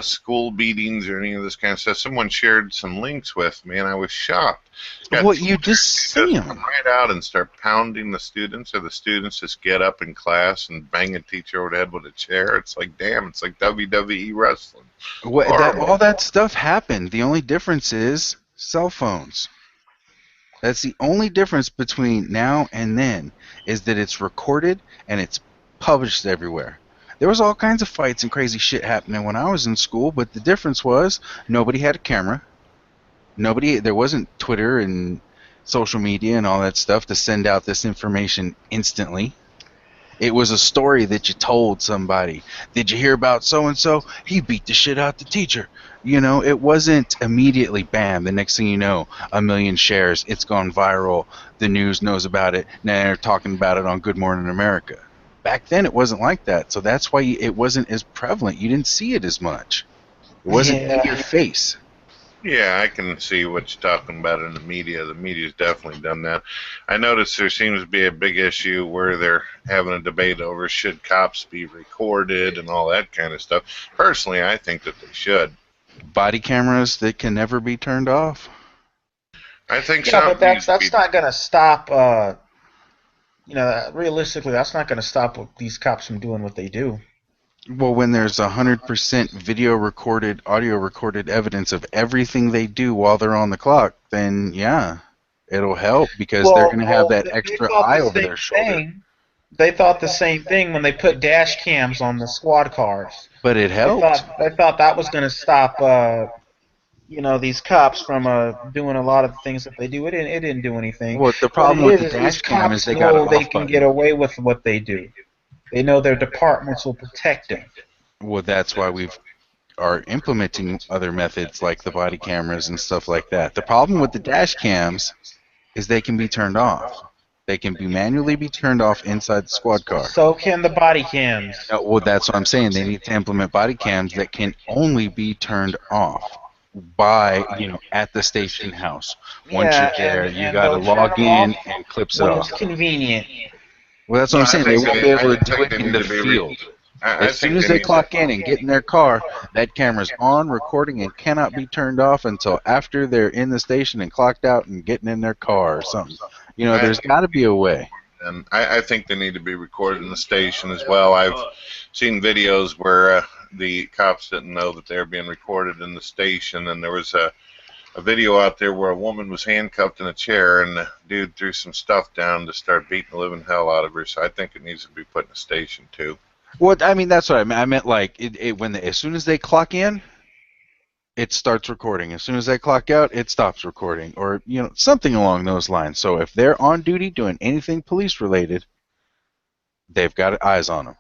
school beatings or any of this kind of stuff? Someone shared some links with me, and I was shocked. Well, you just see them right out and start pounding the students, or the students just get up in class and bang a teacher over the head with a chair. It's like, damn, it's like WWE wrestling. All that stuff happened. The only difference is cell phones. That's the only difference between now and then, is that it's recorded and it's published everywhere. There was all kinds of fights and crazy shit happening when I was in school, but the difference was nobody had a camera. There wasn't Twitter and social media and all that stuff to send out this information instantly. It was a story that you told somebody. Did you hear about so-and-so? He beat the shit out the teacher. It wasn't immediately, bam, the next thing you know, 1 million shares, it's gone viral, the news knows about it, now they're talking about it on Good Morning America. Back then it wasn't like that, so that's why it wasn't as prevalent. You didn't see it as much. It wasn't in your face. Yeah, I can see what you're talking about in the media. The media's definitely done that. I noticed there seems to be a big issue where they're having a debate over should cops be recorded and all that kind of stuff. Personally, I think that they should. Body cameras that can never be turned off. I think so. Yeah, but that's not going to stop. Realistically, that's not going to stop these cops from doing what they do. Well, when there's 100% video recorded, audio recorded evidence of everything they do while they're on the clock, then yeah, it'll help because they're going to have that extra eye over their shoulder. They thought the same thing when they put dash cams on the squad cars. But it helped. They thought that was going to stop, these cops from doing a lot of the things that they do. It didn't do anything. Well, the problem with the dash cam is they got an off they can get away with what they do. They know their departments will protect them. Well, that's why we are implementing other methods like the body cameras and stuff like that. The problem with the dash cams is they can be turned off. They can manually be turned off inside the squad car. So can the body cams. Well, that's what I'm saying. They need to implement body cams that can only be turned off by, at the station house. Once you're there, you got to log in and clips it off. It's convenient. Well, that's what I'm saying. They won't be able to do it in the field. As soon as they clock in and get in their car, that camera's on, recording, and cannot be turned off until after they're in the station and clocked out and getting in their car or something. There's got to be a way. And I think they need to be recorded in the station as well. I've seen videos where the cops didn't know that they were being recorded in the station, and there was a video out there where a woman was handcuffed in a chair, and the dude threw some stuff down to start beating the living hell out of her. So I think it needs to be put in the station too. Well, I mean, that's what I meant. I meant like as soon as they clock in, it starts recording. As soon as they clock out, it stops recording, or something along those lines. So if they're on duty doing anything police related, they've got eyes on them,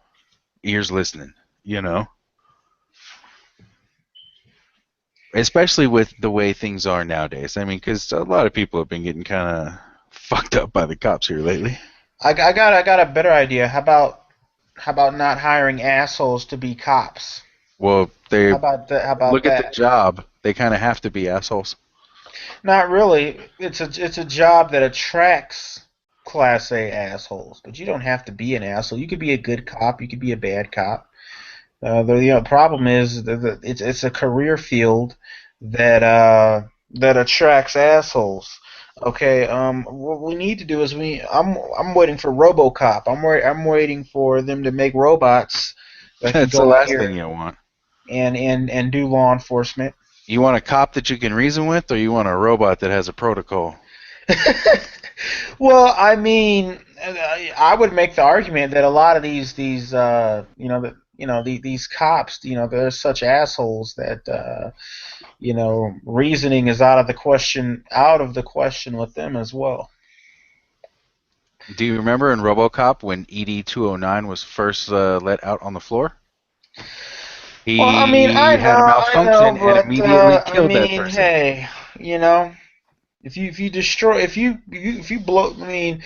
ears listening. Especially with the way things are nowadays. I mean, because a lot of people have been getting kind of fucked up by the cops here lately. I got a better idea. How about not hiring assholes to be cops? Well, they How about look that? at the job. They kind of have to be assholes. Not really. It's a job that attracts Class A assholes, but you don't have to be an asshole. You could be a good cop. You could be a bad cop. The problem is that it's a career field that attracts assholes. Okay. What we need to do is I'm waiting for RoboCop. I'm waiting for them to make robots that can That's go the last here thing you want. and do law enforcement. You want a cop that you can reason with, or you want a robot that has a protocol? Well, I mean, I would make the argument that a lot of these cops, they're such assholes that reasoning is out of the question with them as well. Do you remember in RoboCop when ED-209 was first let out on the floor? He Well, I mean, I had a malfunction and immediately killed that person. Hey, if you destroy, if you blow, I mean.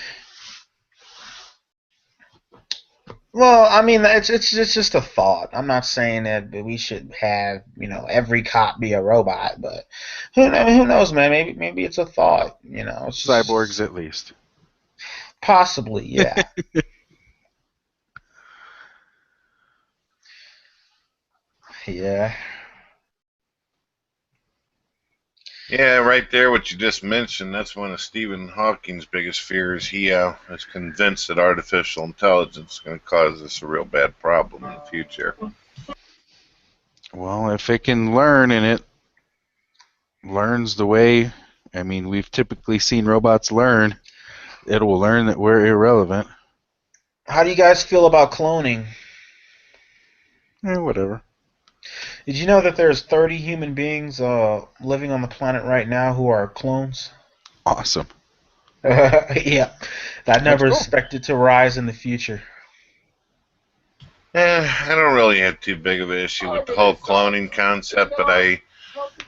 Well, I mean, it's just a thought. I'm not saying that we should have every cop be a robot, but who knows, man? Maybe it's a thought. It's just, Cyborgs at least. Possibly, yeah. Yeah. Yeah, right there, what you just mentioned, that's one of Stephen Hawking's biggest fears. He is convinced that artificial intelligence is going to cause us a real bad problem in the future. Well, if it can learn and it learns the way, I mean, we've typically seen robots learn, it will learn that we're irrelevant. How do you guys feel about cloning? Whatever. Did you know that there's 30 human beings living on the planet right now who are clones? Awesome. Yeah. I never expected to rise in the future. I don't really have too big of an issue with the whole cloning concept, but I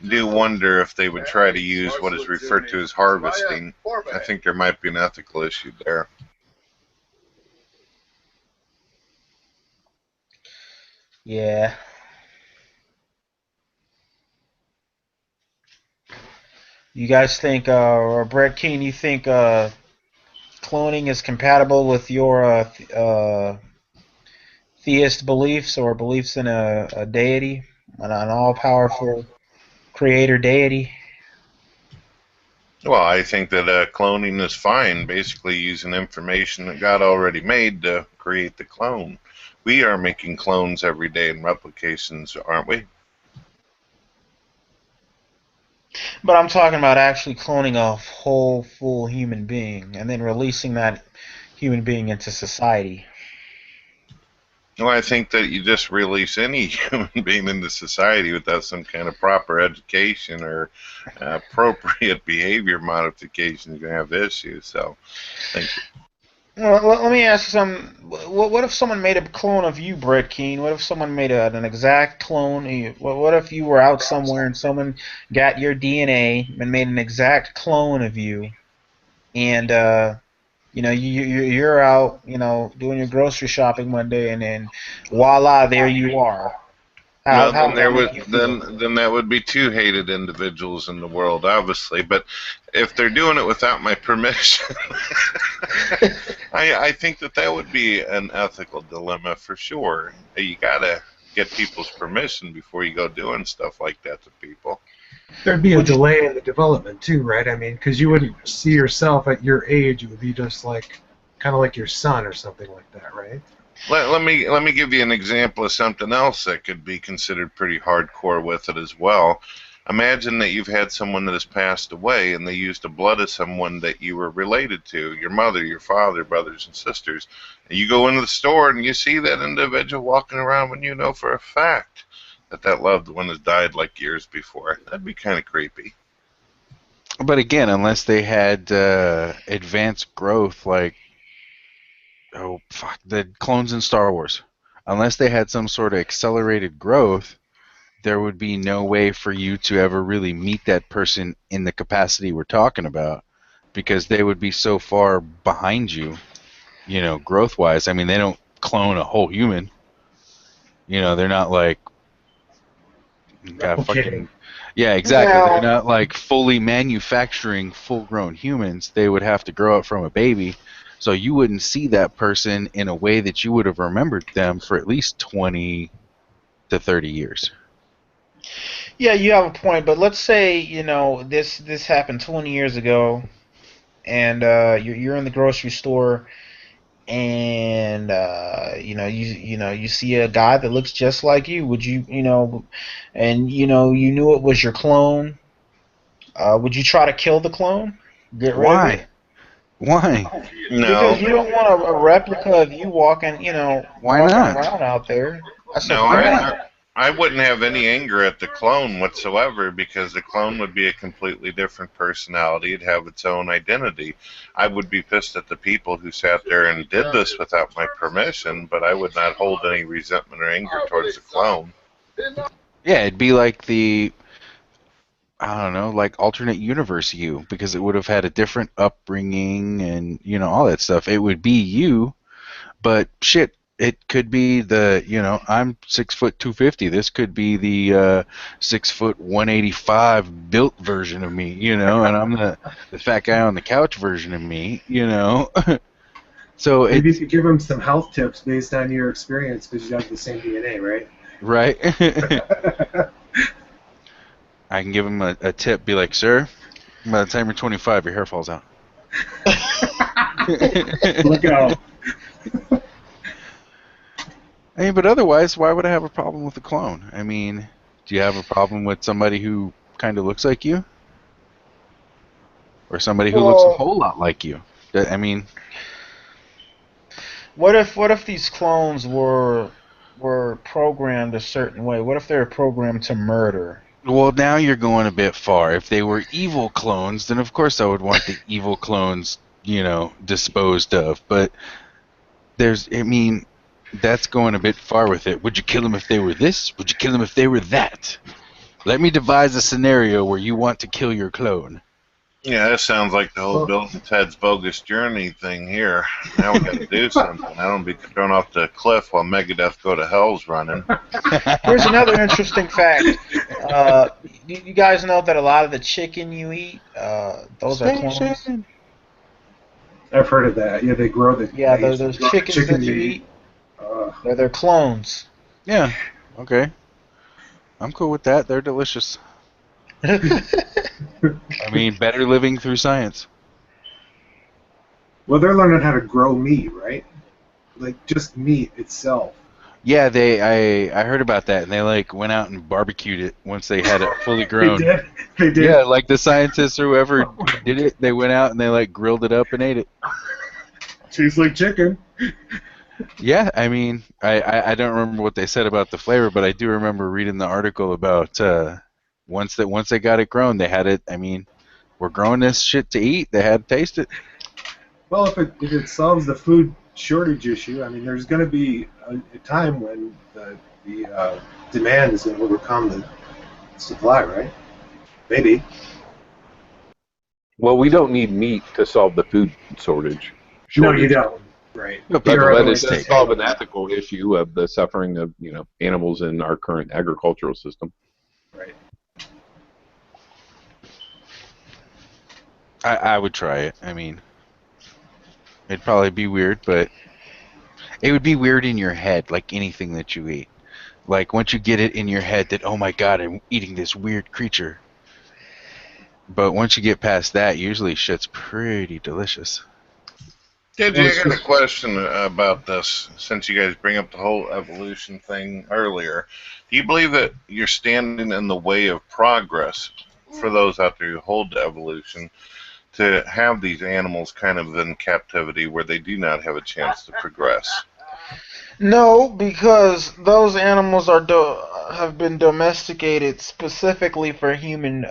do wonder if they would try to use what is referred to as harvesting. I think there might be an ethical issue there. Yeah. You guys think, or BrettKeane, you think cloning is compatible with your theist beliefs or beliefs in a deity, an all-powerful creator deity? Well, I think that cloning is fine, basically using information that God already made to create the clone. We are making clones every day in replications, aren't we? But I'm talking about actually cloning a whole, full human being and then releasing that human being into society. Well, I think that you just release any human being into society without some kind of proper education or appropriate behavior modification, you're going to have issues. So, thank you. Well, let me ask you something. What if someone made a clone of you, BrettKeane? What if someone made an exact clone of you? What if you were out somewhere and someone got your DNA and made an exact clone of you, and you're out, doing your grocery shopping one day, and then voila, there you are. Well, then that would be two hated individuals in the world, obviously. But if they're doing it without my permission, I think that would be an ethical dilemma for sure. You gotta get people's permission before you go doing stuff like that to people. There'd be a delay in the development too, right? I mean, because you wouldn't see yourself at your age. It would be just like kind of like your son or something like that, right? Let me give you an example of something else that could be considered pretty hardcore with it as well. Imagine that you've had someone that has passed away and they used the blood of someone that you were related to, your mother, your father, brothers and sisters. And you go into the store and you see that individual walking around when you know for a fact that that loved one has died like years before. That'd be kind of creepy. But again, unless they had advanced growth, like the clones in Star Wars, unless they had some sort of accelerated growth, there would be no way for you to ever really meet that person in the capacity we're talking about, because they would be so far behind you, growth-wise. I mean, they don't clone a whole human. They're not like fucking. Yeah, exactly. Yeah. They're not like fully manufacturing full-grown humans. They would have to grow up from a baby. So you wouldn't see that person in a way that you would have remembered them for at least 20 to 30 years. Yeah, you have a point, but let's say this happened 20 years ago, and you're in the grocery store, and you see a guy that looks just like you. Would you and you knew it was your clone? Would you try to kill the clone? Get rid of it? Why? No. Because you don't want a replica of you walking, Why walking not? around out there. No, I wouldn't have any anger at the clone whatsoever, because the clone would be a completely different personality. It'd have its own identity. I would be pissed at the people who sat there and did this without my permission, but I would not hold any resentment or anger towards the clone. Yeah, it'd be like like alternate universe you, because it would have had a different upbringing and, all that stuff. It would be you, but shit, it could be I'm 6'250". This could be the 6'185" built version of me, and I'm the fat guy on the couch version of me, So maybe you could give him some health tips based on your experience, because you have the same DNA, right? Right. I can give him a tip, be like, sir, by the time you're 25, your hair falls out. Look out. I mean, but otherwise, why would I have a problem with a clone? I mean, do you have a problem with somebody who kind of looks like you? Or somebody who looks a whole lot like you? I mean... What if these clones were programmed a certain way? What if they were programmed to murder? Well, now you're going a bit far. If they were evil clones, then of course I would want the evil clones, disposed of. But that's going a bit far with it. Would you kill them if they were this? Would you kill them if they were that? Let me devise a scenario where you want to kill your clone. Yeah, that sounds like the whole Bill and Ted's Bogus Journey thing here. Now we got to do something. I don't be thrown off the cliff while Megadeth Go to Hell's running. Here's another interesting fact. You guys know that a lot of the chicken you eat, those are clones? I've heard of that. Yeah, they grow the... Yeah, those chickens that you eat, they're clones. Yeah, okay. I'm cool with that. They're delicious. I mean, better living through science. Well, they're learning how to grow meat, right? Like, just meat itself. Yeah, I heard about that, and they went out and barbecued it once they had it fully grown. They did? Yeah, like the scientists or whoever did it, they went out and they grilled it up and ate it. Tastes like chicken. Yeah, I mean, I don't remember what they said about the flavor, but I do remember reading the article about once they got it grown, they had it. I mean, we're growing this shit to eat. They had to taste it. Well, if it solves the food shortage issue, I mean, there's going to be a time when the demand is going to overcome the supply, right? Maybe. Well, we don't need meat to solve the food shortage. No, you don't. Right. But it does solve an ethical issue of the suffering of animals in our current agricultural system. Right. I would try it. I mean, it'd probably be weird, but it would be weird in your head, like anything that you eat. Like, once you get it in your head that, oh my god, I'm eating this weird creature. But once you get past that, usually shit's pretty delicious. JJ, I got a question about this, since you guys bring up the whole evolution thing earlier. Do you believe that you're standing in the way of progress for those out there who hold to evolution to have these animals kind of in captivity where they do not have a chance to progress? No, because those animals have been domesticated specifically for human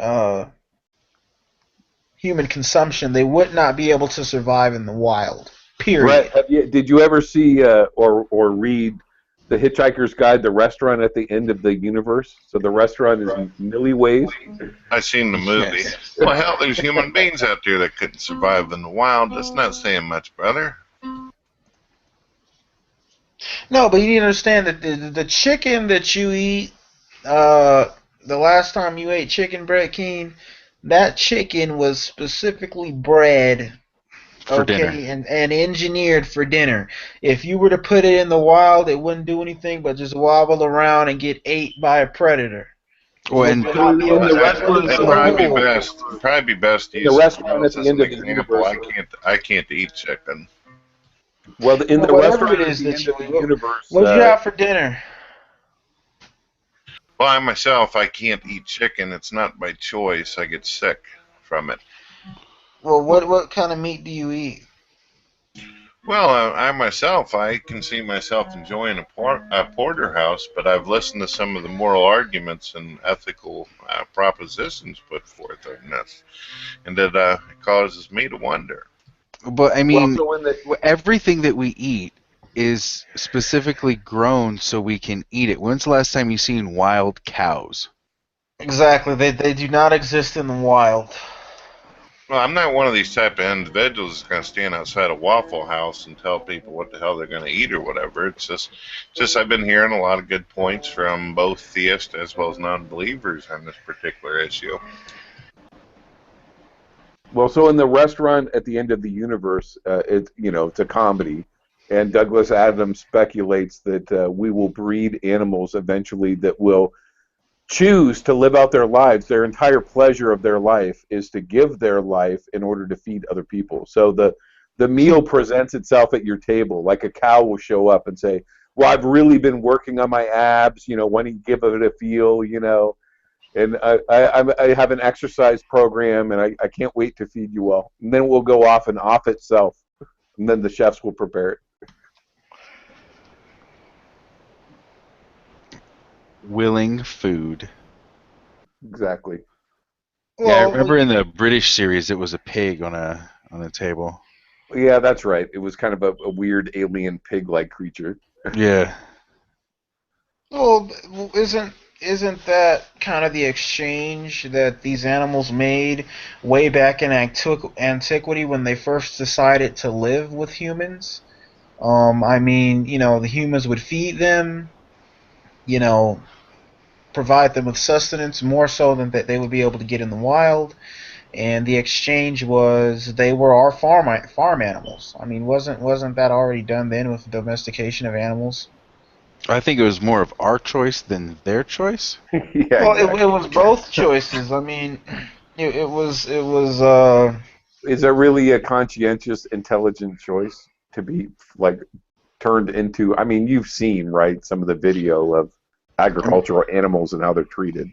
consumption. They would not be able to survive in the wild. Period. Brett, did you ever see or read The Hitchhiker's Guide to the Restaurant at the End of the Universe? So the restaurant is Millie Ways. I've seen the movie. Yes. Well, hell, there's human beings out there that couldn't survive in the wild. That's not saying much, brother. No, but you need to understand that the chicken that you eat, the last time you ate chicken, BrettKeane, that chicken was specifically bred For dinner. and engineered for dinner. If you were to put it in the wild, it wouldn't do anything but just wobble around and get ate by a predator. Well, and It'd probably be best to use the restaurant at as the end an of the example. universe. I can't eat chicken. Well, in the whatever restaurant it at is the that end you of the universe. What'd you have for dinner? Well, I myself, I can't eat chicken. It's not by choice. I get sick from it. Well, what kind of meat do you eat? Well, I myself, I can see myself enjoying a porterhouse, but I've listened to some of the moral arguments and ethical propositions put forth in this, and it causes me to wonder. But I mean, Well, so everything that we eat is specifically grown so we can eat it. When's the last time you seen wild cows? Exactly. They do not exist in the wild. Well, I'm not one of these type of individuals that's going to stand outside a Waffle House and tell people what the hell they're going to eat or whatever. It's just I've been hearing a lot of good points from both theists as well as non-believers on this particular issue. Well, so in the restaurant at the end of the universe, it's a comedy, and Douglas Adams speculates that we will breed animals eventually that will choose to live out their lives. Their entire pleasure of their life is to give their life in order to feed other people. So the meal presents itself at your table, like a cow will show up and say, "Well, I've really been working on my abs. When you give it a feel, and I have an exercise program, and I can't wait to feed you all." And then it will go off and off itself, and then the chefs will prepare it. Willing food. Exactly. Yeah, I remember in the British series, it was a pig on a table. Yeah, that's right. It was kind of a weird alien pig-like creature. Yeah. Well, isn't that kind of the exchange that these animals made way back in antiquity when they first decided to live with humans? I mean, the humans would feed them, provide them with sustenance more so than that they would be able to get in the wild, and the exchange was they were our farm animals. I mean, wasn't that already done then with the domestication of animals? I think it was more of our choice than their choice. Yeah, well, exactly. it was both choices. I mean, it was. Is there really a conscientious, intelligent choice to be turned into? I mean, you've seen, right, some of the video of agricultural animals and how they're treated.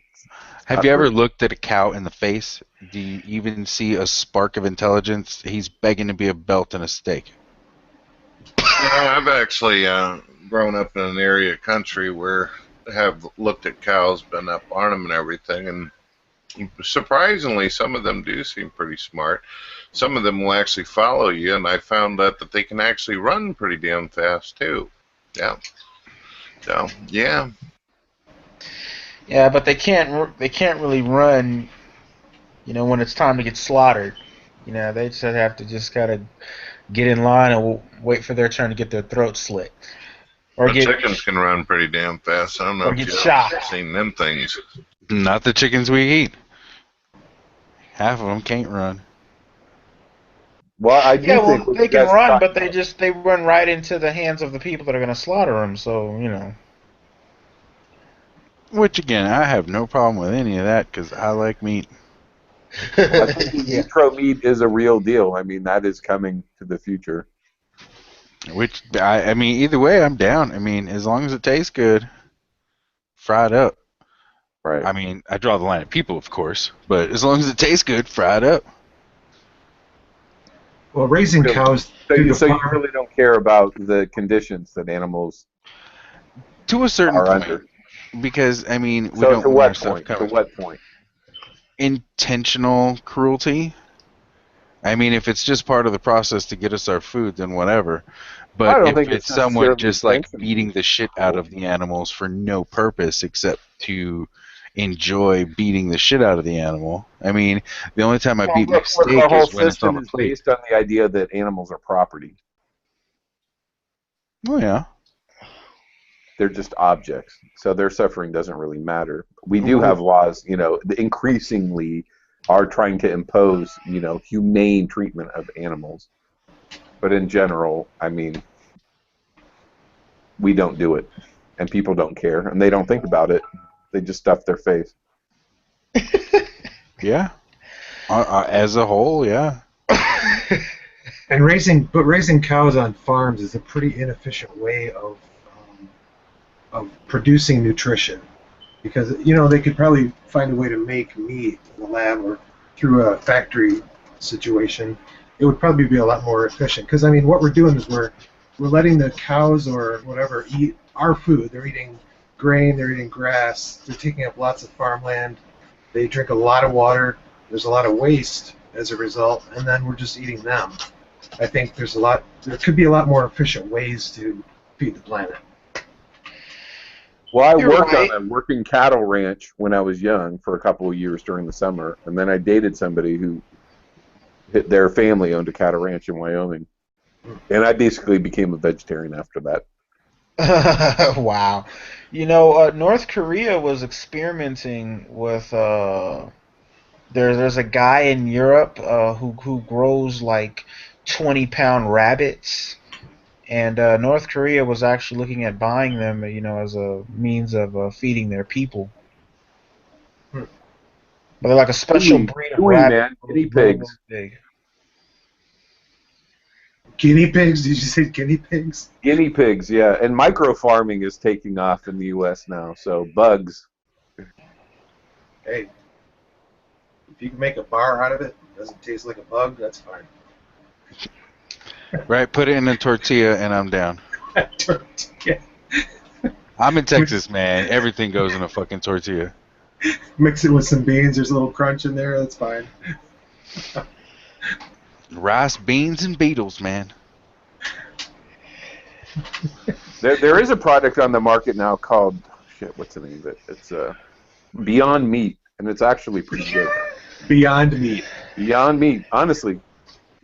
Have you ever looked at a cow in the face? Do you even see a spark of intelligence? He's begging to be a belt and a steak. I've actually grown up in an area of country where I have looked at cows, been up on them and everything, and surprisingly, some of them do seem pretty smart. Some of them will actually follow you, and I found that they can actually run pretty damn fast too. Yeah. So yeah. Yeah, but they can't really run, when it's time to get slaughtered. They just have to kind of get in line and wait for their turn to get their throat slit. Or chickens can run pretty damn fast. I don't know if you've seen them things. Not the chickens we eat. Half of them can't run. Well, I do think they can run, but they run right into the hands of the people that are going to slaughter them. So Which again, I have no problem with any of that because I like meat. I think in vitro meat is a real deal. I mean, that is coming to the future. Which I mean, either way, I'm down. I mean, as long as it tastes good, fried up. Right. I mean, I draw the line at people, of course, but as long as it tastes good, fried up. Well, raising Really? cows So, through you, the so you farm. really don't care about the conditions that animals To a certain are point, under. because I mean, we So don't to want our what stuff point? covered. To what point? Intentional cruelty. I mean, if it's just part of the process to get us our food, then whatever. I But don't if think it's it's someone necessarily just like intentional. beating the shit out of the animals for no purpose except to enjoy beating the shit out of the animal. I mean, the only time I Well, beat my look, steak our whole is when it's on system the is plate. based on the idea that animals are property. Oh yeah. They're just objects. So their suffering doesn't really matter. We do have laws, increasingly are trying to impose, humane treatment of animals. But in general, I mean, we don't do it. And people don't care. And they don't think about it. They just stuff their face. Yeah. As a whole, yeah. And raising cows on farms is a pretty inefficient way of producing nutrition, because they could probably find a way to make meat in the lab or through a factory situation. It would probably be a lot more efficient. Because I mean, what we're doing is we're letting the cows or whatever eat our food. They're eating grain. They're eating grass. They're taking up lots of farmland. They drink a lot of water. There's a lot of waste as a result, and then we're just eating them. I think there could be a lot more efficient ways to feed the planet. Well, I You're worked right. on a working cattle ranch when I was young for a couple of years during the summer, and then I dated somebody who their family owned a cattle ranch in Wyoming, and I basically became a vegetarian after that. Wow. North Korea was experimenting with there's a guy in Europe who grows like 20-pound rabbits, and North Korea was actually looking at buying them, as a means of feeding their people. But they're like a special breed of rabbit. Man, guinea Really, pigs. really big. Guinea pigs? Did you say guinea pigs? Guinea pigs, yeah. And micro farming is taking off in the U.S. now, so bugs. Hey, if you can make a bar out of it, doesn't taste like a bug, that's fine. Right, put it in a tortilla and I'm down. Tortilla. I'm in Texas, man. Everything goes in a fucking tortilla. Mix it with some beans, there's a little crunch in there, that's fine. Rice, beans, and beetles, man. There is a product on the market now called, what's the name of it? It's Beyond Meat, and it's actually pretty good. Beyond Meat. Beyond Meat, honestly.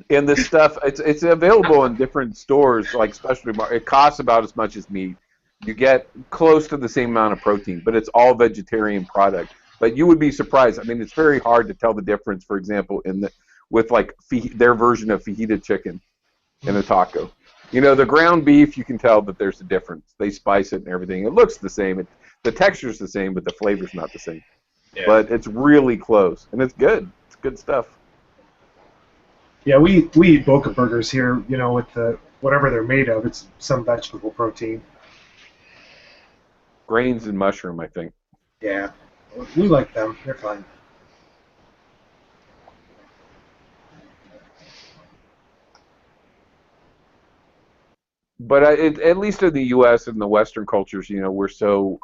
And this stuff, it's available in different stores, like specialty market. It costs about as much as meat. You get close to the same amount of protein, but it's all vegetarian product. But you would be surprised. I mean, it's very hard to tell the difference, for example, with like their version of fajita chicken in a taco. The ground beef, you can tell that there's a difference. They spice it and everything. It looks the same. The texture's the same, but the flavor's not the same. Yeah. But it's really close, and it's good. It's good stuff. Yeah, we eat Boca burgers here, with whatever they're made of. It's some vegetable protein. Grains and mushroom, I think. Yeah, we like them. They're fine. But at least in the U.S. and the Western cultures, we're so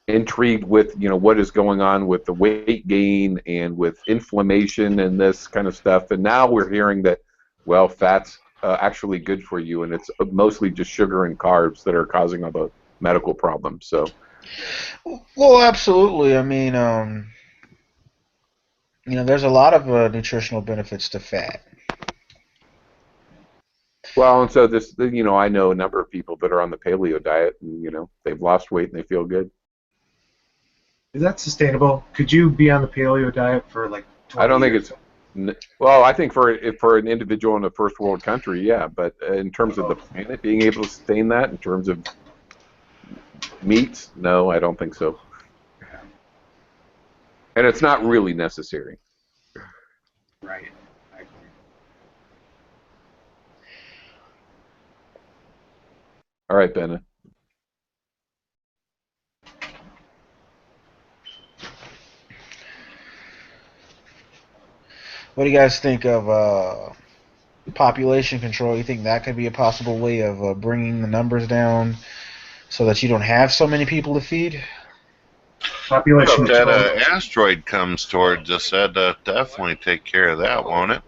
intrigued with what is going on with the weight gain and with inflammation and this kind of stuff. And now we're hearing that, well, fat's actually good for you, and it's mostly just sugar and carbs that are causing all the medical problems. So, well, absolutely. I mean, there's a lot of nutritional benefits to fat. Well, and so this, I know a number of people that are on the paleo diet, and they've lost weight and they feel good. Is that sustainable? Could you be on the paleo diet for like 20 I don't years? think it's. Well, I think for an individual in a first world country, yeah. But in terms of the planet being able to sustain that, in terms of meats, no, I don't think so. And it's not really necessary. Right. I agree. All right, Bennett. What do you guys think of population control? You think that could be a possible way of bringing the numbers down so that you don't have so many people to feed? Population If that control. asteroid comes towards us, that'd definitely take care of that, won't it?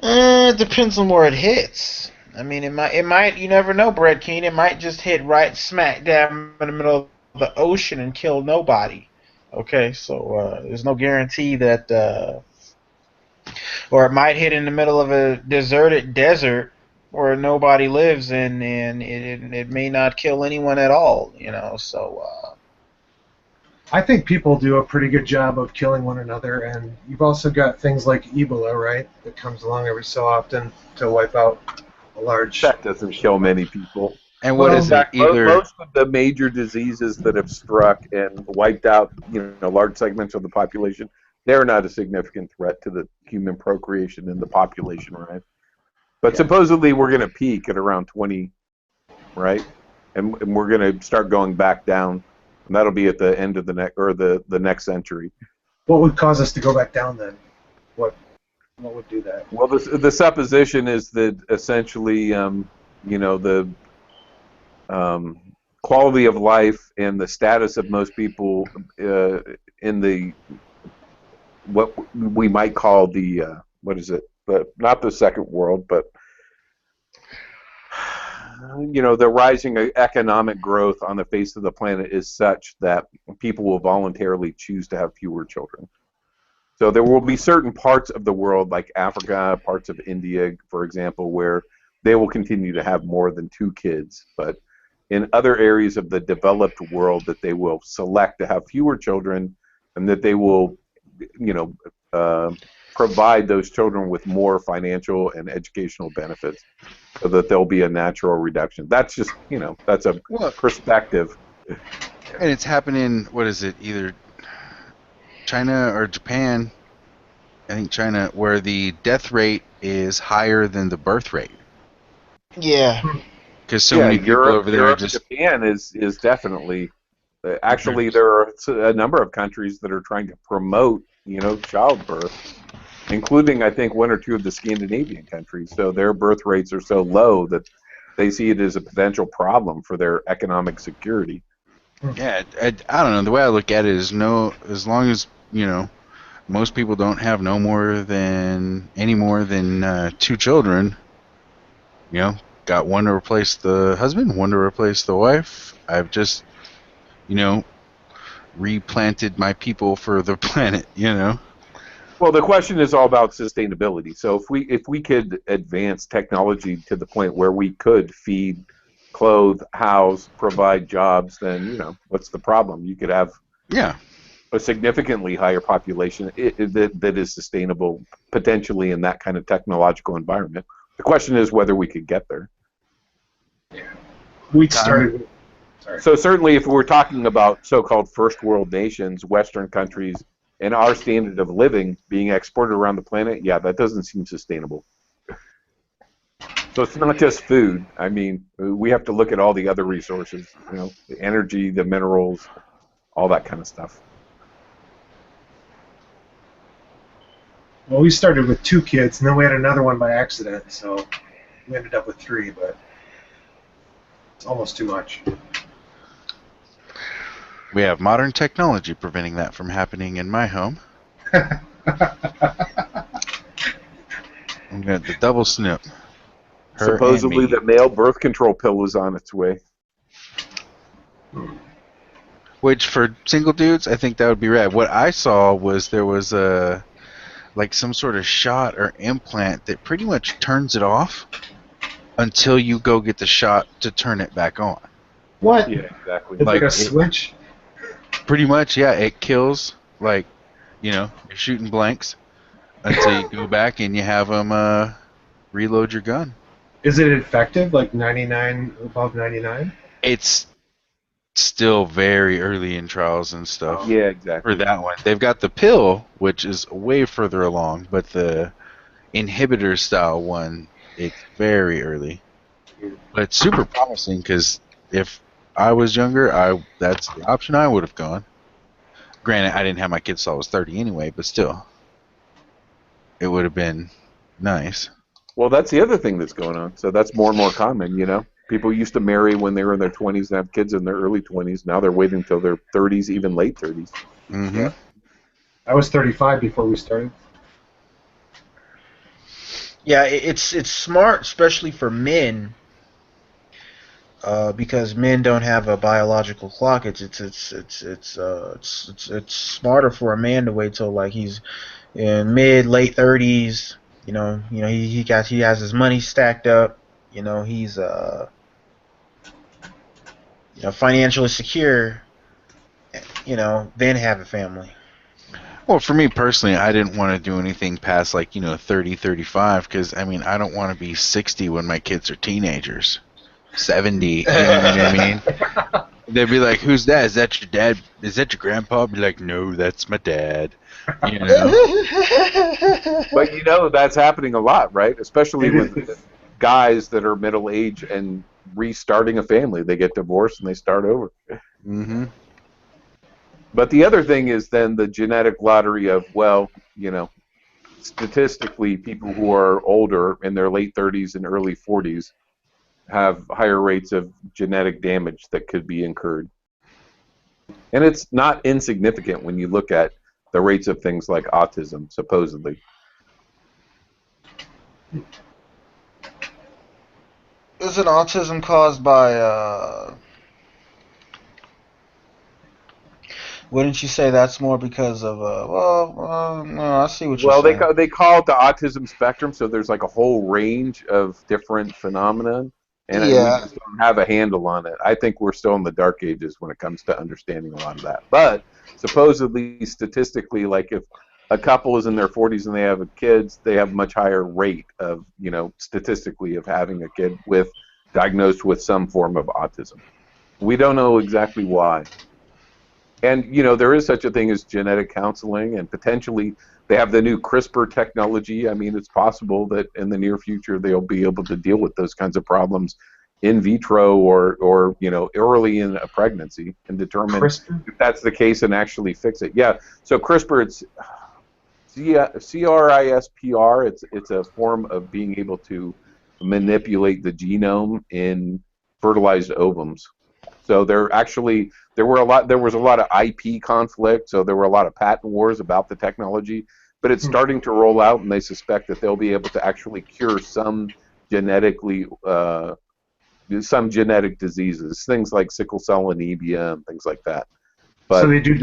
It depends on where it hits. I mean, it might. You never know, BrettKeane. It might just hit right smack dab in the middle of the ocean and kill nobody. Okay, so there's no guarantee that. Or it might hit in the middle of a deserted desert where nobody lives, and it may not kill anyone at all. You know, so. I think people do a pretty good job of killing one another, and you've also got things like Ebola, right, that comes along every so often to wipe out a large... That doesn't kill many people. And what is it? Either most of the major diseases that have struck and wiped out, large segments of the population, they're not a significant threat to the human procreation in the population, right? But supposedly we're going to peak at around 20, right? And we're going to start going back down. And that'll be at the end of the next century. What would cause us to go back down then? What would do that? Well, the supposition is that essentially, the quality of life and the status of most people in the what we might call the not the second world, but the rising economic growth on the face of the planet is such that people will voluntarily choose to have fewer children. So there will be certain parts of the world, like Africa, parts of India, for example, where they will continue to have more than 2 kids. But in other areas of the developed world, that they will select to have fewer children, and that they will, provide those children with more financial and educational benefits, so that there'll be a natural reduction. That's just, that's a perspective. And it's happening, what is it, either China or Japan, I think China, where the death rate is higher than the birth rate. Yeah. Because so many people over there Europe, just... Japan is definitely... Actually, there are a number of countries that are trying to promote, childbirth, including, I think, 1 or 2 of the Scandinavian countries. So their birth rates are so low that they see it as a potential problem for their economic security. Yeah, I don't know. The way I look at it is as long as, most people don't have any more than 2 children, got one to replace the husband, one to replace the wife. I've just, replanted my people for the planet, Well, the question is all about sustainability. So if we could advance technology to the point where we could feed, clothe, house, provide jobs, then what's the problem? You could have a significantly higher population that is sustainable potentially in that kind of technological environment. The question is whether we could get there. Yeah. We started. So certainly, if we're talking about so-called first world nations, Western countries, and our standard of living being exported around the planet, yeah, that doesn't seem sustainable. So it's not just food. I mean, we have to look at all the other resources, the energy, the minerals, all that kind of stuff. Well, we started with 2 kids, and then we had another one by accident, so we ended up with 3, but it's almost too much. We have modern technology preventing that from happening in my home. I'm got the double snip. Supposedly the male birth control pill is on its way. Which, for single dudes, I think that would be rad. What I saw was there was some sort of shot or implant that pretty much turns it off until you go get the shot to turn it back on. What? Yeah, exactly. It's like a switch? Pretty much, yeah. It kills, you're shooting blanks until you go back and you have them reload your gun. Is it effective, like 99, above 99? It's still very early in trials and stuff. Yeah, exactly. For that one. They've got the pill, which is way further along, but the inhibitor style one, it's very early. But it's super promising because if I was younger, that's the option I would have gone. Granted, I didn't have my kids till I was 30 anyway, but still, it would have been nice. Well, that's the other thing that's going on. So that's more and more common, you know. People used to marry when they were in their 20s and have kids in their early 20s. Now they're waiting until their 30s, even late 30s. Mm-hmm. Yeah. I was 35 before we started. Yeah, it's smart, especially for men, because men don't have a biological clock. It's smarter for a man to wait till like he's in late 30s. He has his money stacked up. He's financially secure. Then have a family. Well, for me personally, I didn't want to do anything past 30, 35 because, I mean, I don't want to be 60 when my kids are teenagers. 70, you know what I mean? They'd be like, who's that? Is that your dad? Is that your grandpa? I'd be like, no, that's my dad. You know? But, that's happening a lot, right? Especially with guys that are middle age and restarting a family. They get divorced and they start over. Mm-hmm. But the other thing is then the genetic lottery of, statistically, people who are older in their late 30s and early 40s have higher rates of genetic damage that could be incurred. And it's not insignificant when you look at the rates of things like autism, supposedly. Isn't autism caused by wouldn't you say that's more because of no, I see what you're saying. Well, they call it the autism spectrum, so there's like a whole range of different phenomena, and we just don't have a handle on it. I think we're still in the dark ages when it comes to understanding a lot of that. But supposedly, statistically, like if a couple is in their 40s and they have kids, they have a much higher rate of, statistically, of having a kid diagnosed with some form of autism. We don't know exactly why. And, there is such a thing as genetic counseling, and potentially they have the new CRISPR technology. I mean, it's possible that in the near future they'll be able to deal with those kinds of problems in vitro or early in a pregnancy and determine CRISPR? if that's the case and actually fix it. Yeah, so CRISPR, it's CRISPR. It's a form of being able to manipulate the genome in fertilized ovums. So there was a lot of IP conflict, so there were a lot of patent wars about the technology, but it's starting to roll out, and they suspect that they'll be able to actually cure some genetic diseases, things like sickle cell anemia and things like that. But, so they do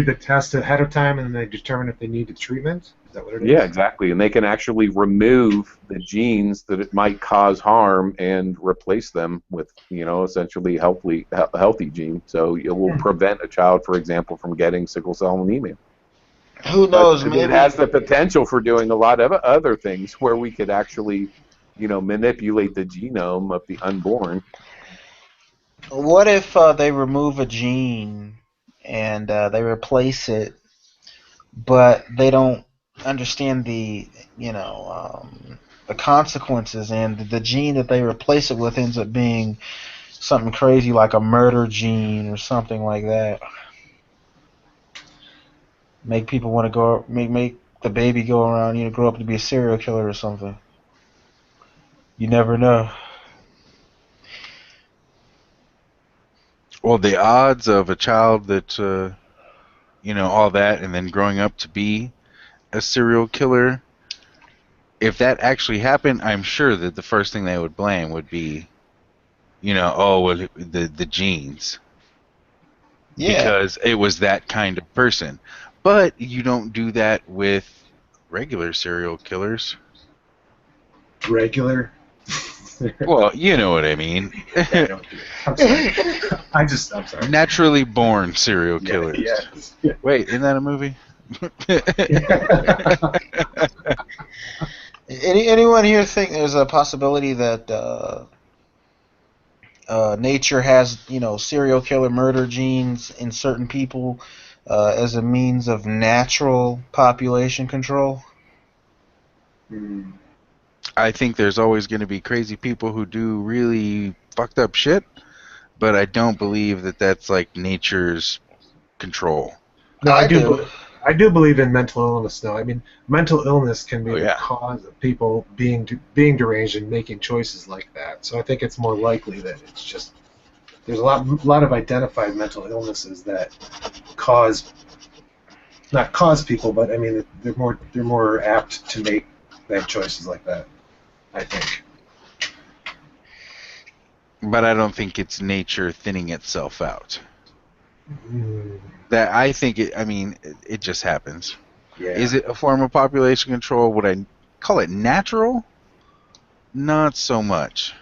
the test ahead of time, and then they determine if they need the treatment? Is that what it is? Yeah, exactly. And they can actually remove the genes that it might cause harm and replace them with, essentially healthy gene. So it will prevent a child, for example, from getting sickle cell anemia. Who knows? But it has the potential for doing a lot of other things where we could actually, manipulate the genome of the unborn. What if they remove a gene and they replace it, but they don't understand the consequences, and the gene that they replace it with ends up being something crazy like a murder gene or something like that? Make people want to go, make the baby go around, grow up to be a serial killer or something. You never know. Well, the odds of a child that, all that, and then growing up to be a serial killer, if that actually happened, I'm sure that the first thing they would blame would be, the genes. Yeah. Because it was that kind of person. But you don't do that with regular serial killers. Regular? Well, you know what I mean. I'm sorry. I'm sorry. Naturally born serial killers. Yes. Wait, isn't that a movie? Anyone here think there's a possibility that nature has, serial killer murder genes in certain people as a means of natural population control? I think there's always going to be crazy people who do really fucked up shit, but I don't believe that that's like nature's control. No, I do. I do believe in mental illness. Now, I mean, mental illness can be Oh, the yeah. cause of people being deranged and making choices like that. So I think it's more likely that it's just there's a lot of identified mental illnesses that not cause people, but I mean they're more apt to make bad choices like that. I think. But I don't think it's nature thinning itself out. Mm, That I think it just happens. yeah. Is it a form of population control? Would I call it natural? Not so much.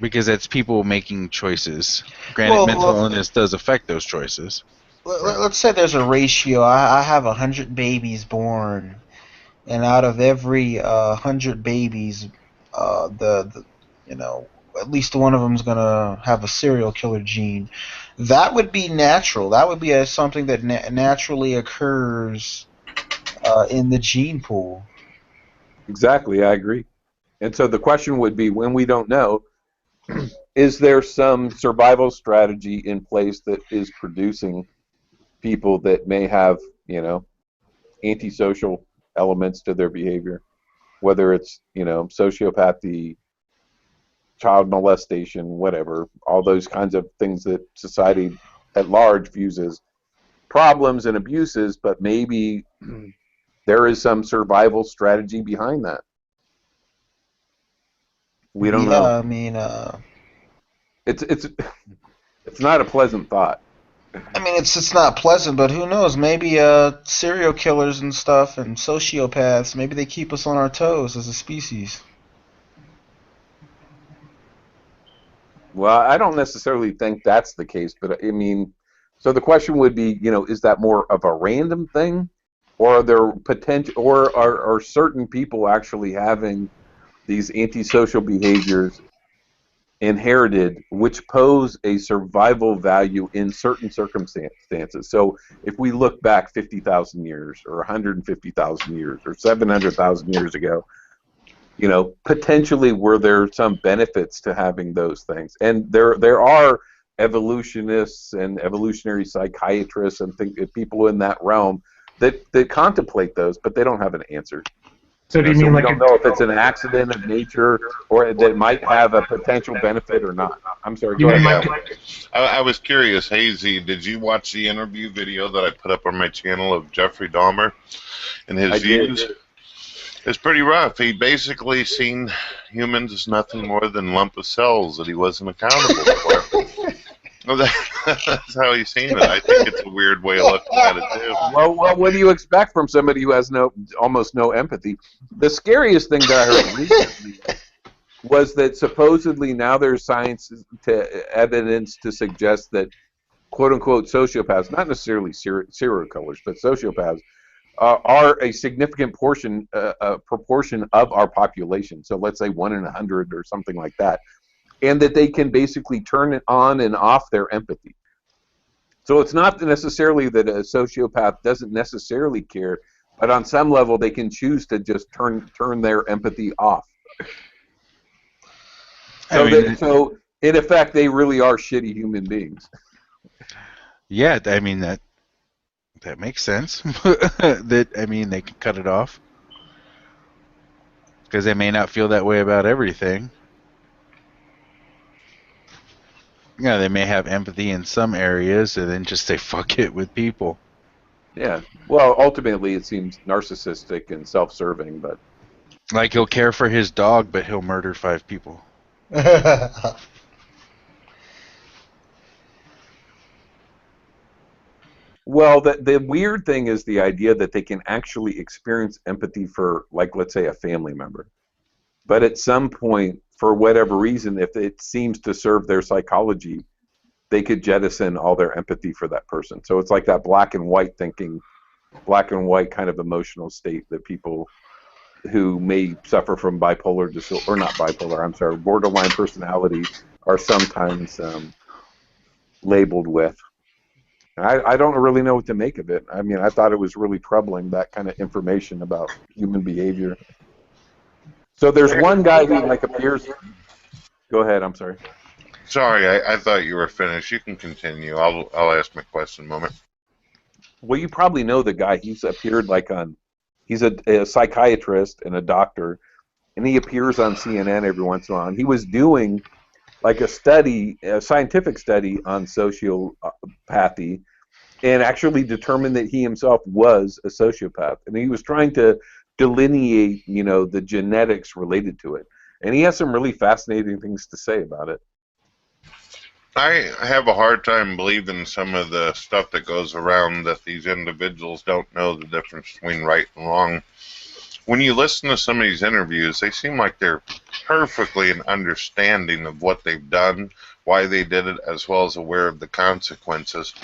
Because it's people making choices. Granted, mental illness does affect those choices. Let's say there's a ratio. I have 100 babies born, and out of every 100 babies, at least one of them is gonna have a serial killer gene. That would be natural. That would be something that naturally occurs in the gene pool. Exactly, I agree. And so the question would be, when we don't know, is there some survival strategy in place that is producing people that may have, antisocial elements to their behavior, whether it's, sociopathy, child molestation, whatever, all those kinds of things that society at large views as problems and abuses, but maybe there is some survival strategy behind that. We don't know. I mean, it's not a pleasant thought. I mean, it's not pleasant, but who knows? Maybe serial killers and stuff and sociopaths, maybe they keep us on our toes as a species. Well, I don't necessarily think that's the case, but I mean, so the question would be, is that more of a random thing, or are there potential, or are certain people actually having these antisocial behaviors inherited, which pose a survival value in certain circumstances? So if we look back 50,000 years, or 150,000 years, or 700,000 years ago, potentially were there some benefits to having those things? And there are evolutionists and evolutionary psychiatrists and people in that realm that contemplate those, but they don't have an answer. So do you mean we like don't know if it's an accident of nature or that might have a potential benefit or not? I'm sorry. Go ahead. I was curious, Hazy, did you watch the interview video that I put up on my channel of Jeffrey Dahmer and his views? It's pretty rough. He basically seen humans as nothing more than a lump of cells that he wasn't accountable for. That's how he's seen it. I think it's a weird way of looking at it too. Well, what do you expect from somebody who has almost no empathy? The scariest thing that I heard recently was that supposedly now there's evidence to suggest that quote-unquote sociopaths, not necessarily serial killers, but sociopaths, are a significant proportion of our population. So let's say 1 in 100 or something like that. And that they can basically turn it on and off their empathy. So it's not necessarily that a sociopath doesn't necessarily care, but on some level they can choose to just turn their empathy off. So in effect, they really are shitty human beings. Yeah, I mean that makes sense. They can cut it off because they may not feel that way about everything. Yeah, they may have empathy in some areas and then just say fuck it with people. Yeah. Well, ultimately it seems narcissistic and self-serving, but like he'll care for his dog, but he'll murder 5 people. Well, the weird thing is the idea that they can actually experience empathy for, like, let's say, a family member. But at some point, for whatever reason, if it seems to serve their psychology, they could jettison all their empathy for that person. So it's like that black and white thinking, black and white kind of emotional state that people who may suffer from bipolar disorder, or not bipolar, I'm sorry, borderline personality are sometimes labeled with. I don't really know what to make of it. I mean, I thought it was really troubling, that kind of information about human behavior. So there's one guy who like appears. Go ahead. I'm sorry. Sorry, I thought you were finished. You can continue. I'll ask my question in a moment. Well, you probably know the guy. He's appeared like on. He's a psychiatrist and a doctor, and he appears on CNN every once in a while. And he was doing like a study, a scientific study on sociopathy, and actually determined that he himself was a sociopath. And he was trying to delineate, the genetics related to it. And he has some really fascinating things to say about it. I have a hard time believing some of the stuff that goes around that these individuals don't know the difference between right and wrong. When you listen to some of these interviews, they seem like they're perfectly in understanding of what they've done, why they did it, as well as aware of the consequences.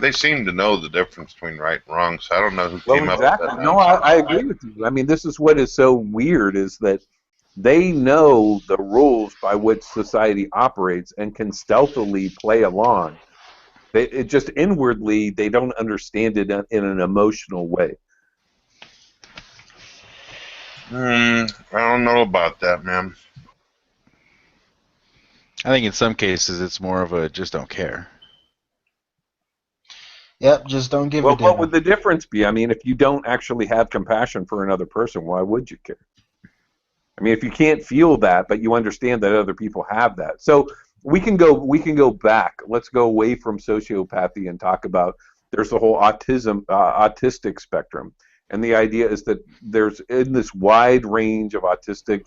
They seem to know the difference between right and wrong, so I don't know who came up with that. No, I agree with you. I mean, this is what is so weird is that they know the rules by which society operates and can stealthily play along. It just inwardly, they don't understand it in an emotional way. I don't know about that, man. I think in some cases it's more of a just don't care. Yep, just don't give a damn. What would the difference be? I mean, if you don't actually have compassion for another person, why would you care? I mean, if you can't feel that, but you understand that other people have that. So we can go back. Let's go away from sociopathy and talk about there's the whole autistic spectrum. And the idea is that there's in this wide range of autistic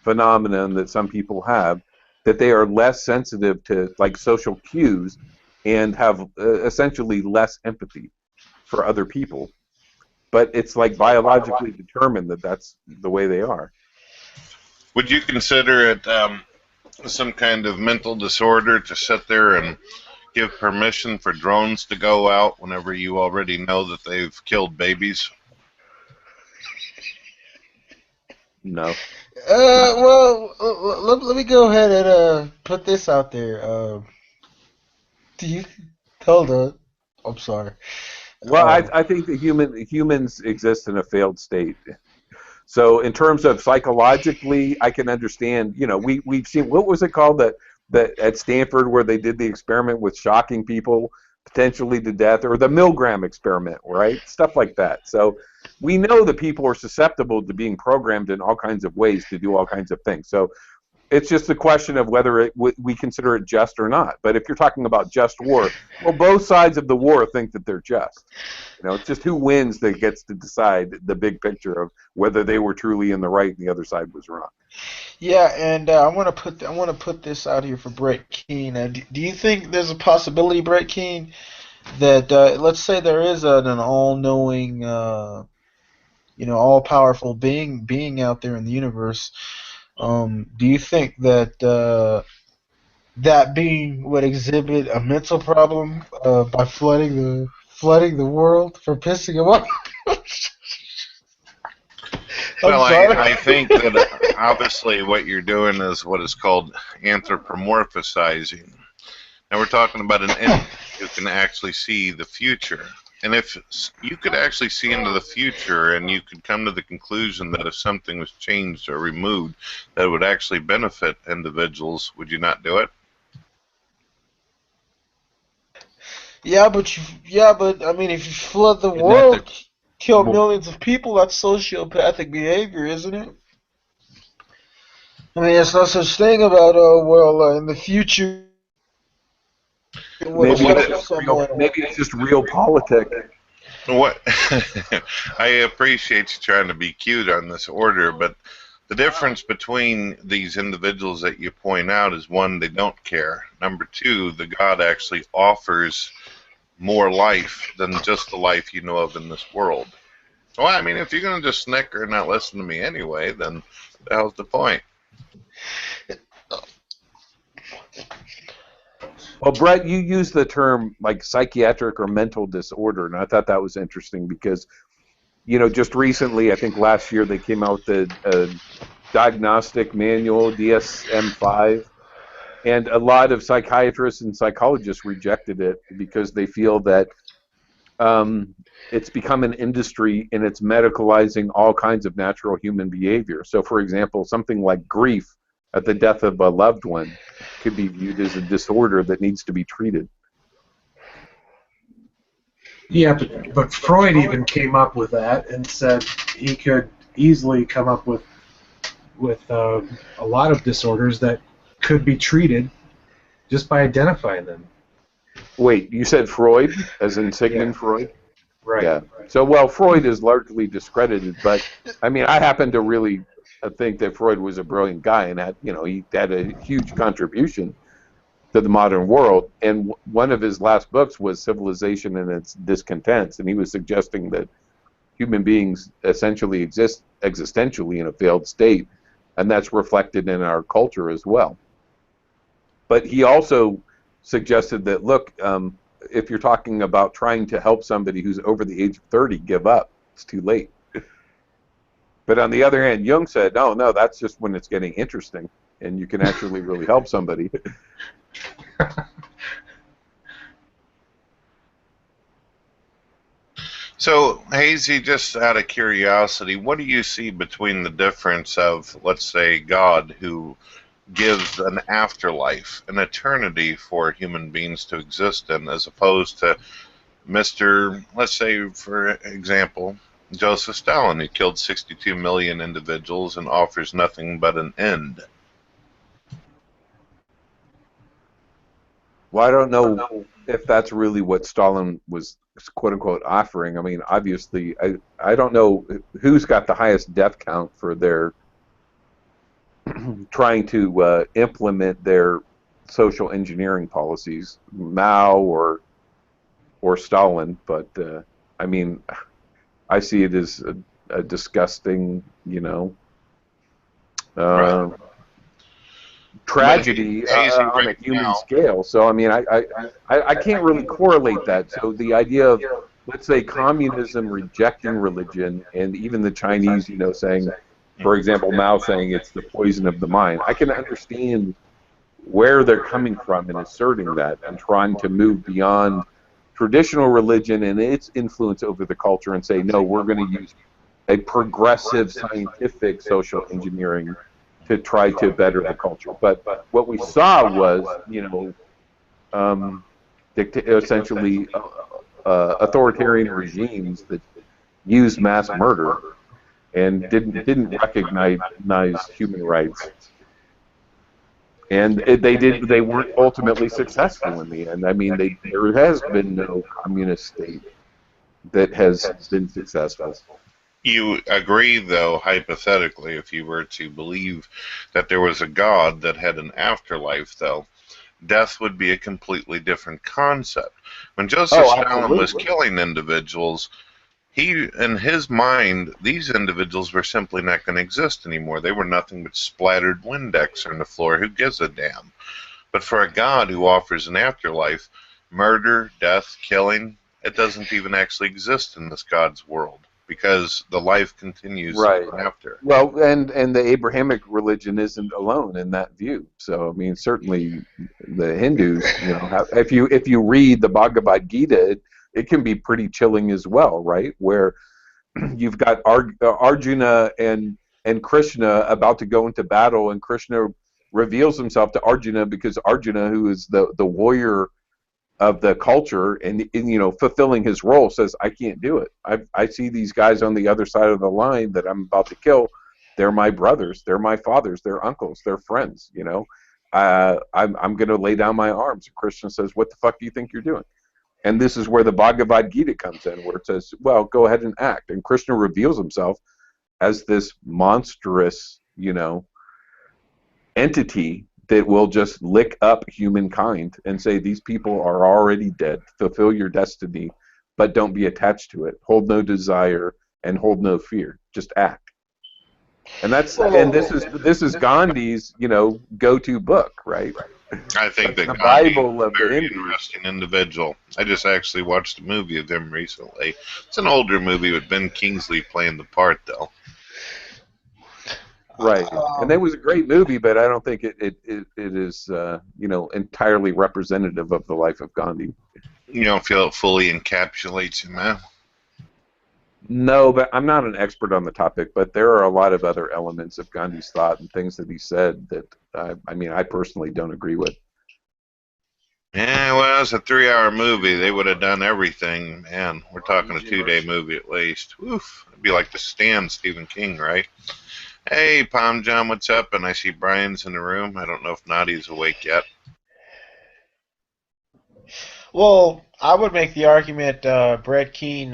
phenomenon that some people have, that they are less sensitive to like social cues and have essentially less empathy for other people. But it's like biologically determined that that's the way they are. Would you consider it some kind of mental disorder to sit there and give permission for drones to go out whenever you already know that they've killed babies? No. Well, let me go ahead and put this out there. Do you hold on? I'm sorry. Well, I think that humans exist in a failed state. So in terms of psychologically, I can understand. We've seen, what was it called that at Stanford where they did the experiment with shocking people potentially to death, or the Milgram experiment, right? Stuff like that. So we know that people are susceptible to being programmed in all kinds of ways to do all kinds of things. So it's just a question of whether we consider it just or not. But if you're talking about just war, well, both sides of the war think that they're just. It's just who wins that gets to decide the big picture of whether they were truly in the right and the other side was wrong. Yeah, and I want to put this out here for BrettKeane. Do you think there's a possibility, BrettKeane, that let's say there is an all-knowing, all-powerful being out there in the universe? Do you think that that being would exhibit a mental problem by flooding the world for pissing him off? Well, I think that obviously what you're doing is what is called anthropomorphizing. Now we're talking about an entity who can actually see the future. And if you could actually see into the future and you could come to the conclusion that if something was changed or removed that would actually benefit individuals, would you not do it? Yeah, but I mean, if you flood the world, kill millions of people, that's sociopathic behavior, isn't it? I mean, it's no such thing about in the future. Maybe it's just real politics. What? I appreciate you trying to be cute on this order, but the difference between these individuals that you point out is, one, they don't care. Number two, the God actually offers more life than just the life you know of in this world. Well, I mean, if you're going to just snicker and not listen to me anyway, then the hell's the point? Well, Brett, you used the term like psychiatric or mental disorder, and I thought that was interesting because, just recently, I think last year, they came out with a diagnostic manual, DSM-5, and a lot of psychiatrists and psychologists rejected it because they feel that it's become an industry, and it's medicalizing all kinds of natural human behavior. So, for example, something like grief at the death of a loved one could be viewed as a disorder that needs to be treated. Yeah, but Freud even came up with that and said he could easily come up with a lot of disorders that could be treated just by identifying them. Wait, you said Freud, as in Sigmund Freud? Right. Yeah. So, well, Freud is largely discredited, but I mean, I happen to really think that Freud was a brilliant guy, and had, he had a huge contribution to the modern world. And one of his last books was Civilization and Its Discontents, and he was suggesting that human beings essentially exist existentially in a failed state, and that's reflected in our culture as well. But he also suggested that, look, if you're talking about trying to help somebody who's over the age of 30 give up, it's too late. But on the other hand, Jung said, no, that's just when it's getting interesting, and you can actually really help somebody. So, Hazy, just out of curiosity, what do you see between the difference of, let's say, God, who gives an afterlife, an eternity for human beings to exist in, as opposed to Mr., let's say, for example, Joseph Stalin, who killed 62 million individuals and offers nothing but an end? Well, I don't know if that's really what Stalin was, quote-unquote, offering. I mean, obviously, I don't know who's got the highest death count for their trying to implement their social engineering policies, Mao or Stalin. But, I mean, I see it as a disgusting, tragedy on a human scale. So, I mean, I can't really correlate that. So the idea of, let's say, communism rejecting religion, and even the Chinese, saying, for example, Mao saying it's the poison of the mind, I can understand where they're coming from in asserting that and trying to move beyond traditional religion and its influence over the culture and say, no, we're going to use a progressive scientific social engineering to try to better the culture. But what we saw was, essentially authoritarian regimes that used mass murder and didn't recognize human rights. And they weren't ultimately successful in the end. I mean, there has been no communist state that has been successful. You agree, though, hypothetically, if you were to believe that there was a God that had an afterlife, though, death would be a completely different concept. When Joseph Stalin was killing individuals, in his mind, these individuals were simply not going to exist anymore. They were nothing but splattered Windex on the floor. Who gives a damn? But for a God who offers an afterlife, murder, death, killing, it doesn't even actually exist in this God's world, because the life continues after. Well, and the Abrahamic religion isn't alone in that view. So, I mean, certainly the Hindus, if you read the Bhagavad Gita, it can be pretty chilling as well, right? Where you've got Arjuna and Krishna about to go into battle, and Krishna reveals himself to Arjuna because Arjuna, who is the warrior of the culture and fulfilling his role, says, I can't do it. I see these guys on the other side of the line that I'm about to kill. They're my brothers, they're my fathers, they're uncles, they're friends, I'm going to lay down my arms. And Krishna says, what the fuck do you think you're doing? And this is where the Bhagavad Gita comes in, where it says, well, go ahead and act. And Krishna reveals himself as this monstrous, entity that will just lick up humankind and say, these people are already dead. Fulfill your destiny, but don't be attached to it. Hold no desire and hold no fear. Just act. And this is Gandhi's, go-to book, right? I think that the Gandhi Bible of is a very the interesting individual. I just actually watched a movie of him recently. It's an older movie with Ben Kingsley playing the part, though. Right, and that was a great movie, but I don't think it is entirely representative of the life of Gandhi. You don't feel it fully encapsulates him, man? No, but I'm not an expert on the topic, but there are a lot of other elements of Gandhi's thought and things that he said that, I personally don't agree with. Yeah, well, it's a 3-hour movie. They would have done everything. Man, we're talking a 2-day movie at least. Oof. It'd be like The Stand, Stephen King, right? Hey, Palm John, what's up? And I see Brian's in the room. I don't know if Nadia's awake yet. Well, I would make the argument, BrettKeane,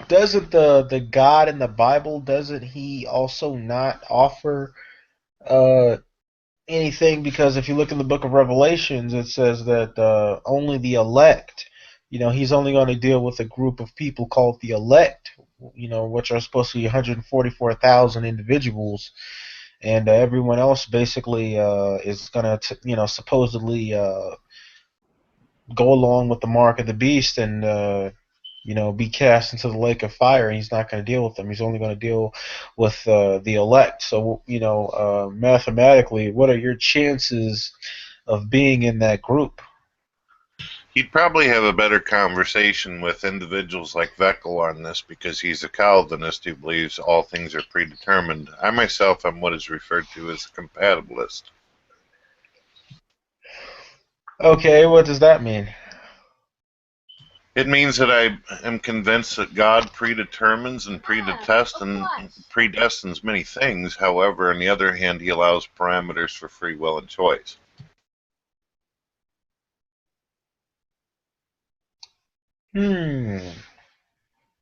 doesn't the God in the Bible, doesn't he also not offer anything? Because if you look in the book of Revelations, it says that only the elect, he's only going to deal with a group of people called the elect, which are supposed to be 144,000 individuals, and everyone else basically is going to, supposedly go along with the mark of the beast and be cast into the lake of fire, and he's not going to deal with them. He's only going to deal with the elect. So, mathematically, what are your chances of being in that group? He'd probably have a better conversation with individuals like Veckel on this because he's a Calvinist who believes all things are predetermined. I myself am what is referred to as a compatibilist. Okay, what does that mean? It means that I am convinced that God predetermines and predestines many things. However, on the other hand, he allows parameters for free will and choice.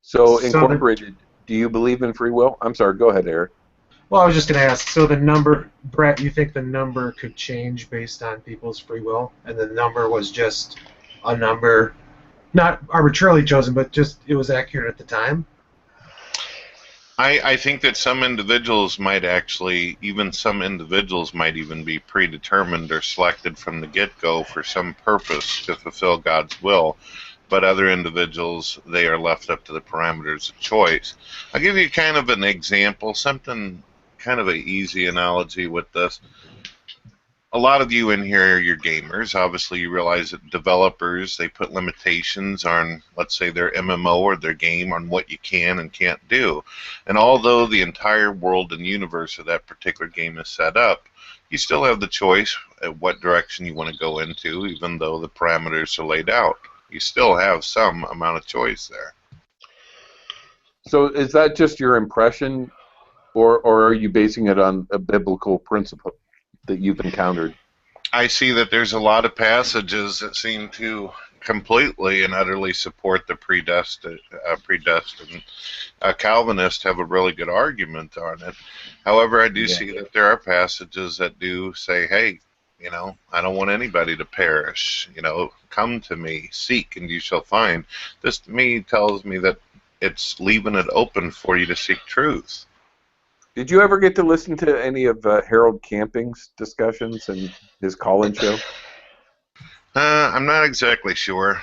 So, Incorporated, do you believe in free will? I'm sorry, go ahead, Eric. Well, I was just going to ask, so the number, Brett, you think the number could change based on people's free will? And the number was just a number, not arbitrarily chosen, but just it was accurate at the time? I think that some individuals might even be predetermined or selected from the get-go for some purpose to fulfill God's will. But other individuals, they are left up to the parameters of choice. I'll give you kind of an example, something kind of an easy analogy with this. A lot of you in here are your gamers. Obviously, you realize that developers, they put limitations on, let's say, their MMO or their game on what you can and can't do. And although the entire world and universe of that particular game is set up, you still have the choice at what direction you want to go into, even though the parameters are laid out. You still have some amount of choice there. So is that just your impression, or are you basing it on a biblical principle that you've encountered? I see that there's a lot of passages that seem to completely and utterly support the predestined. Calvinists have a really good argument on it. However, I do see that there are passages that do say, hey, I don't want anybody to perish. Come to me, seek, and you shall find. This, to me, tells me that it's leaving it open for you to seek truth. Did you ever get to listen to any of Harold Camping's discussions and his call-in show? I'm not exactly sure.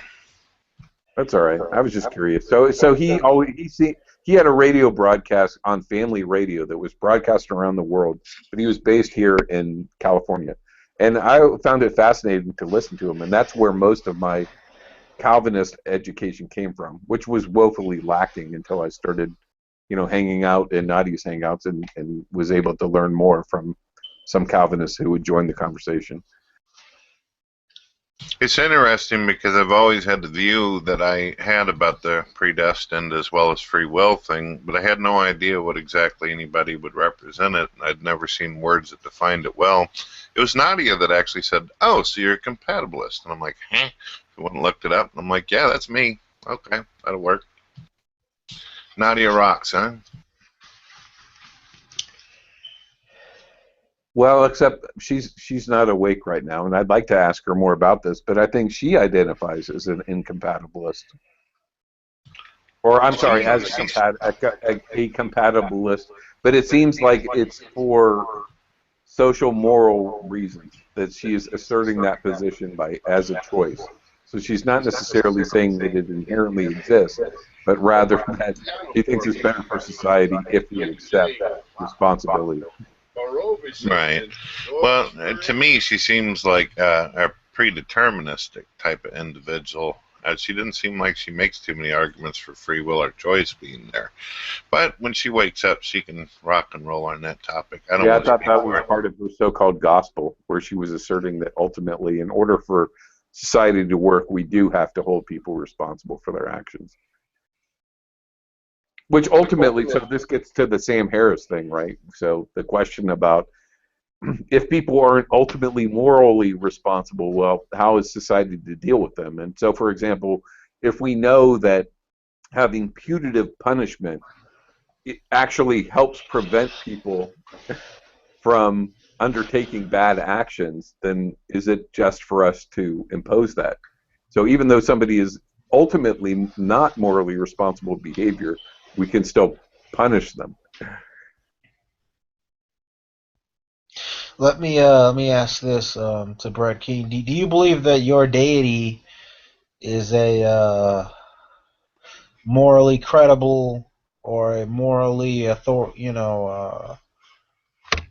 That's all right. I was just curious. So he had a radio broadcast on Family Radio that was broadcast around the world, but he was based here in California. And I found it fascinating to listen to him, and that's where most of my Calvinist education came from, which was woefully lacking until I started, hanging out in Nadia's Hangouts and was able to learn more from some Calvinists who would join the conversation. It's interesting because I've always had the view that I had about the predestined as well as free will thing, but I had no idea what exactly anybody would represent it. I'd never seen words that defined it well. It was Nadia that actually said, oh, so you're a compatibilist. And I'm like, huh? I went and looked it up, and I'm like, yeah, that's me. Okay, that'll work. Nadia rocks, huh? Well, except she's not awake right now, and I'd like to ask her more about this, but I think she identifies as an incompatibilist. Or, I'm sorry, as a compatibilist, but it seems like it's for social moral reasons that she is asserting that position as a choice. So she's not necessarily saying that it inherently exists, but rather that she thinks it's better for society if we accept that responsibility. Right. Well, to me, she seems like, predeterministic type of individual. She didn't seem like she makes too many arguments for free will or choice being there. But when she wakes up, she can rock and roll on that topic. I don't Yeah, I want to thought speak that for was her. part of her so-called gospel, where she was asserting that ultimately, in order for society to work, we do have to hold people responsible for their actions. Which ultimately, so this gets to the Sam Harris thing, right? So the question about if people aren't ultimately morally responsible, well, how is society to deal with them? And so, for example, if we know that having punitive punishment, it actually helps prevent people from undertaking bad actions, then is it just for us to impose that? So even though somebody is ultimately not morally responsible behavior, we can still punish them. Let me ask this to BrettKeane. Do you believe that your deity is a morally credible or a morally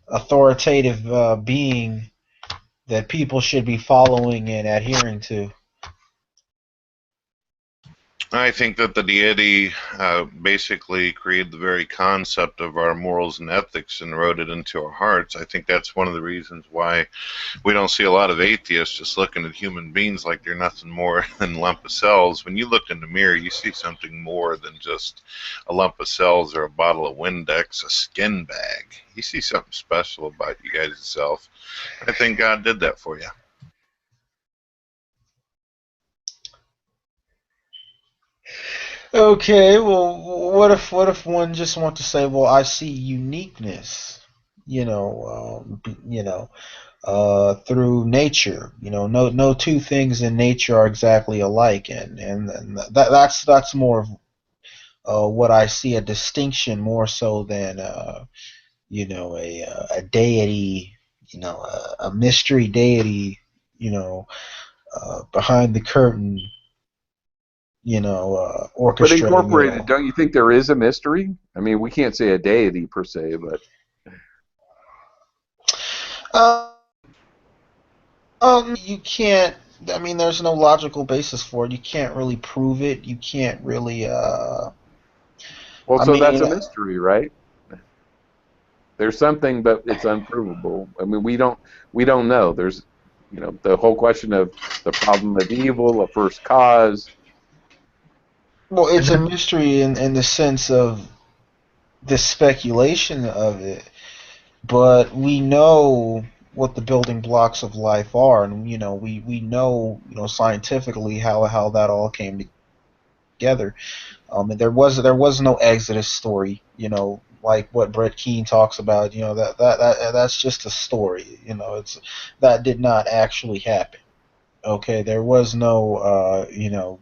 authoritative being that people should be following and adhering to? I think that the deity basically created the very concept of our morals and ethics and wrote it into our hearts. I think that's one of the reasons why we don't see a lot of atheists just looking at human beings like they're nothing more than a lump of cells. When you look in the mirror, you see something more than just a lump of cells or a bottle of Windex, a skin bag. You see something special about you guys yourself. I think God did that for you. Okay, well, what if one just wants to say, well, I see uniqueness, through nature. No two things in nature are exactly alike, and that's more of what I see, a distinction more so than a deity, a mystery deity, behind the curtain, But orchestrating it incorporated, all. don't you think there is a mystery? I mean, we can't say a deity per se, but You can't. I mean, there's no logical basis for it. You can't really prove it. You can't really. well, I so that's mean, a mystery, right? There's something, but it's unprovable. I mean, we don't know. There's, the whole question of the problem of evil, a first cause. well, it's a mystery in the sense of the speculation of it, but we know what the building blocks of life are, and we know scientifically how that all came together. And there was no Exodus story, like what BrettKeane talks about. That's just a story. That did not actually happen. Okay, there was no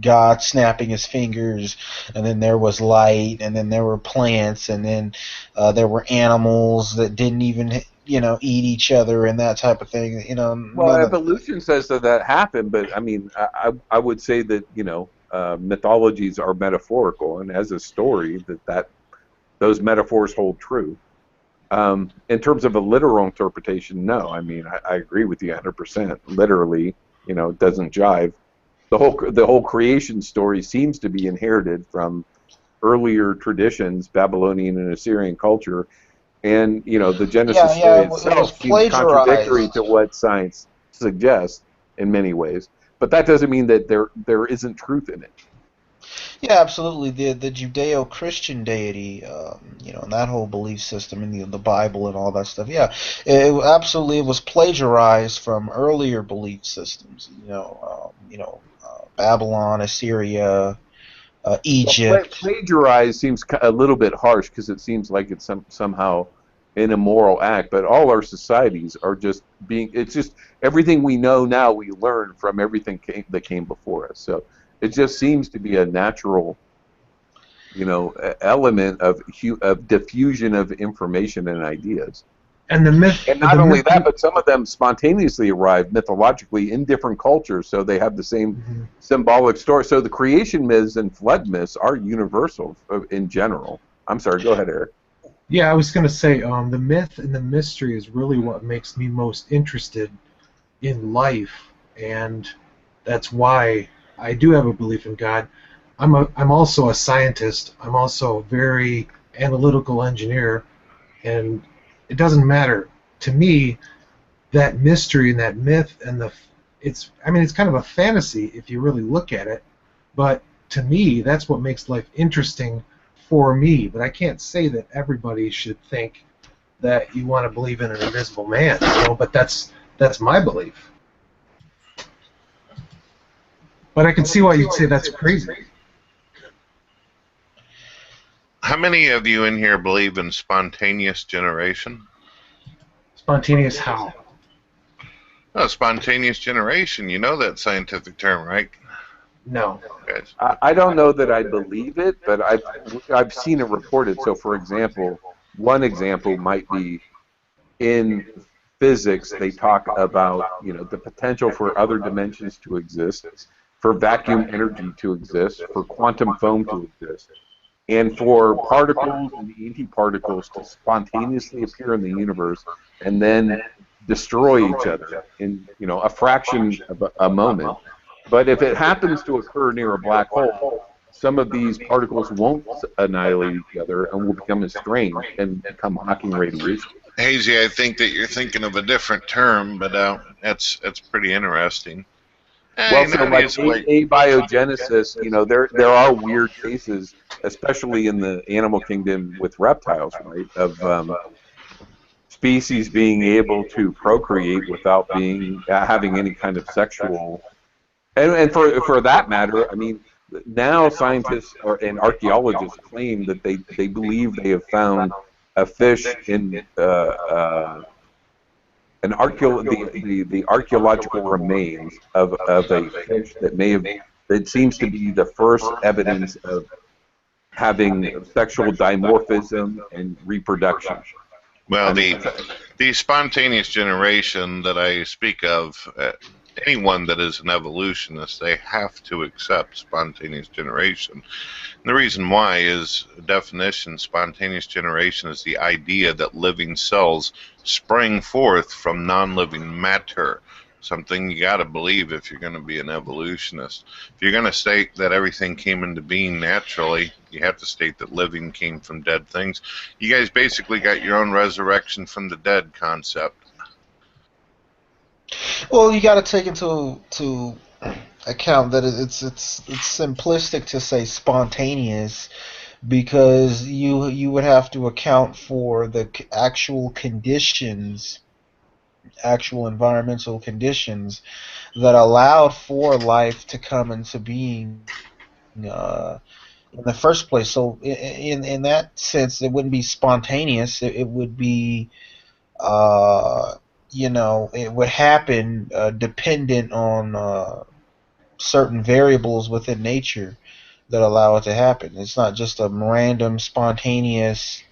God snapping his fingers, and then there was light, and then there were plants, and then there were animals that didn't even eat each other and that type of thing. Well, None of evolution says that happened, but I mean, I would say that mythologies are metaphorical, and as a story, that those metaphors hold true. In terms of a literal interpretation, no. I mean, I agree with you 100%. Literally, it doesn't jive. The whole creation story seems to be inherited from earlier traditions, Babylonian and Assyrian culture, and the Genesis story it was itself seems contradictory plagiarized. to what science suggests in many ways. But that doesn't mean that there isn't truth in it. Yeah, absolutely. The Judeo-Christian deity, and that whole belief system in the Bible and all that stuff. Yeah, absolutely, it was plagiarized from earlier belief systems. Babylon, Assyria, Well, Egypt. plagiarize seems a little bit harsh because it seems like it's somehow an immoral act. But all our societies are just it's just everything we know now we learn from everything that came before us. So it just seems to be a natural, element of diffusion of information and ideas. And the myth, And not only that, but some of them spontaneously arrive mythologically in different cultures, so they have the same symbolic story. So the creation myths and flood myths are universal in general. I'm sorry, go ahead, Eric. Yeah, I was going to say the myth and the mystery is really what makes me most interested in life, and that's why I do have a belief in God. I'm also a scientist. I'm also a very analytical engineer, and it doesn't matter to me that mystery and that myth and it's kind of a fantasy if you really look at it, but to me that's what makes life interesting for me. But I can't say that everybody should think that you want to believe in an invisible man, but that's my belief. But I can see why you'd say that's crazy. How many of you in here believe in spontaneous generation? Spontaneous how? Oh, spontaneous generation. You know that scientific term, right? No. I don't know that I believe it, but I've seen it reported. So, for example, one example might be in physics. They talk about the potential for other dimensions to exist, for vacuum energy to exist, for quantum foam to exist, and for particles and antiparticles to spontaneously appear in the universe and then destroy each other in a fraction of a moment. But if it happens to occur near a black hole, some of these particles won't annihilate each other and will become estranged and become Hawking radiation. Hazy, I think that you're thinking of a different term, but that's pretty interesting. Well, so like abiogenesis, there are weird cases, especially in the animal kingdom with reptiles, right? Of species being able to procreate without having any kind of sexual, and for that matter, now scientists and archaeologists claim that they believe they have found a fish in the archaeological remains of a fish that seems to be the first evidence of having sexual dimorphism and reproduction. Well, the spontaneous generation that I speak of, anyone that is an evolutionist, they have to accept spontaneous generation. And the reason why is, definition, spontaneous generation is the idea that living cells spring forth from non-living matter. Something you got to believe if you're going to be an evolutionist. If you're going to state that everything came into being naturally, you have to state that living came from dead things. You guys basically got your own resurrection from the dead concept. Well, you got to take into account that it's simplistic to say spontaneous, because you would have to account for the actual conditions, actual environmental conditions that allowed for life to come into being in the first place. So in that sense, it wouldn't be spontaneous. It would be it would happen dependent on certain variables within nature that allow it to happen. It's not just a random, spontaneous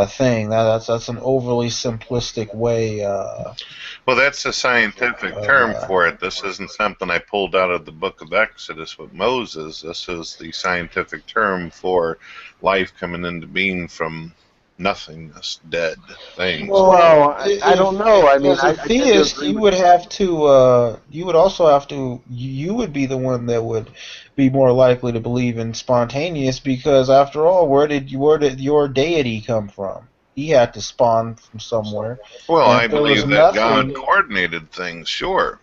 thing. That's an overly simplistic way. Well, that's a scientific term for it. This isn't something I pulled out of the book of Exodus with Moses. This is the scientific term for life coming into being from nothingness, dead things. Well, I don't know. As a theist, you would have to. You would also have to. You would be the one that would be more likely to believe in spontaneous, because after all, where did your deity come from? He had to spawn from somewhere. Well, I believe that God coordinated things. Sure,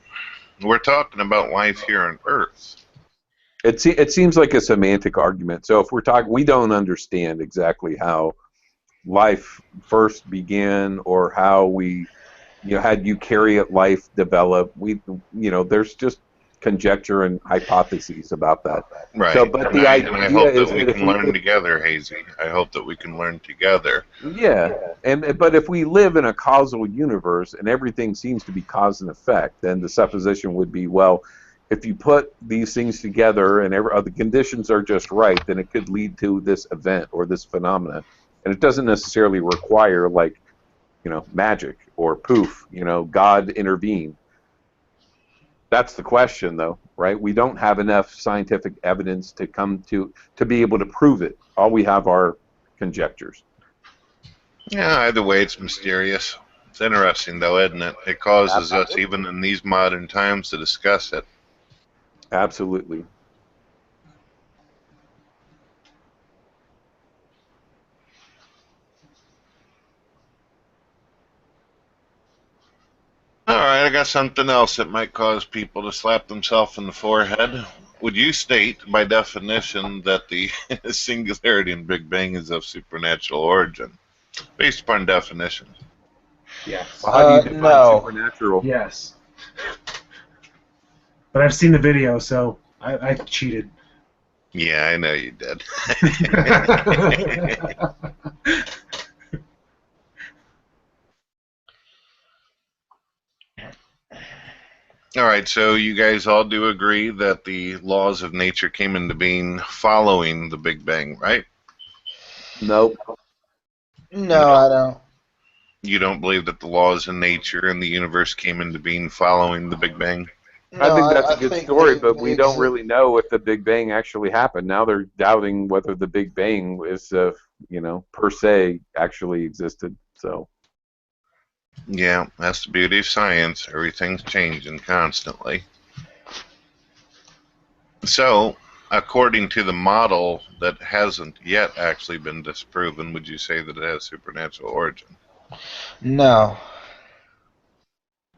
we're talking about life here on Earth. It seems like a semantic argument. So if we're talking, we don't understand exactly how life first began, or how we had eukaryote life develop. There's just conjecture and hypotheses about that. Right. So, but the idea I hope is that we can learn together, Hazy. I hope that we can learn together. Yeah, but if we live in a causal universe and everything seems to be cause and effect, then the supposition would be, well, if you put these things together and the conditions are just right, then it could lead to this event or this phenomenon. And it doesn't necessarily require, magic or poof, God intervened. That's the question, though, right? We don't have enough scientific evidence to be able to prove it. All we have are conjectures. Yeah, either way, it's mysterious. It's interesting, though, isn't it? It causes us, even in these modern times, to discuss it. Absolutely. All right, I got something else that might cause people to slap themselves in the forehead. Would you state, by definition, that the singularity in Big Bang is of supernatural origin, based upon definition? Yes. Well, how do you define No. supernatural? Yes. But I've seen the video, so I cheated. Yeah, I know you did. All right, so you guys all do agree that the laws of nature came into being following the Big Bang, right? Nope. No, I don't. You don't believe that the laws of nature and the universe came into being following the Big Bang? I think that's a I good think story, they- but they we don't exist- really know if the Big Bang actually happened. Now they're doubting whether the Big Bang is, per se, actually existed. So. Yeah, that's the beauty of science. Everything's changing constantly. So, according to the model that hasn't yet actually been disproven, would you say that it has supernatural origin? No.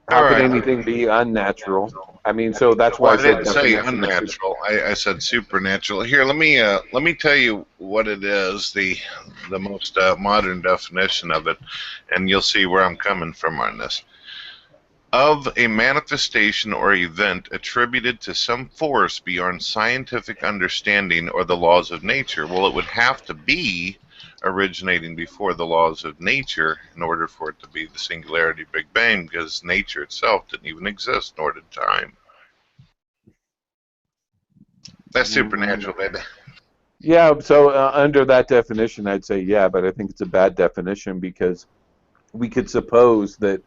How All could right. anything be unnatural? I mean, so that's why Well, I I said didn't say definition of unnatural. I said supernatural. Here, let me tell you what it is. The most modern definition of it, and you'll see where I'm coming from on this. Of a manifestation or event attributed to some force beyond scientific understanding or the laws of nature. Well, it would have to be originating before the laws of nature in order for it to be the singularity Big Bang, because nature itself didn't even exist, nor did time. That's supernatural, baby. Yeah, so under that definition, I'd say yeah, but I think it's a bad definition because we could suppose that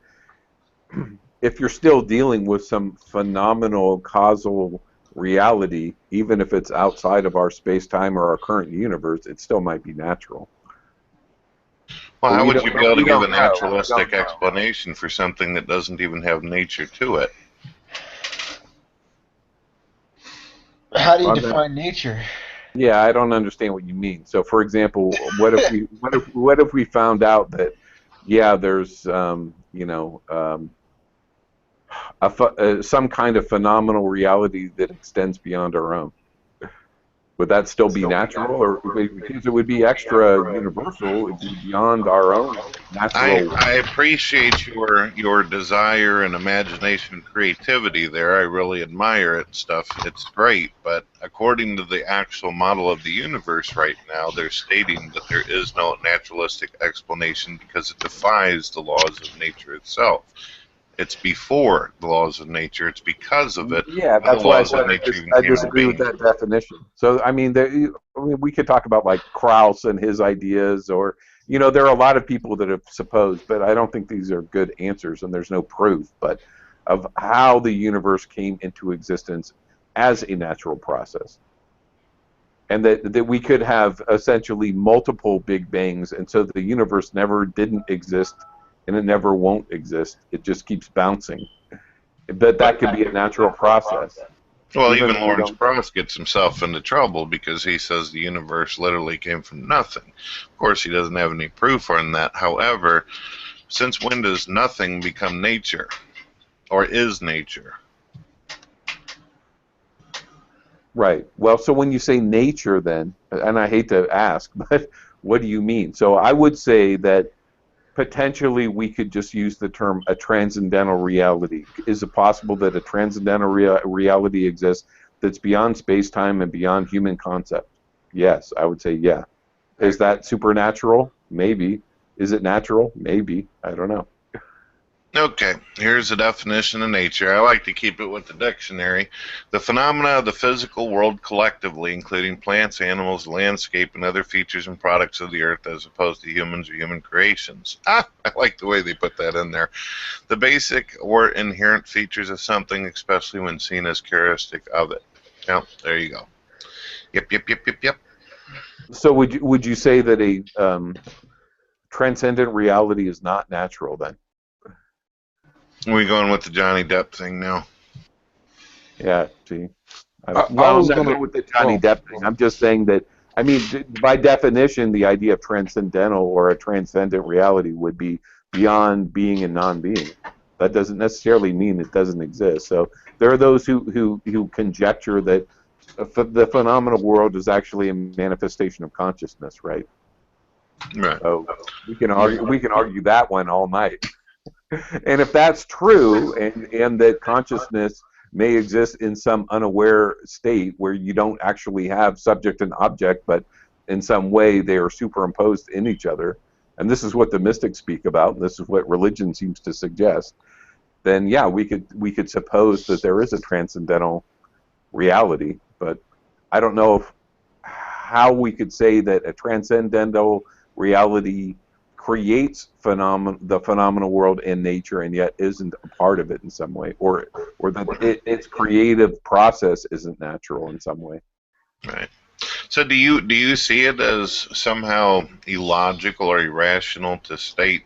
if you're still dealing with some phenomenal causal reality, even if it's outside of our space-time or our current universe, it still might be natural. Well, how would you be able to give a We don't know. naturalistic explanation for something that doesn't even have nature to it? How do you define nature? Yeah, I don't understand what you mean. So, for example, what if we found out that, yeah, there's some kind of phenomenal reality that extends beyond our own? Would that still be natural, or because it would be extra universal, it would be beyond our own natural? I appreciate your desire and imagination and creativity there. I really admire it and stuff. It's great, but according to the actual model of the universe right now, they're stating that there is no naturalistic explanation because it defies the laws of nature itself. It's before the laws of nature. It's because of it. Yeah, that's why I said I disagree with that. that definition. So, I mean, we could talk about like Krauss and his ideas, or there are a lot of people that have supposed, but I don't think these are good answers, and there's no proof, but of how the universe came into existence as a natural process, and that we could have essentially multiple Big Bangs, and so the universe never didn't exist, and it never won't exist. It just keeps bouncing. But that could be a natural process. Well, even Lawrence Krauss gets himself into trouble because he says the universe literally came from nothing. Of course, he doesn't have any proof on that. However, since when does nothing become nature? Or is nature? Right. Well, so when you say nature then, and I hate to ask, but what do you mean? So I would say that potentially we could just use the term a transcendental reality. Is it possible that a transcendental reality exists that's beyond space-time and beyond human concept? Yes, I would say yeah. Is that supernatural? Maybe. Is it natural? Maybe. I don't know. Okay, here's a definition of nature. I like to keep it with the dictionary. The phenomena of the physical world collectively, including plants, animals, landscape, and other features and products of the earth as opposed to humans or human creations. I like the way they put that in there. The basic or inherent features of something, especially when seen as characteristic of it. Yep, there you go. Yep. So would you say that a transcendent reality is not natural then? We going with the Johnny Depp thing now? Yeah, see. I Well, was I'm not gonna. going with the Johnny Oh, Depp thing. I'm just saying that, I mean, by definition, the idea of transcendental or a transcendent reality would be beyond being and non-being. That doesn't necessarily mean it doesn't exist. So there are those who conjecture that the phenomenal world is actually a manifestation of consciousness, right? Right. So we can argue that one all night. And if that's true, and that consciousness may exist in some unaware state where you don't actually have subject and object, but in some way they are superimposed in each other, and this is what the mystics speak about, and this is what religion seems to suggest, then yeah, we could suppose that there is a transcendental reality. But I don't know how we could say that a transcendental reality creates the phenomenal world in nature and yet isn't a part of it in some way, or that its creative process isn't natural in some way. Right. So do you see it as somehow illogical or irrational to state,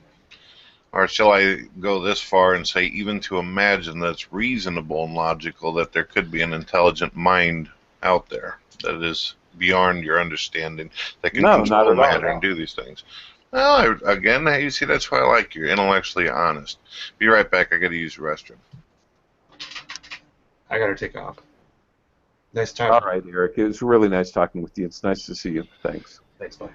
or shall I go this far and say even to imagine that it's reasonable and logical that there could be an intelligent mind out there that is beyond your understanding, that can No, control not at all. matter and do these things? Well, again, you see, that's why I like you. You're intellectually honest. Be right back. I got to use the restroom. I gotta take off. Nice talking. All right, Eric. It was really nice talking with you. It's nice to see you. Thanks. Thanks, bye.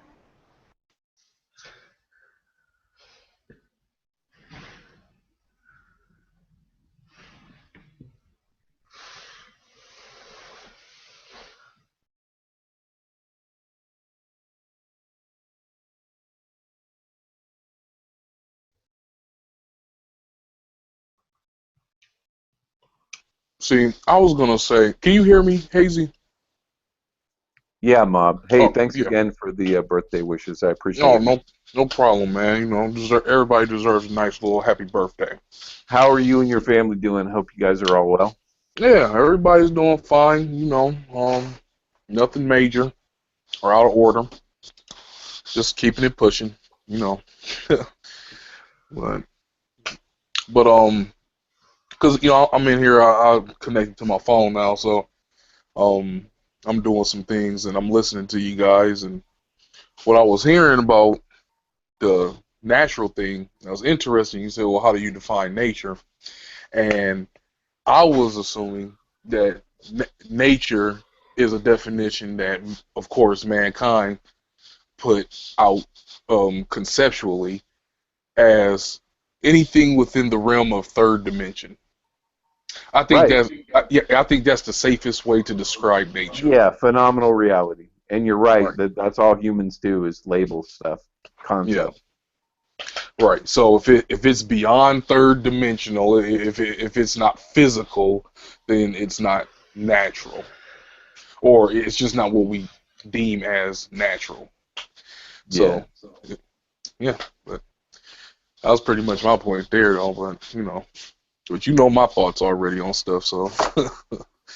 see, I was gonna say, can you hear me, Hazy? Yeah, Mob. Hey, thanks yeah. again for the birthday wishes. I appreciate Oh, it. no problem, man. You know, everybody deserves a nice little happy birthday. How are you and your family doing? Hope you guys are all well. Yeah, everybody's doing fine. You know, nothing major or out of order. Just keeping it pushing. You know, but because you know I'm in here, I'm connected to my phone now, so I'm doing some things and I'm listening to you guys, and what I was hearing about the natural thing, that was interesting. You said, well, how do you define nature? And I was assuming that nature is a definition that, of course, mankind put out conceptually as anything within the realm of third dimension. I think I think that's the safest way to describe nature. Yeah, phenomenal reality. And you're right, that's all humans do is label stuff, concepts. Yeah. Right. So if it's beyond third dimensional, if it's not physical, then it's not natural, or it's just not what we deem as natural. So yeah, but that was pretty much my point there, though. But you know my thoughts already on stuff. So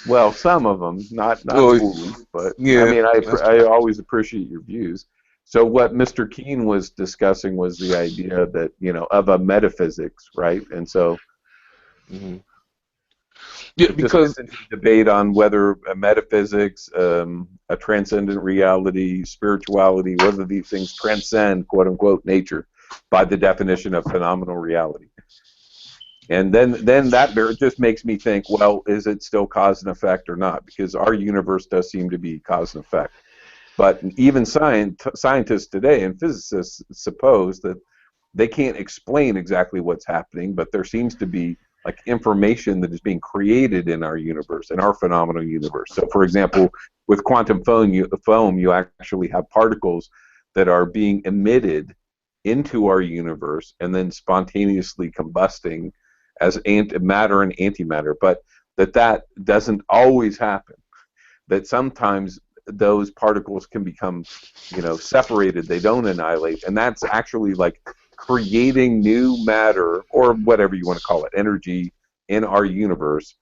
well, some of them, not Well, fully, but yeah, I mean, I always appreciate your views. So what Mr. Keane was discussing was the idea that, of a metaphysics, right? And so yeah, because debate on whether a metaphysics, a transcendent reality, spirituality, whether these things transcend, quote unquote, nature by the definition of phenomenal reality. And then that just makes me think, well, is it still cause and effect or not? Because our universe does seem to be cause and effect. But even scientists today and physicists suppose that they can't explain exactly what's happening, but there seems to be like information that is being created in our universe, in our phenomenal universe. So, for example, with quantum foam, you actually have particles that are being emitted into our universe and then spontaneously combusting as matter and antimatter, but that doesn't always happen. That sometimes those particles can become, separated. They don't annihilate, and that's actually like creating new matter, or whatever you want to call it, energy in our universe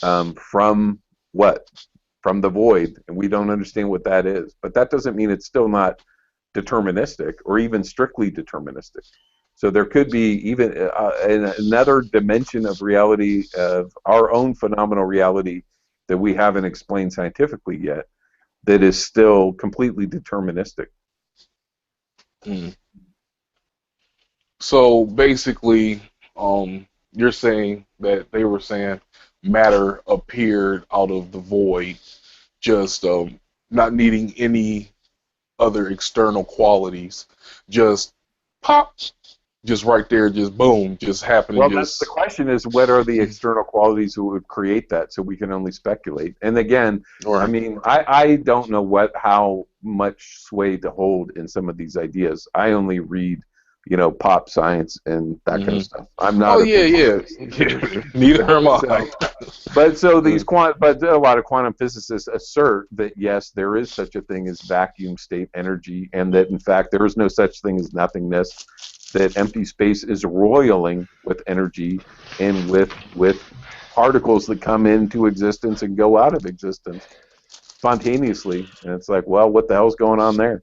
from what? From the void, and we don't understand what that is. But that doesn't mean it's still not deterministic or even strictly deterministic. So there could be even another dimension of reality, of our own phenomenal reality that we haven't explained scientifically yet, that is still completely deterministic. So basically, you're saying that they were saying matter appeared out of the void, just not needing any other external qualities, just pop, just right there, just boom, just happening. Well, that's the question: is what are the external qualities that would create that? So we can only speculate. And again, I mean, I don't know how much sway to hold in some of these ideas. I only read, pop science and that kind of stuff. I'm not. Oh yeah. Neither am I. But so but a lot of quantum physicists assert that yes, there is such a thing as vacuum state energy, and that in fact there is no such thing as nothingness. That empty space is roiling with energy and with particles that come into existence and go out of existence spontaneously. And it's like, well, what the hell's going on there?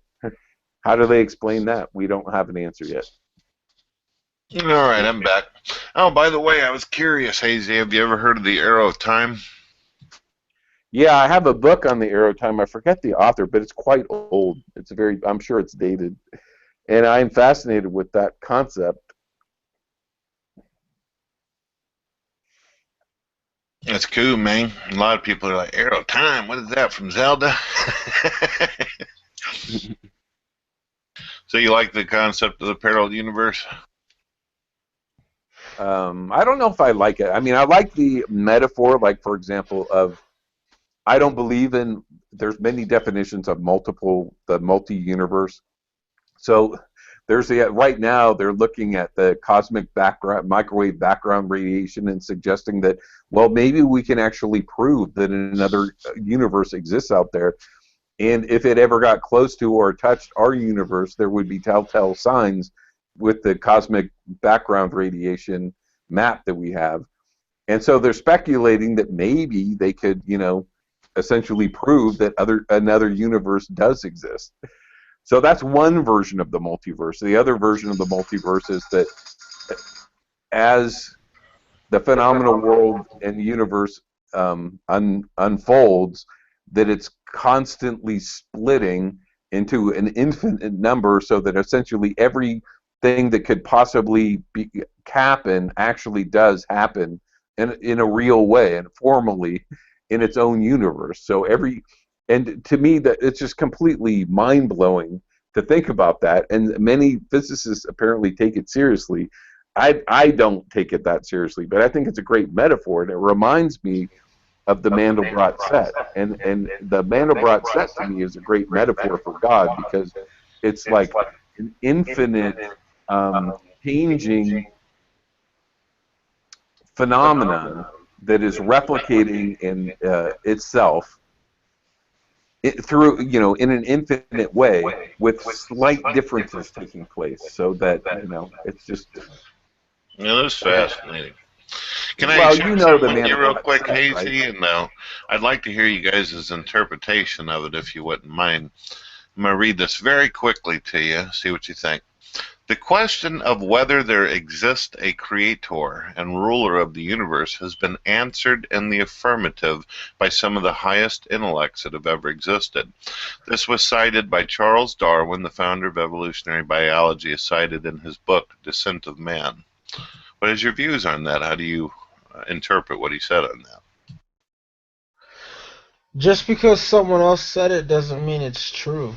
How do they explain that? We don't have an answer yet. All right, I'm back. Oh, by the way, I was curious, Hazy, have you ever heard of the Arrow of Time? Yeah, I have a book on the Arrow of Time. I forget the author, but it's quite old. I'm sure it's dated. And I'm fascinated with that concept. That's cool, man. A lot of people are like, Arrow of Time, what is that, from Zelda? So you like the concept of the parallel universe? I don't know if I like it. I mean, I like the metaphor, like, for example, I don't believe there's many definitions of the multi-universe. So right now they're looking at the cosmic microwave background radiation and suggesting that, well, maybe we can actually prove that another universe exists out there. And if it ever got close to or touched our universe, there would be telltale signs with the cosmic background radiation map that we have. And so they're speculating that maybe they could, essentially prove that another universe does exist. So that's one version of the multiverse. The other version of the multiverse is that as the phenomenal world and universe unfolds, that it's constantly splitting into an infinite number, so that essentially everything that could possibly happen actually does happen in a real way and formally in its own universe. So and to me, that it's just completely mind-blowing to think about that, and many physicists apparently take it seriously. I don't take it that seriously, but I think it's a great metaphor, and it reminds me of the Mandelbrot set. And the Mandelbrot set to me is a great metaphor for God, because it's like an infinite changing phenomenon that is replicating in itself through, in an infinite way, with slight differences taking place, so that, it's just... Yeah, that's fascinating. Can I well, share something with you real quick, Hazy? Right? And I'd like to hear you guys' interpretation of it, if you wouldn't mind. I'm going to read this very quickly to you, see what you think. The question of whether there exists a creator and ruler of the universe has been answered in the affirmative by some of the highest intellects that have ever existed. This was cited by Charles Darwin, the founder of evolutionary biology, as cited in his book, Descent of Man. What is your views on that? How do you interpret what he said on that? Just because someone else said it doesn't mean it's true.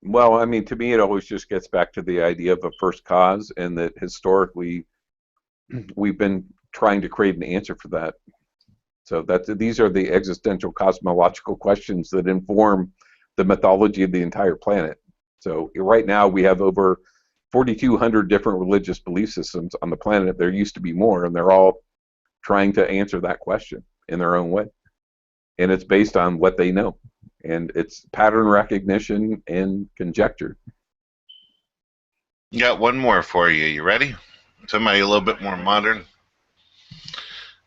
Well, I mean, to me, it always just gets back to the idea of a first cause, and that historically we've been trying to create an answer for that. So these are the existential cosmological questions that inform the mythology of the entire planet. So right now we have over 4,200 different religious belief systems on the planet. There used to be more, and they're all trying to answer that question in their own way. And it's based on what they know. And it's pattern recognition and conjecture. Got one more for you. You ready? Somebody a little bit more modern.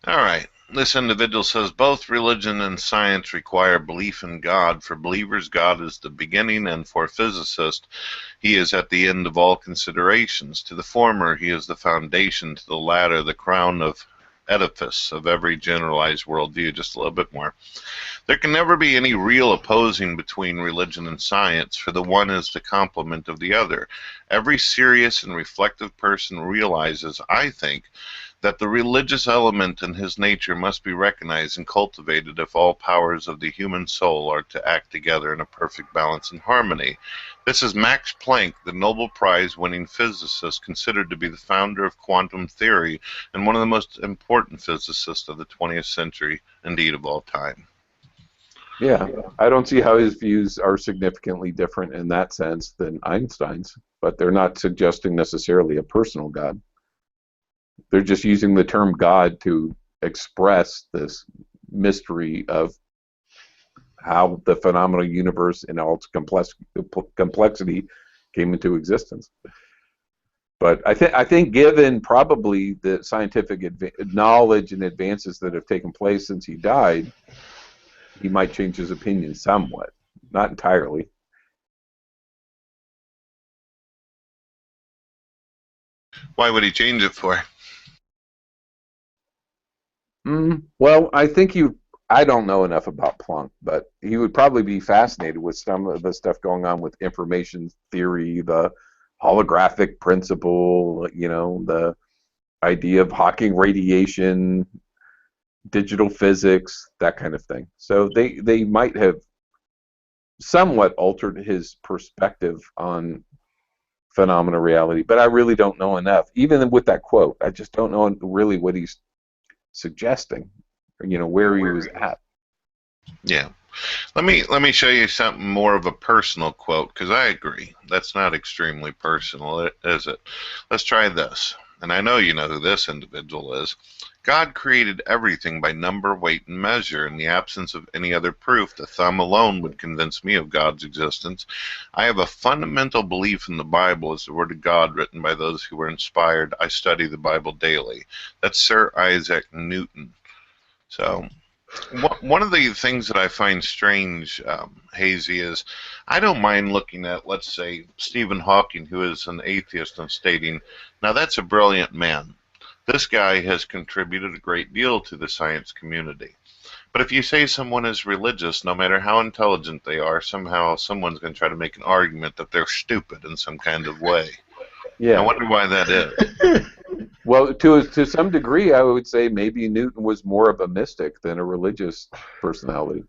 All right. this individual says both religion and science require belief in God. For believers, God is the beginning, and for physicists, he is at the end of all considerations. To the former, he is the foundation. To the latter, the crown of edifice of every generalized worldview. Just a little bit more. There can never be any real opposing between religion and science, for the one is the complement of the other. Every serious and reflective person realizes, I think, that the religious element in his nature must be recognized and cultivated if all powers of the human soul are to act together in a perfect balance and harmony. This is Max Planck, the Nobel Prize-winning physicist, considered to be the founder of quantum theory and one of the most important physicists of the 20th century, indeed of all time. Yeah, I don't see how his views are significantly different in that sense than Einstein's, but they're not suggesting necessarily a personal God. They're just using the term God to express this mystery of how the phenomenal universe in all its complexity came into existence. But I think given probably the scientific knowledge and advances that have taken place since he died, he might change his opinion somewhat, not entirely. Why would he change it for? Well, I think I don't know enough about Planck, but he would probably be fascinated with some of the stuff going on with information theory, the holographic principle, the idea of Hawking radiation, digital physics, that kind of thing. So they might have somewhat altered his perspective on phenomena reality, but I really don't know enough. Even with that quote, I just don't know really what he's suggesting, where he was at. Yeah. Let me show you something more of a personal quote, because I agree. That's not extremely personal, is it? Let's try this. And I know you know who this individual is. God created everything by number, weight, and measure. In the absence of any other proof, the thumb alone would convince me of God's existence. I have a fundamental belief in the Bible as the Word of God written by those who were inspired. I study the Bible daily. That's Sir Isaac Newton. So one of the things that I find strange, Hazy, is I don't mind looking at, let's say, Stephen Hawking, who is an atheist, and stating, now that's a brilliant man. This guy has contributed a great deal to the science community. But if you say someone is religious, no matter how intelligent they are, somehow someone's going to try to make an argument that they're stupid in some kind of way. Yeah. I wonder why that is. Well, to some degree, I would say maybe Newton was more of a mystic than a religious personality.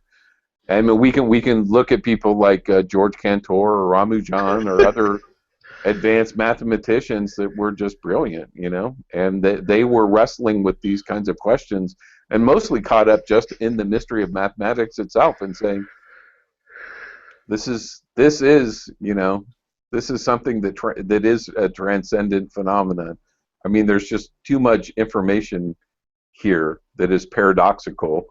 I mean, we can look at people like George Cantor or Ramanujan or other advanced mathematicians that were just brilliant, and they were wrestling with these kinds of questions and mostly caught up just in the mystery of mathematics itself and saying, this is something that is a transcendent phenomenon. I mean, there's just too much information here that is paradoxical,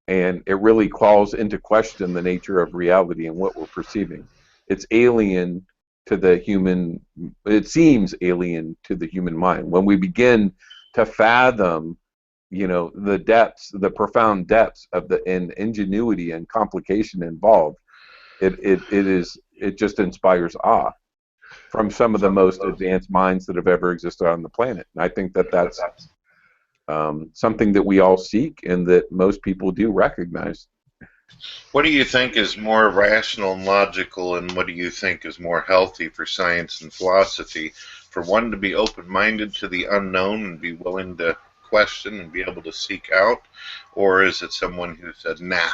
and it really calls into question the nature of reality and what we're perceiving. It's alien to the human, it seems alien to the human mind. When we begin to fathom, the depths, the profound depths of the ingenuity and complication involved, it just inspires awe from some of the most advanced minds that have ever existed on the planet. And I think that's something that we all seek and that most people do recognize. What do you think is more rational and logical, and what do you think is more healthy for science and philosophy? For one to be open-minded to the unknown and be willing to question and be able to seek out, or is it someone who said, nah,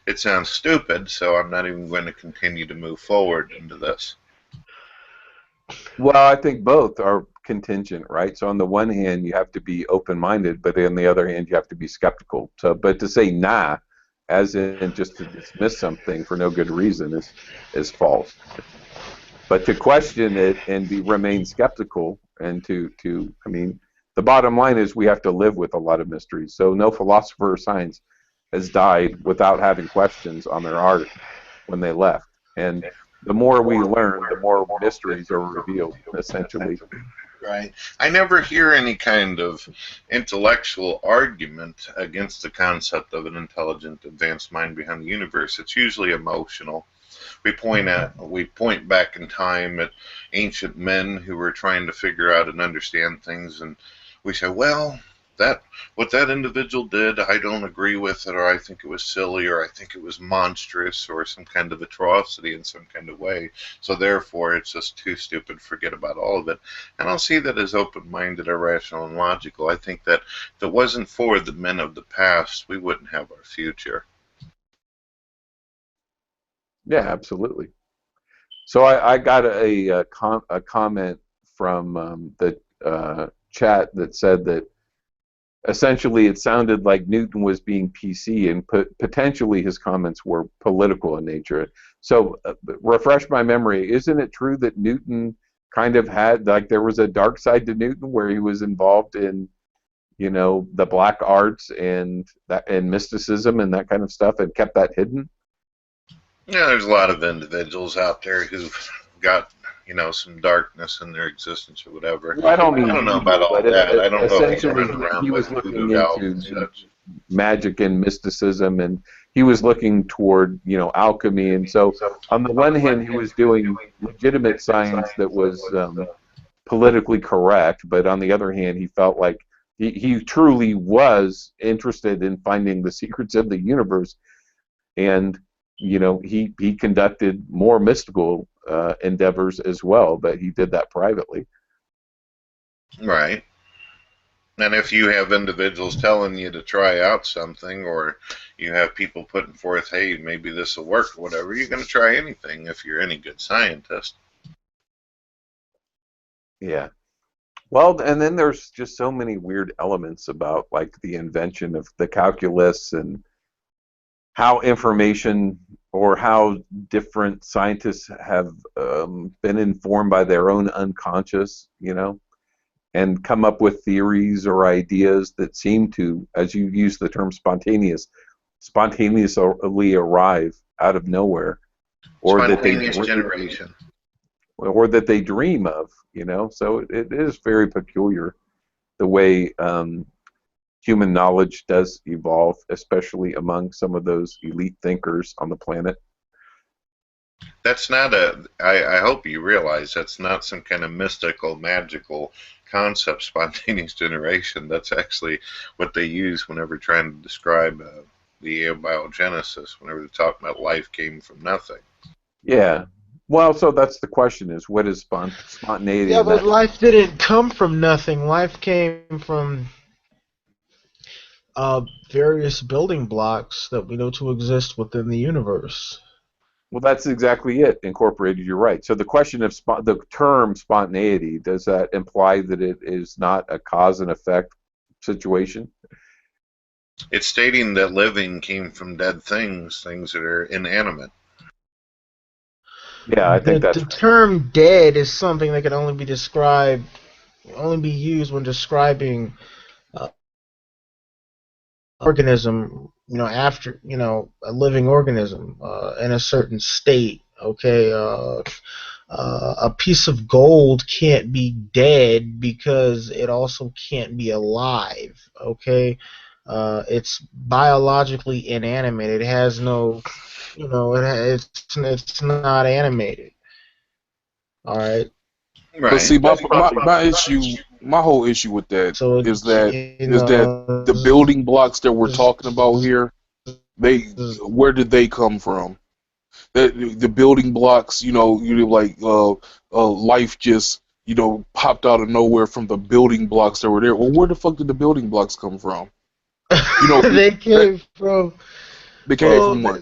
it sounds stupid, so I'm not even going to continue to move forward into this? Well, I think both are contingent, right? So on the one hand, you have to be open-minded, but on the other hand, you have to be skeptical. So, but to say nah, as in just to dismiss something for no good reason, is false. But to question it and remain skeptical, and I mean, the bottom line is we have to live with a lot of mysteries. So no philosopher or science has died without having questions on their art when they left. And the more we learn, the more mysteries are revealed, essentially. Right. I never hear any kind of intellectual argument against the concept of an intelligent, advanced mind behind the universe. It's usually emotional. We point back in time at ancient men who were trying to figure out and understand things, and we say, well, what that individual did, I don't agree with it, or I think it was silly, or I think it was monstrous, or some kind of atrocity in some kind of way. So therefore, it's just too stupid. Forget about all of it. I don't see that as open-minded or rational and logical. I think that if it wasn't for the men of the past, we wouldn't have our future. Yeah, absolutely. So I got a comment from the chat that said that essentially it sounded like Newton was being PC, and potentially his comments were political in nature. So refresh my memory. Isn't it true that Newton kind of had, like, there was a dark side to Newton where he was involved in, you know, the black arts and mysticism and that kind of stuff, and kept that hidden? Yeah, there's a lot of individuals out there who've got, you know, some darkness in their existence or whatever. Well, I don't know about all that. I don't know if he's running essentially around he was with looking voodoo dolls and into such. magic and mysticism, and he was looking toward, you know, alchemy. And so on the one hand, he was doing legitimate science that was politically correct, but on the other hand, he felt like he truly was interested in finding the secrets of the universe. And you know, he conducted more mystical endeavors as well, but he did that privately. Right. And if you have individuals telling you to try out something, or you have people putting forth, hey, maybe this will work or whatever, you're going to try anything if you're any good scientist. Yeah. Well, and then there's just so many weird elements about, like, the invention of the calculus and how information, or how different scientists have been informed by their own unconscious, you know, and come up with theories or ideas that seem to, as you use the term spontaneously arrive out of nowhere, or Spontaneous generation. or that they dream of, you know. So it is very peculiar the way human knowledge does evolve, especially among some of those elite thinkers on the planet. That's not I hope you realize that's not some kind of mystical, magical concept, spontaneous generation. That's actually what they use whenever trying to describe the abiogenesis, whenever they talk about life came from nothing. Yeah. Well, so that's the question, is what is spontaneity? Yeah, but life didn't come from nothing. Life came from various building blocks that we know to exist within the universe. Well, that's exactly it. Incorporated, you're right. So the question of the term spontaneity, does that imply that it is not a cause and effect situation? It's stating that living came from dead things that are inanimate. Yeah, I think that's the term "dead" is something that can only be used when describing organism, you know, after, you know, a living organism in a certain state. Okay, a piece of gold can't be dead because it also can't be alive. Okay, it's biologically inanimate. It has no, you know, it's not animated. All right. But see, my issue, my whole issue with that is that the building blocks that we're talking about here, where did they come from? The building blocks, you know, like life just, you know, popped out of nowhere from the building blocks that were there. Well, where the fuck did the building blocks come from? You know, they came from. They came from what?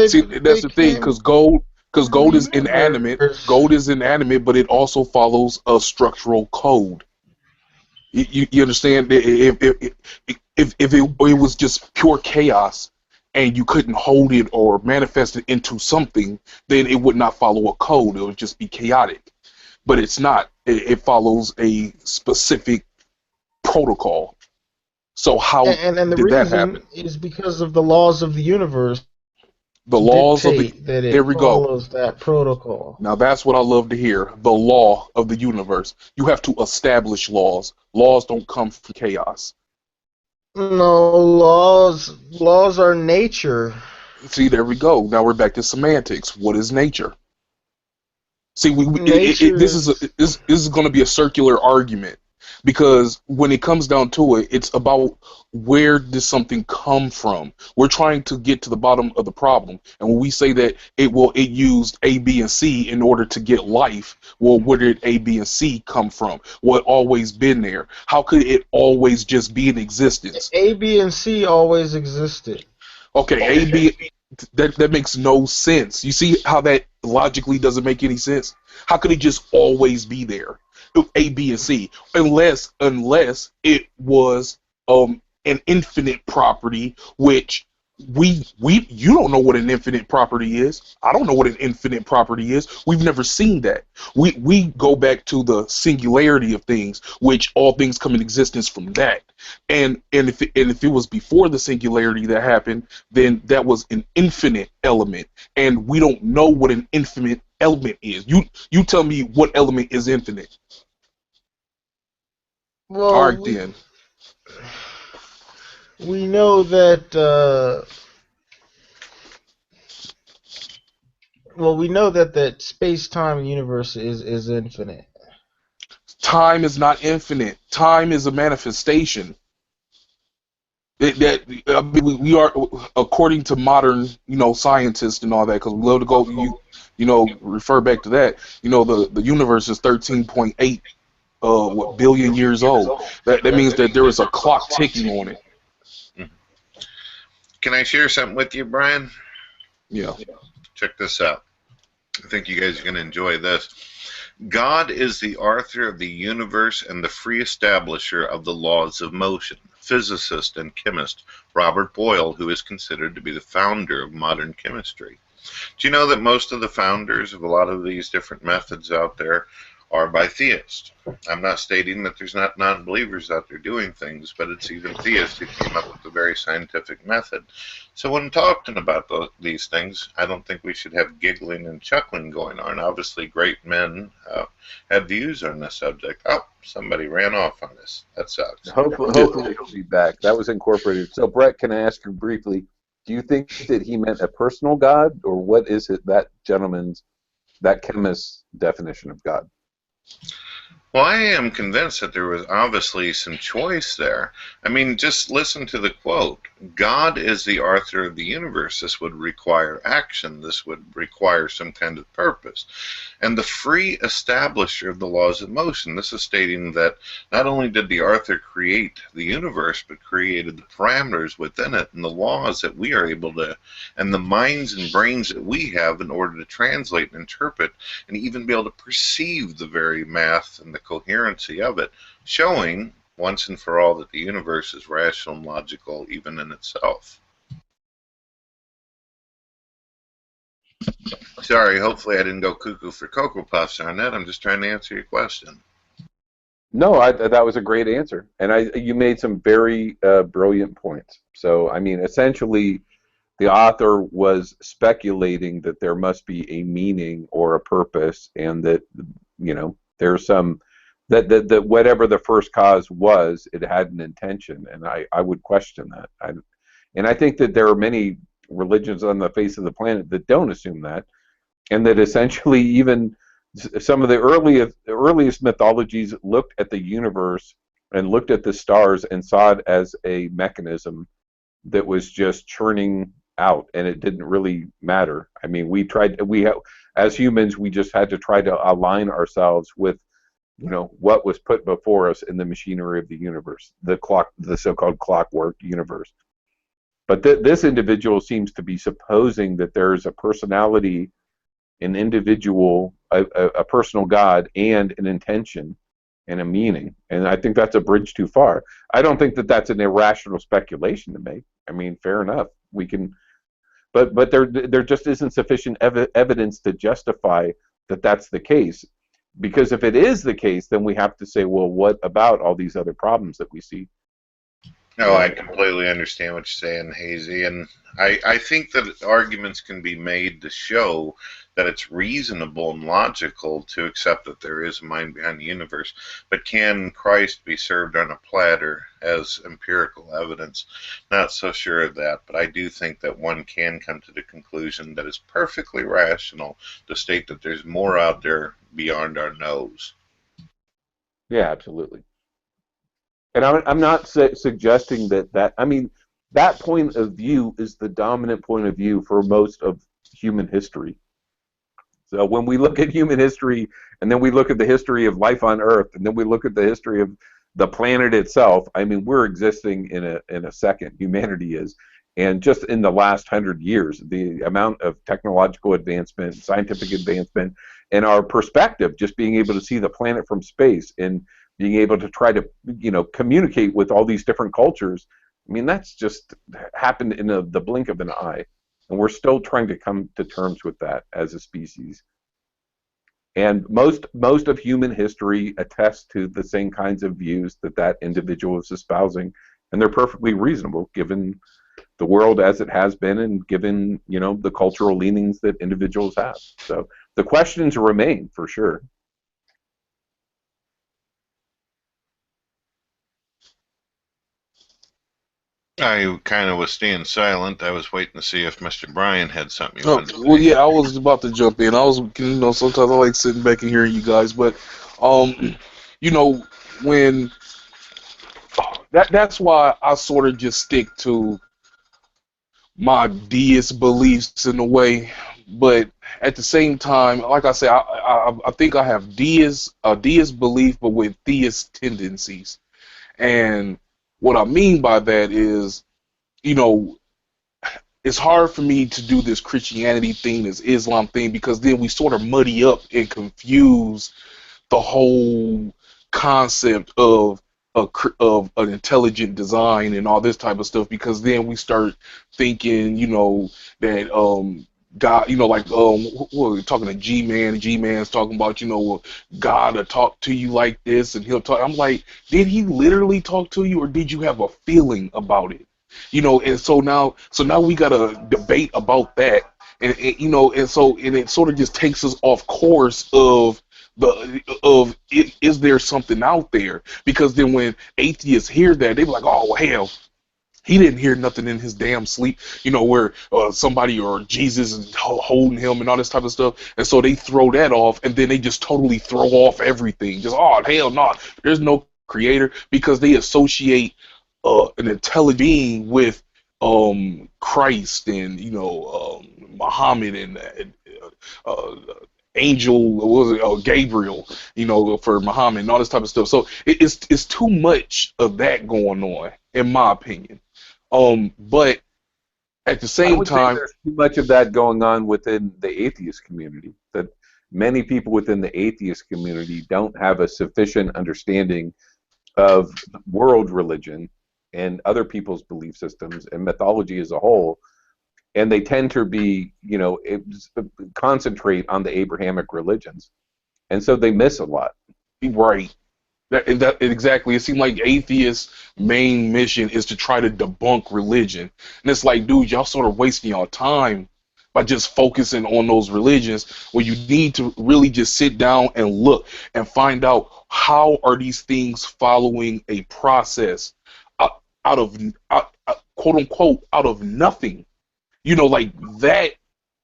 See, that's the thing, because gold is inanimate. Gold is inanimate, but it also follows a structural code. You understand? If it was just pure chaos and you couldn't hold it or manifest it into something, then it would not follow a code. It would just be chaotic. But it's not. It follows a specific protocol. So how and the did that reason happen? is because of the laws of the universe. The laws of the dictate that there it we go. follows that protocol. Now that's what I love to hear. The law of the universe. You have to establish laws. Laws don't come from chaos. No, laws are nature. See, there we go. Now we're back to semantics. What is nature? See, Nature this is going to be a circular argument, because when it comes down to it, it's about where does something come from. We're trying to get to the bottom of the problem, and when we say that it used A, B, and C in order to get life, well, where did A, B, and C come from? What always been there? How could it always just be in existence? A, B, and C always existed. Okay, A, B, that makes no sense. You see how that logically doesn't make any sense? How could it just always be there? A, B, and C, unless it was an infinite property, which you don't know what an infinite property is. I don't know what an infinite property is. We've never seen that. We go back to the singularity of things, which all things come in existence from that. And if it was before the singularity that happened, then that was an infinite element, and we don't know what an infinite element is. You tell me what element is infinite. Well, all right, then. We know that. We know that space-time universe is infinite. Time is not infinite. Time is a manifestation. We are, according to modern, scientists and all that, because we love to go, refer back to that. The universe is 13.8 billion years old. That means that there is a clock ticking on it. Can I share something with you, Brian? Yeah. Check this out. I think you guys are going to enjoy this. God is the author of the universe and the free establisher of the laws of motion. Physicist and chemist Robert Boyle, who is considered to be the founder of modern chemistry. Do you know that most of the founders of a lot of these different methods out there are by theists? I'm not stating that there's not non-believers out there doing things, but it's even theists who came up with a very scientific method. So when talking about these things, I don't think we should have giggling and chuckling going on. Obviously, great men have views on this subject. Oh, somebody ran off on this. That sucks. Hopefully he'll be back. That was incorporated. So, Brett, can I ask you briefly, do you think that he meant a personal God, or what is it that chemist's definition of God? Well, I am convinced that there was obviously some choice there. I mean, just listen to the quote. God is the author of the universe. This would require action. This would require some kind of purpose. And the free establisher of the laws of motion. This is stating that not only did the author create the universe, but created the parameters within it and the laws that we are able to, and the minds and brains that we have in order to translate and interpret and even be able to perceive the very math and the coherency of it, showing once and for all that the universe is rational and logical even in itself. Sorry, hopefully I didn't go cuckoo for Cocoa Puffs on that. I'm just trying to answer your question. No, that was a great answer, and you made some very brilliant points. So, I mean, essentially, the author was speculating that there must be a meaning or a purpose, and that there's some that whatever the first cause was, it had an intention, and I would question that. And I think that there are many religions on the face of the planet that don't assume that, and that essentially even some of the earliest mythologies looked at the universe and looked at the stars and saw it as a mechanism that was just churning out, and it didn't really matter. I mean, as humans, we just had to try to align ourselves with what was put before us in the machinery of the universe, the so-called clockwork universe. But this individual seems to be supposing that there's a personality, an individual, a personal God, and an intention and a meaning. And I think that's a bridge too far. I don't think that that's an irrational speculation to make. I mean, fair enough. We can, but there just isn't sufficient evidence to justify that that's the case. Because if it is the case, then we have to say, well, what about all these other problems that we see? No, I completely understand what you're saying, Hazy, and I think that arguments can be made to show that it's reasonable and logical to accept that there is a mind behind the universe. But can Christ be served on a platter as empirical evidence? Not so sure of that, but I do think that one can come to the conclusion that it's perfectly rational to state that there's more out there beyond our nose. Yeah, absolutely. And I'm not suggesting that. I mean, that point of view is the dominant point of view for most of human history. So when we look at human history, and then we look at the history of life on Earth, and then we look at the history of the planet itself, I mean, we're existing in a second. Humanity is, and just in the last 100 years, the amount of technological advancement, scientific advancement, and our perspective, just being able to see the planet from space and being able to try to, communicate with all these different cultures. I mean, that's just happened in the blink of an eye, and we're still trying to come to terms with that as a species. And most of human history attests to the same kinds of views that individual is espousing, and they're perfectly reasonable given the world as it has been, and given the cultural leanings that individuals have. So the questions remain for sure. I kind of was staying silent. I was waiting to see if Mr. Bryan had something. Well, yeah, I was about to jump in. I was, sometimes I like sitting back and hearing you guys, but, when that's why I sort of just stick to my deist beliefs in a way. But at the same time, like I say, I think I have a deist belief, but with theist tendencies. And what I mean by that is, it's hard for me to do this Christianity thing, this Islam thing, because then we sort of muddy up and confuse the whole concept of an intelligent design and all this type of stuff, because then we start thinking, that God, we're talking to G-Man, and G-Man's talking about, God will talk to you like this, and he'll talk. I'm like, did he literally talk to you, or did you have a feeling about it? And so now we got a debate about that, and it sort of just takes us off course of is there something out there? Because then when atheists hear that, they be like, oh hell, he didn't hear nothing in his damn sleep, where somebody or Jesus is holding him and all this type of stuff. And so they throw that off, and then they just totally throw off everything. Just, oh, hell no, there's no creator, because they associate an intelligent being with Christ and, Muhammad and angel, what was it, Gabriel, for Muhammad and all this type of stuff. So it's too much of that going on, in my opinion. But at the same time, there's too much of that going on within the atheist community. That many people within the atheist community don't have a sufficient understanding of world religion and other people's belief systems and mythology as a whole, and they tend to be, concentrate on the Abrahamic religions, and so they miss a lot. Right. That exactly. It seems like atheists' main mission is to try to debunk religion, and it's like, dude, y'all sort of wasting your time by just focusing on those religions, when you need to really just sit down and look and find out how are these things following a process out of quote unquote out of nothing. Like that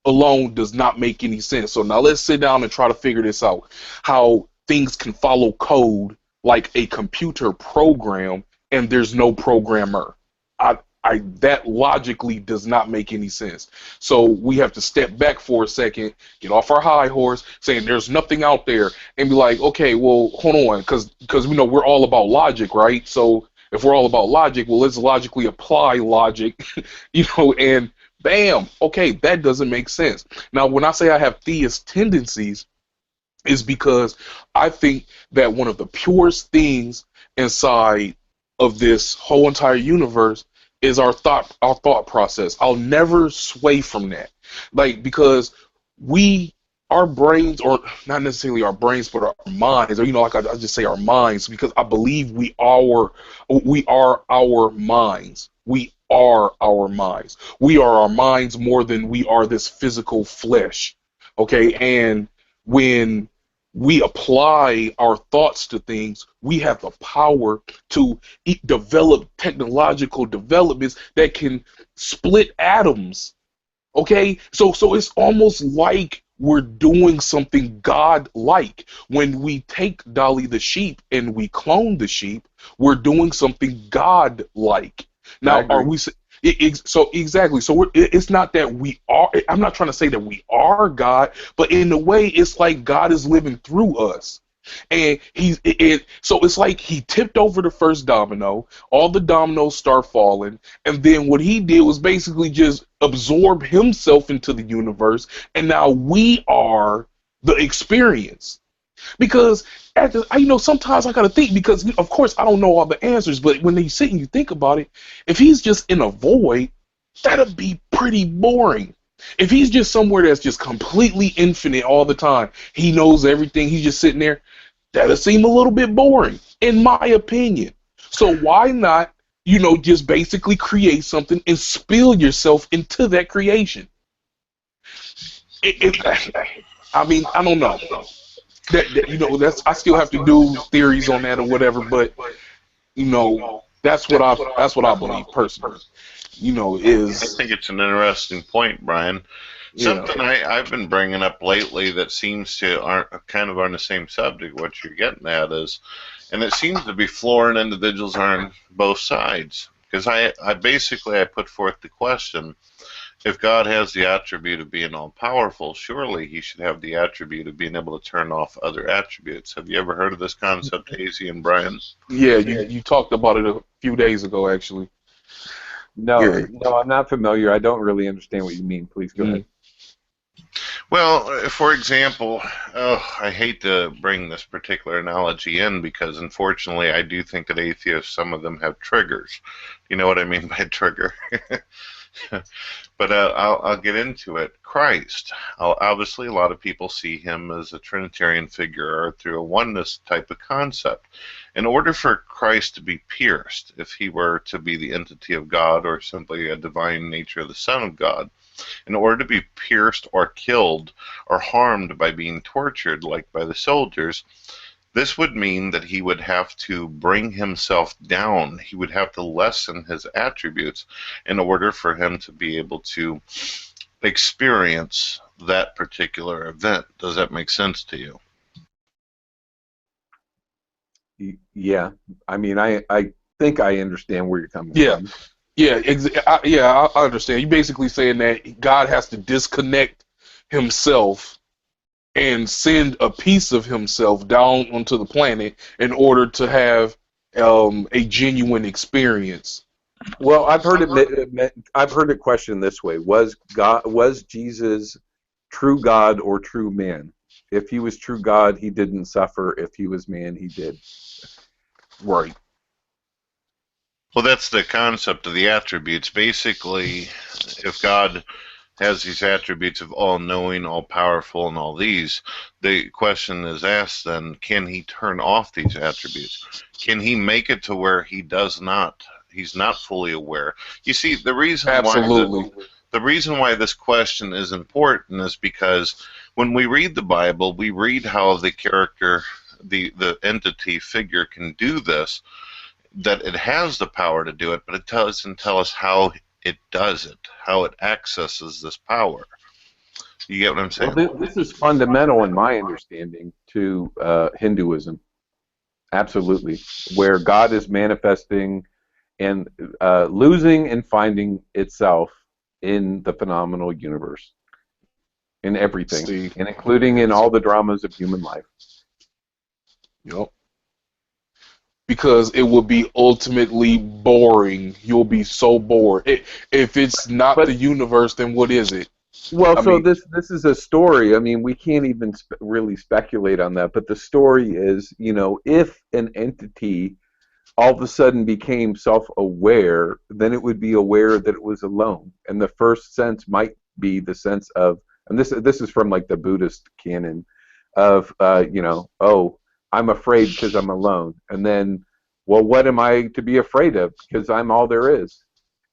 alone does not make any sense. So now let's sit down and try to figure this out. How things can follow code like a computer program, and there's no programmer. That logically does not make any sense. So we have to step back for a second, get off our high horse, saying there's nothing out there, and be like, okay, well, hold on, because we're all about logic, right? So if we're all about logic, well, let's logically apply logic, and bam, okay, that doesn't make sense. Now, when I say I have theist tendencies, is because I think that one of the purest things inside of this whole entire universe is our thought process. I'll never sway from that, because we our brains, or not necessarily our brains, but our minds, or like I just say our minds, because I believe we are our minds. We are our minds. We are our minds more than we are this physical flesh. Okay, and when we apply our thoughts to things, we have the power to develop technological developments that can split atoms. Okay, so it's almost like we're doing something God-like. When we take Dolly the sheep and we clone the sheep, we're doing something God-like. Now, are we? So exactly. So it's not that we are. I'm not trying to say that we are God, but in a way, it's like God is living through us. And so it's like he tipped over the first domino, all the dominoes start falling, and then what he did was basically just absorb himself into the universe, and now we are the experience. Because sometimes I gotta think, because of course I don't know all the answers, but when you sit and you think about it, if he's just in a void, that'd be pretty boring. If he's just somewhere that's just completely infinite all the time, he knows everything, he's just sitting there, that'll seem a little bit boring, in my opinion. So why not, just basically create something and spill yourself into that creation? I mean, I don't know. I still have to do theories on that or whatever, but that's what I believe personally. I think it's an interesting point, Brian. Something I've been bringing up lately that seems to kind of on the same subject, what you're getting at is, and it seems to be flooring individuals on both sides. Because I basically put forth the question, if God has the attribute of being all-powerful, surely he should have the attribute of being able to turn off other attributes. Have you ever heard of this concept, Hazy and Brian? Yeah, you talked about it a few days ago, actually. No, I'm not familiar. I don't really understand what you mean. Please go ahead. Well, for example, I hate to bring this particular analogy in because, unfortunately, I do think that atheists, some of them have triggers. You know what I mean by trigger? But I'll get into it. Christ. Obviously, a lot of people see him as a Trinitarian figure or through a oneness type of concept. In order for Christ to be pierced, if he were to be the entity of God or simply a divine nature of the Son of God, in order to be pierced or killed or harmed by being tortured, like by the soldiers, this would mean that he would have to bring himself down. He would have to lessen his attributes in order for him to be able to experience that particular event. Does that make sense to you? Yeah. I mean, I think I understand where you're coming from. Yeah, I understand. You're basically saying that God has to disconnect himself and send a piece of himself down onto the planet in order to have a genuine experience. Well, I've heard it questioned this way: was Jesus true God or true man? If he was true God, he didn't suffer. If he was man, he did. Right. Well, that's the concept of the attributes. Basically, if God has these attributes of all-knowing, all-powerful, and all these, the question is asked then, can he turn off these attributes? Can he make it to where he's not fully aware? You see, the reason why this question is important is because when we read the Bible, we read how the character, the entity figure can do this, that it has the power to do it, but it doesn't tell us how it does it, how it accesses this power. You get what I'm saying? Well, this is fundamental in my understanding to Hinduism. Absolutely. Where God is manifesting and losing and finding itself in the phenomenal universe, in everything, and including in all the dramas of human life. Yep. Because it will be ultimately boring. You'll be so bored. If it's not the universe, then what is it? Well, this is a story. I mean, we can't even really speculate on that. But the story is, if an entity all of a sudden became self-aware, then it would be aware that it was alone. And the first sense might be the sense of and this is from like the Buddhist canon of oh, I'm afraid because I'm alone, and then, well, what am I to be afraid of? Because I'm all there is.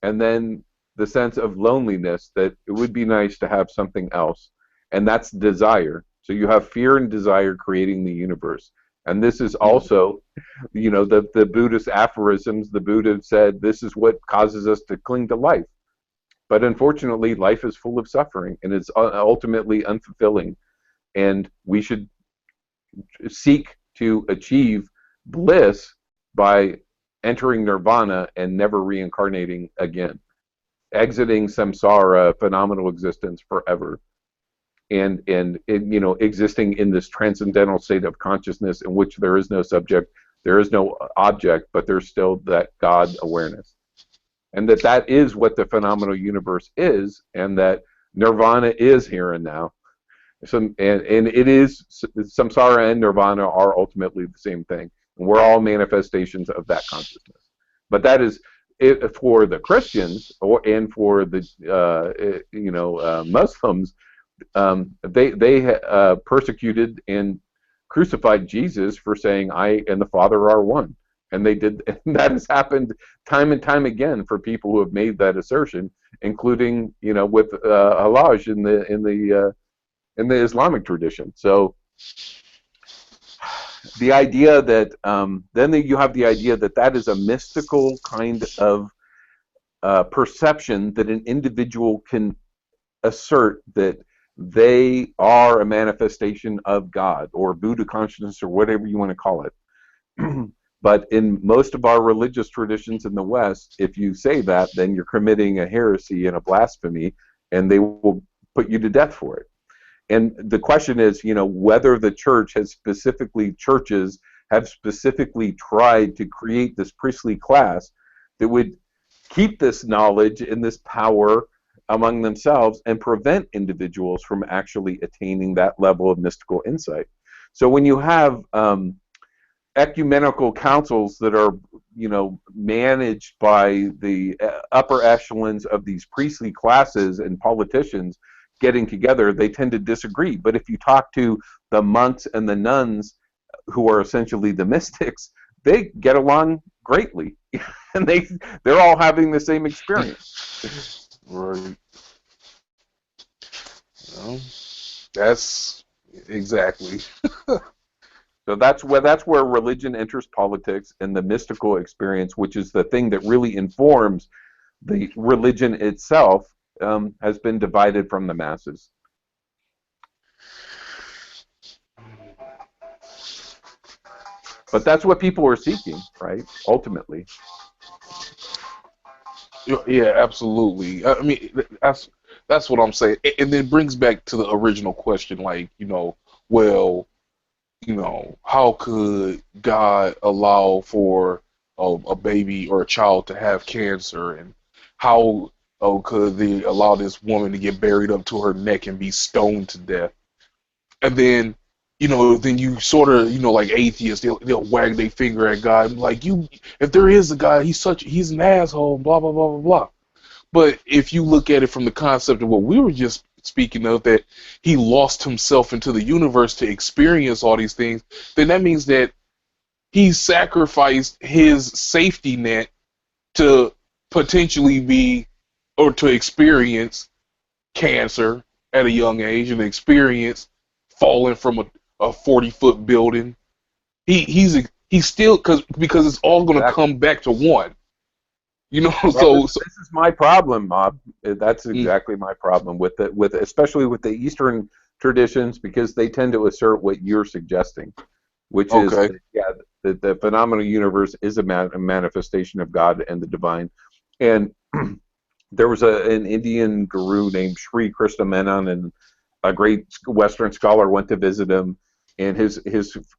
And then the sense of loneliness, that it would be nice to have something else, and that's desire. So you have fear and desire creating the universe. And this is also, the Buddhist aphorisms. The Buddha said this is what causes us to cling to life. But unfortunately, life is full of suffering, and it's ultimately unfulfilling. And we should seek to achieve bliss by entering nirvana and never reincarnating again, exiting samsara, phenomenal existence, forever, and existing in this transcendental state of consciousness in which there is no subject, there is no object, but there's still that God awareness, and that is what the phenomenal universe is, and that nirvana is here and now. And it is, samsara and nirvana are ultimately the same thing. And we're all manifestations of that consciousness. But that is, for the Christians and for the Muslims, they persecuted and crucified Jesus for saying, "I and the Father are one." And they did. And that has happened time and time again for people who have made that assertion, including with Hallaj in the Islamic tradition. So the idea that then you have the idea that is a mystical kind of perception that an individual can assert that they are a manifestation of God or Buddha consciousness or whatever you want to call it. But in most of our religious traditions in the West, if you say that, then you're committing a heresy and a blasphemy, and they will put you to death for it. And the question is, whether the churches have specifically tried to create this priestly class that would keep this knowledge and this power among themselves and prevent individuals from actually attaining that level of mystical insight. So when you have ecumenical councils that are, managed by the upper echelons of these priestly classes and politicians getting together, they tend to disagree. But if you talk to the monks and the nuns, who are essentially the mystics, they get along greatly, and they're all having the same experience. Right. That's exactly. So that's where religion enters politics, and the mystical experience, which is the thing that really informs the religion itself, has been divided from the masses. But that's what people are seeking, right? Ultimately. Yeah, absolutely. I mean, that's what I'm saying. And then it brings back to the original question, like, how could God allow for a baby or a child to have cancer, and how could they allow this woman to get buried up to her neck and be stoned to death? And then, then you sort of, like atheists, they'll wag their finger at God and be like, if there is a God, he's an asshole, blah, blah, blah, blah, blah. But if you look at it from the concept of what we were just speaking of, that he lost himself into the universe to experience all these things, then that means that he sacrificed his safety net to potentially be, or to experience cancer at a young age, and experience falling from a 40-foot building. He's still, because it's all going to come back to one. Well, this is my problem, Mob. That's exactly my problem with especially with the Eastern traditions, because they tend to assert what you're suggesting, which is that the phenomenal universe is a manifestation of God and the divine. And there was an Indian guru named Sri Krishna Menon, and a great Western scholar went to visit him. And his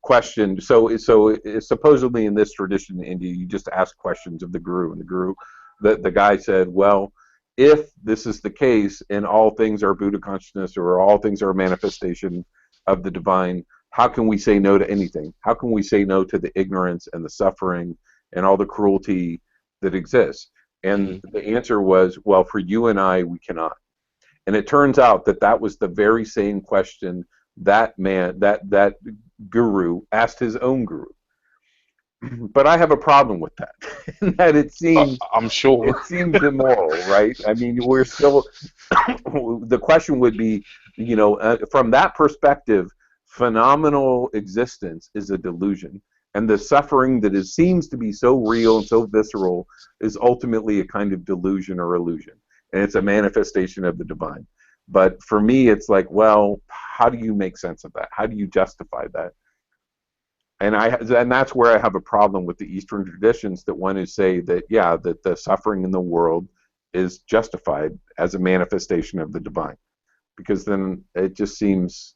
question, so supposedly in this tradition in India, you just ask questions of the guru, and the guy said, well, if this is the case, and all things are Buddha consciousness, or all things are a manifestation of the divine, how can we say no to anything? How can we say no to the ignorance and the suffering and all the cruelty that exists? And the answer was, well, for you and I, we cannot. And it turns out that that was the very same question that man, that guru asked his own guru. But I have a problem with that. In that it seems, I'm sure. it seems immoral, right? I mean, we're still. The question would be, from that perspective, phenomenal existence is a delusion, and the suffering that seems to be so real and so visceral is ultimately a kind of delusion or illusion, and it's a manifestation of the divine. But for me, it's like, well, how do you make sense of that? How do you justify that? And that's where I have a problem with the Eastern traditions that want to say that, yeah, that the suffering in the world is justified as a manifestation of the divine, because then it just seems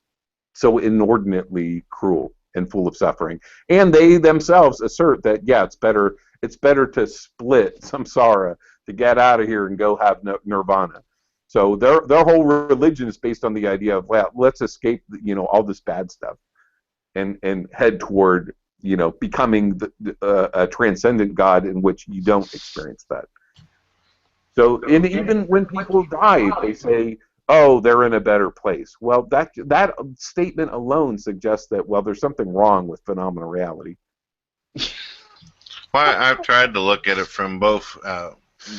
so inordinately cruel and full of suffering. And they themselves assert that, yeah, it's better to split samsara, to get out of here and go have nirvana. So their whole religion is based on the idea of, well, let's escape all this bad stuff and head toward becoming a transcendent God in which you don't experience that. So, and even when people die, they say, oh, they're in a better place. Well, that statement alone suggests that, well, there's something wrong with phenomenal reality. Well, I've tried to look at it from both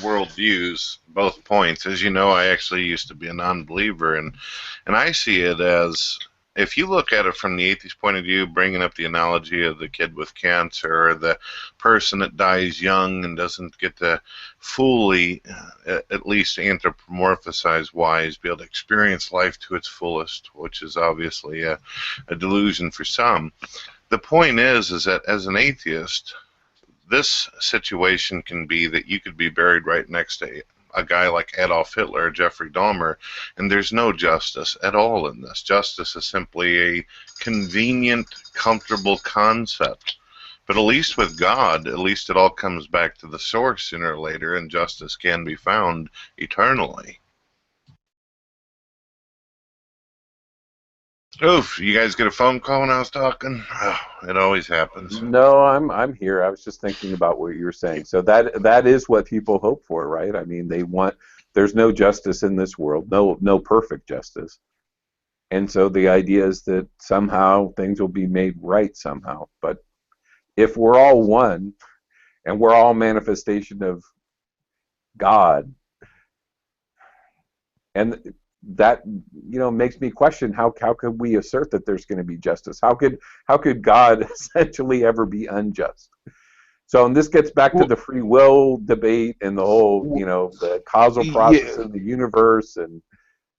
worldviews, both points. As you know, I actually used to be a non-believer, and I see it as, if you look at it from the atheist point of view, bringing up the analogy of the kid with cancer, or the person that dies young and doesn't get to fully, at least anthropomorphize-wise, be able to experience life to its fullest, which is obviously a delusion for some. The point is that as an atheist, this situation can be that you could be buried right next to a guy like Adolf Hitler or Jeffrey Dahmer, and there's no justice at all in this. Justice is simply a convenient, comfortable concept. But at least with God, at least it all comes back to the source sooner or later, and justice can be found eternally. Oof, you guys get a phone call when I was talking? Oh, it always happens. No, I'm here. I was just thinking about what you were saying. So that is what people hope for, right? I mean, there's no justice in this world, no perfect justice. And so the idea is that somehow things will be made right somehow. But if we're all one and we're all manifestation of God, and that makes me question how could we assert that there's going to be justice? How could God essentially ever be unjust? So, and this gets back to the free will debate and the whole the causal process of the universe. And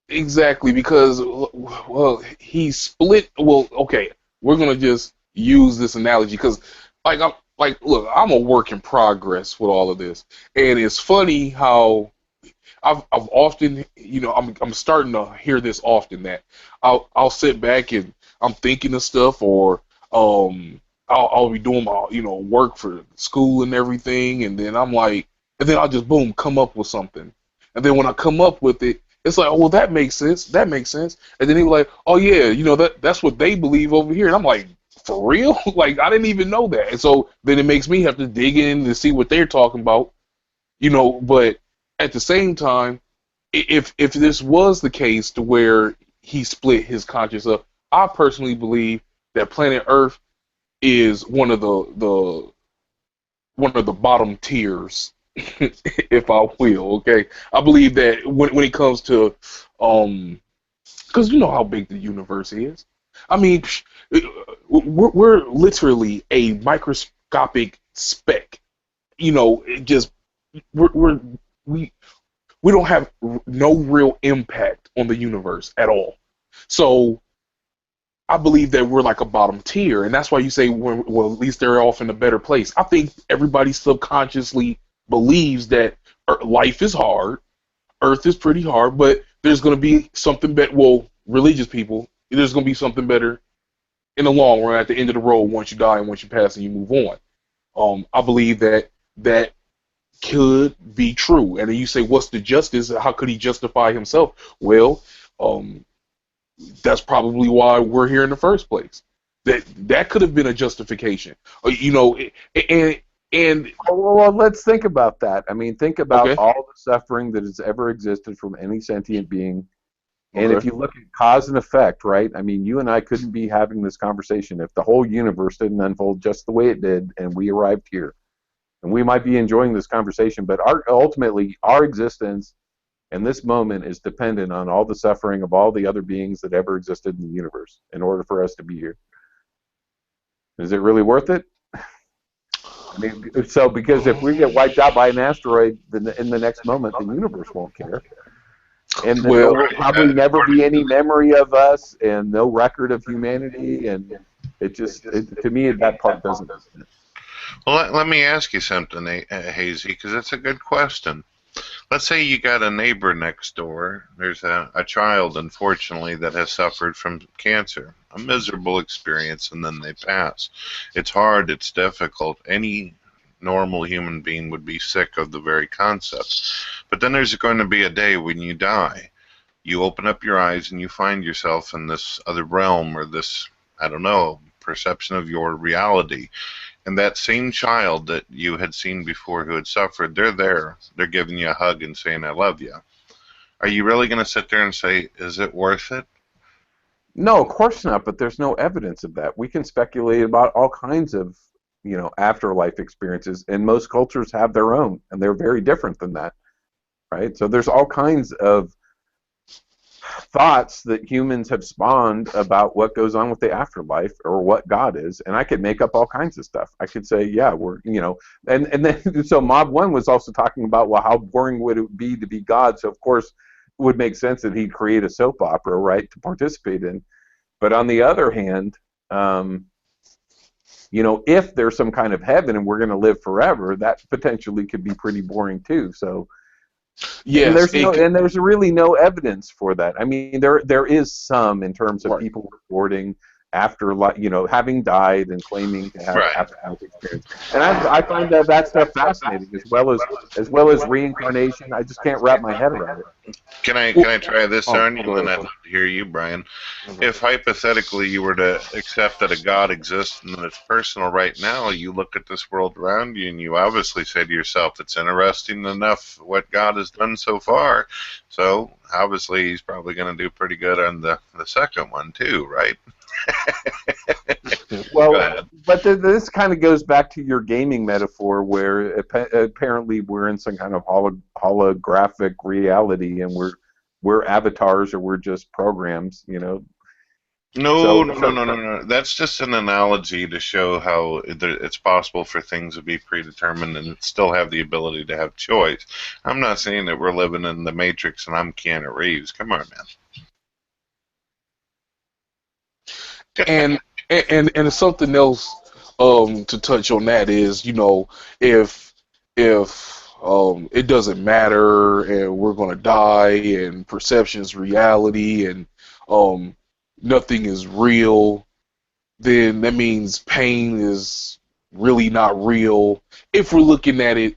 exactly, because well, he split. Well, okay, we're gonna just use this analogy because look, I'm a work in progress with all of this, and it's funny how I've often, I'm starting to hear this often, that I'll sit back and I'm thinking of stuff, or I'll be doing my work for school and everything, and then I'll just boom come up with something, and then when I come up with it, it's like, oh well, that makes sense, and then he was like, oh yeah, that's what they believe over here, and I'm like, for real? Like, I didn't even know that, and so then it makes me have to dig in to see what they're talking about, but at the same time, if this was the case to where he split his conscience up, I personally believe that planet Earth is one of the bottom tiers, if I will. Okay, I believe that when it comes to because you know how big the universe is. I mean, we're literally a microscopic speck. It just we don't have no real impact on the universe at all. So I believe that we're like a bottom tier, and that's why you say, well, at least they're off in a better place. I think everybody subconsciously believes that life is hard, Earth is pretty hard, but there's going to be something better. Well, religious people, there's going to be something better in the long run at the end of the road once you die and once you pass and you move on. I believe that could be true. And then you say, what's the justice? How could he justify himself? Well, that's probably why we're here in the first place. That could have been a justification. And well, let's think about that. I mean, think about all the suffering that has ever existed from any sentient being And if you look at cause and effect, right? I mean, you and I couldn't be having this conversation if the whole universe didn't unfold just the way it did, and we arrived here. And we might be enjoying this conversation, but ultimately, our existence in this moment is dependent on all the suffering of all the other beings that ever existed in the universe in order for us to be here. Is it really worth it? I mean, so because if we get wiped out by an asteroid in the next moment, the universe won't care. And there will probably never be any memory of us and no record of humanity. And to me, that part doesn't make sense. Well, let me ask you something, Hazy, because that's a good question. Let's say you got a neighbor next door. There's a child, unfortunately, that has suffered from cancer. A miserable experience, and then they pass. It's hard. It's difficult. Any normal human being would be sick of the very concept. But then there's going to be a day when you die. You open up your eyes and you find yourself in this other realm, or this, I don't know, perception of your reality. And that same child that you had seen before who had suffered, they're there. They're giving you a hug and saying, I love you. Are you really going to sit there and say, is it worth it? No, of course not, but there's no evidence of that. We can speculate about all kinds of, afterlife experiences, and most cultures have their own, and they're very different than that, right? So there's all kinds of thoughts that humans have spawned about what goes on with the afterlife or what God is, and I could make up all kinds of stuff. I could say, yeah, and then so Mob 1 was also talking about, well, how boring would it be to be God? So of course it would make sense that he'd create a soap opera, right, to participate in. But on the other hand, if there's some kind of heaven and we're going to live forever, that potentially could be pretty boring too. So yes, and there's really no evidence for that. I mean, there is some in terms of people reporting after, having died and claiming to have after-life experience. And I find that stuff fascinating, as well as reincarnation. I just can't wrap my head around it. Can I try this on you? And I'd love to hear you, Brian. If hypothetically you were to accept that a God exists and that it's personal right now, you look at this world around you and you obviously say to yourself, it's interesting enough what God has done so far. So obviously he's probably going to do pretty good on the second one too, right? Well, but this kind of goes back to your gaming metaphor, where apparently we're in some kind of holographic reality, and we're avatars, or we're just programs, No. That's just an analogy to show how it's possible for things to be predetermined and still have the ability to have choice. I'm not saying that we're living in the Matrix and I'm Keanu Reeves. Come on, man. And something else to touch on that is, if it doesn't matter and we're going to die and perception is reality and nothing is real, then that means pain is really not real. If we're looking at it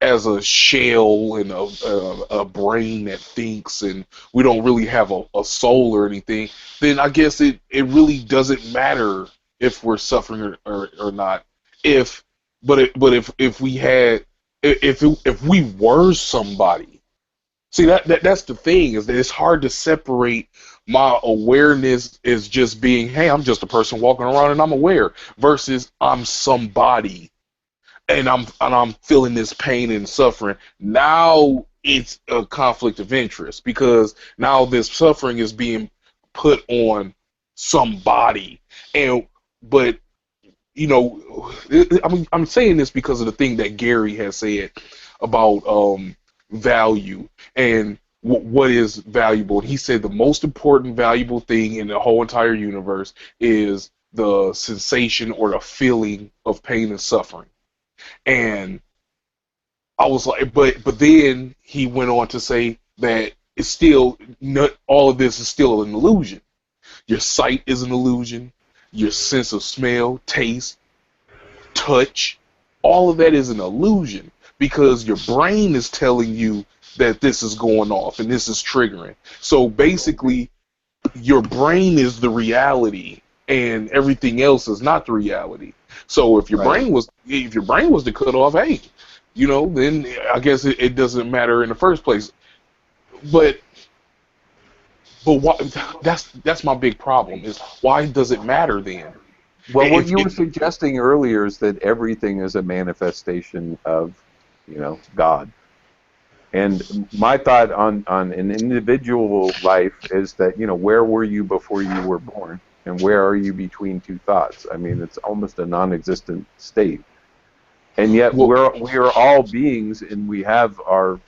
as a shell and a brain that thinks, and we don't really have a soul or anything, then I guess it really doesn't matter if we're suffering or not. If we were somebody, see that's the thing, is that it's hard to separate my awareness as just being, hey, I'm just a person walking around and I'm aware, versus I'm somebody. And I'm feeling this pain and suffering. Now it's a conflict of interest, because now this suffering is being put on somebody. But I'm saying this because of the thing that Gary has said about value and what is valuable. He said the most important valuable thing in the whole entire universe is the sensation or the feeling of pain and suffering. And I was like, but then he went on to say that it's still not, all of this is still an illusion. Your sight is an illusion. Your sense of smell, taste, touch, all of that is an illusion, because your brain is telling you that this is going off and this is triggering. So basically, your brain is the reality, and everything else is not the reality. So if your brain was to cut off, hey, then I guess it doesn't matter in the first place. But But why, that's my big problem. Is why does it matter then? Well, what you were suggesting earlier is that everything is a manifestation of, God. And my thought on an individual life is that, where were you before you were born? And where are you between two thoughts? I mean, it's almost a non-existent state. And yet we are all beings, and we have our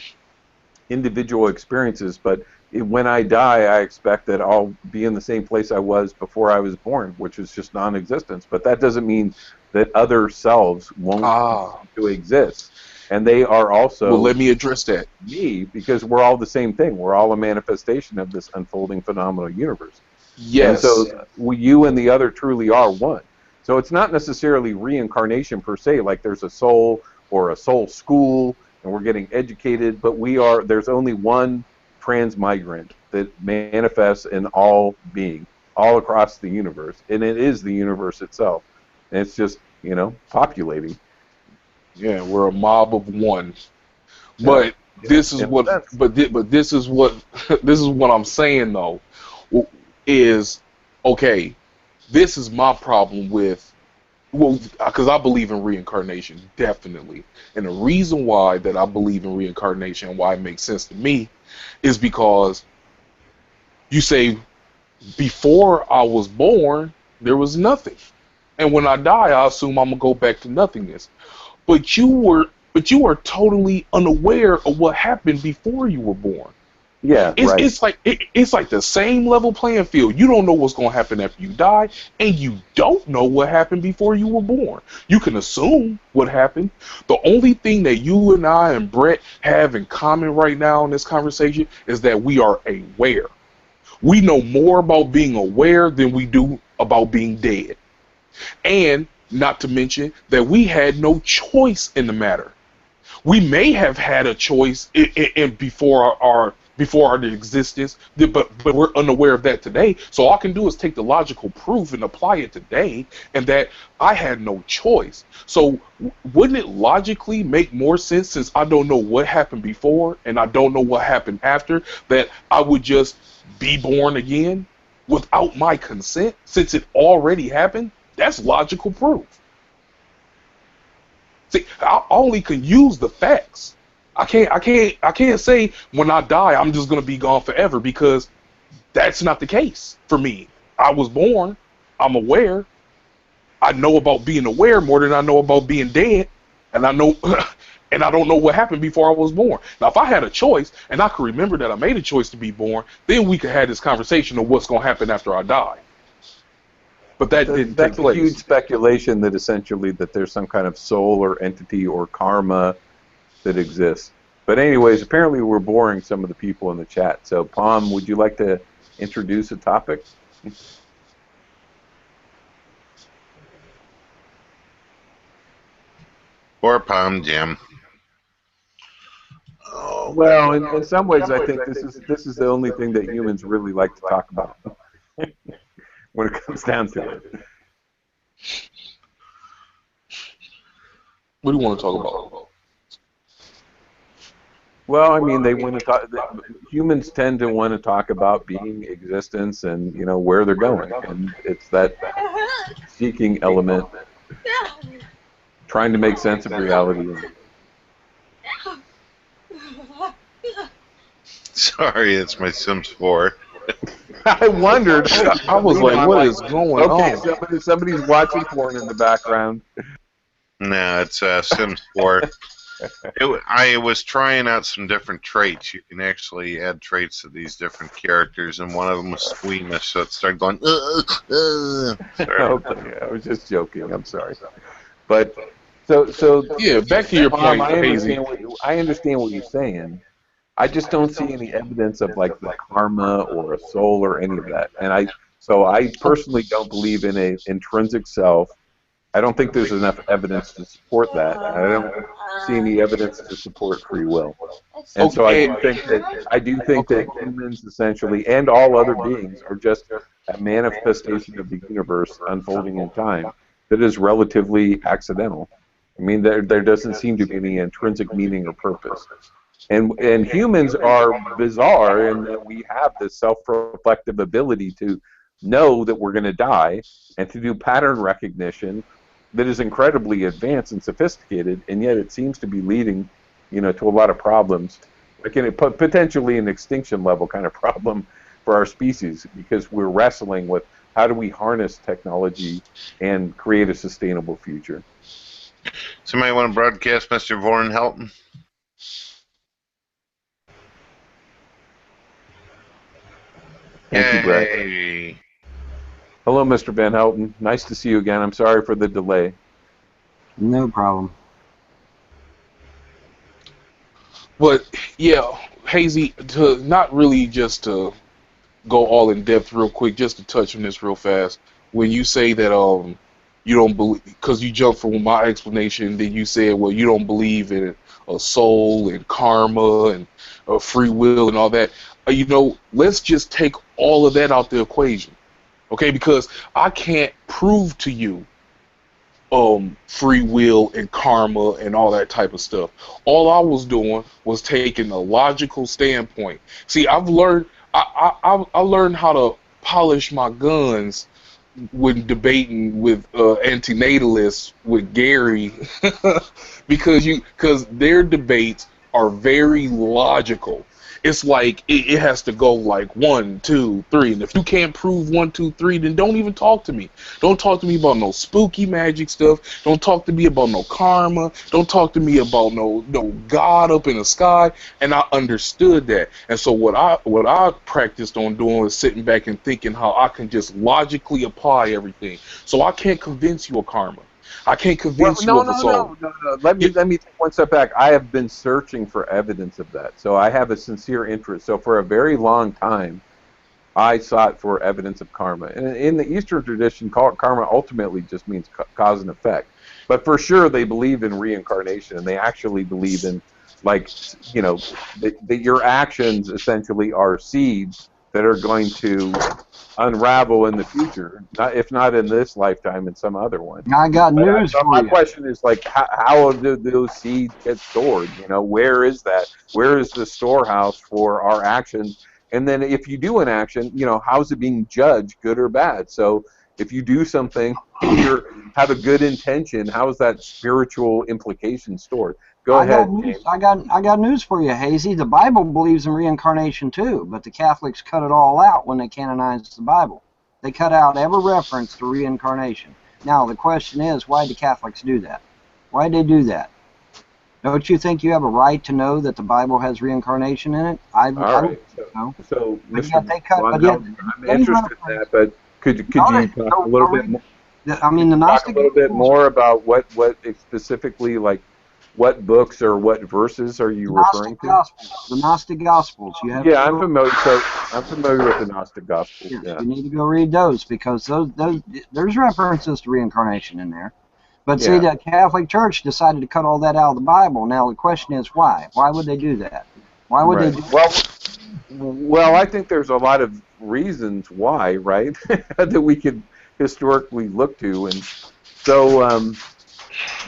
individual experiences, but when I die, I expect that I'll be in the same place I was before I was born, which is just non-existence. But that doesn't mean that other selves won't to exist. And they are also... Well, let me address that. Me, because we're all the same thing. We're all a manifestation of this unfolding phenomenal universe. Yes. And so you and the other truly are one. So it's not necessarily reincarnation per se, like there's a soul or a soul school, and we're getting educated, but there's only one transmigrant that manifests in all being, all across the universe, and it is the universe itself. And it's just, populating. Yeah, we're a mob of one. But this is what this is what I'm saying though, is okay, this is my problem with, because I believe in reincarnation, definitely. And the reason why that I believe in reincarnation and why it makes sense to me is because you say, before I was born, there was nothing. And when I die, I assume I'm going to go back to nothingness. But you are totally unaware of what happened before you were born. Yeah, it's like the same level playing field. You don't know what's going to happen after you die, and you don't know what happened before you were born. You can assume what happened. The only thing that you and I and Brett have in common right now in this conversation is that we are aware. We know more about being aware than we do about being dead. And not to mention that we had no choice in the matter. We may have had a choice before our existence, but we're unaware of that today. So all I can do is take the logical proof and apply it today, and that I had no choice. So wouldn't it logically make more sense, since I don't know what happened before and I don't know what happened after, that I would just be born again without my consent, since it already happened? That's logical proof. See, I only can use the facts. I can't say when I die I'm just gonna be gone forever, because that's not the case for me. I was born, I'm aware. I know about being aware more than I know about being dead, and I know and I don't know what happened before I was born. Now, if I had a choice and I could remember that I made a choice to be born, then we could have this conversation of what's gonna happen after I die. But that's a huge speculation that essentially that there's some kind of soul or entity or karma that exists. But anyways, apparently we're boring some of the people in the chat. So, Palm, would you like to introduce a topic? Or Palm Jam. Oh, well, in some ways, I think this is the only thing that humans really like to talk about when it comes down to it. What do you want to talk about? Well, I mean, they want to talk. Humans tend to want to talk about being, existence, and where they're going, and it's that seeking element, trying to make sense of reality. Sorry, it's my Sims 4. I wondered. I was like, what is going on? Okay, somebody's watching porn in the background. No, it's Sims 4. I was trying out some different traits. You can actually add traits to these different characters, and one of them was squeamish, so it started going. Okay, I was just joking. I'm sorry, but so yeah. Back to your point, I understand what you're saying. I just don't see any evidence of like the karma or a soul or any of that, and I personally don't believe in an intrinsic self. I don't think there's enough evidence to support that. I don't see any evidence to support free will. And so I do think that humans essentially, and all other beings, are just a manifestation of the universe unfolding in time that is relatively accidental. I mean, there doesn't seem to be any intrinsic meaning or purpose. And humans are bizarre in that we have this self-reflective ability to know that we're going to die and to do pattern recognition that is incredibly advanced and sophisticated, and yet it seems to be leading, to a lot of problems, like potentially an extinction level kind of problem for our species, because we're wrestling with how do we harness technology and create a sustainable future. Somebody want to broadcast Mr. Warren Helton? Thank you, Brett. Hello, Mr. Van Helton. Nice to see you again. I'm sorry for the delay. No problem. But yeah, Hazy, to not really just to go all in depth real quick, just to touch on this real fast. When you say that you don't believe, because you jumped from my explanation, then you said, well, you don't believe in a soul and karma and free will and all that. Let's just take all of that out the equation, okay? Because I can't prove to you free will and karma and all that type of stuff. All I was doing was taking a logical standpoint. See, I've learned I learned how to polish my guns when debating with antinatalists with Gary because their debates are very logical. It's like it has to go like 1, 2, 3, and if you can't prove 1, 2, 3, then don't even talk to me. Don't talk to me about no spooky magic stuff. Don't talk to me about no karma. Don't talk to me about no God up in the sky. And I understood that. And so what I practiced on doing was sitting back and thinking how I can just logically apply everything. So I can't convince you of karma. I can't convince you of a soul. No. Let me take one step back. I have been searching for evidence of that, so I have a sincere interest. So for a very long time, I sought for evidence of karma. And in the Eastern tradition, karma ultimately just means cause and effect. But for sure, they believe in reincarnation, and they actually believe in, that your actions essentially are seeds that are going to unravel in the future, if not in this lifetime, in some other one. I got news for you. My question is, how do those seeds get stored? Where is that? Where is the storehouse for our actions? And then if you do an action, how's it being judged, good or bad? So if you do something, you have a good intention, how is that spiritual implication stored? Go ahead, James. I got news for you, Hazy. The Bible believes in reincarnation too, but the Catholics cut it all out when they canonized the Bible. They cut out every reference to reincarnation. Now the question is, why do Catholics do that? Why did they do that? Don't you think you have a right to know that the Bible has reincarnation in it? All right. So Mr. I'm interested in that, but could you talk a little bit more? I mean, the Gnostic. Talk a little bit more about what specifically, like, what books or what verses are you referring to? The Gnostic Gospels. Yeah, I'm familiar. So I'm familiar with the Gnostic Gospels. Yes, yeah. You need to go read those because there's references to reincarnation in there. But see, the Catholic Church decided to cut all that out of the Bible. Now the question is why? Why would they do that? Why would they do that? Well, I think there's a lot of reasons why, right? that we could historically look to, and so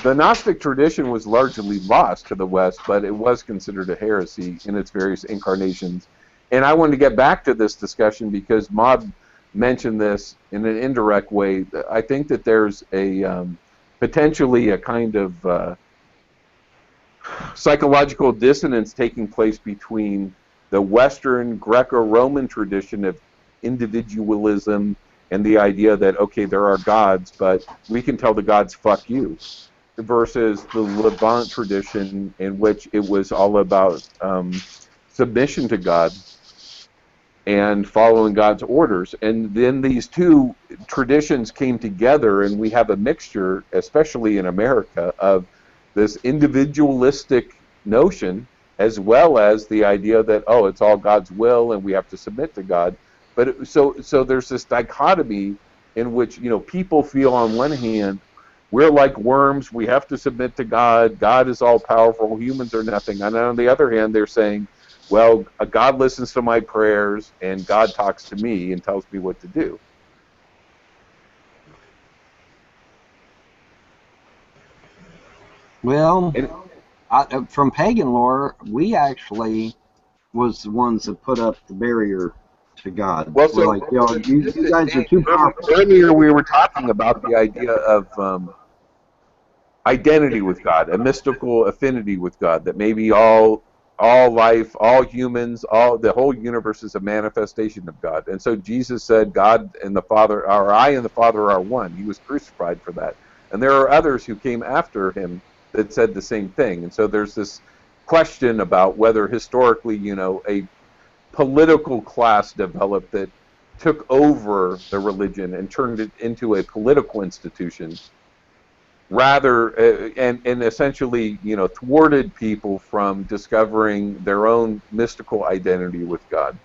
the Gnostic tradition was largely lost to the West, but it was considered a heresy in its various incarnations. And I wanted to get back to this discussion because Maud mentioned this in an indirect way. I think that there's a potentially a kind of psychological dissonance taking place between the Western Greco-Roman tradition of individualism and the idea that, okay, there are gods, but we can tell the gods, fuck you, versus the Levant tradition in which it was all about submission to God and following God's orders. And then these two traditions came together, and we have a mixture, especially in America, of this individualistic notion as well as the idea that, oh, it's all God's will and we have to submit to God. But so there's this dichotomy in which, people feel on one hand, we're like worms, we have to submit to God, God is all powerful, humans are nothing. And on the other hand, they're saying, well, God listens to my prayers and God talks to me and tells me what to do. Well, From pagan lore, we actually was the ones that put up the barrier to God. Well, We're so like, you guys are too powerful. earlier we were talking about the idea of identity with God, a mystical affinity with God, that maybe all life, all humans, the whole universe is a manifestation of God. And so Jesus said, God and the Father, or I and the Father are one. He was crucified for that. And there are others who came after him that said the same thing. And so there's this question about whether historically, a political class developed that took over the religion and turned it into a political institution, rather and essentially thwarted people from discovering their own mystical identity with God.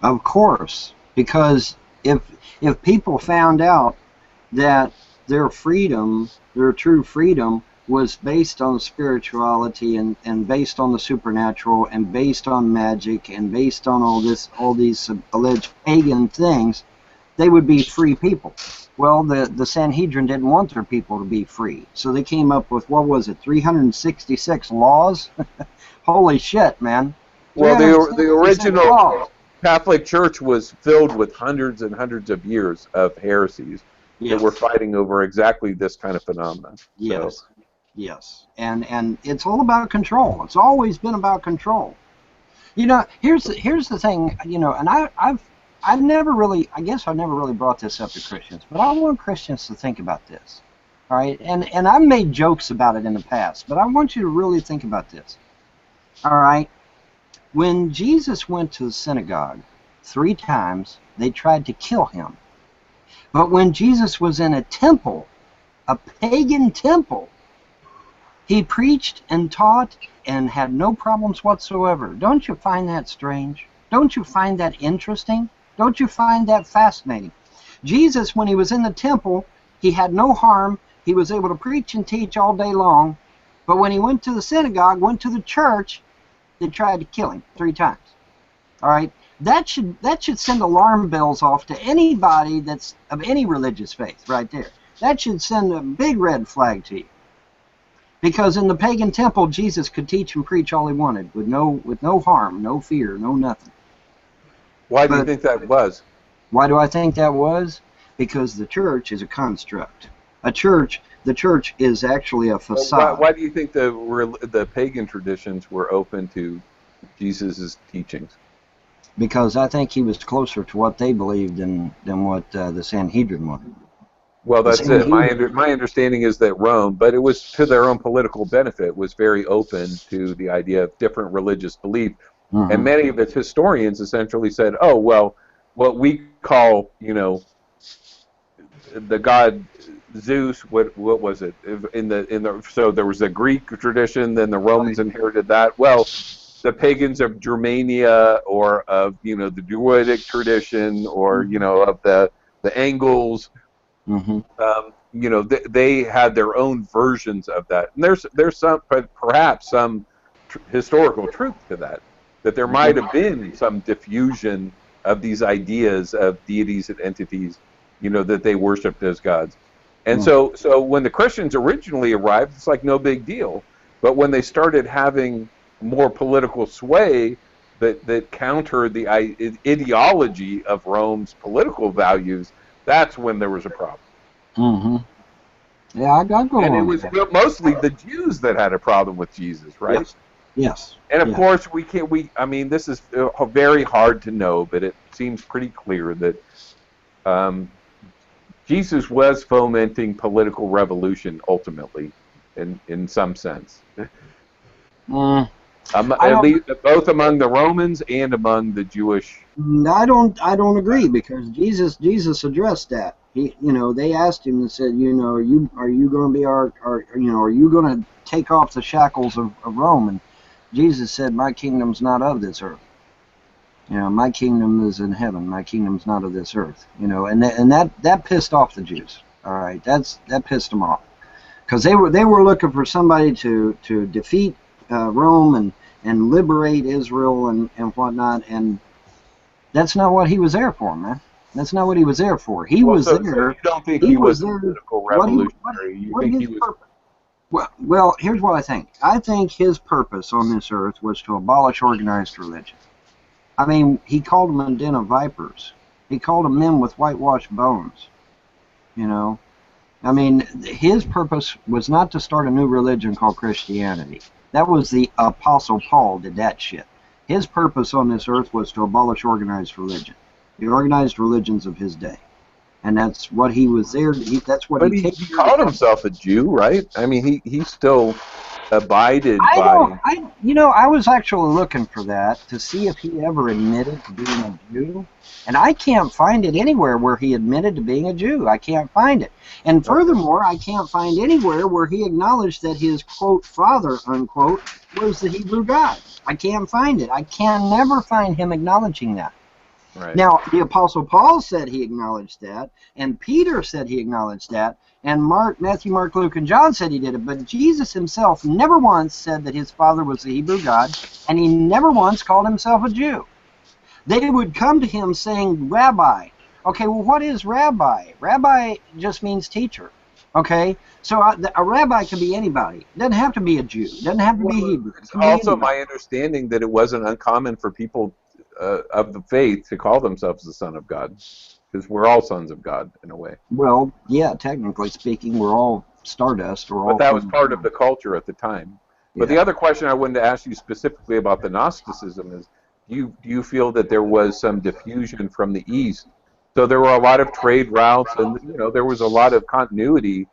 Of course, because if people found out that their freedom, their true freedom, was based on spirituality and based on the supernatural and based on magic and based on all these alleged pagan things, they would be free people. Well, the Sanhedrin didn't want their people to be free, so they came up with, what was it, 366 laws? Holy shit, man. Well, the original Catholic Church was filled with hundreds and hundreds of years of heresies that were fighting over exactly this kind of phenomenon. Yes. So. Yes, and it's all about control. It's always been about control. Here's the thing. And I've never really, I guess I've never really brought this up to Christians, but I want Christians to think about this. All right, and I've made jokes about it in the past, but I want you to really think about this. All right, when Jesus went to the synagogue 3 times, they tried to kill him. But when Jesus was in a temple, a pagan temple, he preached and taught and had no problems whatsoever. Don't you find that strange? Don't you find that interesting? Don't you find that fascinating? Jesus, when he was in the temple, he had no harm. He was able to preach and teach all day long. But when he went to the synagogue, went to the church, they tried to kill him 3 times. All right? That should send alarm bells off to anybody that's of any religious faith right there. That should send a big red flag to you. Because in the pagan temple, Jesus could teach and preach all he wanted with no harm, no fear, no nothing. Why do you think that was? Why do I think that was? Because the church is a construct. The church is actually a facade. Why do you think the pagan traditions were open to Jesus' teachings? Because I think he was closer to what they believed than what the Sanhedrin wanted. Well, that's it. My understanding is that Rome, but it was to their own political benefit, was very open to the idea of different religious belief. Mm-hmm. And many of its historians essentially said, oh, well, what we call, the god Zeus, what was it? So there was a Greek tradition, then the Romans inherited that. Well, the pagans of Germania or of, the Druidic tradition or, of the Angles, mm-hmm. They had their own versions of that, and there's some, perhaps some historical truth to that there might have been some diffusion of these ideas of deities and entities, that they worshipped as gods, and so when the Christians originally arrived, it's like no big deal, but when they started having more political sway that countered the ideology of Rome's political values, that's when there was a problem. Mm-hmm. Yeah, I go along. And it was mostly the Jews that had a problem with Jesus, right? Yes. And of course, this is very hard to know, but it seems pretty clear that Jesus was fomenting political revolution ultimately, in some sense. At least both among the Romans and among the Jewish. I don't agree, because Jesus addressed that. They asked him and said, are you going to be are you going to take off the shackles of Rome? And Jesus said, my kingdom's not of this earth. My kingdom is in heaven. My kingdom's not of this earth. And that pissed off the Jews. All right, that pissed them off, because they were looking for somebody to defeat Rome and liberate Israel and whatnot, and that's not what he was there for, man. That's not what he was there for. He was there. So you don't think he was a political revolutionary? You think he was? Well, here's what I think. I think his purpose on this earth was to abolish organized religion. I mean, he called them a den of vipers. He called them men with whitewashed bones. You know? I mean, his purpose was not to start a new religion called Christianity. That was the Apostle Paul did that shit. His purpose on this earth was to abolish organized religion. The organized religions of his day. And that's what he was there. That's what But he called himself a Jew, right? I mean, he still abided by. I was actually looking for that to see if he ever admitted to being a Jew, and I can't find it anywhere where he admitted to being a Jew. I can't find it. And furthermore, I can't find anywhere where he acknowledged that his quote father unquote was the Hebrew God. I can't find it. I can never find him acknowledging that. Right. Now, the Apostle Paul said he acknowledged that, and Peter said he acknowledged that, and Matthew, Mark, Luke, and John said he did it, but Jesus himself never once said that his father was the Hebrew God, and he never once called himself a Jew. They would come to him saying, Rabbi. Okay, well, what is rabbi? Rabbi just means teacher. Okay, so a rabbi can be anybody. It doesn't have to be a Jew. It doesn't have to be Hebrew. It's also my understanding that it wasn't uncommon for people of the faith to call themselves the Son of God, because we're all sons of God in a way. Well, yeah, technically speaking, we're all stardust. But that was part of the culture at the time. But the other question I wanted to ask you specifically about the Gnosticism is, do you feel that there was some diffusion from the East? So there were a lot of trade routes, and there was a lot of continuity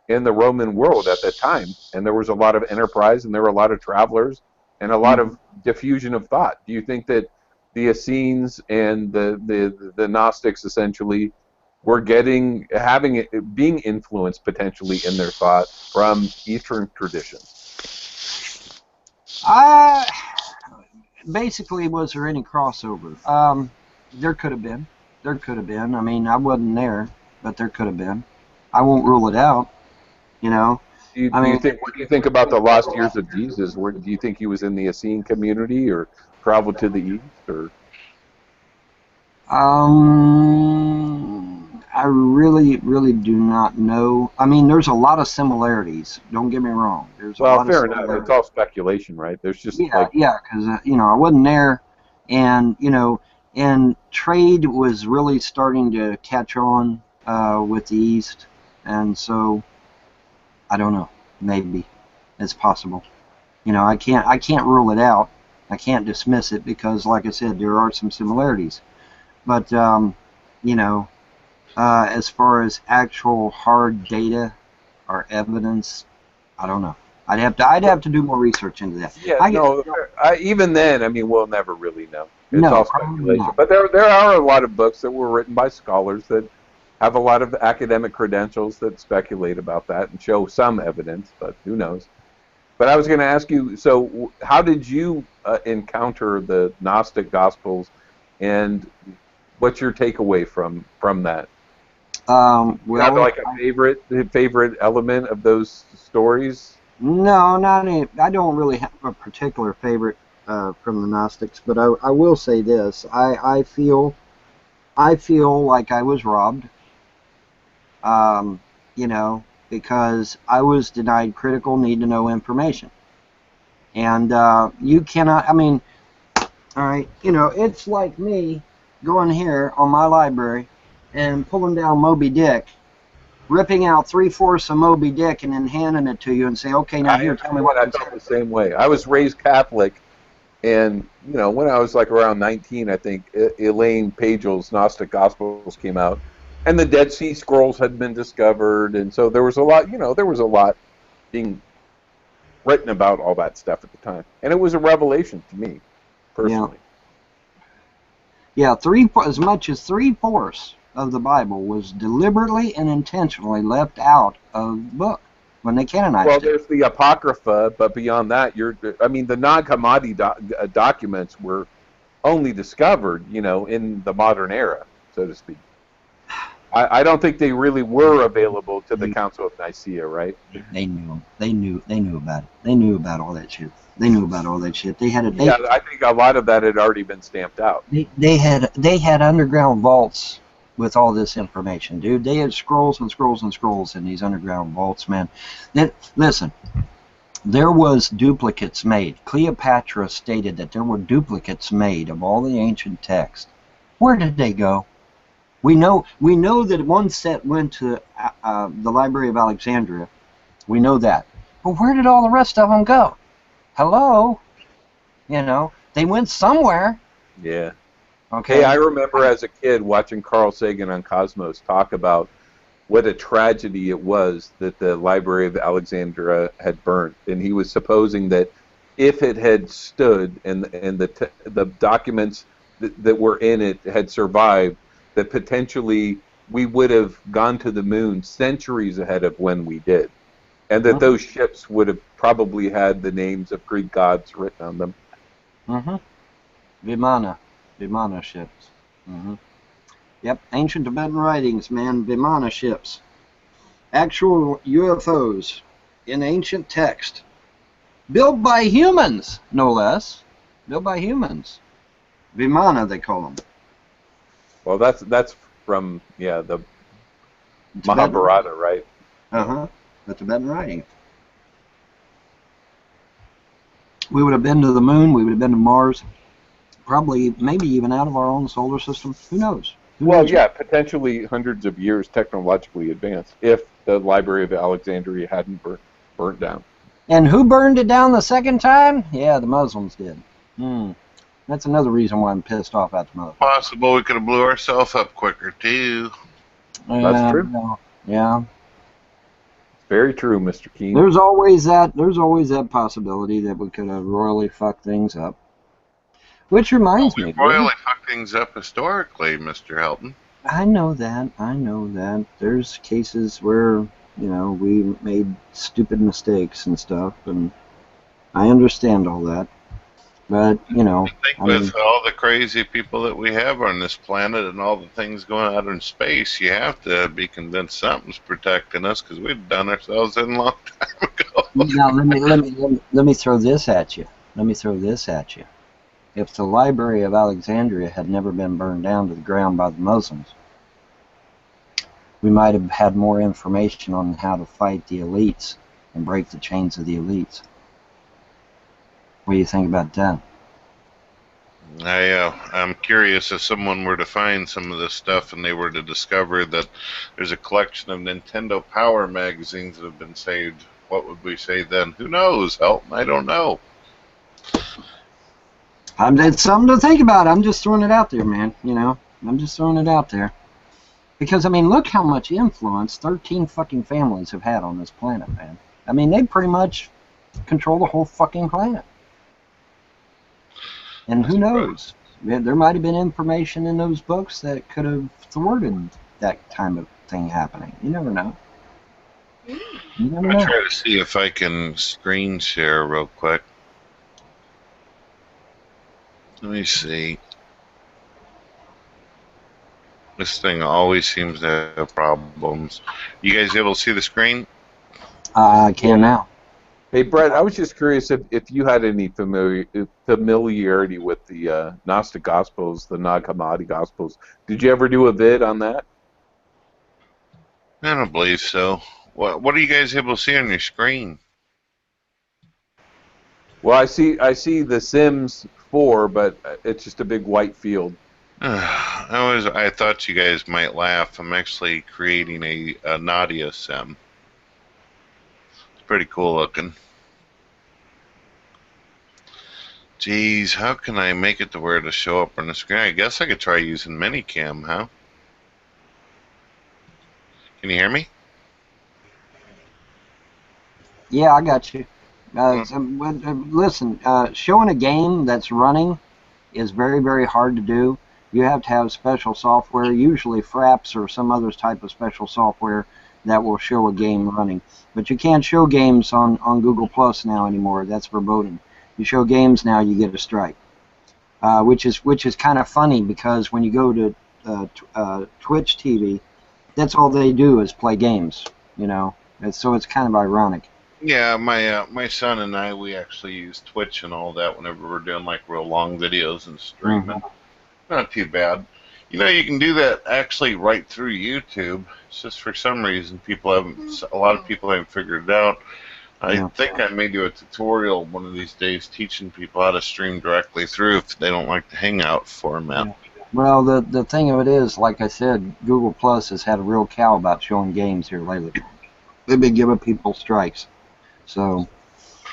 in the Roman world at that time, and there was a lot of enterprise, and there were a lot of travelers, and a lot of diffusion of thought. Do you think that the Essenes and the Gnostics essentially were being influenced potentially in their thought from Eastern traditions? Basically, was there any crossover? There could have been. There could have been. I mean, I wasn't there, but there could have been. I won't rule it out. What do you think about the lost years of Jesus? Do you think he was in the Essene community or traveled to the east, or? I really do not know. I mean, there's a lot of similarities. Don't get me wrong. There's a lot fair of enough. It's all speculation, right? There's just because I wasn't there, and and trade was really starting to catch on with the East, and so I don't know. Maybe it's possible. I can't rule it out. I can't dismiss it because, like I said, there are some similarities. But as far as actual hard data or evidence, I don't know. I'd have to do more research into that. Yeah, even then, I mean, we'll never really know. It's all speculation. But there are a lot of books that were written by scholars that have a lot of academic credentials that speculate about that and show some evidence, but who knows. But I was going to ask you, so how did you encounter the Gnostic Gospels, and what's your takeaway from that? Well, you have like a favorite element of those stories? No, not any. I don't really have a particular favorite from the Gnostics, but I will say this: I feel like I was robbed. Because I was denied critical need-to-know information. And you cannot, I mean, all right, it's like me going here on my library and pulling down Moby Dick, ripping out 3/4 of Moby Dick and then handing it to you and say, okay, now here, tell me what I felt the same way. I was raised Catholic, and, when I was like around 19, I think, Elaine Pagel's Gnostic Gospels came out. And the Dead Sea Scrolls had been discovered, and so there was a lot being written about all that stuff at the time. And it was a revelation to me, personally. Yeah, as much as 3/4 of the Bible was deliberately and intentionally left out of the book when they canonized it. Well, there's the Apocrypha, but beyond that, the Nag Hammadi documents were only discovered, in the modern era, so to speak. I don't think they really were available to the Council of Nicaea, right? They knew about it. They knew about all that shit. They had it. I think a lot of that had already been stamped out. They had underground vaults with all this information, dude. They had scrolls and scrolls and scrolls in these underground vaults, man. Listen, there was duplicates made. Cleopatra stated that there were duplicates made of all the ancient texts. Where did they go? We know that one set went to the Library of Alexandria. We know that. But where did all the rest of them go? Hello? You know, they went somewhere. Yeah. Okay. Hey, I remember as a kid watching Carl Sagan on Cosmos talk about what a tragedy it was that the Library of Alexandria had burnt, and he was supposing that if it had stood and the documents that were in it had survived, that potentially we would have gone to the moon centuries ahead of when we did, and that those ships would have probably had the names of Greek gods written on them. Vimana ships. Yep, ancient Tibetan writings, man, Vimana ships. Actual UFOs in ancient text. Built by humans, no less. Built by humans. Vimana, they call them. Well, that's from, the Mahabharata, right? The Tibetan writing. We would have been to the moon, we would have been to Mars, probably, maybe even out of our own solar system. Who knows? Well, yeah, potentially hundreds of years technologically advanced if the Library of Alexandria hadn't burnt down. And who burned it down the second time? Yeah, the Muslims did. That's another reason why I'm pissed off at the Muslims. Possible we could have blew ourselves up quicker, too. That's true. Yeah. Very true, Mr. Keane. There's always that possibility that we could have royally fucked things up. Which reminds me, royally fucked things up historically, Mr. Helton. I know that. There's cases where, we made stupid mistakes and stuff, and I understand all that. But, with all the crazy people that we have on this planet and all the things going out in space, you have to be convinced something's protecting us, because we've done ourselves in a long time ago. Now, let me throw this at you. If the Library of Alexandria had never been burned down to the ground by the Muslims, we might have had more information on how to fight the elites and break the chains of the elites. What do you think about that? I'm curious, if someone were to find some of this stuff and they were to discover that there's a collection of Nintendo Power magazines that have been saved, what would we say then? Who knows, Helton? I don't know. It's something to think about. I'm just throwing it out there, man. I'm just throwing it out there. Because, look how much influence 13 fucking families have had on this planet, man. They pretty much control the whole fucking planet. And who knows? There might have been information in those books that could have thwarted that kind of thing happening. You never know. I'll try to see if I can screen share real quick. Let me see. This thing always seems to have problems. You guys able to see the screen? I can now. Hey, Brett, I was just curious if you had any familiarity with the Gnostic Gospels, the Nag Hammadi Gospels. Did you ever do a vid on that? I don't believe so. What are you guys able to see on your screen? Well, I see the Sims 4, but it's just a big white field. I thought you guys might laugh. I'm actually creating a Nadia Sim. It's pretty cool looking. Geez, how can I make it to where to show up on the screen? I guess I could try using Minicam, huh? Can you hear me? Yeah, I got you. Listen, showing a game that's running is very, very hard to do. You have to have special software, usually Fraps or some other type of special software that will show a game running. But you can't show games on Google Plus now anymore. That's verboten. You show games now, you get a strike. Which is kind of funny, because when you go to Twitch TV, that's all they do is play games. So it's kind of ironic. Yeah, my son and I, we actually use Twitch and all that whenever we're doing like real long videos and streaming. Not too bad. You know, you can do that actually right through YouTube. It's just for some reason a lot of people haven't figured it out. I think I may do a tutorial one of these days teaching people how to stream directly through if they don't like the Hangout format. Yeah. Well, the thing of it is, like I said, Google Plus has had a real cow about showing games here lately. They've been giving people strikes. So,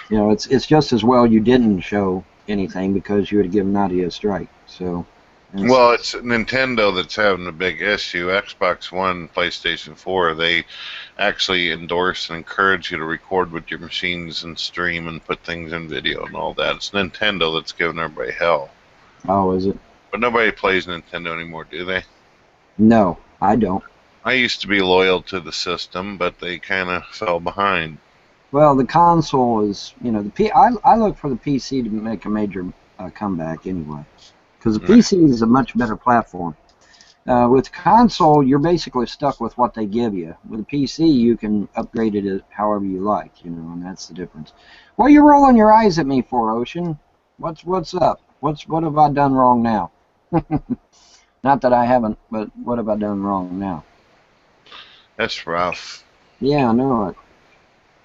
you know, it's just as well you didn't show anything because you would have given Nadia a strike. So. Well, it's Nintendo that's having a big issue. Xbox One, PlayStation 4, they actually endorse and encourage you to record with your machines and stream and put things in video and all that. It's Nintendo that's giving everybody hell. Oh, is it? But nobody plays Nintendo anymore, do they? No, I don't. I used to be loyal to the system, but they kind of fell behind. Well, the console is, you know, I look for the PC to make a major comeback anyway. Because the PC is a much better platform. With console, you're basically stuck with what they give you. With a PC, you can upgrade it however you like, you know, and that's the difference. What are you rolling your eyes at me for, Ocean? What's up? What have I done wrong now? Not that I haven't, but what have I done wrong now? That's rough. Yeah, I know it.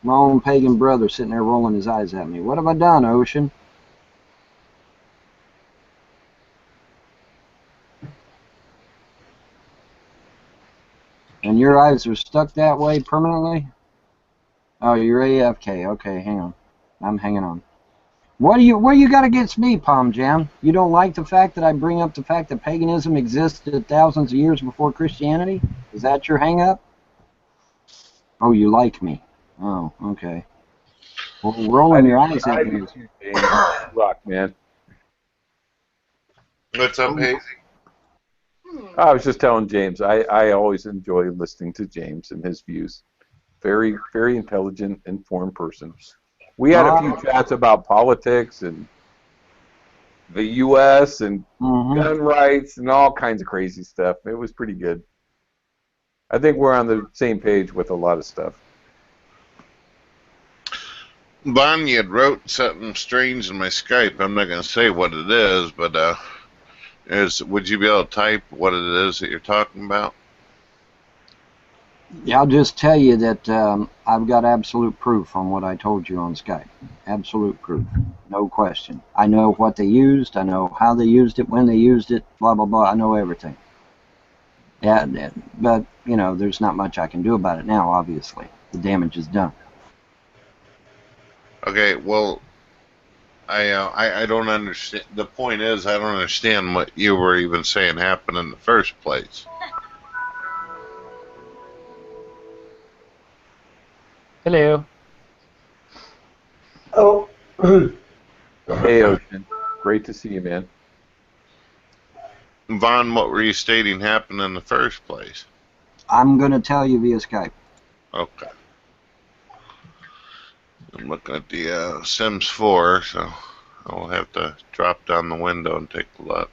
My own pagan brother sitting there rolling his eyes at me. What have I done, Ocean? And your eyes are stuck that way permanently? Oh, you're AFK. Okay, hang on. I'm hanging on. What do you got against me, Palm Jam? You don't like the fact that I bring up the fact that paganism existed thousands of years before Christianity? Is that your hang-up? Oh, you like me. Oh, okay. Well, rolling your eyes at me. Rock, man. What's up, Hazy? I was just telling James, I always enjoy listening to James and his views. Very, very intelligent, informed person. We had a few chats about politics and the U.S. and gun rights and all kinds of crazy stuff. It was pretty good. I think we're on the same page with a lot of stuff. Bon, you had wrote something strange in my Skype. I'm not going to say what it is, but would you be able to type what it is that you're talking about? Yeah, I'll just tell you that I've got absolute proof on what I told you on Skype. Absolute proof. No question. I know what they used. I know how they used it, when they used it, blah, blah, blah. I know everything. Yeah, but, you know, there's not much I can do about it now, obviously. The damage is done. Okay, well, I don't understand. The point is, I don't understand what you were even saying happened in the first place. Hello. Oh. Hey, Ocean. Great to see you, man. Vaughn, what were you stating happened in the first place? I'm going to tell you via Skype. Okay. I'm looking at the Sims 4, so I'll have to drop down the window and take a look.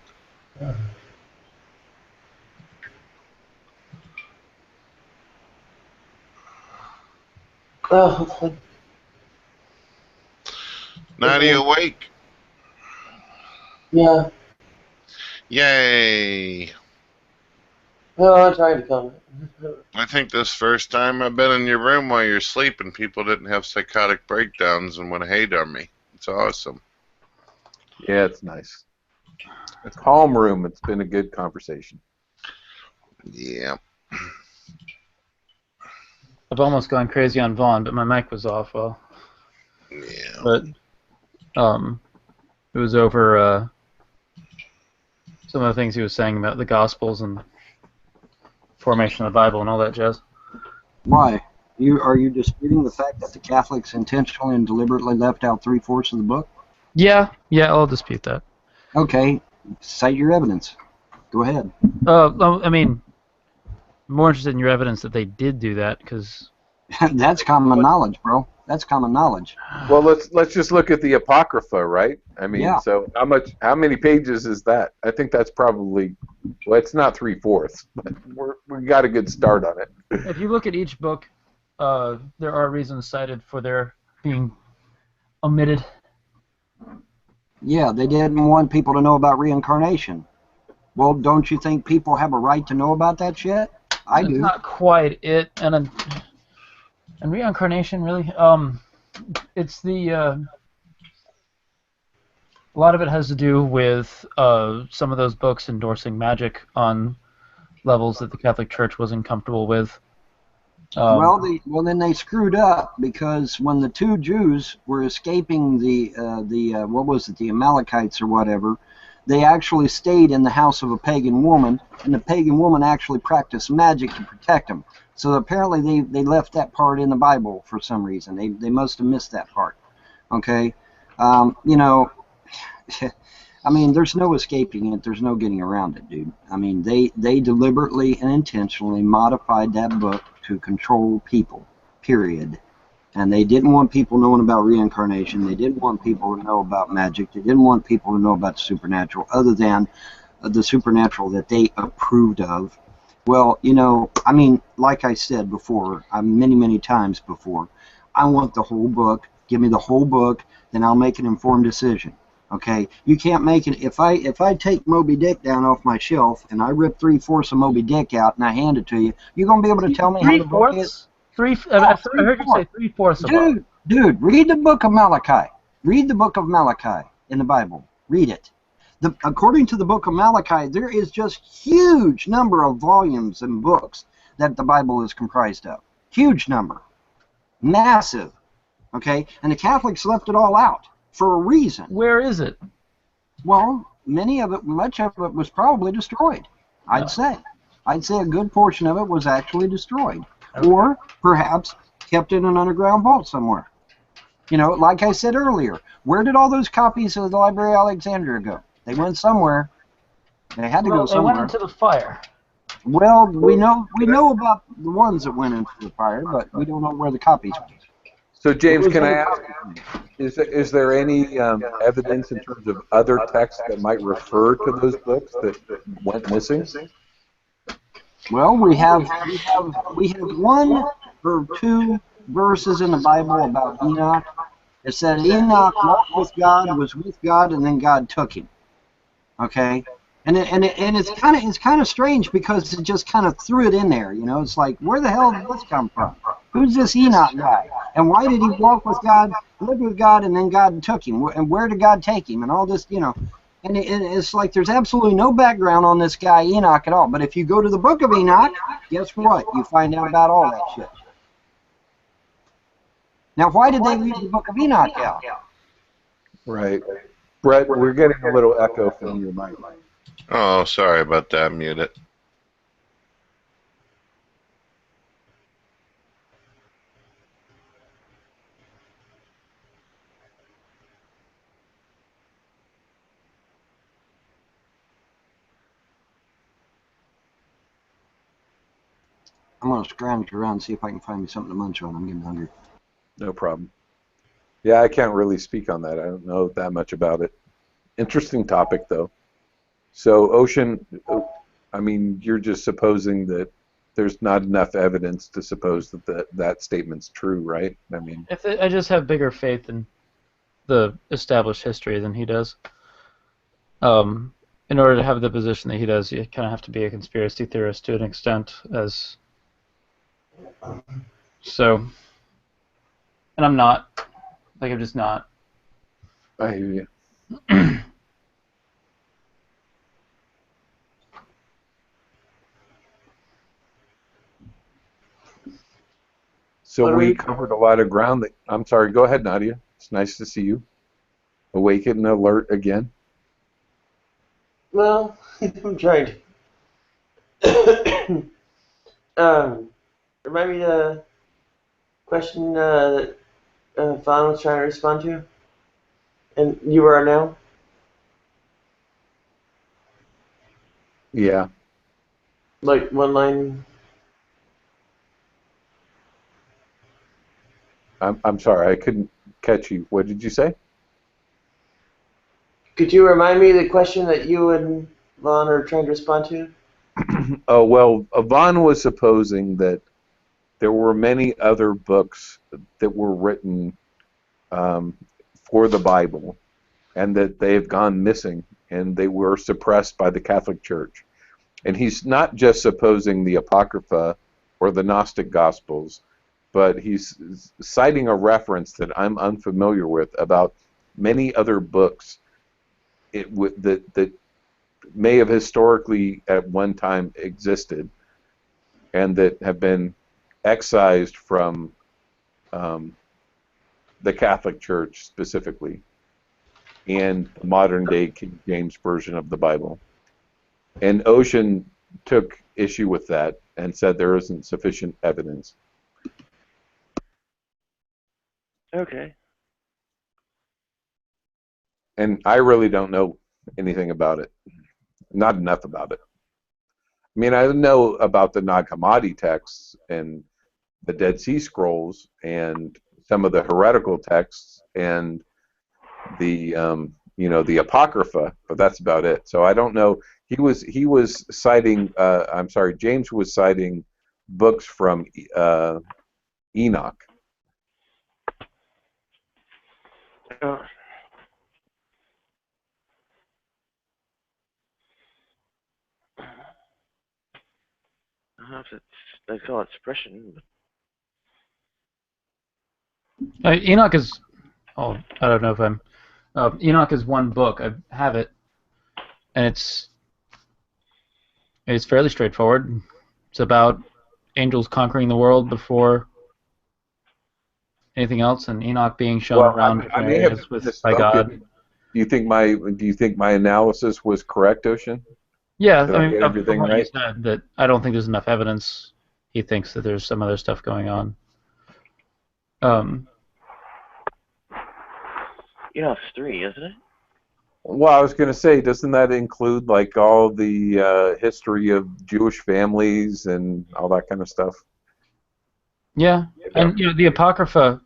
Oh. Nadia awake? Yeah. Yay! Well, I tried to comment. I think this first time I've been in your room while you're sleeping, people didn't have psychotic breakdowns and want to hate on me. It's awesome. Yeah, it's nice. It's calm room. It's been a good conversation. Yeah. I've almost gone crazy on Vaughn, but my mic was off. Well, yeah. But it was over some of the things he was saying about the Gospels and formation of the Bible and all that jazz. Why? Are you disputing the fact that the Catholics intentionally and deliberately left out 3/4 of the book? Yeah, I'll dispute that. Okay, cite your evidence. Go ahead. I mean, I'm more interested in your evidence that they did do that, because that's common knowledge, bro. That's common knowledge. Well, let's just look at the Apocrypha, right? I mean, yeah. So how many pages is that? I think that's probably, well, it's not 3/4, but we got a good start on it. If you look at each book, there are reasons cited for their being omitted. Yeah, they didn't want people to know about reincarnation. Well, don't you think people have a right to know about that shit? I That's do. not quite it. And reincarnation, really, it's the a lot of it has to do with some of those books endorsing magic on levels that the Catholic Church wasn't comfortable with. Well, then they screwed up, because when the two Jews were escaping the what was it, the Amalekites or whatever, they actually stayed in the house of a pagan woman, and the pagan woman actually practiced magic to protect them. So apparently they left that part in the Bible for some reason. They must have missed that part. Okay, you know. I mean, there's no escaping it. There's no getting around it, dude. I mean, they deliberately and intentionally modified that book to control people, period. And they didn't want people knowing about reincarnation. They didn't want people to know about magic. They didn't want people to know about the supernatural, other than the supernatural that they approved of. Well, you know, I mean, like I said before, many, many times before, I want the whole book. Give me the whole book, then I'll make an informed decision. Okay, you can't make it. If I take Moby Dick down off my shelf and I rip 3/4 of Moby Dick out and I hand it to you, you're gonna be able to tell me how the book is. I heard you say 3/4 Dude, read the book of Malachi. Read the book of Malachi in the Bible. Read it. According to the book of Malachi, there is just huge number of volumes and books that the Bible is comprised of. Huge number, massive. Okay, and the Catholics left it all out for a reason. Where is it? Well, much of it was probably destroyed. I'd say a good portion of it was actually destroyed, or perhaps kept in an underground vault somewhere. You know, like I said earlier, where did all those copies of the Library of Alexandria go? They went somewhere. They had to go somewhere. They went into the fire. Well, we know about the ones that went into the fire, but we don't know where the copies went. So, James, can I ask, is there any evidence in terms of other texts that might refer to those books that went missing? Well, we have one or two verses in the Bible about Enoch. It said Enoch walked with God, was with God, and then God took him. Okay, and it's kind of strange, because it just kind of threw it in there. You know, it's like, where the hell did this come from? Who's this Enoch guy? And why did he walk with God, live with God, and then God took him? And where did God take him? And all this, you know. And it's like there's absolutely no background on this guy Enoch at all. But if you go to the book of Enoch, guess what? You find out about all that shit. Now, why did they leave the book of Enoch out? Right. Brett, we're getting a little echo from your mic. Oh, sorry about that. Mute it. I'm going to scrounge around and see if I can find me something to munch on. I'm getting hungry. No problem. Yeah, I can't really speak on that. I don't know that much about it. Interesting topic, though. So, Ocean, I mean, you're just supposing that there's not enough evidence to suppose that that statement's true, right? I mean, I just have bigger faith in the established history than he does. In order to have the position that he does, you kind of have to be a conspiracy theorist to an extent, so, and I'm not. Like, I'm just not. I hear you. So we covered a lot of ground. I'm sorry, go ahead, Nadia. It's nice to see you. Awake and alert again. Well, I'm trying to. Remind me the question that Vaughn was trying to respond to? And you are now? Yeah. Like one line? I'm sorry, I couldn't catch you. What did you say? Could you remind me of the question that you and Vaughn are trying to respond to? Oh, well, Vaughn was supposing that there were many other books that were written for the Bible and that they've gone missing, and they were suppressed by the Catholic Church. And he's not just supposing the Apocrypha or the Gnostic Gospels, but he's citing a reference that I'm unfamiliar with about many other books that may have historically at one time existed and that have been excised from the Catholic Church specifically and the modern-day King James Version of the Bible. And Ocean took issue with that and said there isn't sufficient evidence. Okay. And I really don't know anything about it. Not enough about it. I mean, I know about the Nag Hammadi texts and the Dead Sea Scrolls and some of the heretical texts and the the Apocrypha, but that's about it. So I don't know. He was citing. James was citing books from Enoch. They call it suppression. Enoch is. Oh, I don't know if I'm. Enoch is one book. I have it, and it's fairly straightforward. It's about angels conquering the world before anything else, and Enoch being shown around different areas by God. Do you think my analysis was correct, Ocean? Yeah, Did I I mean, get everything from what right? you said, that I don't think there's enough evidence. He thinks that there's some other stuff going on. Enoch's 3, isn't it? Well, I was going to say, doesn't that include like all the history of Jewish families and all that kind of stuff? Yeah, and the Apocrypha.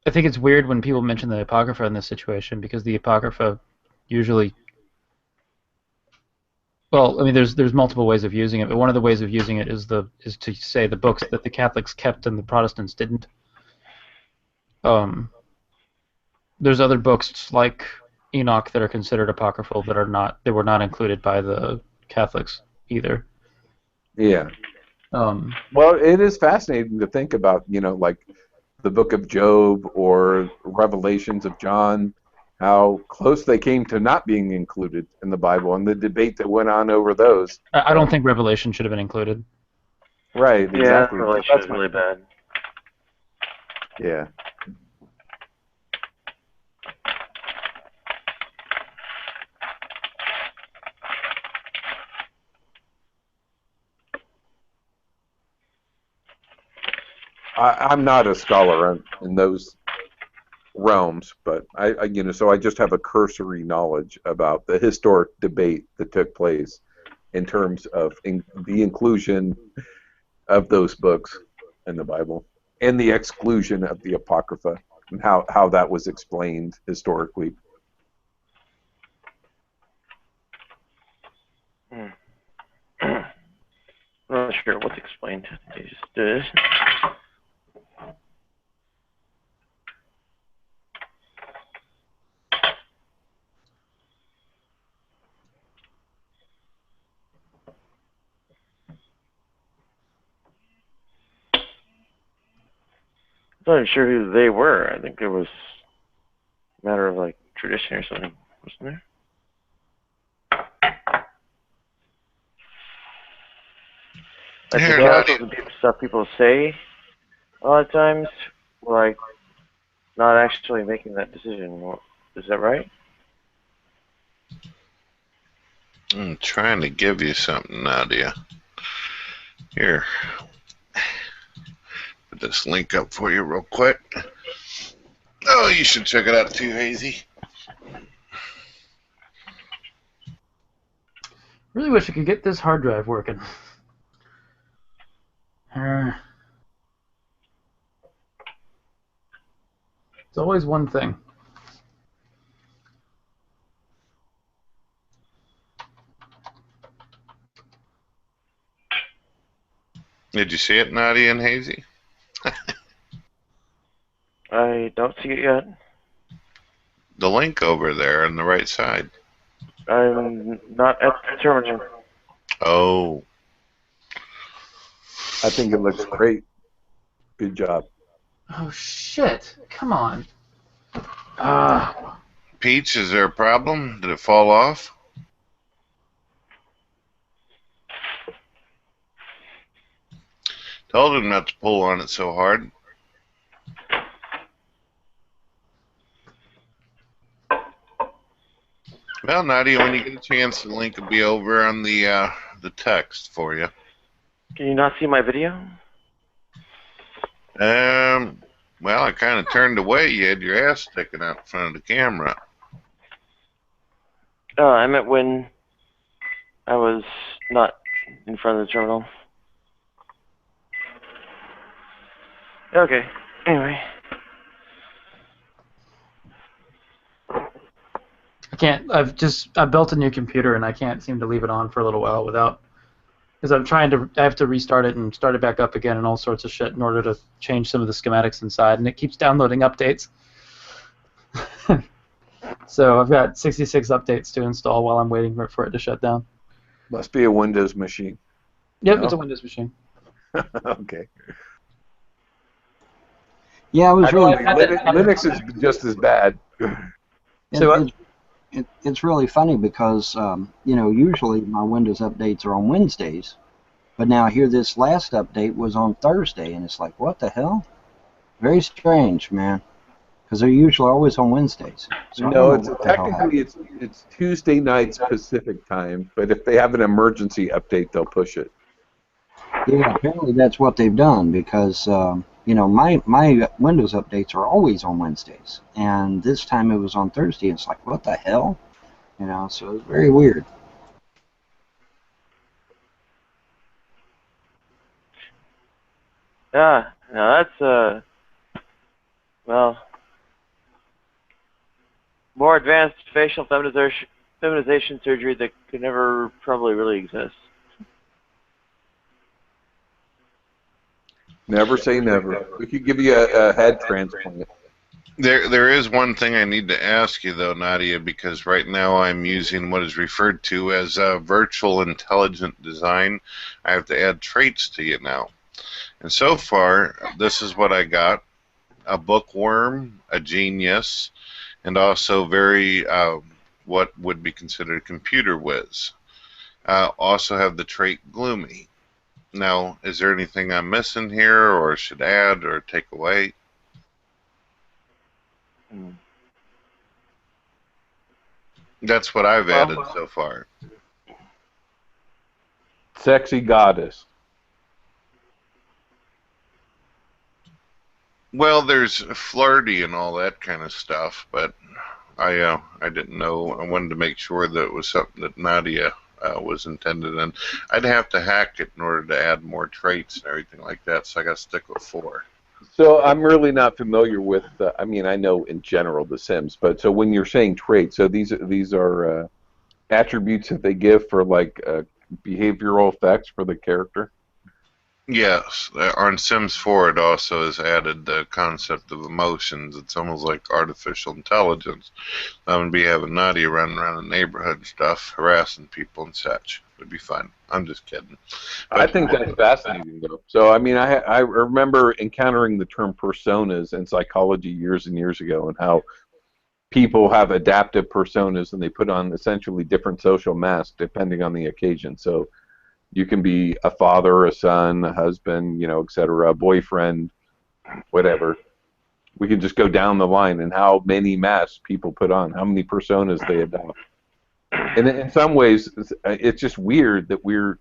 I think it's weird when people mention the Apocrypha in this situation because the Apocrypha usually. Well, I mean, there's multiple ways of using it, but one of the ways of using it is to say the books that the Catholics kept and the Protestants didn't. There's other books like Enoch that are considered apocryphal that were not included by the Catholics either. Yeah. Well, it is fascinating to think about, like the Book of Job or Revelations of John, how close they came to not being included in the Bible, and the debate that went on over those. I don't think Revelation should have been included. Right, exactly. Yeah, Revelation is really bad. Yeah. I'm not a scholar in those realms, but so I just have a cursory knowledge about the historic debate that took place in terms of the inclusion of those books in the Bible and the exclusion of the Apocrypha and how that was explained historically. I'm not sure what's explained. They just did it. I'm not even sure who they were. I think it was a matter of like tradition or something, wasn't there? I think the stuff people say a lot of times, like not actually making that decision. Is that right? I'm trying to give you something, Nadia. Here. Put this link up for you real quick. Oh, you should check it out too, Hazy. Really wish I could get this hard drive working. It's always one thing. Did you see it, Nadia and Hazy? I don't see it yet. the link over there on the right side. I'm not at the terminal. Oh. I think it looks great. Good job. Oh shit! Come on. Peach, is there a problem? Did it fall off? Told him not to pull on it so hard. Well, Nadia, when you get a chance, the link will be over on the text for you. Can you not see my video? Well, I kind of turned away. You had your ass sticking out in front of the camera. Oh, I meant when I was not in front of the terminal. Okay. Anyway. I can't. I've built a new computer and I can't seem to leave it on for a little while without, because I have to restart it and start it back up again and all sorts of shit in order to change some of the schematics inside, and it keeps downloading updates. So I've got 66 updates to install while I'm waiting for it to shut down. Must be a Windows machine. Yep, No? it's a Windows machine. Okay. Yeah, it was really. Linux is just as bad. It's really funny because usually my Windows updates are on Wednesdays, but now here this last update was on Thursday, and it's like, what the hell? Very strange, man. Because they're usually always on Wednesdays. So No, technically it's Tuesday nights Pacific time, but if they have an emergency update, they'll push it. Yeah, apparently that's what they've done because my Windows updates are always on Wednesdays, and this time it was on Thursday. It's like, what the hell? So it's very weird. Yeah, no, that's more advanced facial feminization surgery that could never probably really exist. Never say never. We could give you a head transplant. There is one thing I need to ask you, though, Nadia, because right now I'm using what is referred to as virtual intelligent design. I have to add traits to you now. And so far, this is what I got. A bookworm, a genius, and also very, what would be considered computer whiz. Also have the trait gloomy. Now, is there anything I'm missing here, or should add, or take away? That's what I've added so far. Sexy goddess. Well, there's flirty and all that kind of stuff, but I didn't know. I wanted to make sure that it was something that Nadia was intended in. I'd have to hack it in order to add more traits and everything like that, so I got to stick with 4. So I'm really not familiar with. I mean, I know in general The Sims, but so when you're saying traits, so these are attributes that they give for like behavioral effects for the character. Yes, on Sims 4 it also has added the concept of emotions. It's almost like artificial intelligence. I'm going to be having Nadia running around the neighborhood and stuff, harassing people and such. It'd be fun. I'm just kidding. But I think that's fascinating, though. So, I mean, I remember encountering the term personas in psychology years and years ago, and how people have adaptive personas, and they put on essentially different social masks depending on the occasion. So you can be a father, a son, a husband, etc., a boyfriend, whatever. We can just go down the line and how many masks people put on, how many personas they adopt. And in some ways, it's just weird that we're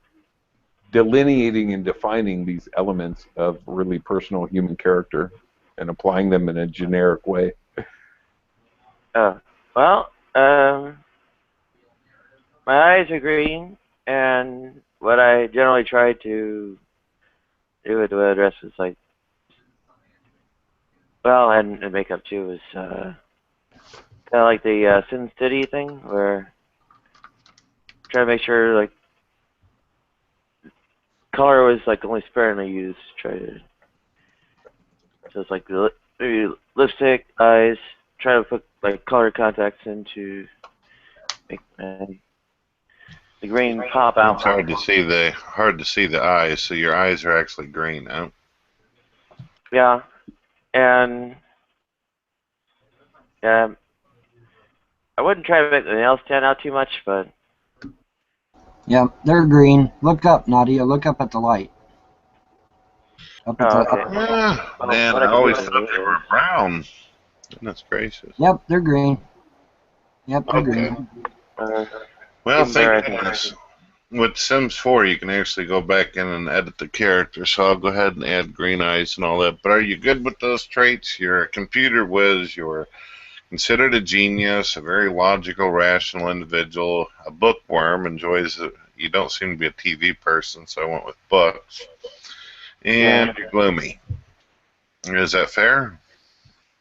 delineating and defining these elements of really personal human character and applying them in a generic way. My eyes are green, and what I generally try to do with the dress is like, and makeup too, is kind of like the Sin City thing, where try to make sure like color was like only sparingly used. Try to, so it's like maybe lipstick, eyes, try to put like color contacts in to make the green pop out. It's hard to see the eyes. So your eyes are actually green, huh? Yeah, and I wouldn't try to make the nails stand out too much, but Yeah, they're green. Look up, Nadia. Look up at the light. Up at okay. Man, I always thought they were brown. Goodness gracious. Yep, they're green. Yep, they're Okay. green. Well, thank goodness. With Sims 4, you can actually go back in and edit the character, so I'll go ahead and add green eyes and all that. But are you good with those traits? You're a computer whiz. You're considered a genius, a very logical, rational individual, a bookworm, enjoys it. You don't seem to be a TV person, so I went with books. And you're gloomy. Is that fair?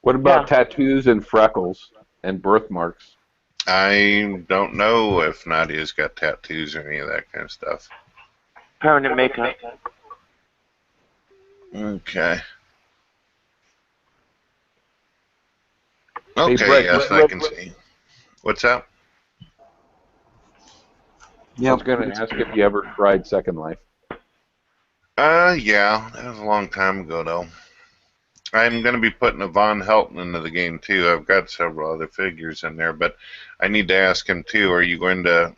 What about tattoos and freckles and birthmarks? I don't know if Nadia's got tattoos or any of that kind of stuff. Permanent makeup. Okay. Hey, Okay, Brett, yes, I can see. What's that? I was going to ask if you ever tried Second Life. Yeah, that was a long time ago, though. I'm going to be putting a Von Helton into the game, too. I've got several other figures in there, but I need to ask him, too, are you going to,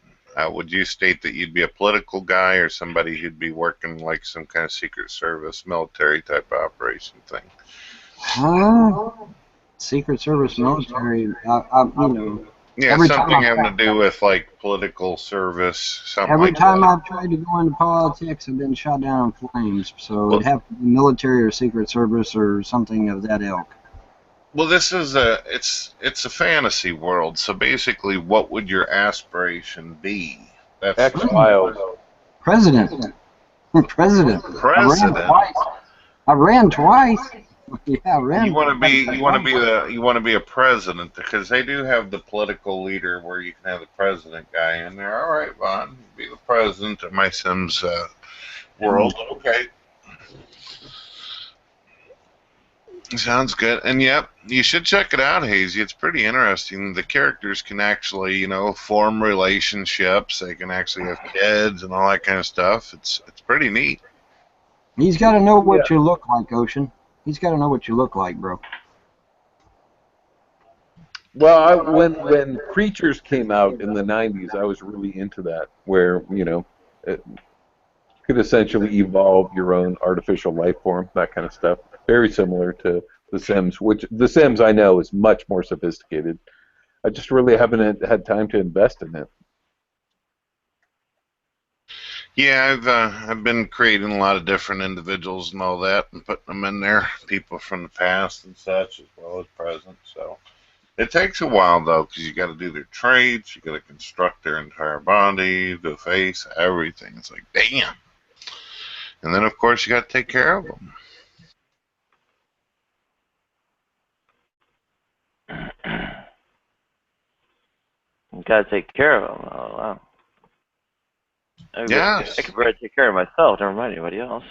would you state that you'd be a political guy or somebody who'd be working like some kind of Secret Service, military type of operation thing? Secret Service, military, you know. Yeah, something having to do with, like, political service, something Every like time that. I've tried to go into politics, I've been shot down in flames. So it'd have to be military or Secret Service or something of that ilk. Well, this is it's a fantasy world, so basically, what would your aspiration be? That's X-Files. President. President. President. I ran twice. Yeah, I ran. You want to be a president, because they do have the political leader where you can have the president guy in there. All right, Vaughn, be the president of my Sims world. Okay. Sounds good. And yep, you should check it out, Hazy. It's pretty interesting. The characters can actually, you know, form relationships. They can actually have kids and all that kind of stuff. It's pretty neat. He's got to know what you look like, Ocean. He's got to know what you look like, bro. Well, when Creatures came out in the 90s, I was really into that, where, you know, it could essentially evolve your own artificial life form, that kind of stuff. Very similar to The Sims, which The Sims I know is much more sophisticated. I just really haven't had time to invest in it. Yeah, I've been creating a lot of different individuals and all that, and putting them in there, people from the past and such, as well as present. So it takes a while though, because you got to do their traits, you got to construct their entire body, the face, everything. It's like, damn. And then of course you got to take care of them. You gotta take care of them. Oh wow. Yes. I could really take care of myself. Never mind anybody else.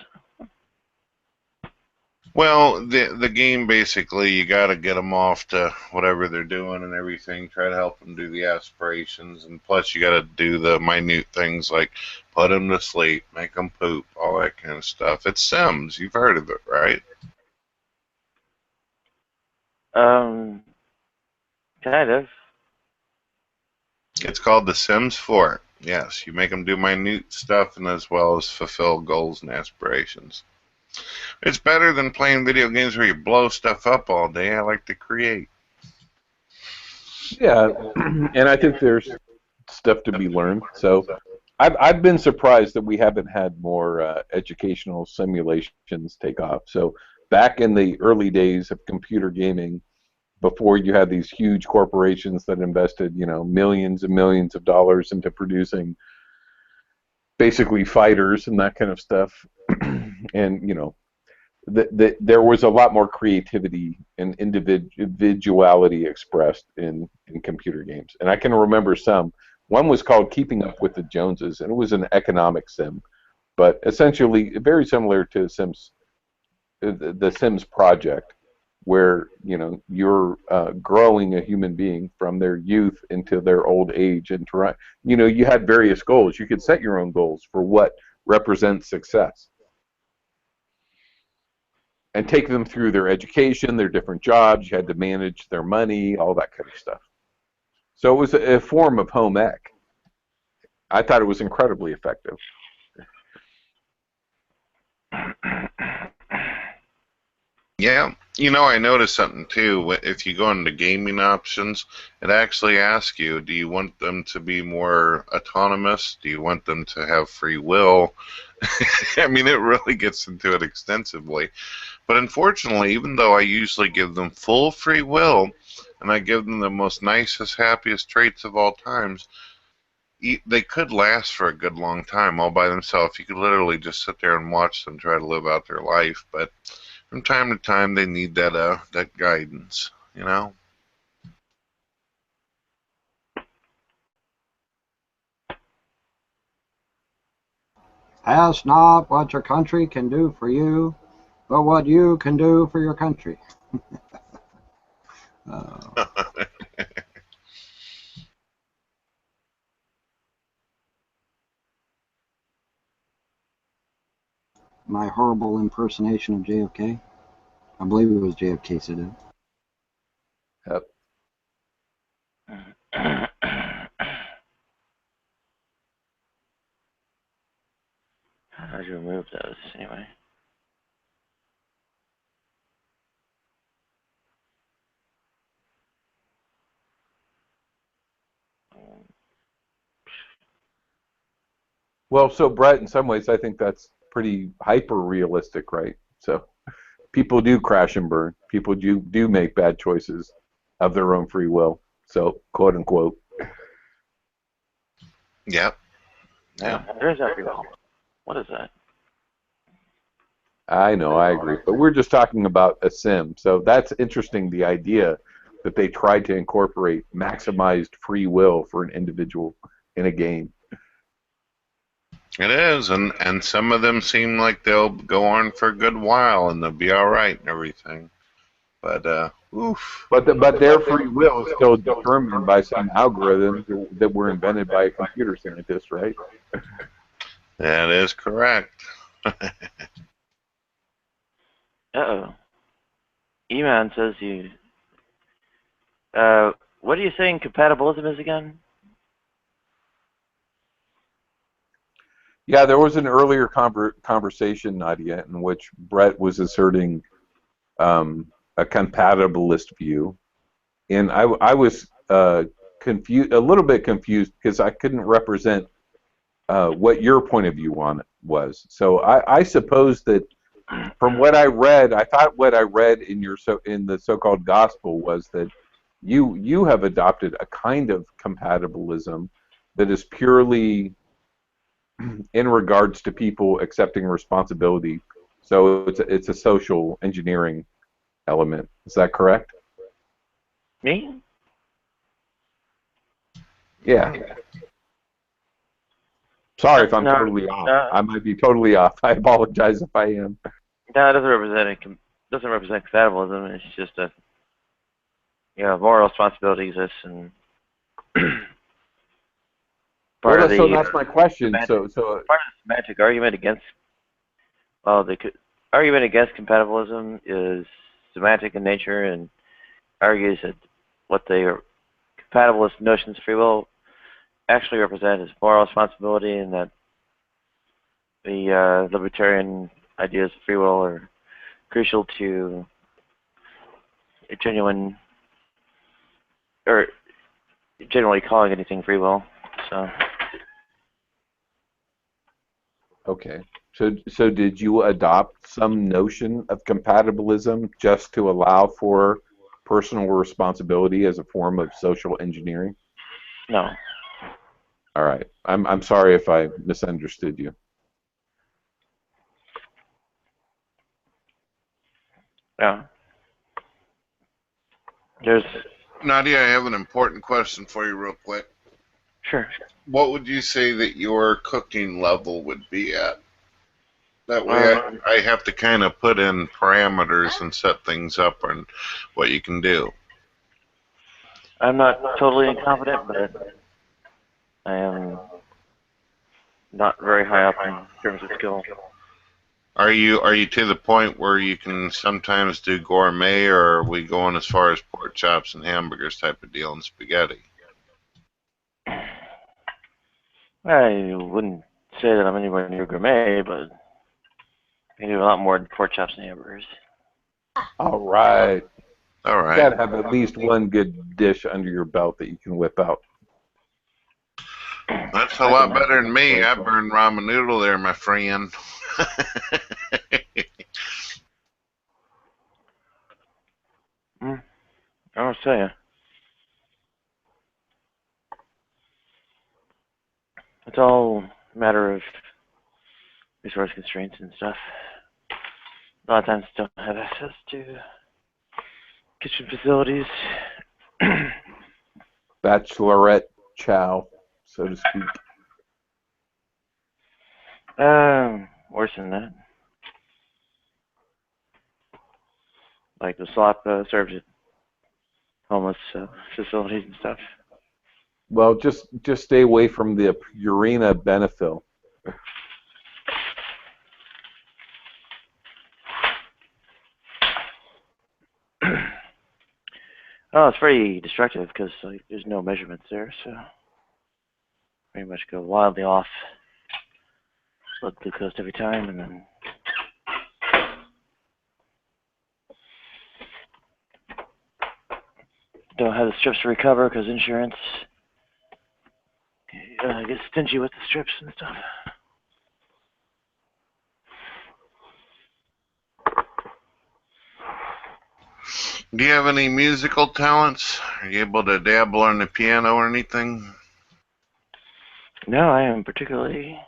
Well, the game basically, you got to get them off to whatever they're doing and everything. Try to help them do the aspirations, and plus you got to do the minute things like put them to sleep, make them poop, all that kind of stuff. It's Sims. You've heard of it, right? Kind of. It's called The Sims 4. Yes, you make them do minute stuff and as well as fulfill goals and aspirations. It's better than playing video games where you blow stuff up all day. I like to create. Yeah, and I think there's stuff to be learned. So I've been surprised that we haven't had more educational simulations take off. So back in the early days of computer gaming, before you had these huge corporations that invested, you know, millions and millions of dollars into producing basically fighters and that kind of stuff, and you know, there was a lot more creativity and individuality expressed in computer games. And I can remember some. One was called Keeping Up with the Joneses, and it was an economic sim, but essentially very similar to the Sims Project, where you're growing a human being from their youth into their old age, and you had various goals. You could set your own goals for what represents success, and take them through their education, their different jobs. You had to manage their money, all that kind of stuff. So it was a form of home ec. I thought it was incredibly effective. Yeah, I noticed something too. If you go into gaming options, it actually asks you, do you want them to be more autonomous? Do you want them to have free will? I mean, it really gets into it extensively. But unfortunately, even though I usually give them full free will, and I give them the most nicest, happiest traits of all times, they could last for a good long time all by themselves. You could literally just sit there and watch them try to live out their life. But from time to time, they need that guidance, Ask not what your country can do for you, but what you can do for your country. My horrible impersonation of JFK. I believe it was JFK said it. Yep. How'd you remove those anyway? Well, so Brett, in some ways, I think that's pretty hyper-realistic, right? So people do crash and burn. People do make bad choices of their own free will. So, quote unquote. Yep. Yeah. There's that free will. What is that? I know, I agree. But we're just talking about a sim. So that's interesting, the idea that they tried to incorporate maximized free will for an individual in a game. It is, and some of them seem like they'll go on for a good while and they'll be all right and everything. But oof. But their free will is still determined by some algorithms that were invented by a computer scientist, right? That is correct. Uh-oh. E-Man says you... what are you saying compatibilism is again? Yeah, there was an earlier conversation, Nadia, in which Brett was asserting a compatibilist view, and I was confused, a little bit confused, because I couldn't represent what your point of view on it was. So I suppose that from what I read, I thought what I read in the so-called gospel was that you have adopted a kind of compatibilism that is purely in regards to people accepting responsibility. So it's a social engineering element. Is that correct? Me? Yeah. Sorry if I'm totally off. I might be totally off. I apologize if I am. No, it doesn't represent compatibilism. It's just a moral responsibility exists, and so that's my question. Part of the semantic argument against the argument against compatibilism is semantic in nature, and argues that what the compatibilist notions of free will actually represent is moral responsibility, and that the libertarian ideas of free will are crucial to a genuine, or generally calling anything free will. So. Okay. So did you adopt some notion of compatibilism just to allow for personal responsibility as a form of social engineering? No. All right. I'm sorry if I misunderstood you. Yeah. There's Nadia, I have an important question for you real quick. Sure. What would you say that your cooking level would be at? That way I have to kind of put in parameters and set things up and what you can do. I'm not totally incompetent, but I am not very high up in terms of skill. Are you to the point where you can sometimes do gourmet, or are we going as far as pork chops and hamburgers type of deal and spaghetti? I wouldn't say that I'm anywhere near gourmet, but I can do a lot more than pork chops and hamburgers. All right. All right. You gotta have at least one good dish under your belt that you can whip out. That's a lot better than me. I burned ramen noodle there, my friend. I'll tell you. It's all a matter of resource constraints and stuff. A lot of times don't have access to kitchen facilities. Bachelorette chow, so to speak. Worse than that. Like the slop served at homeless facilities and stuff. Well, just stay away from the Purina Benefil. Oh, it's very destructive because like, there's no measurements there, so pretty much go wildly off blood glucose every time, and then don't have the strips to recover because insurance gets stingy with the strips and stuff. Do you have any musical talents? Are you able to dabble on the piano or anything? No, I am particularly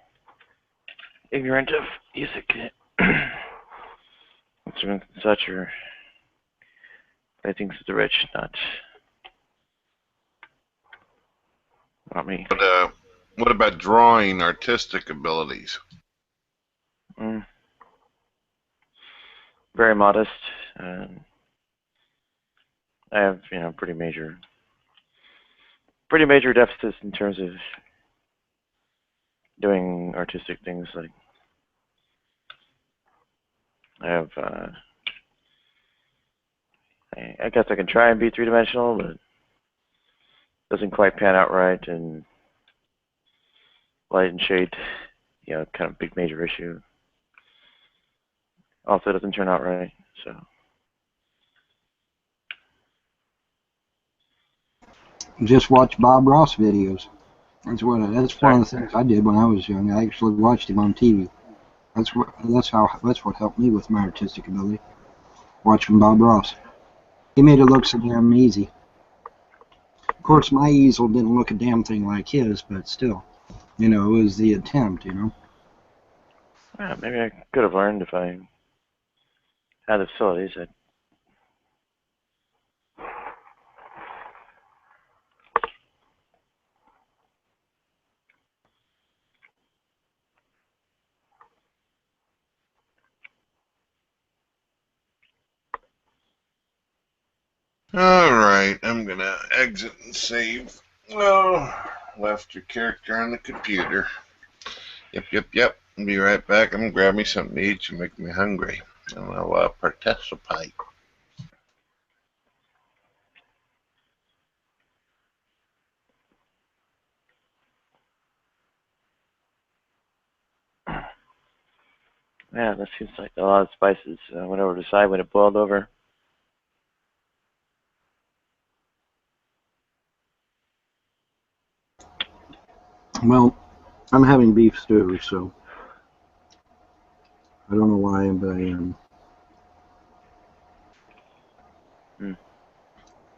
ignorant of music. Instruments and such are things of the rich, not me. But what about drawing, artistic abilities? Very modest. I have, pretty major deficits in terms of doing artistic things. Like I have, I guess I can try and be three-dimensional, but it doesn't quite pan out right, and light and shade, kind of big major issue. Also doesn't turn out right, so. Just watch Bob Ross videos. That's one of the things I did when I was young. I actually watched him on TV. That's what helped me with my artistic ability. Watching Bob Ross. He made it look so damn easy. Of course, my easel didn't look a damn thing like his, but still, it was the attempt, Yeah, maybe I could have learned if I had the facilities. Alright, I'm gonna exit and save. Oh, left your character on the computer. Yep. I'll be right back. I'm gonna grab me something to eat. You make me hungry. And I'll participate. Yeah, that seems like a lot of spices went over the side when it boiled over. Well, I'm having beef stew, so I don't know why, but I am.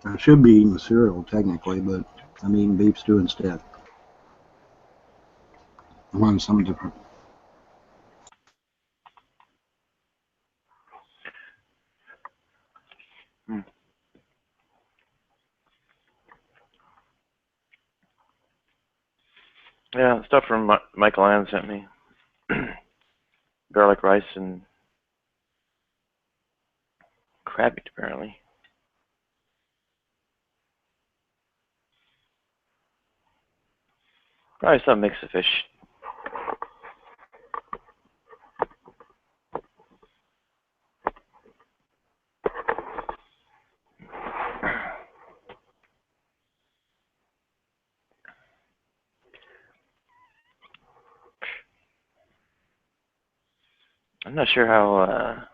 I should be eating cereal, technically, but I'm eating beef stew instead. I want something different. Yeah, stuff from Michael Ann sent me. garlic rice and crab meat, apparently. Probably some mix of fish. I'm not sure how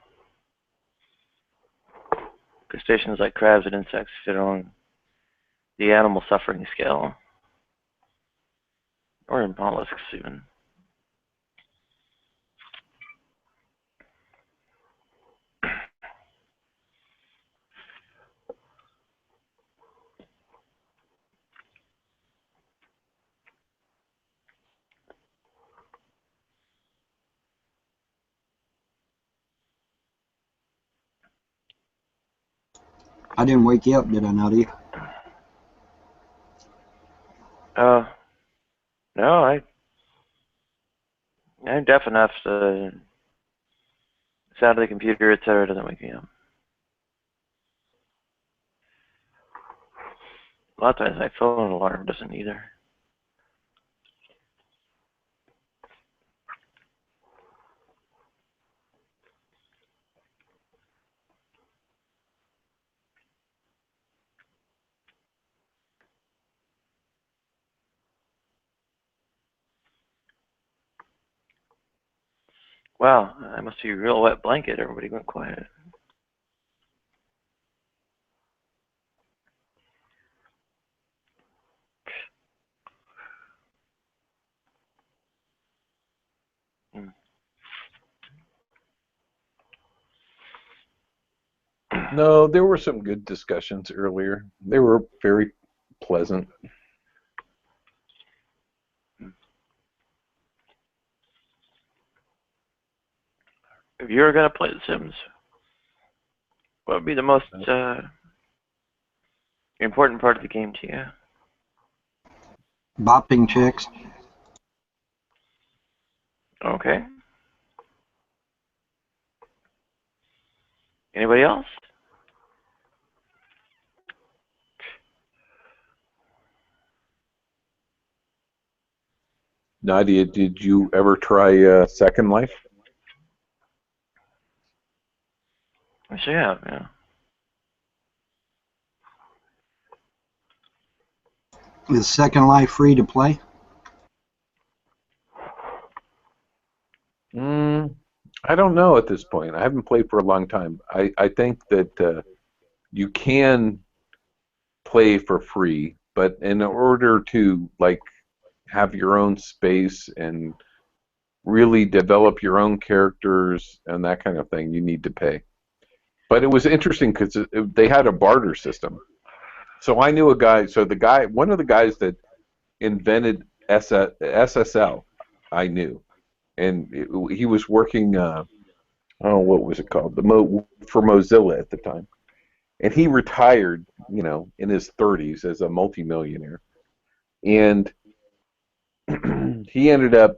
crustaceans like crabs and insects fit on the animal suffering scale, or in mollusks even. I didn't wake you up, did I, Nadia? No, I'm deaf enough to sound of the computer, etc. doesn't wake me up. A lot of times my phone alarm doesn't either. Wow, I must be a real wet blanket. Everybody went quiet. No, there were some good discussions earlier. They were very pleasant. If you were going to play The Sims, what would be the most important part of the game to you? Bopping chicks. Okay. Anybody else? Nadia, did you ever try Second Life? I sure have, yeah. Is Second Life free to play? I don't know at this point. I haven't played for a long time. I think that you can play for free, but in order to like have your own space and really develop your own characters and that kind of thing, you need to pay. But it was interesting because they had a barter system. So I knew a guy. So one of the guys that invented SSL, I knew, and he was working. What was it called? For Mozilla at the time, and he retired, in his 30s as a multimillionaire, and he ended up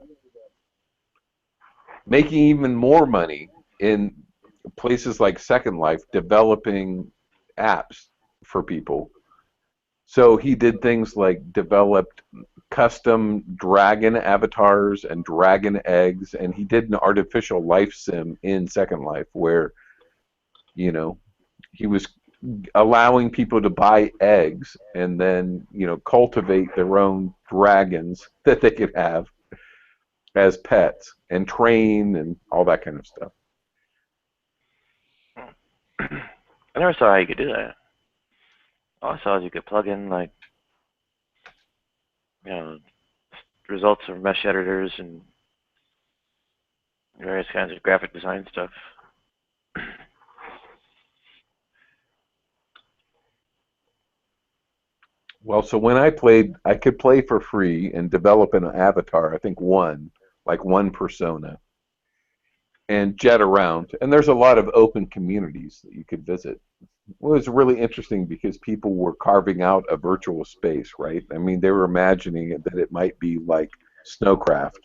making even more money in places like Second Life, developing apps for people. So he did things like developed custom dragon avatars and dragon eggs, and he did an artificial life sim in Second Life where, he was allowing people to buy eggs and then, cultivate their own dragons that they could have as pets and train and all that kind of stuff. I never saw how you could do that. All I saw is you could plug in, results of mesh editors and various kinds of graphic design stuff. Well, so when I played, I could play for free and develop an avatar, I think one persona, and jet around. And there's a lot of open communities that you could visit. It was really interesting because people were carving out a virtual space, right? I mean, they were imagining that it might be like Snowcraft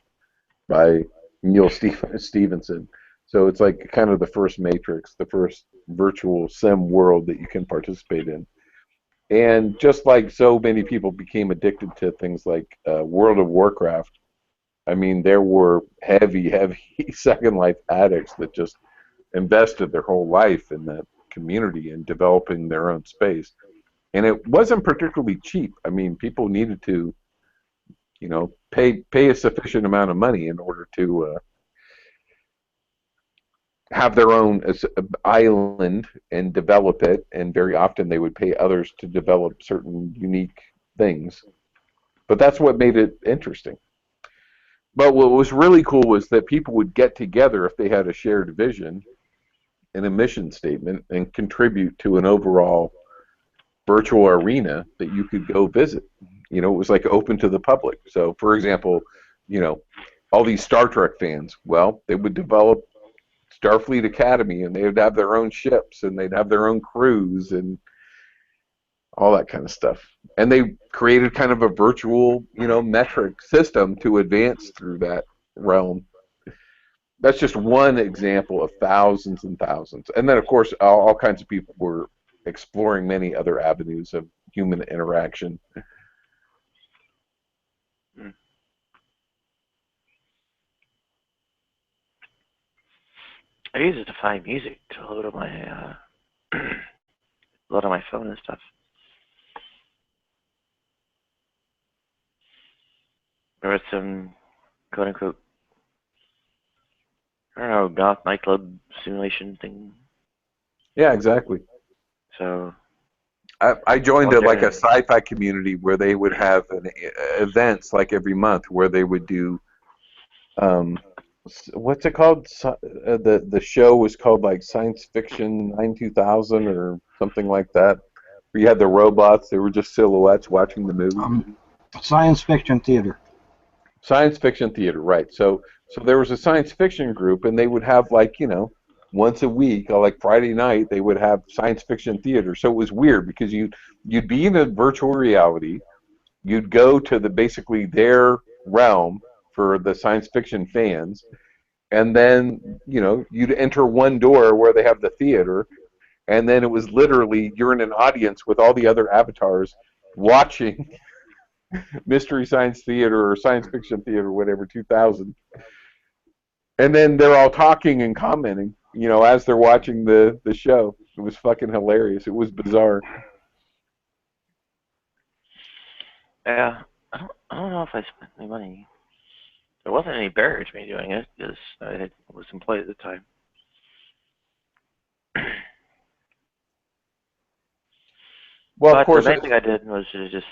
by, Neil Stevenson. So it's like kind of the first Matrix, the first virtual sim world that you can participate in. And just like so many people became addicted to things like World of Warcraft, I mean, there were heavy Second Life addicts that just invested their whole life in that community and developing their own space. And it wasn't particularly cheap. I mean, people needed to, you know, pay a sufficient amount of money in order to have their own island and develop it. And very often they would pay others to develop certain unique things. But that's what made it interesting. But what was really cool was that people would get together if they had a shared vision and a mission statement and contribute to an overall virtual arena that you could go visit. You know, it was like open to the public. So, for example, you know, all these Star Trek fans, well, they would develop Starfleet Academy, and they would have their own ships, and they'd have their own crews, and all that kind of stuff. And they created kind of a virtual, you know, metric system to advance through that realm. That's just one example of thousands and thousands. And then, of course, all kinds of people were exploring many other avenues of human interaction. I use it to find music to load on my phone and stuff. There was some quote unquote, I don't know, goth nightclub simulation thing. Yeah, exactly. So I joined like a sci-fi community where they would have events like every month where they would do what's it called? The show was called like Science Fiction 92000 or something like that. Where you had the robots; they were just silhouettes watching the movie. Science fiction theater. Science fiction theater, right? So there was a science fiction group, and they would have like, you know, once a week, like Friday night, they would have science fiction theater. So it was weird because you'd be in a virtual reality, you'd go to basically their realm for the science fiction fans, and then, you know, you'd enter one door where they have the theater, and then it was literally you're in an audience with all the other avatars watching Mystery Science Theater or Science Fiction Theater, whatever, 2000. And then they're all talking and commenting, you know, as they're watching the show. It was fucking hilarious. It was bizarre. Yeah, I don't know if I spent any money. There wasn't any barrier to me doing it because I was employed at the time. Well, but of course, the main thing I did was to just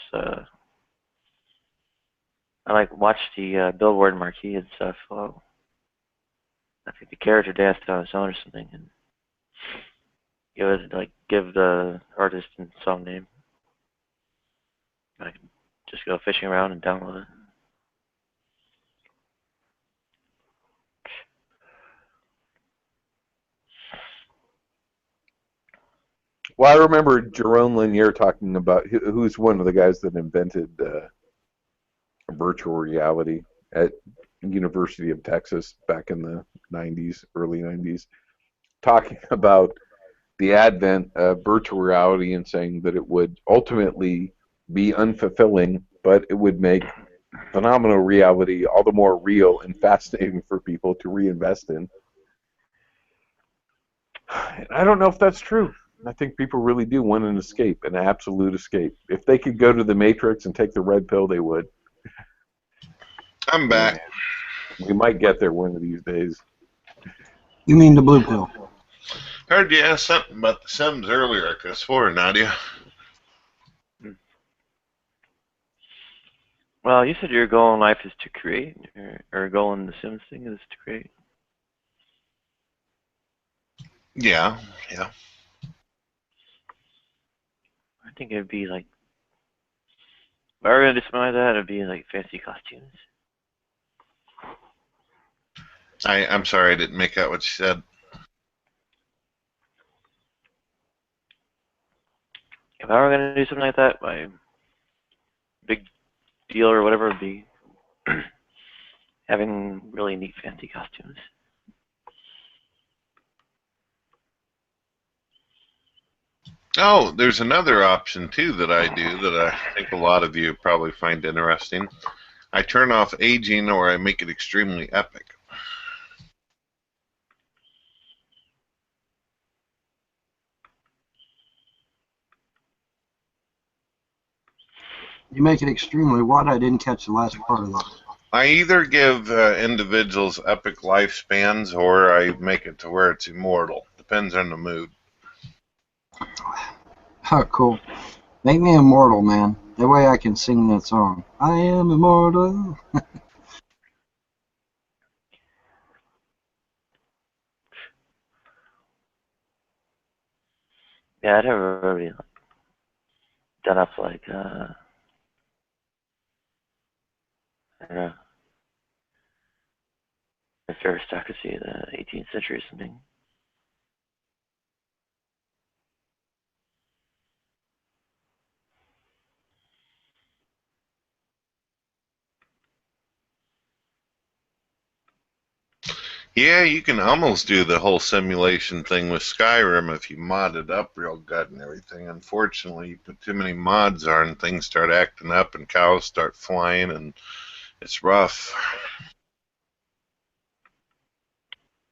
I like watched the billboard marquee and stuff. Well, I think the character danced on his own or something, and it would like give the artist and song name. I could just go fishing around and download it. Well, I remember Jerome Lanier talking about, who's one of the guys that invented virtual reality at University of Texas back in the 90s, early 90s, talking about the advent of virtual reality and saying that it would ultimately be unfulfilling, but it would make phenomenal reality all the more real and fascinating for people to reinvest in. And I don't know if that's true. I think people really do want an escape, an absolute escape. If they could go to the Matrix and take the red pill, they would. I'm back. We might get there one of these days. You mean the blue pill? Heard you ask something about the Sims earlier. I could have swore, Nadia. Well, you said your goal in life is to create, or goal in the Sims thing is to create. Yeah. I think it'd be like, if I were going to do something like that, it'd be like fancy costumes. I'm sorry, I didn't make out what you said. If I were going to do something like that, my big deal or whatever would be having really neat fancy costumes. Oh, there's another option too that I do that I think a lot of you probably find interesting. I turn off aging or I make it extremely epic. You make it extremely what? I didn't catch the last part of that. I either give individuals epic lifespans or I make it to where it's immortal. Depends on the mood. Oh, cool. Make me immortal, man. That way I can sing that song. I am immortal. Yeah, I'd have already done up like, I don't know, the aristocracy of the 18th century or something. Yeah, you can almost do the whole simulation thing with Skyrim if you mod it up real good and everything. Unfortunately, you put too many mods on, things start acting up and cows start flying, and it's rough.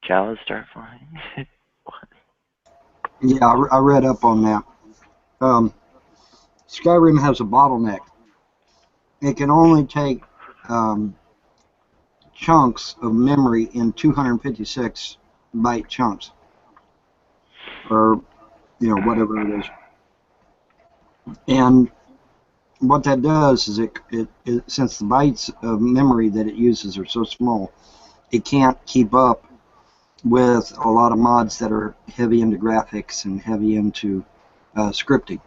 Cows start flying? Yeah, I read up on that. Skyrim has a bottleneck. It can only take chunks of memory in 256 byte chunks, or whatever it is. And what that does is it since the bytes of memory that it uses are so small, it can't keep up with a lot of mods that are heavy into graphics and heavy into scripting.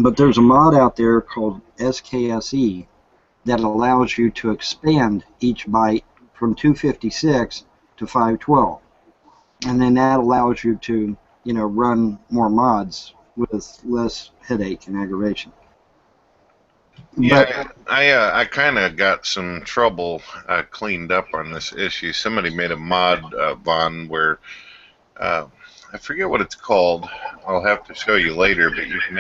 But there's a mod out there called SKSE that allows you to expand each byte from 256 to 512. And then that allows you to, run more mods with less headache and aggravation. Yeah, I kind of got some trouble cleaned up on this issue. Somebody made a mod, Vaughn, where I forget what it's called. I'll have to show you later, but you can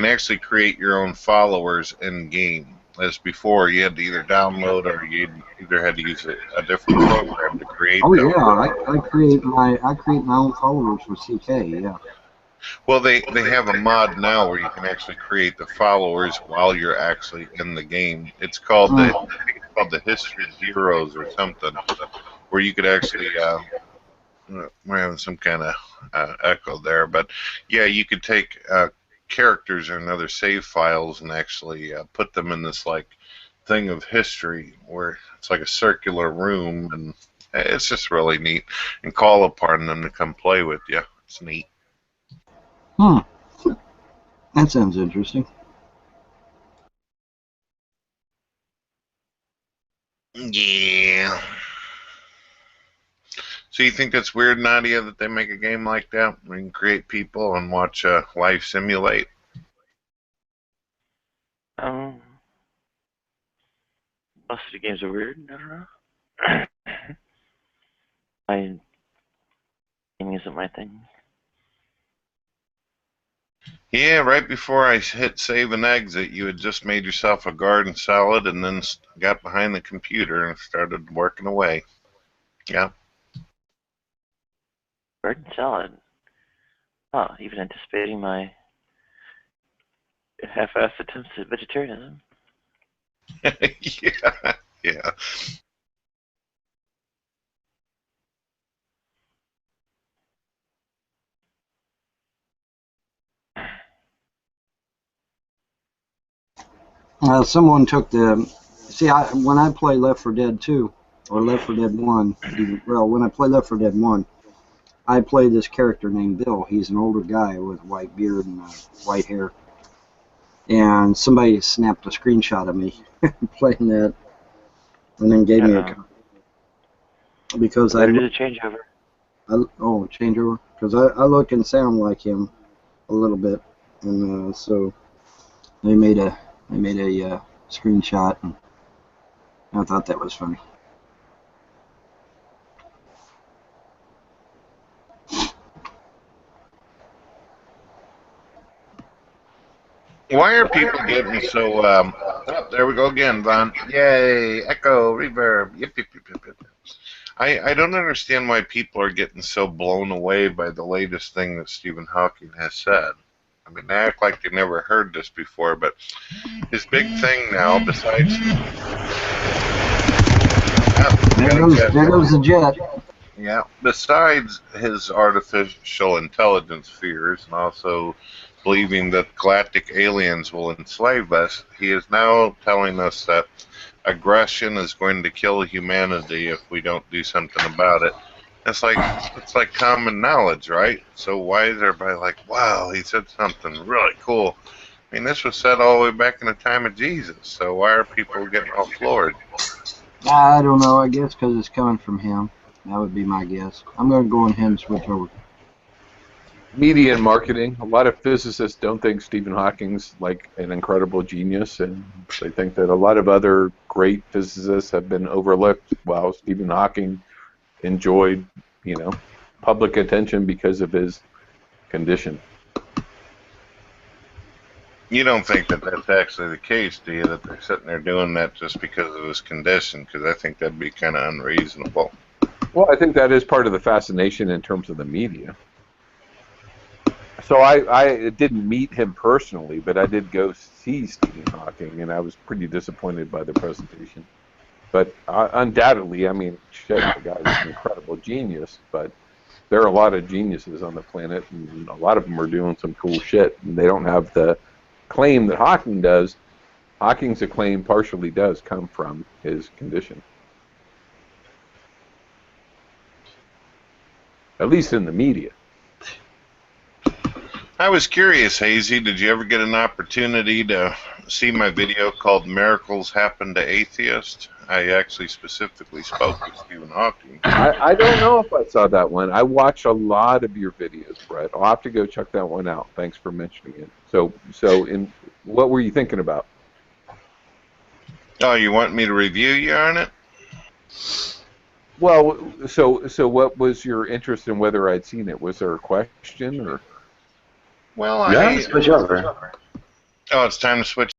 actually create your own followers in game. As before, you had to either download or you either had to use a different program to create them. Oh yeah, I create my own followers with CK. Yeah. Well, they have a mod now where you can actually create the followers while you're actually in the game. It's called the History Heroes or something, where you could actually we're having some kind of echo there, but yeah, you could take characters and other save files and actually put them in this like thing of history where it's like a circular room, and it's just really neat, and call upon them to come play with you. It's neat. That sounds interesting. Yeah. So you think that's weird, Nadia, that they make a game like that? We can create people and watch life simulate. Most of the games are weird. I don't know. Gaming isn't my thing. Yeah, right before I hit save and exit, you had just made yourself a garden salad and then got behind the computer and started working away. Yeah. Garden salad. Oh, even anticipating my half-assed attempts at vegetarianism. Yeah. Someone took the... See, when I play Left 4 Dead 2, or Left 4 Dead 1, when I play Left 4 Dead 1, I play this character named Bill. He's an older guy with a white beard and white hair. And somebody snapped a screenshot of me playing that, and then gave me a copy. Because I did a changeover. Changeover? Because I look and sound like him a little bit, and so they made a screenshot. And I thought that was funny. Why are people getting so? Oh, there we go again, Von. Yay! Echo, reverb. Yip, yip, yip, yip, yip. I don't understand why people are getting so blown away by the latest thing that Stephen Hawking has said. I mean, they act like they never heard this before, but his big thing now, besides... There goes the jet. Yeah, besides his artificial intelligence fears and also believing that galactic aliens will enslave us, he is now telling us that aggression is going to kill humanity if we don't do something about it. It's like common knowledge, right? So why is everybody like, wow, he said something really cool? I mean, this was said all the way back in the time of Jesus, so why are people getting all floored? I don't know. I guess because it's coming from him. That would be my guess. I'm going to go ahead and switch over. Media and marketing. A lot of physicists don't think Stephen Hawking's like an incredible genius, and they think that a lot of other great physicists have been overlooked, while Stephen Hawking enjoyed, public attention because of his condition. You don't think that that's actually the case, do you? That they're sitting there doing that just because of his condition? Because I think that'd be kind of unreasonable. Well, I think that is part of the fascination in terms of the media. So I didn't meet him personally, but I did go see Stephen Hawking, and I was pretty disappointed by the presentation. But undoubtedly, I mean, shit, the guy's an incredible genius, but there are a lot of geniuses on the planet, and a lot of them are doing some cool shit, and they don't have the claim that Hawking does. Hawking's acclaim partially does come from his condition. At least in the media. I was curious, Hazy, did you ever get an opportunity to see my video called Miracles Happen to Atheists? I actually specifically spoke with Stephen Hawking. I don't know if I saw that one. I watch a lot of your videos, Brett. I'll have to go check that one out. Thanks for mentioning it. So what were you thinking about? Oh, you want me to review you on it? Well, so what was your interest in whether I'd seen it? Was there a question or? Well, Yeah, switch over. Oh, it's time to switch